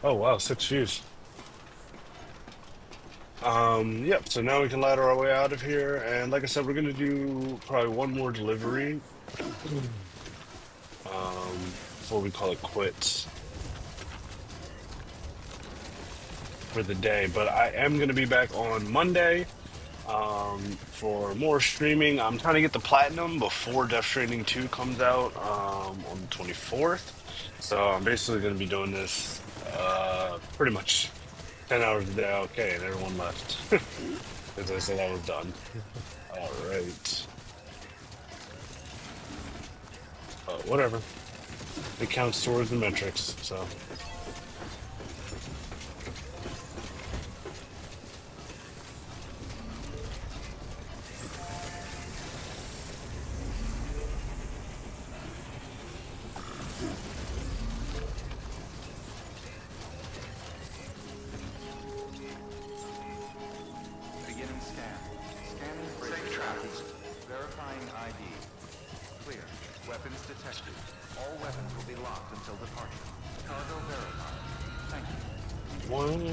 Oh wow, 6 views. Yep, so now we can ladder our way out of here, and like I said, we're gonna do probably one more delivery before we call it quits for the day. But I am gonna be back on Monday for more streaming. I'm trying to get the platinum before Death Stranding 2 comes out on the 24th. So I'm basically gonna be doing this pretty much 10 hours a day. Okay, and everyone left. As I said, I was done. All right. Whatever. It counts towards the metrics, so. Beginning scan. Scanning bridge. Safe travels. Verifying ID. Clear. Weapons detected. All weapons will be locked until departure. Cargo verified. Thank you. One.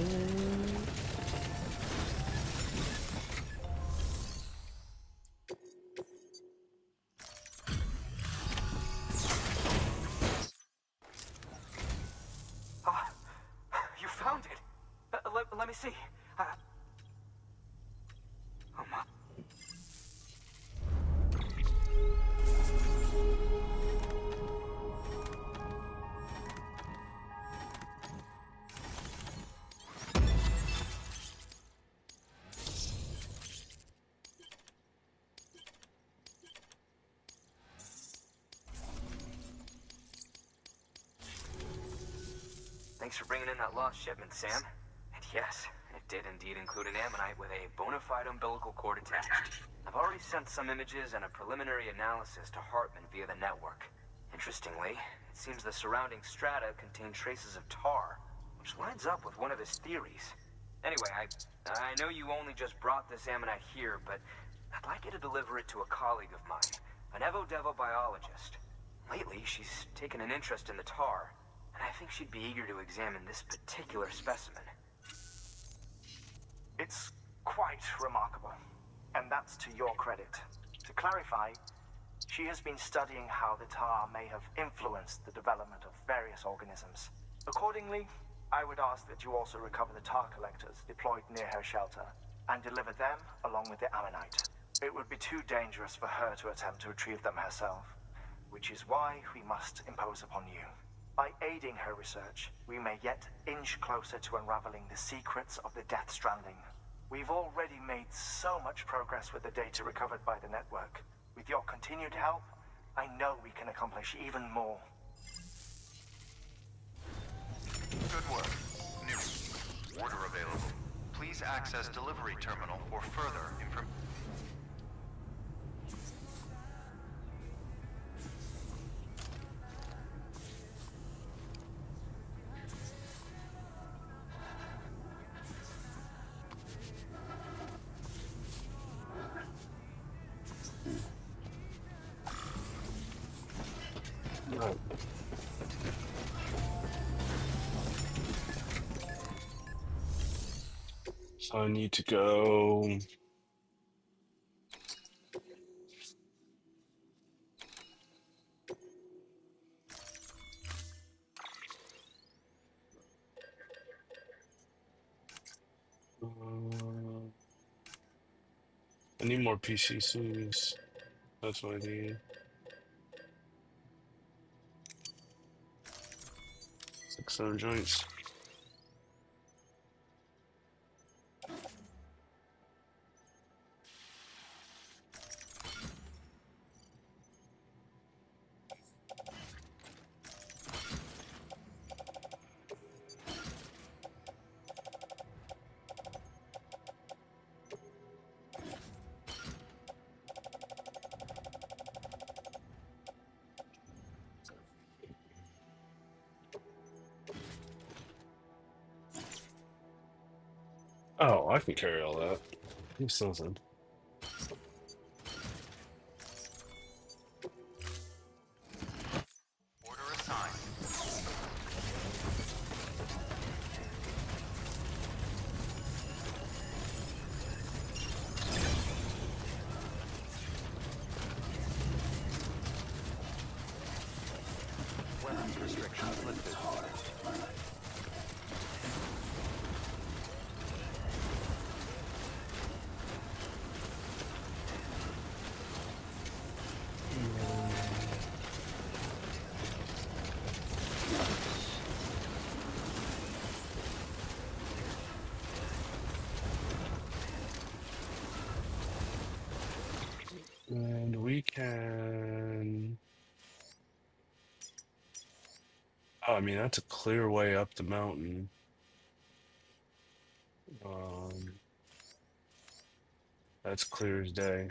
You found it. Let me see. Oh my. Thanks for bringing in that lost shipment, Sam. And yes, it did indeed include an ammonite with a bona fide umbilical cord attached. I've already sent some images and a preliminary analysis to Hartman via the network. Interestingly, it seems the surrounding strata contain traces of tar, which lines up with one of his theories. Anyway, I know you only just brought this ammonite here, but I'd like you to deliver it to a colleague of mine, an Evo-Devo biologist. Lately, she's taken an interest in the tar, and I think she'd be eager to examine this particular specimen. It's quite remarkable, and that's to your credit. To clarify, she has been studying how the tar may have influenced the development of various organisms. Accordingly, I would ask that you also recover the tar collectors deployed near her shelter and deliver them along with the ammonite. It would be too dangerous for her to attempt to retrieve them herself, which is why we must impose upon you. By aiding her research, we may yet inch closer to unraveling the secrets of the Death Stranding. We've already made so much progress with the data recovered by the network. With your continued help, I know we can accomplish even more. Good work. New. Order available. Please access delivery terminal for further information. So I need to go. I need more PCCs. That's what I need. 600 joints. Oh, I can carry all that. He's something. Order assigned. Weapons restrictions lifted. And we can. Oh, I mean, that's a clear way up the mountain. Um, that's clear as day.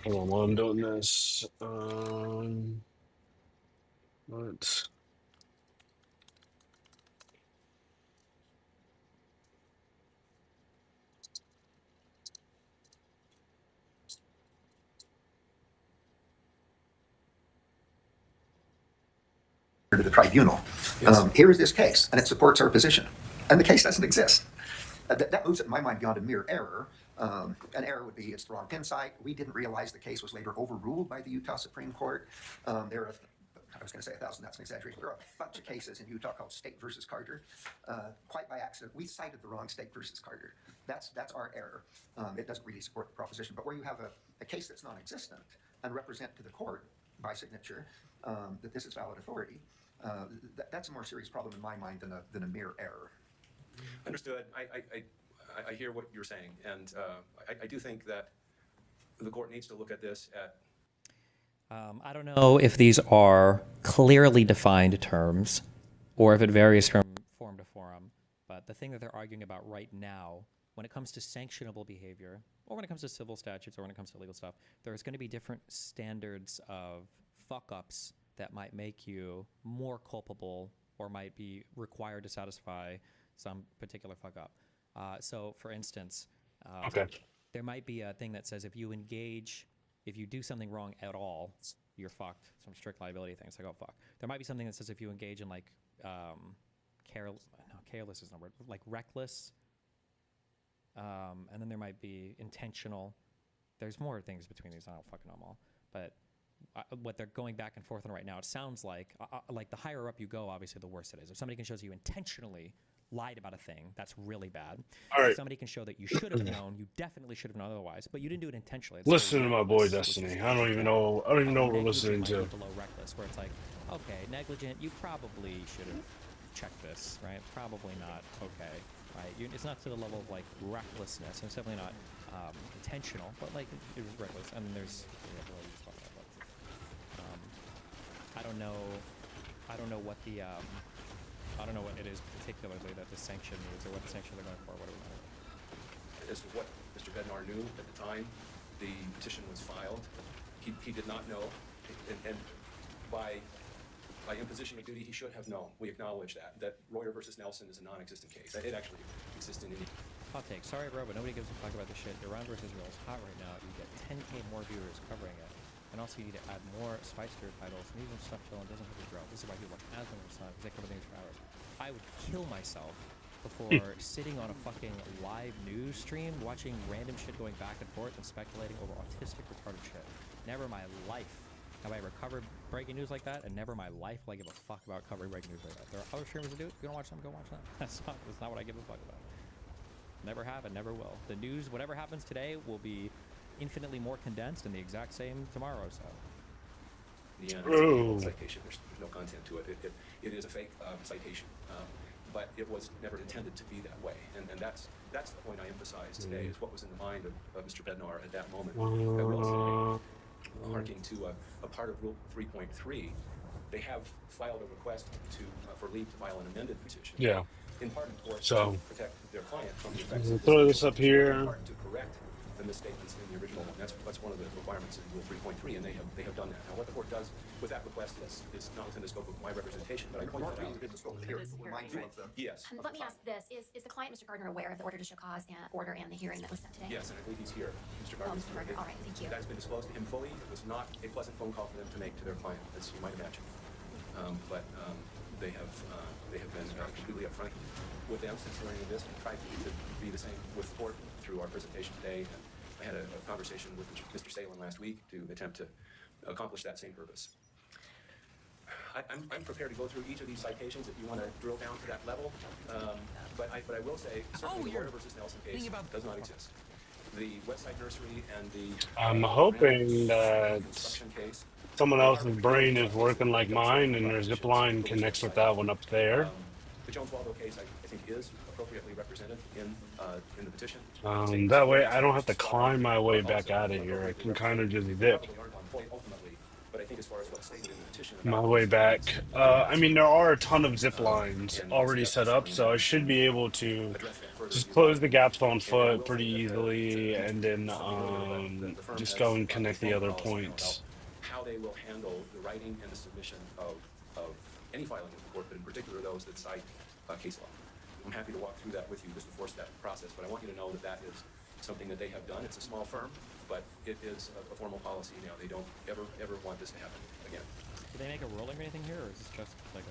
Hold on, while I'm doing this, let's. To the tribunal. Yes. Here is this case, and it supports our position. And the case doesn't exist. That moves it in my mind beyond a mere error. An error would be it's the wrong pin site. We didn't realize the case was later overruled by the Utah Supreme Court. There are, I was going to say 1,000, that's an exaggeration. There are a bunch of cases in Utah called State versus Carter. Quite by accident, we cited the wrong State versus Carter. That's our error. It doesn't really support the proposition. But where you have a case that's non-existent and represent to the court by signature that this is valid authority, that's a more serious problem in my mind than a mere error. Understood. I hear what you're saying, and I do think that the court needs to look at this at. I don't know if these are clearly defined terms or if it varies from forum to forum, but the thing that they're arguing about right now, when it comes to sanctionable behavior, or when it comes to civil statutes, or when it comes to legal stuff, there's going to be different standards of fuck-ups that might make you more culpable or might be required to satisfy some particular fuck-up. So, for instance, Okay. there might be a thing that says if you do something wrong at all, you're fucked. Some strict liability things, like, oh, fuck. There might be something that says if you engage in, like, careless is not a word, like reckless, and then there might be intentional. There's more things between these, I don't fucking know them all. But what they're going back and forth on right now, it sounds like the higher up you go, obviously, the worse it is. If somebody can show you intentionally lied about a thing, that's really bad. All right. If somebody can show that you should have known, you definitely should have known otherwise, but you didn't do it intentionally. It's Listen to very my boy reckless, Destiny. I don't even know what we're listening might to. be below reckless, where it's like, okay, negligent, you probably should have checked this, right? Probably not. Okay, right? It's not to the level of like recklessness, and it's definitely not intentional, but like it was reckless. And then there's I don't know what the I don't know what it is particularly that the sanction means or what the sanction they're going for. What do we know? As to what Mr. Bednar knew at the time the petition was filed, he did not know, and by imposition of duty, he should have known. We acknowledge that Royer versus Nelson is a non-existent case. It actually exists in India. Hot take. Sorry, bro, but nobody gives a fuck about this shit. Iran versus Israel is hot right now. You get 10k more viewers covering it. And also you need to add more Spice Spirit titles. And even stuff chilling doesn't really grow. This is why people watch Aslan or Sun, because they cover things for hours. I would kill myself before sitting on a fucking live news stream watching random shit going back and forth and speculating over autistic retarded shit. Never in my life have I ever covered breaking news like that, and never in my life will I give a fuck about covering breaking news like that. There are other streamers that do it. If you don't watch them, go watch them. That's not what I give a fuck about. Never have and never will. The news, whatever happens today, will be infinitely more condensed and the exact same tomorrow. So. Yeah, it's a citation. There's no content to it. It is a fake citation, but it was never intended to be that way. And that's the point I emphasize today, is what was in the mind of Mr. Bednar at that moment. I will say, harking to a part of Rule 3.3, they have filed a request for leave to file an amended petition. Yeah. In part, of course, So, to protect their client from the effects of throw this up here. In part, to correct the misstatements in the original one. That's one of the requirements in Rule 3.3, and they have done that. Now, what the court does with that request is not within the scope of my representation, but I point that out. Yes. And let me ask this: Is the client, Mr. Gardner, aware of the order to show cause and order and the hearing that was set today? Yes, and I believe he's here, Mr. Gardner. Mr. Gardner. All right, thank you. That's been disclosed to him fully. It was not a pleasant phone call for them to make to their client, as you might imagine. But they have been completely upfront with them since learning of this, and tried to be the same with the court through our presentation today. And I had a conversation with Mr. Salem last week to attempt to accomplish that same purpose. I'm prepared to go through each of these citations if you want to drill down to that level. But I will say, certainly the Royer versus Nelson case does not exist. The website nursery and the I'm hoping that someone else's brain is working like mine, and their zip line connects with that one up there. The Jones-Waldo case, I think, is appropriately represented in the petition. That way I don't have to climb my way back out of here. I can kind of just zip But I think as far as what's stated in the petition, my way back. I mean, there are a ton of zip lines already set up, so I should be able to just close the gaps on foot pretty easily, and then just go and connect the other points. How they will handle the writing and the submission of any filing of the court, but in particular those that cite case law. I'm happy to walk through that with you just to force that process, but I want you to know that that is something that they have done. It's a small firm, but it is a formal policy now. They don't ever want this to happen again. Did they make a ruling or anything here, or is this just like a...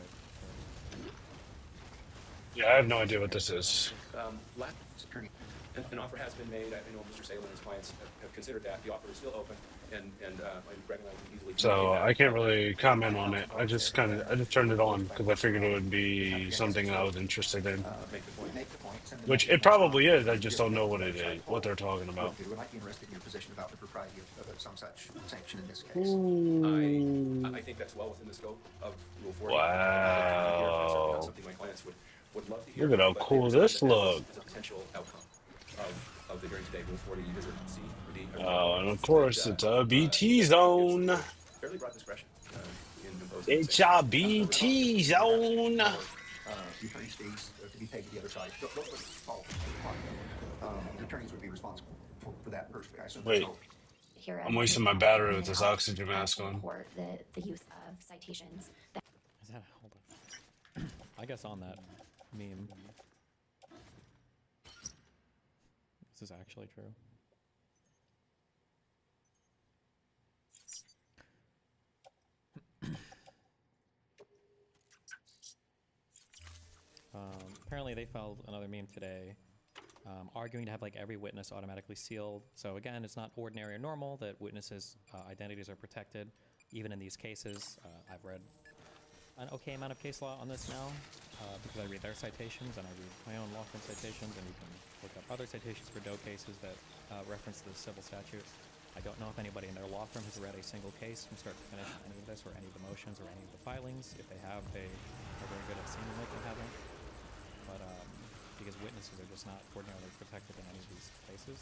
Yeah, I have no idea what this is. An offer has been made. I know Mr. Salem and his clients have considered that. The offer is still open, and Greg and I can easily... So I can't really comment on it. I just turned it on because I figured it would be something I was interested in. Which it probably is. I just don't know what it is, what they're talking about. I might be interested in your position about the propriety of some such sanction in this case. I think that's well within the scope of Rule 40. Wow. Something my clients would love to hear. Look at how cool this looks. It's a potential outcome of the hearing today. Rule 40, visit C or D. Oh, and of course, it's a BT zone. Fairly broad discretion in imposing. It's a BT zone. The attorney's fees to be paid to the other side. Those would fall the attorneys would be responsible for that personally. I assume. Wait, I'm wasting my battery with this oxygen mask on. The use of citations. Is that hold on? I guess on that meme. This is actually true. Apparently they filed another meme today arguing to have like every witness automatically sealed. So again, it's not ordinary or normal that witnesses' identities are protected, even in these cases. I've read an okay amount of case law on this now because I read their citations and I read my own law firm citations, and you can look up other citations for Doe cases that reference the civil statutes. I don't know if anybody in their law firm has read a single case from start to finish on any of this or any of the motions or any of the filings. If they have, they are very good at seeming like they haven't. But because witnesses are just not ordinarily protected in any of these cases.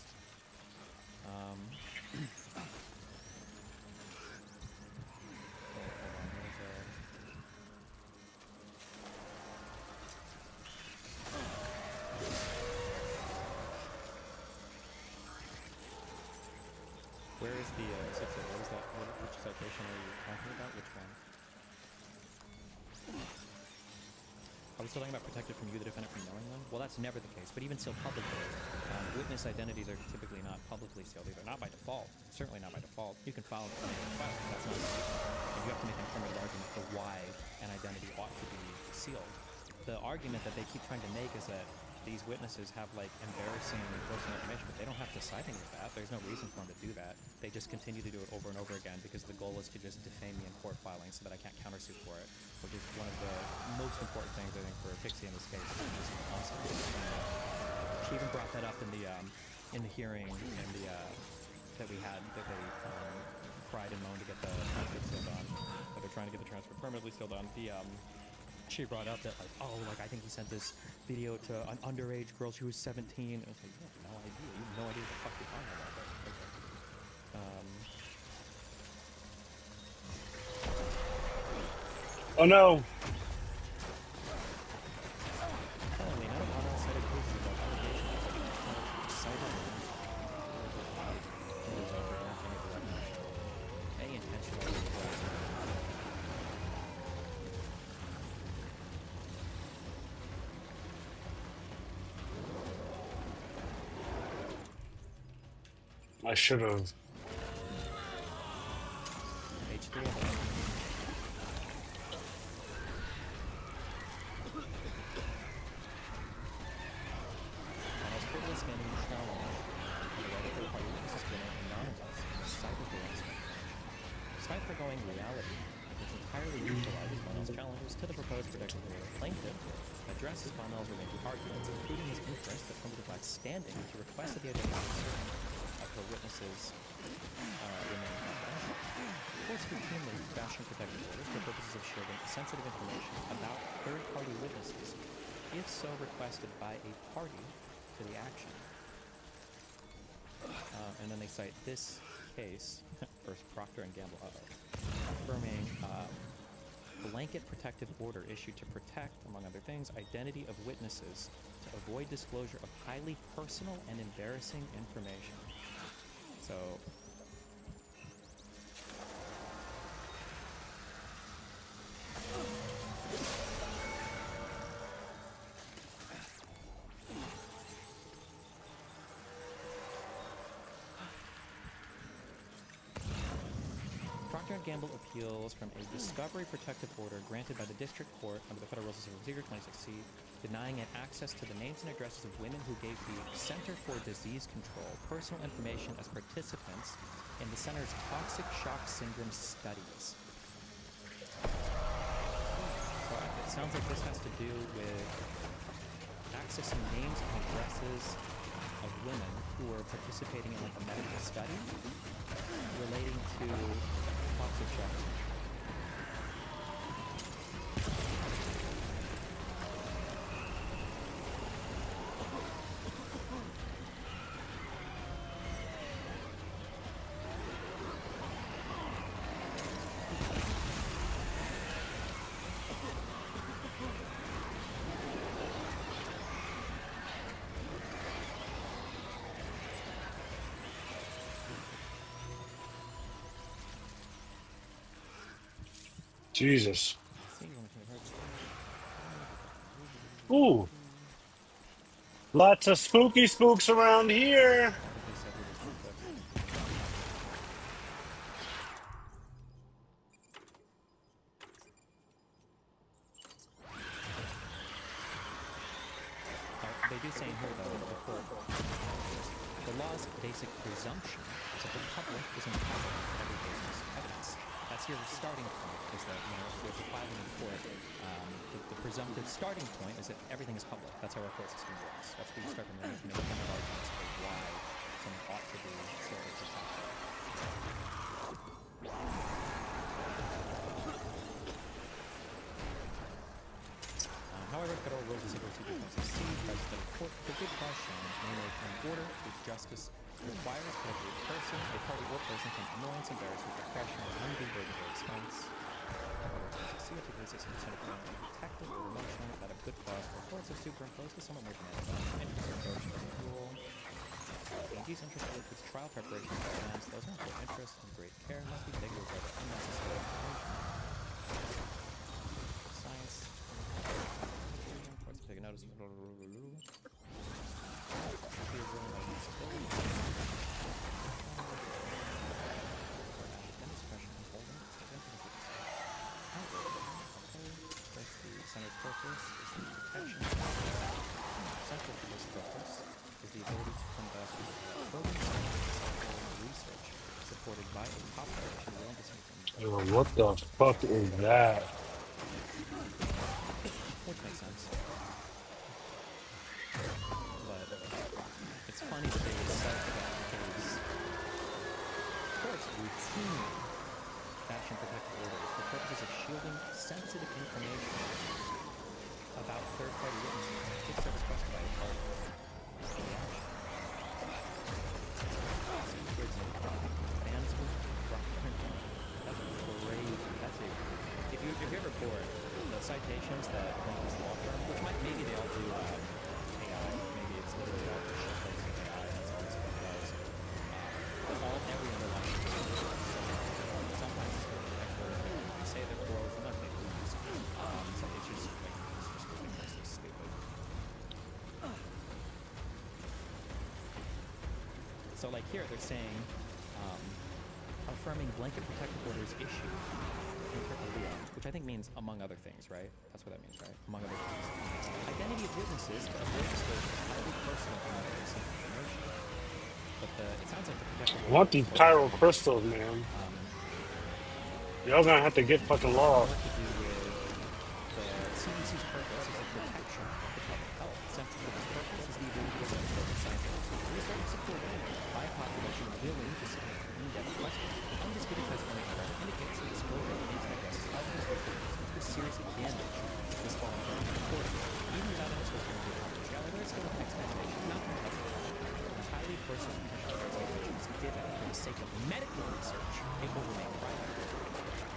The 6 what is that? Which citation are you talking about? Which one? Are we still talking about protected from you, the defendant, from knowing them? Well, that's never the case, but even still publicly, witness identities are typically not publicly sealed either. Not by default. Certainly not by default. You can file a request, but that's not and you have to make an affirmative argument for why an identity ought to be sealed. The argument that they keep trying to make is that these witnesses have, like, embarrassing personal information, but they don't have to cite any of that. There's no reason for them to do that. They just continue to do it over and over again because the goal is to just defame me in court filing so that I can't countersue for it, which is one of the most important things, I think, for Pixie in this case. She even brought that up in the hearing and that we had, that they cried and moaned to get the transcript sealed on, that they're trying to get the transcript permanently sealed on. She brought up that, like, oh, like, I think he sent this video to an underage girl. She was 17. And it's like, you have no idea. You have no idea what the fuck you're talking about. Oh no! I mean, I don't know outside of cases about allegations. Like, cited any intentional. I should have. H3 scanning the challenge on the right of third party witnesses to remain anonymous cyber harassment. Despite foregoing reality, which entirely neutralizes Monell's challenges to the proposed protection order, plaintiff addresses Monell's remaining arguments, including his inference that plaintiff lacks standing to request that the identity of her witnesses remain confidential. Courts routinely fashion protective orders for purposes of shielding sensitive information about third-party witnesses, if so requested by a party to the action. And then they cite this case, first Procter & Gamble, affirming blanket protective order issued to protect, among other things, identity of witnesses to avoid disclosure of highly personal and embarrassing information. So, Procter & Gamble appeals from a discovery protective order granted by the district court under the Federal Rules of Civil Procedure 26C, denying it access to the names and addresses of women who gave the Center for Disease Control personal information as participants in the center's toxic shock syndrome studies. So it sounds like this has to do with accessing names and addresses of women who are participating in, like, a medical study relating to toxic shock syndrome. Jesus. Ooh. Lots of spooky spooks around here. They do say in here, though, the law's basic presumption is that the public is entitled to every basis evidence. That's your starting point, is that, you know, if you're filing in court, the presumptive starting point is that everything is public. That's how our court system works. That's where you start from there. You can make kind of arguments for why something ought to be sort of protected. However, Federal Rules of Civil Procedure 26C tries that a court for good cause challenge may make an order which justice requires that a person, a party or person from annoyance, embarrassment, depression, or undue burden or expense. Federal 26C articulates a system of protective or remote showing that a good cause for courts are superimposed with somewhat more dramatic interest approach to the rule. PG's interest includes trial preparation for plans. Those aren't their interest and great care must be taken with other unnecessary science. Let's take a notice. Centered purpose is the protection. Central to this purpose is the ability to conduct program research supported by a population willing to see. Yo, what the fuck is that? Which makes sense. But it's funny that they cite that case. Courts routinely fashion protective orders for purposes of shielding sensitive information about third-party witnesses if they're requested by a party. That's crazy. That's a. If you ever bored, the citations that link this law firm, which maybe they all do AI, maybe it's literally all just shitposts of AI. That's all this stuff does. Every other line. Sometimes it's really expert. They say they're pros, sometimes they lose. So it's just ridiculously stupid. So like here they're saying affirming blanket protective orders issued in Korea, which I think means among other things, right? That's what that means, right? Among other things. Identity of witnesses to avoid disclosure of highly personal information. But it sounds like the protective I want these chiral crystals, man. Y'all gonna have to get fucking law. More to do with the CDC's purpose is the protection of the public health. Central to this purpose is the ability to identify scientific research supported by a population willing to submit in-depth questions. Undisputed testimony indicates that disclosure of anti-guests of these reports could seriously damage this voluntary reporting. Even without any sort of confidentiality, there is still an expectation, not from the highly personal information given for the sake of medical research, it will remain private.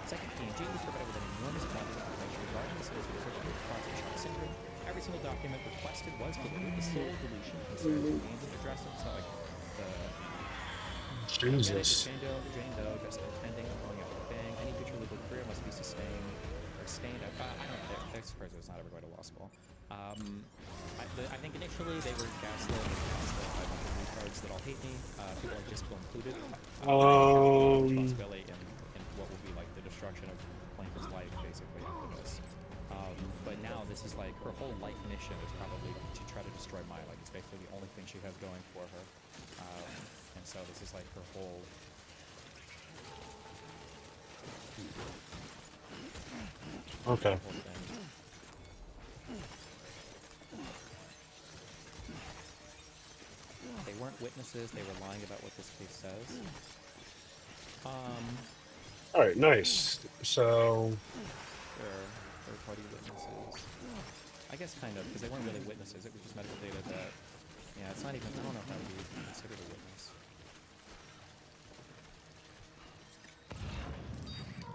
Second, P&G was provided with an enormous quantity of information regarding the severity of prostate shock syndrome. Every single document requested was delivered. The sole deletion concerns remains addressing. So like Jesus. Jane Doe just intending on going out with a bang. Any future legal career must be sustained or stained. I don't know. Their supervisor was not ever going to law school. I think initially they were gaslit by a bunch of retards that all hate me. People like Disco included. Responsibility in what will be like the destruction of Plankton's life, basically, after this. But now this is like her whole life mission is probably to try to destroy my life. It's basically the only thing she has going for her. And so this is like her whole... Okay. They weren't witnesses, they were lying about what this case says. All right, nice. So... third-party witnesses. I guess kind of, because they weren't really witnesses. It was just medical data that... Yeah, it's not even... I don't know if that would be considered a witness.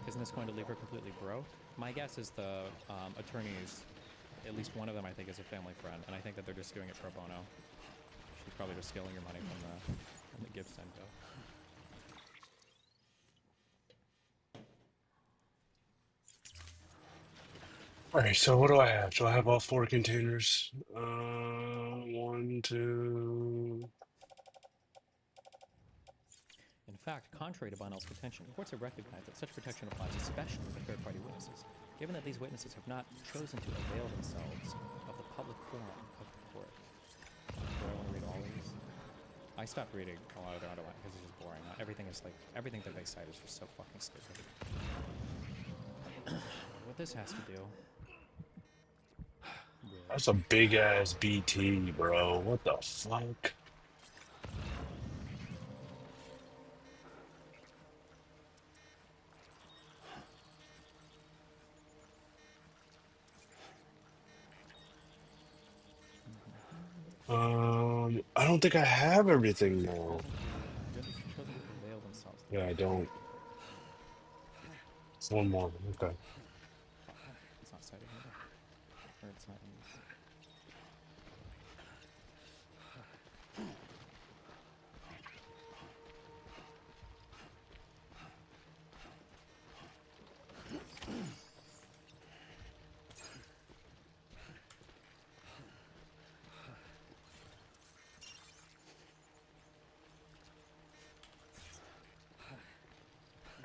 Isn't this going to leave her completely broke? My guess is the attorneys, at least one of them I think is a family friend, and I think that they're just doing it pro bono. She's probably just stealing your money from the gift center. Alright, so what do I have? Do I have all 4 containers? 1, 2... In fact, contrary to Bonnell's contention, courts have recognized that such protection applies especially to third-party witnesses, given that these witnesses have not chosen to avail themselves of the public forum of the court. Do I want to read all of these? I stopped reading a lot of their underline because it's just boring. Everything is like, everything that they cite is just so fucking stupid. What this has to do... That's a big-ass BT, bro. What the fuck? I don't think I have everything now. Yeah, I don't. It's one more. Okay. It's not cited here. Or it's not in these.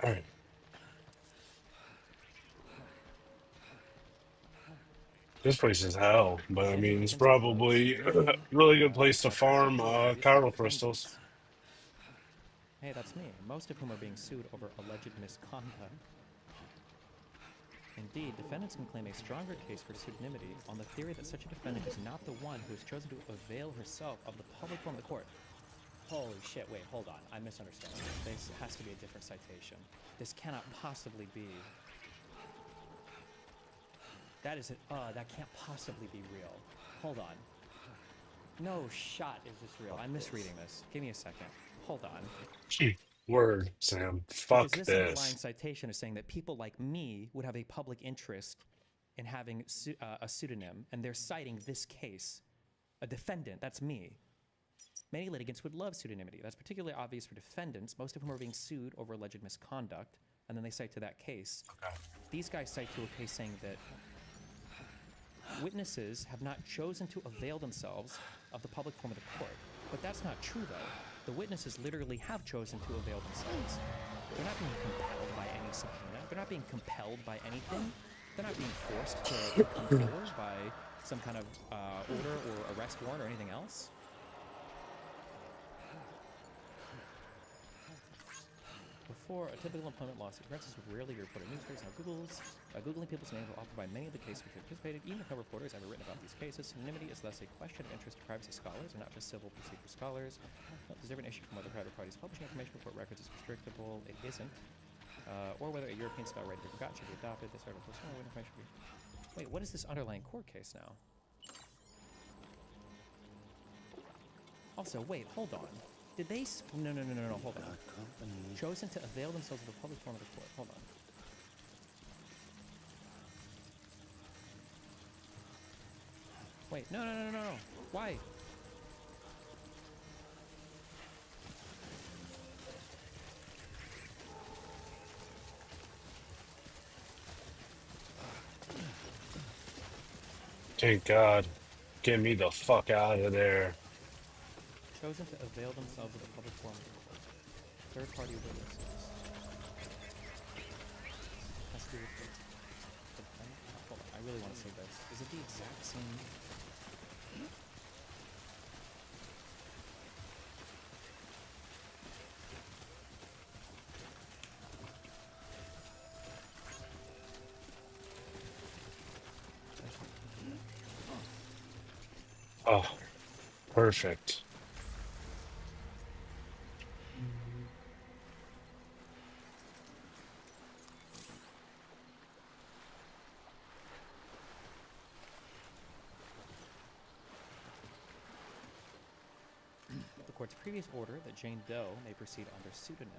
All right. This place is hell, but I Standing mean, it's victims of gloves. probably a Usually, really good place to farm particularly chiral crystals. defendants. Hey, that's me. Most of whom are being sued over alleged misconduct. Indeed, defendants can claim a stronger case for pseudonymity on the theory that such a defendant is not the one who has chosen to avail herself of the public forum of the court. Holy shit, wait, hold on. I'm misunderstanding. This has to be a different citation. This cannot possibly be. That is it. That can't possibly be real. Hold on. No shot is this real. I'm misreading this. Give me a second. Hold on. Word, Sam. Because Fuck this underlying this. citation is saying that people like me would have a public interest in having a pseudonym, and they're citing this case. A defendant, that's me. Many litigants would love pseudonymity. That's particularly obvious for defendants, most of whom are being sued over alleged misconduct, and then they cite to that case. Okay. These guys cite to a case saying that witnesses have not chosen to avail themselves of the public forum of the court. But that's not true, though. The witnesses literally have chosen to avail themselves. They're not being compelled by any subpoena. They're not being compelled by anything. They're not being forced to come forward by some kind of order or arrest warrant or anything else. Before, a typical employment lawsuit, references would rarely be reported in newspapers. Now, Googling people's names will often by many of the cases which have participated, even if no reporter has ever written about these cases. Pseudonymity is thus a question of interest to privacy scholars, and not just civil procedure scholars. There's a different issue from whether private parties publishing information before records is restrictable. It isn't. Or whether a European-style right to be forgotten should be adopted. This article is information should be... Wait, what is this underlying court case now? Also, wait, hold on. Did they... No, hold on. Chosen to avail themselves of the public forum of the court. Hold on. Wait, no. Why? Thank God. Get me the fuck out of there. Chosen to avail themselves of the public forum of the court. Third-party witnesses. Has to do with the hold on, I really want to say this. Is it the exact same? Oh, perfect. The court's previous order that Jane Doe may proceed under pseudonym.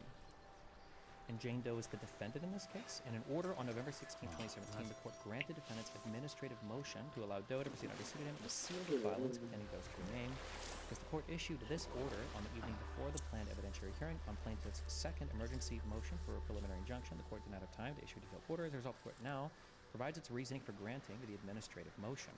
And Jane Doe is the defendant in this case. In an order on November 16, 2017, the court granted defendants administrative motion to allow Doe to proceed under pseudonym and seal the filings containing Doe's true name. Because the court issued this order on the evening before the planned evidentiary hearing on plaintiff's second emergency motion for a preliminary injunction, the court did not have time to issue a detailed order. As a result, the court now provides its reasoning for granting the administrative motion.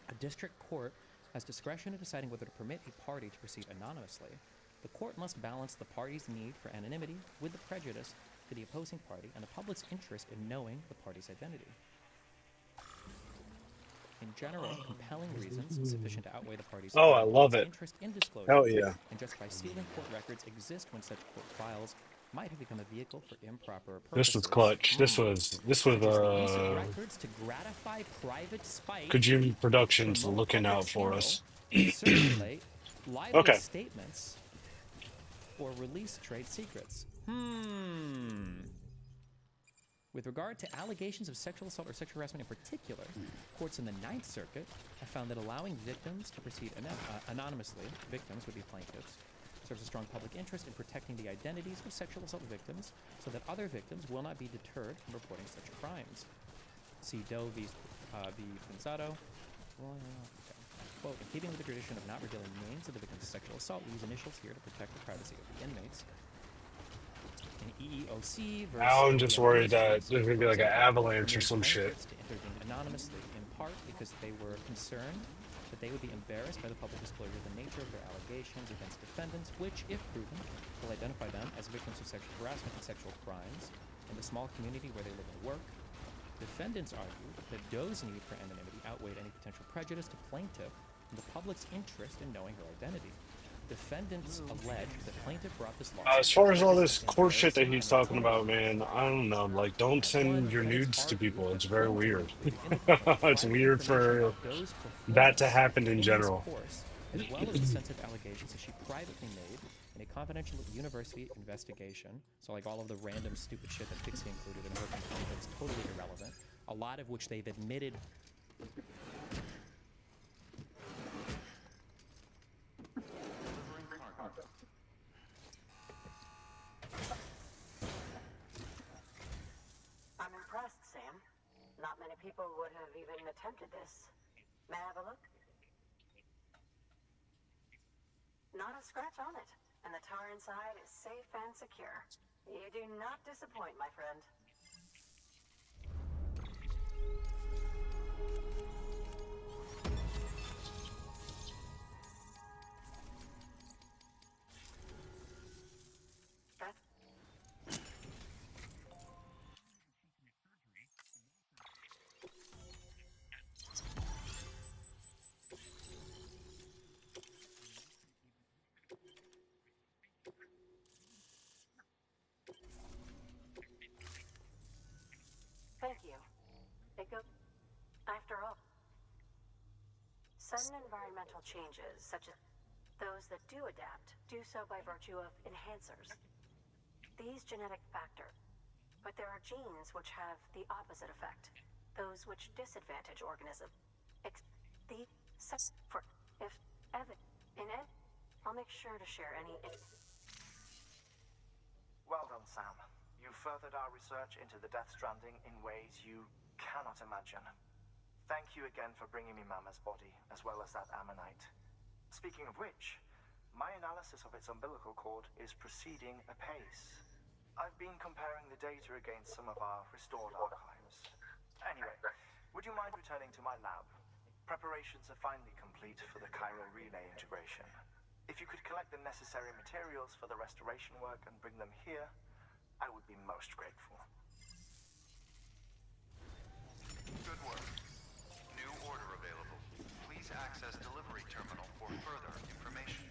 A district court has discretion in deciding whether to permit a party to proceed anonymously. The court must balance the party's need for anonymity with the prejudice to the opposing party and the public's interest in knowing the party's identity. In general, compelling reasons sufficient to outweigh the party's I love it. interest in disclosure Hell yeah. and justify sealing court records exist when such court files might have become a vehicle for improper purposes. This was clutch. This was records to gratify private spite, Kojima Productions looking out for us. circulate libelous statements, or release trade secrets. With regard to allegations of sexual assault or sexual harassment in particular, courts in the Ninth Circuit have found that allowing victims to proceed anonymously, victims would be plaintiffs, serves a strong public interest in protecting the identities of sexual assault victims so that other victims will not be deterred from reporting such crimes. See Doe v. Pinzado. Quote, in keeping with the tradition of not revealing names of the victims of sexual assault, we use initials here to protect the privacy of the inmates. In EEOC versus... Now I'm just worried that there's going to be like an avalanche or some shit. To intervene anonymously, in part because they were concerned that they would be embarrassed by the public disclosure of the nature of their allegations against defendants, which, if proven, will identify them as victims of sexual harassment and sexual crimes in the small community where they live and work. Defendants argued that Doe's need for anonymity outweighed any potential prejudice to plaintiff and the public's interest in knowing her identity. Defendants alleged that plaintiff brought this lawsuit As far as all because this of court shit that embarrassing he's and talking intimidating about, man, I don't know. Like, don't one, send your nudes plaintiffs to argued people. that It's very plaintiff weird. included in the complaint It's private weird information for about Doe's that to performance happen in in this general. course, as well as the sensitive allegations that she privately made in a confidential university investigation. So, like all of the random stupid shit that Pixie included in her complaint that's totally irrelevant, a lot of which they've admitted. I'm impressed, Sam. Not many people would have even attempted this. May I have a look? Not a scratch on it, and the tower inside is safe and secure. You do not disappoint, my friend. Thank you. It goes. After all, sudden environmental changes, such as those that do adapt, do so by virtue of enhancers. These genetic factors. But there are genes which have the opposite effect. Those which disadvantage organisms. For if ever in it, I'll make sure to share any. Well done, Sam. You furthered our research into the Death Stranding in ways you cannot imagine. Thank you again for bringing me Mama's body, as well as that ammonite. Speaking of which, my analysis of its umbilical cord is proceeding apace. I've been comparing the data against some of our restored archives. Anyway, would you mind returning to my lab? Preparations are finally complete for the Cairo relay integration. If you could collect the necessary materials for the restoration work and bring them here, I would be most grateful. Good work. New order available. Please access delivery terminal for further information.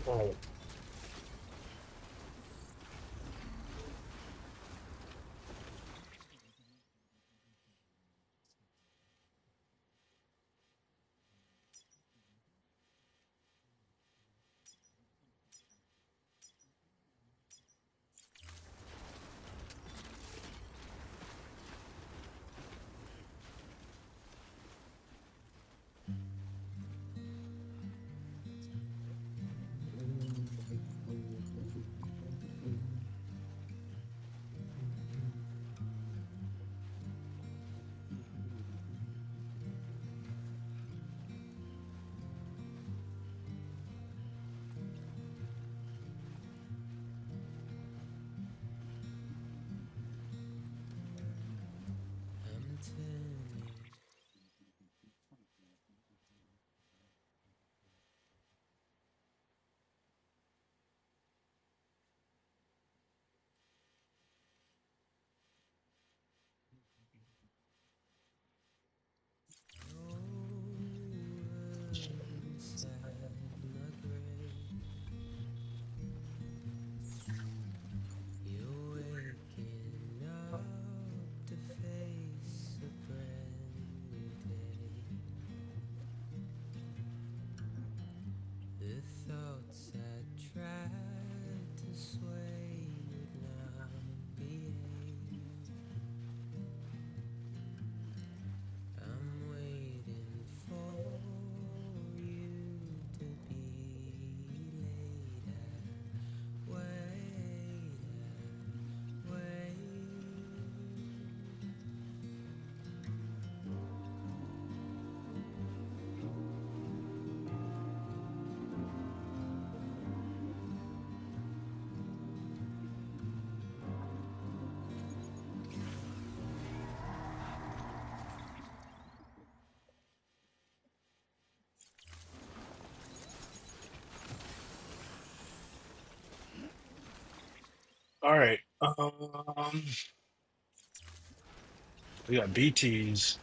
Oh. All right. We got BTs.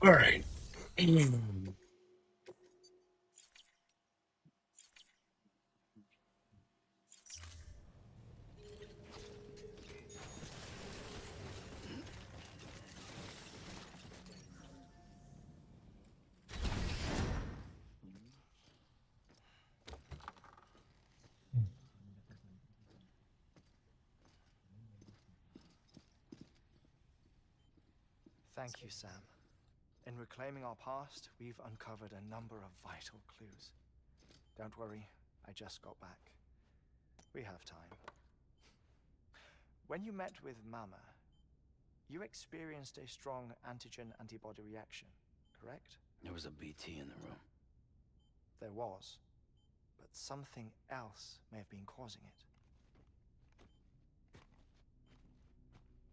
All right. Thank you, Sam. In reclaiming our past, we've uncovered a number of vital clues. Don't worry, I just got back. We have time. When you met with Mama, you experienced a strong antigen-antibody reaction, correct? There was a BT in the room. There was, but something else may have been causing it.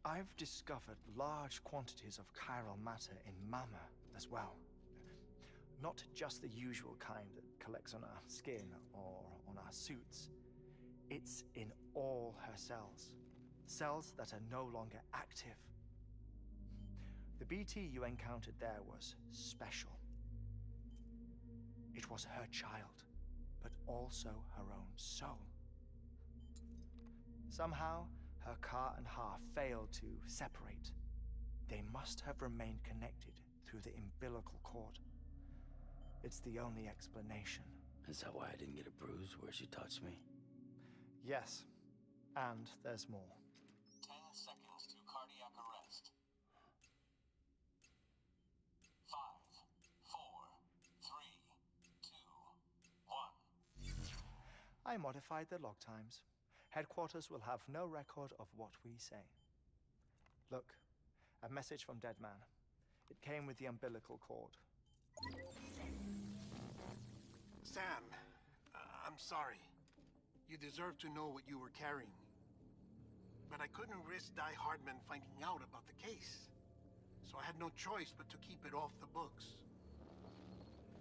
I've discovered large quantities of chiral matter in Mama as well. Not just the usual kind that collects on our skin or on our suits. It's in all her cells. Cells that are no longer active. The BT you encountered there was special. It was her child, but also her own soul. Somehow, her Ka and Ha failed to separate. They must have remained connected through the umbilical cord. It's the only explanation. Is that why I didn't get a bruise where she touched me? Yes, and there's more. 10 seconds to cardiac arrest. 5, 4, 3, 2, 1. I modified the log times. Headquarters will have no record of what we say. Look, a message from Dead Man. It came with the umbilical cord. Sam, I'm sorry. You deserve to know what you were carrying. But I couldn't risk Die Hardman finding out about the case. So I had no choice but to keep it off the books.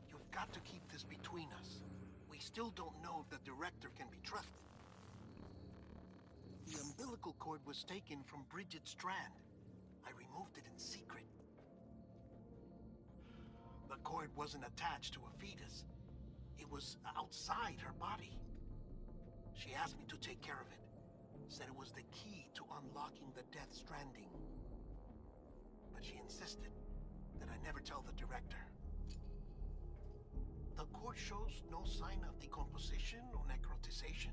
You've got to keep this between us. We still don't know if the director can be trusted. The umbilical cord was taken from Bridget Strand. I removed it in secret. The cord wasn't attached to a fetus. It was outside her body. She asked me to take care of it. Said it was the key to unlocking the Death Stranding. But she insisted that I never tell the director. The cord shows no sign of decomposition or necrotization.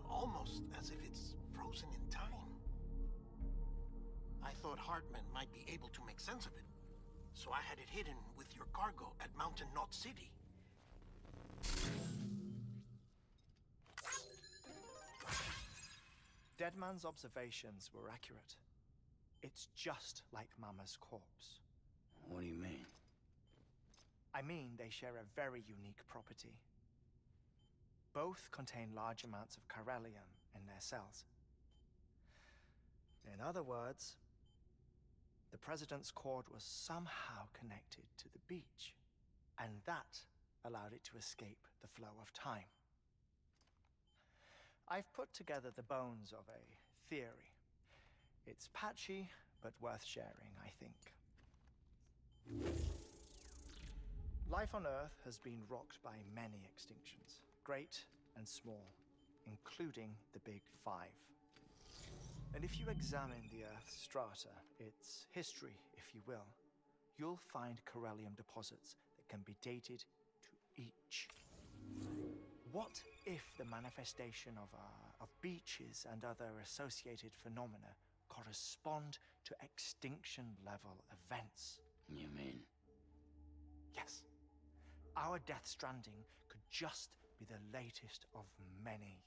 Almost as if it's frozen in time. I thought Hartman might be able to make sense of it, so I had it hidden with your cargo at Mountain Knot City. Deadman's observations were accurate. It's just like Mama's corpse. What do you mean? I mean, they share a very unique property. Both contain large amounts of chiralium in their cells. In other words, the President's cord was somehow connected to the beach, and that allowed it to escape the flow of time. I've put together the bones of a theory. It's patchy, but worth sharing, I think. Life on Earth has been rocked by many extinctions, great and small, including the Big Five. And if you examine the Earth's strata, its history, if you will, you'll find chiralium deposits that can be dated to each. What if the manifestation of beaches and other associated phenomena correspond to extinction-level events? You mean? Yes. Our Death Stranding could just be the latest of many.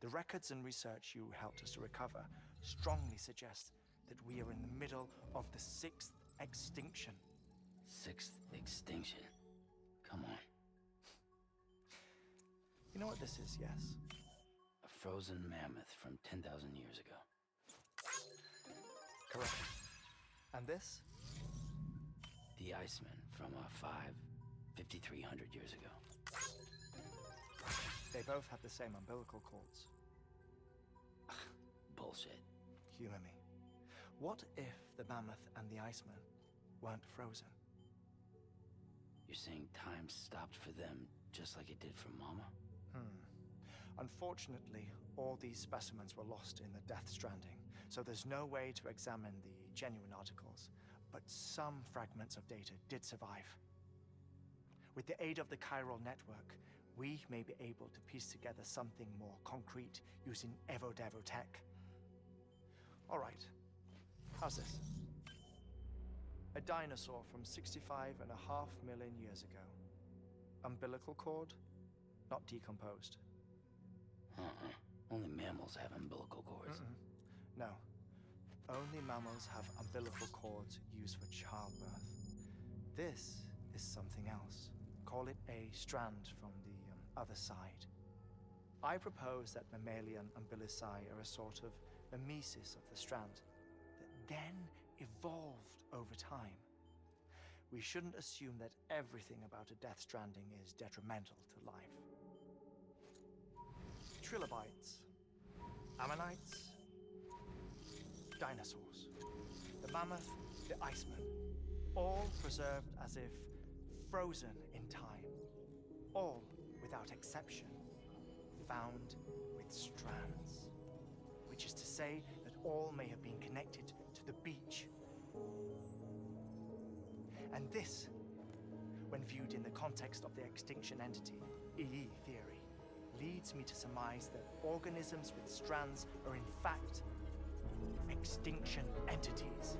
The records and research you helped us to recover strongly suggest that we are in the middle of the 6th extinction. 6th extinction? Come on. You know what this is, yes? A frozen mammoth from 10,000 years ago. Correct. And this? The Iceman from 5,300 years ago. They both have the same umbilical cords. Bullshit. Humor me. What if the mammoth and the Iceman weren't frozen. You're saying time stopped for them just like it did for Mama? Unfortunately, all these specimens were lost in the Death Stranding, so there's no way to examine the genuine articles. But some fragments of data did survive. With the aid of the chiral network, we may be able to piece together something more concrete using Evo-Devo tech. All right, how's this? A dinosaur from 65.5 million years ago. Umbilical cord, not decomposed. Only mammals have umbilical cords. No. Only mammals have umbilical cords used for childbirth. This is something else. Call it a strand from the other side. I propose that mammalian umbilici are a sort of mimesis of the strand that then evolved over time. We shouldn't assume that everything about a Death Stranding is detrimental to life. Trilobites, ammonites, dinosaurs, the mammoth, the iceman, all preserved as if frozen in time, all without exception found with strands, which is to say that all may have been connected to the beach. And this, when viewed in the context of the extinction entity, EE theory, leads me to surmise that organisms with strands are in fact extinction entities.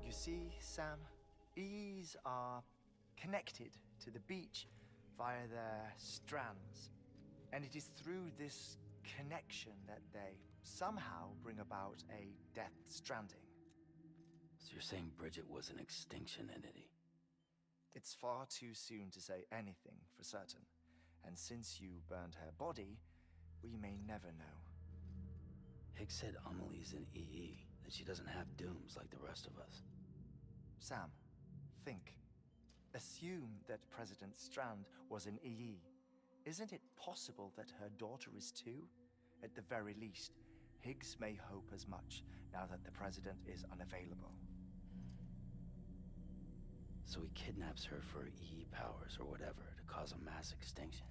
You see, Sam, EEs are connected to the beach via their strands, and it is through this connection that they somehow bring about a Death Stranding. So you're saying Bridget was an extinction entity? It's far too soon to say anything for certain. And since you burned her body, we may never know. Higgs said Amelie's an EE, that she doesn't have dooms like the rest of us. Sam, think. Assume that President Strand was an EE. Isn't it possible that her daughter is too? At the very least, Higgs may hope as much now that the President is unavailable. So he kidnaps her for EE powers or whatever to cause a mass extinction.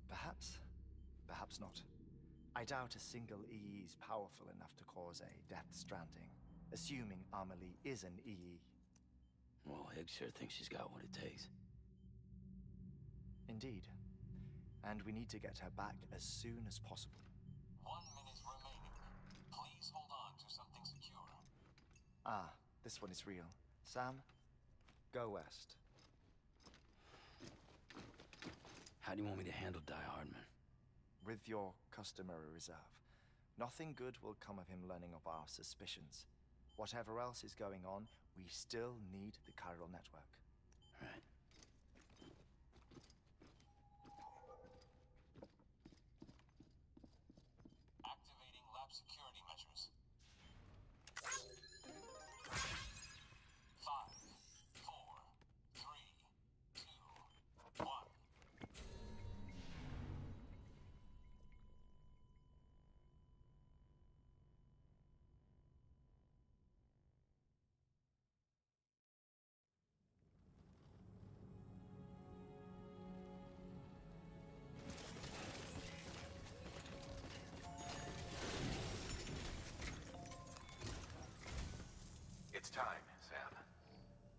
Perhaps. Perhaps not. I doubt a single EE is powerful enough to cause a Death Stranding, assuming Amelie is an EE. Well, Higgs sure thinks she's got what it takes. Indeed. And we need to get her back as soon as possible. 1 minute remaining. Please hold on to something secure. Ah, this one is real. Sam, go west. How do you want me to handle Die Hardman? With your customary reserve. Nothing good will come of him learning of our suspicions. Whatever else is going on, we still need the chiral network. Right. Activating lab security measures. 5, 4, 3, 2, 1. It's time, Sam.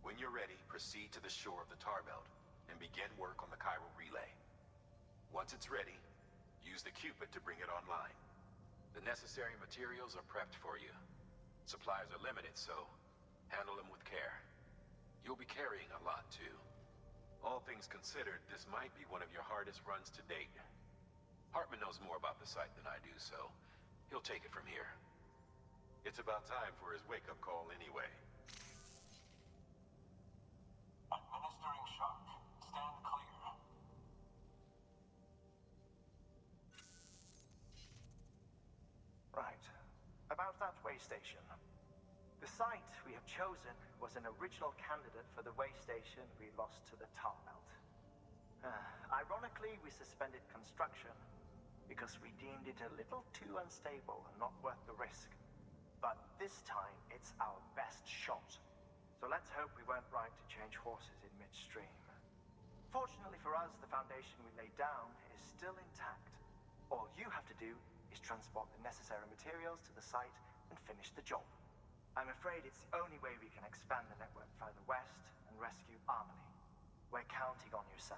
When you're ready, proceed to the shore of the tar belt and begin work on the chiral relay. Once it's ready, use the Cupid to bring it online. The necessary materials are prepped for you. Supplies are limited, so handle them with care. You'll be carrying a lot, too. All things considered, this might be one of your hardest runs to date. Hartman knows more about the site than I do, so he'll take it from here. It's about time for his wake-up call anyway. Administering shock. Stand clear. Right. About that way station. The site we have chosen was an original candidate for the way station we lost to the tar belt. Ironically, we suspended construction because we deemed it a little too unstable and not worth the risk. But this time, it's our best shot. So let's hope we weren't right to change horses in midstream. Fortunately for us, the foundation we laid down is still intact. All you have to do is transport the necessary materials to the site and finish the job. I'm afraid it's the only way we can expand the network further west and rescue Harmony. We're counting on you, Sam.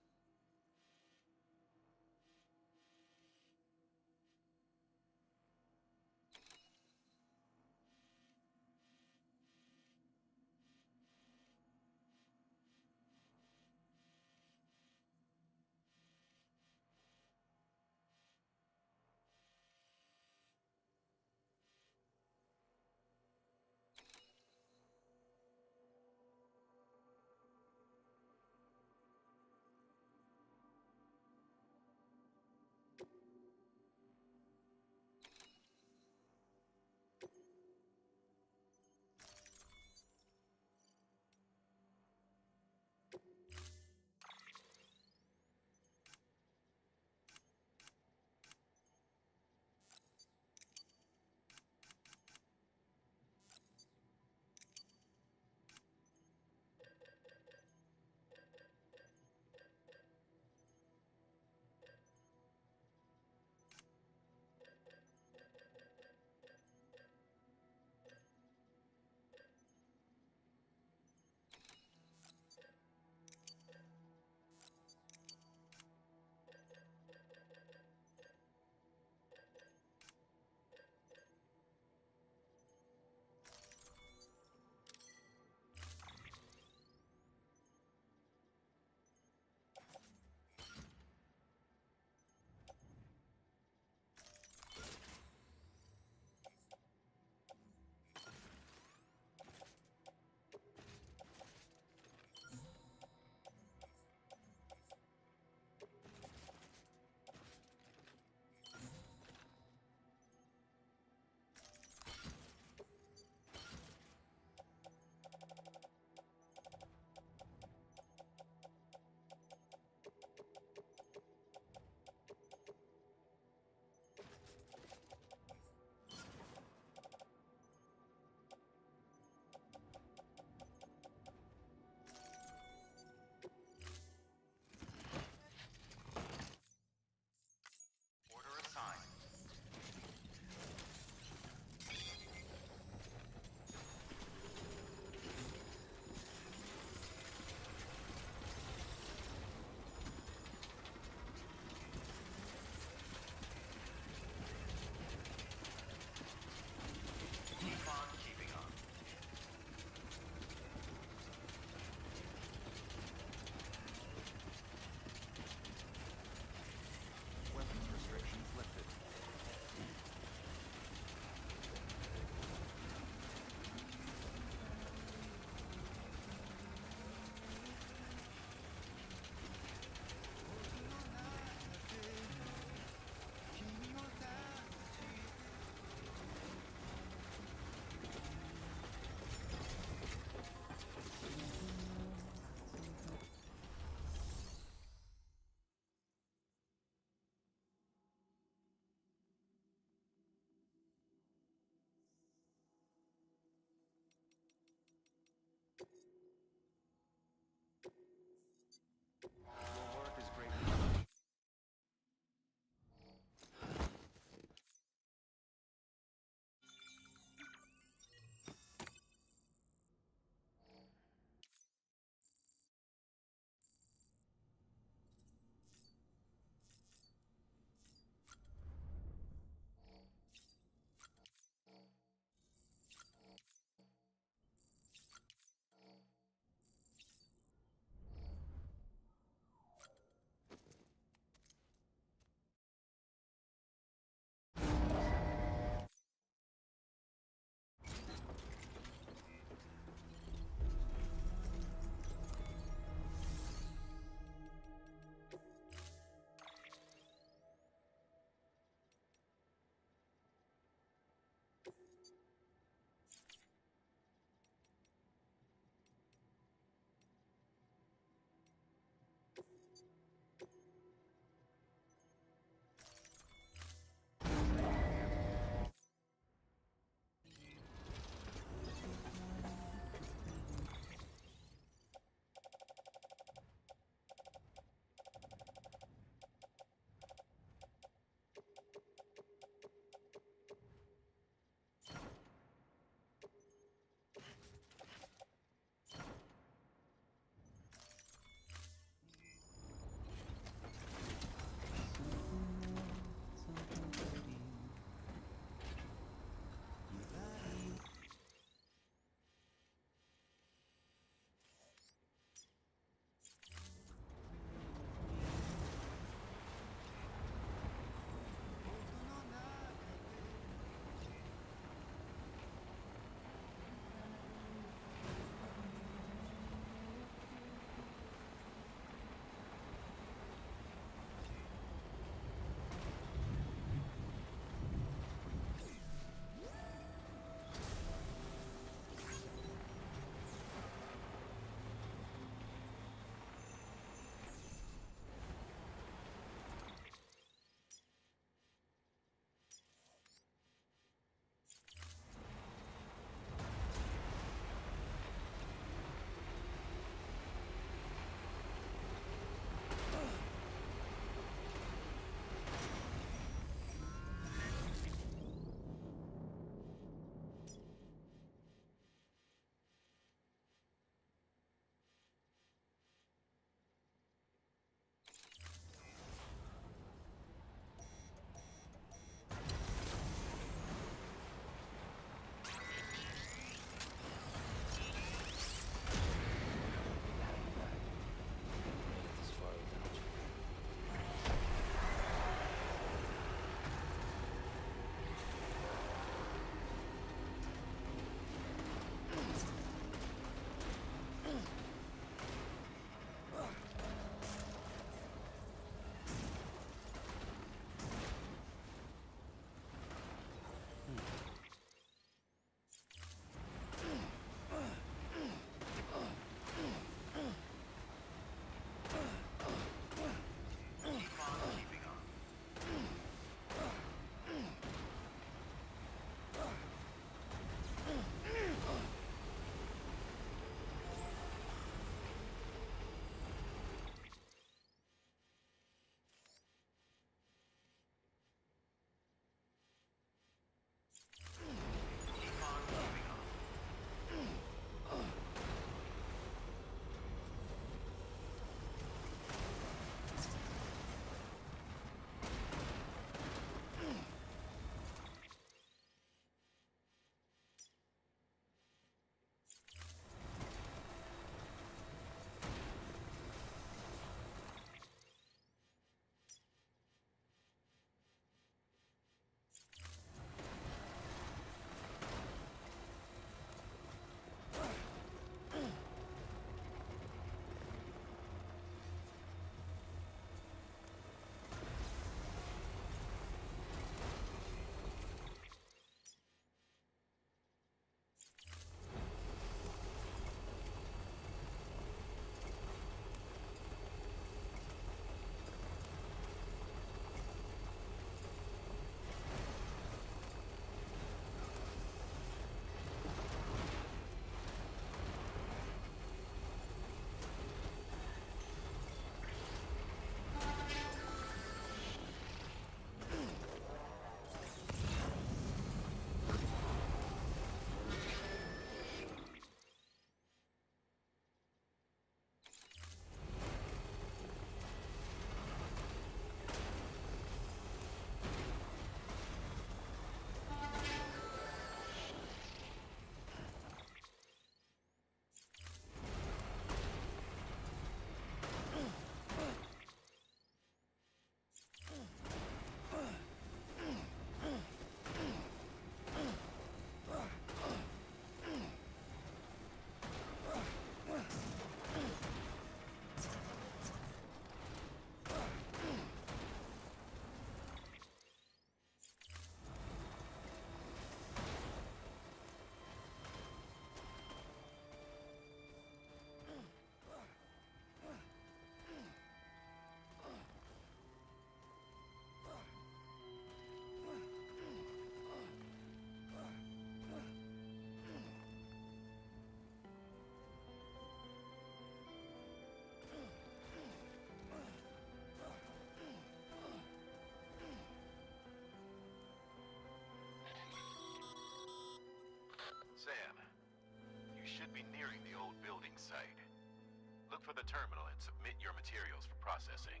for the terminal and submit your materials for processing.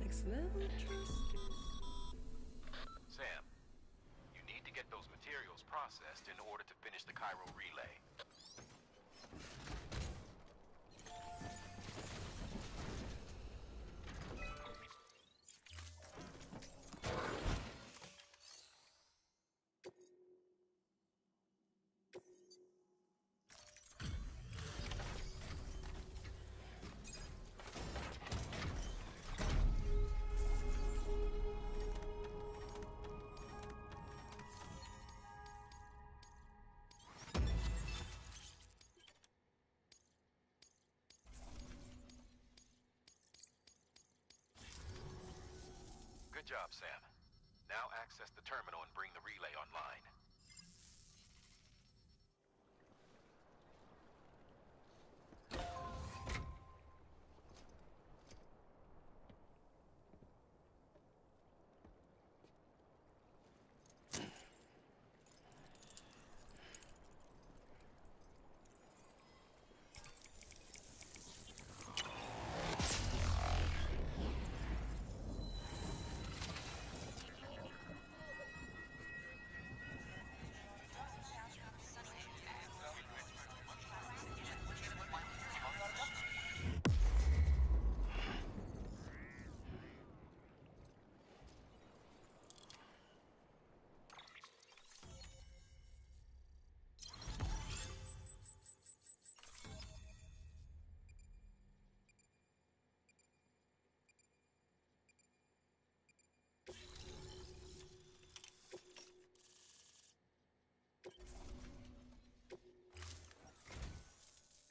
Next level trust. Sam, you need to get those materials processed in order to finish the Cairo relay. Good job, Sam. Now access the terminal and bring the relay online.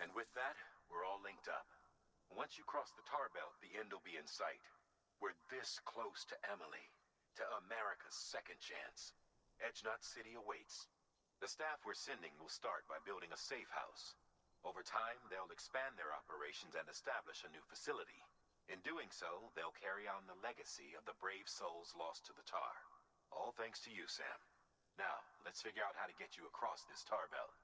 And with that, we're all linked up. Once you cross the tar belt, the end will be in sight. We're this close to Emily, to America's second chance. Edgenut City awaits. The staff we're sending will start by building a safe house. Over time, they'll expand their operations and establish a new facility. In doing so, they'll carry on the legacy of the brave souls lost to the tar. All thanks to you, Sam. Now, let's figure out how to get you across this tar belt.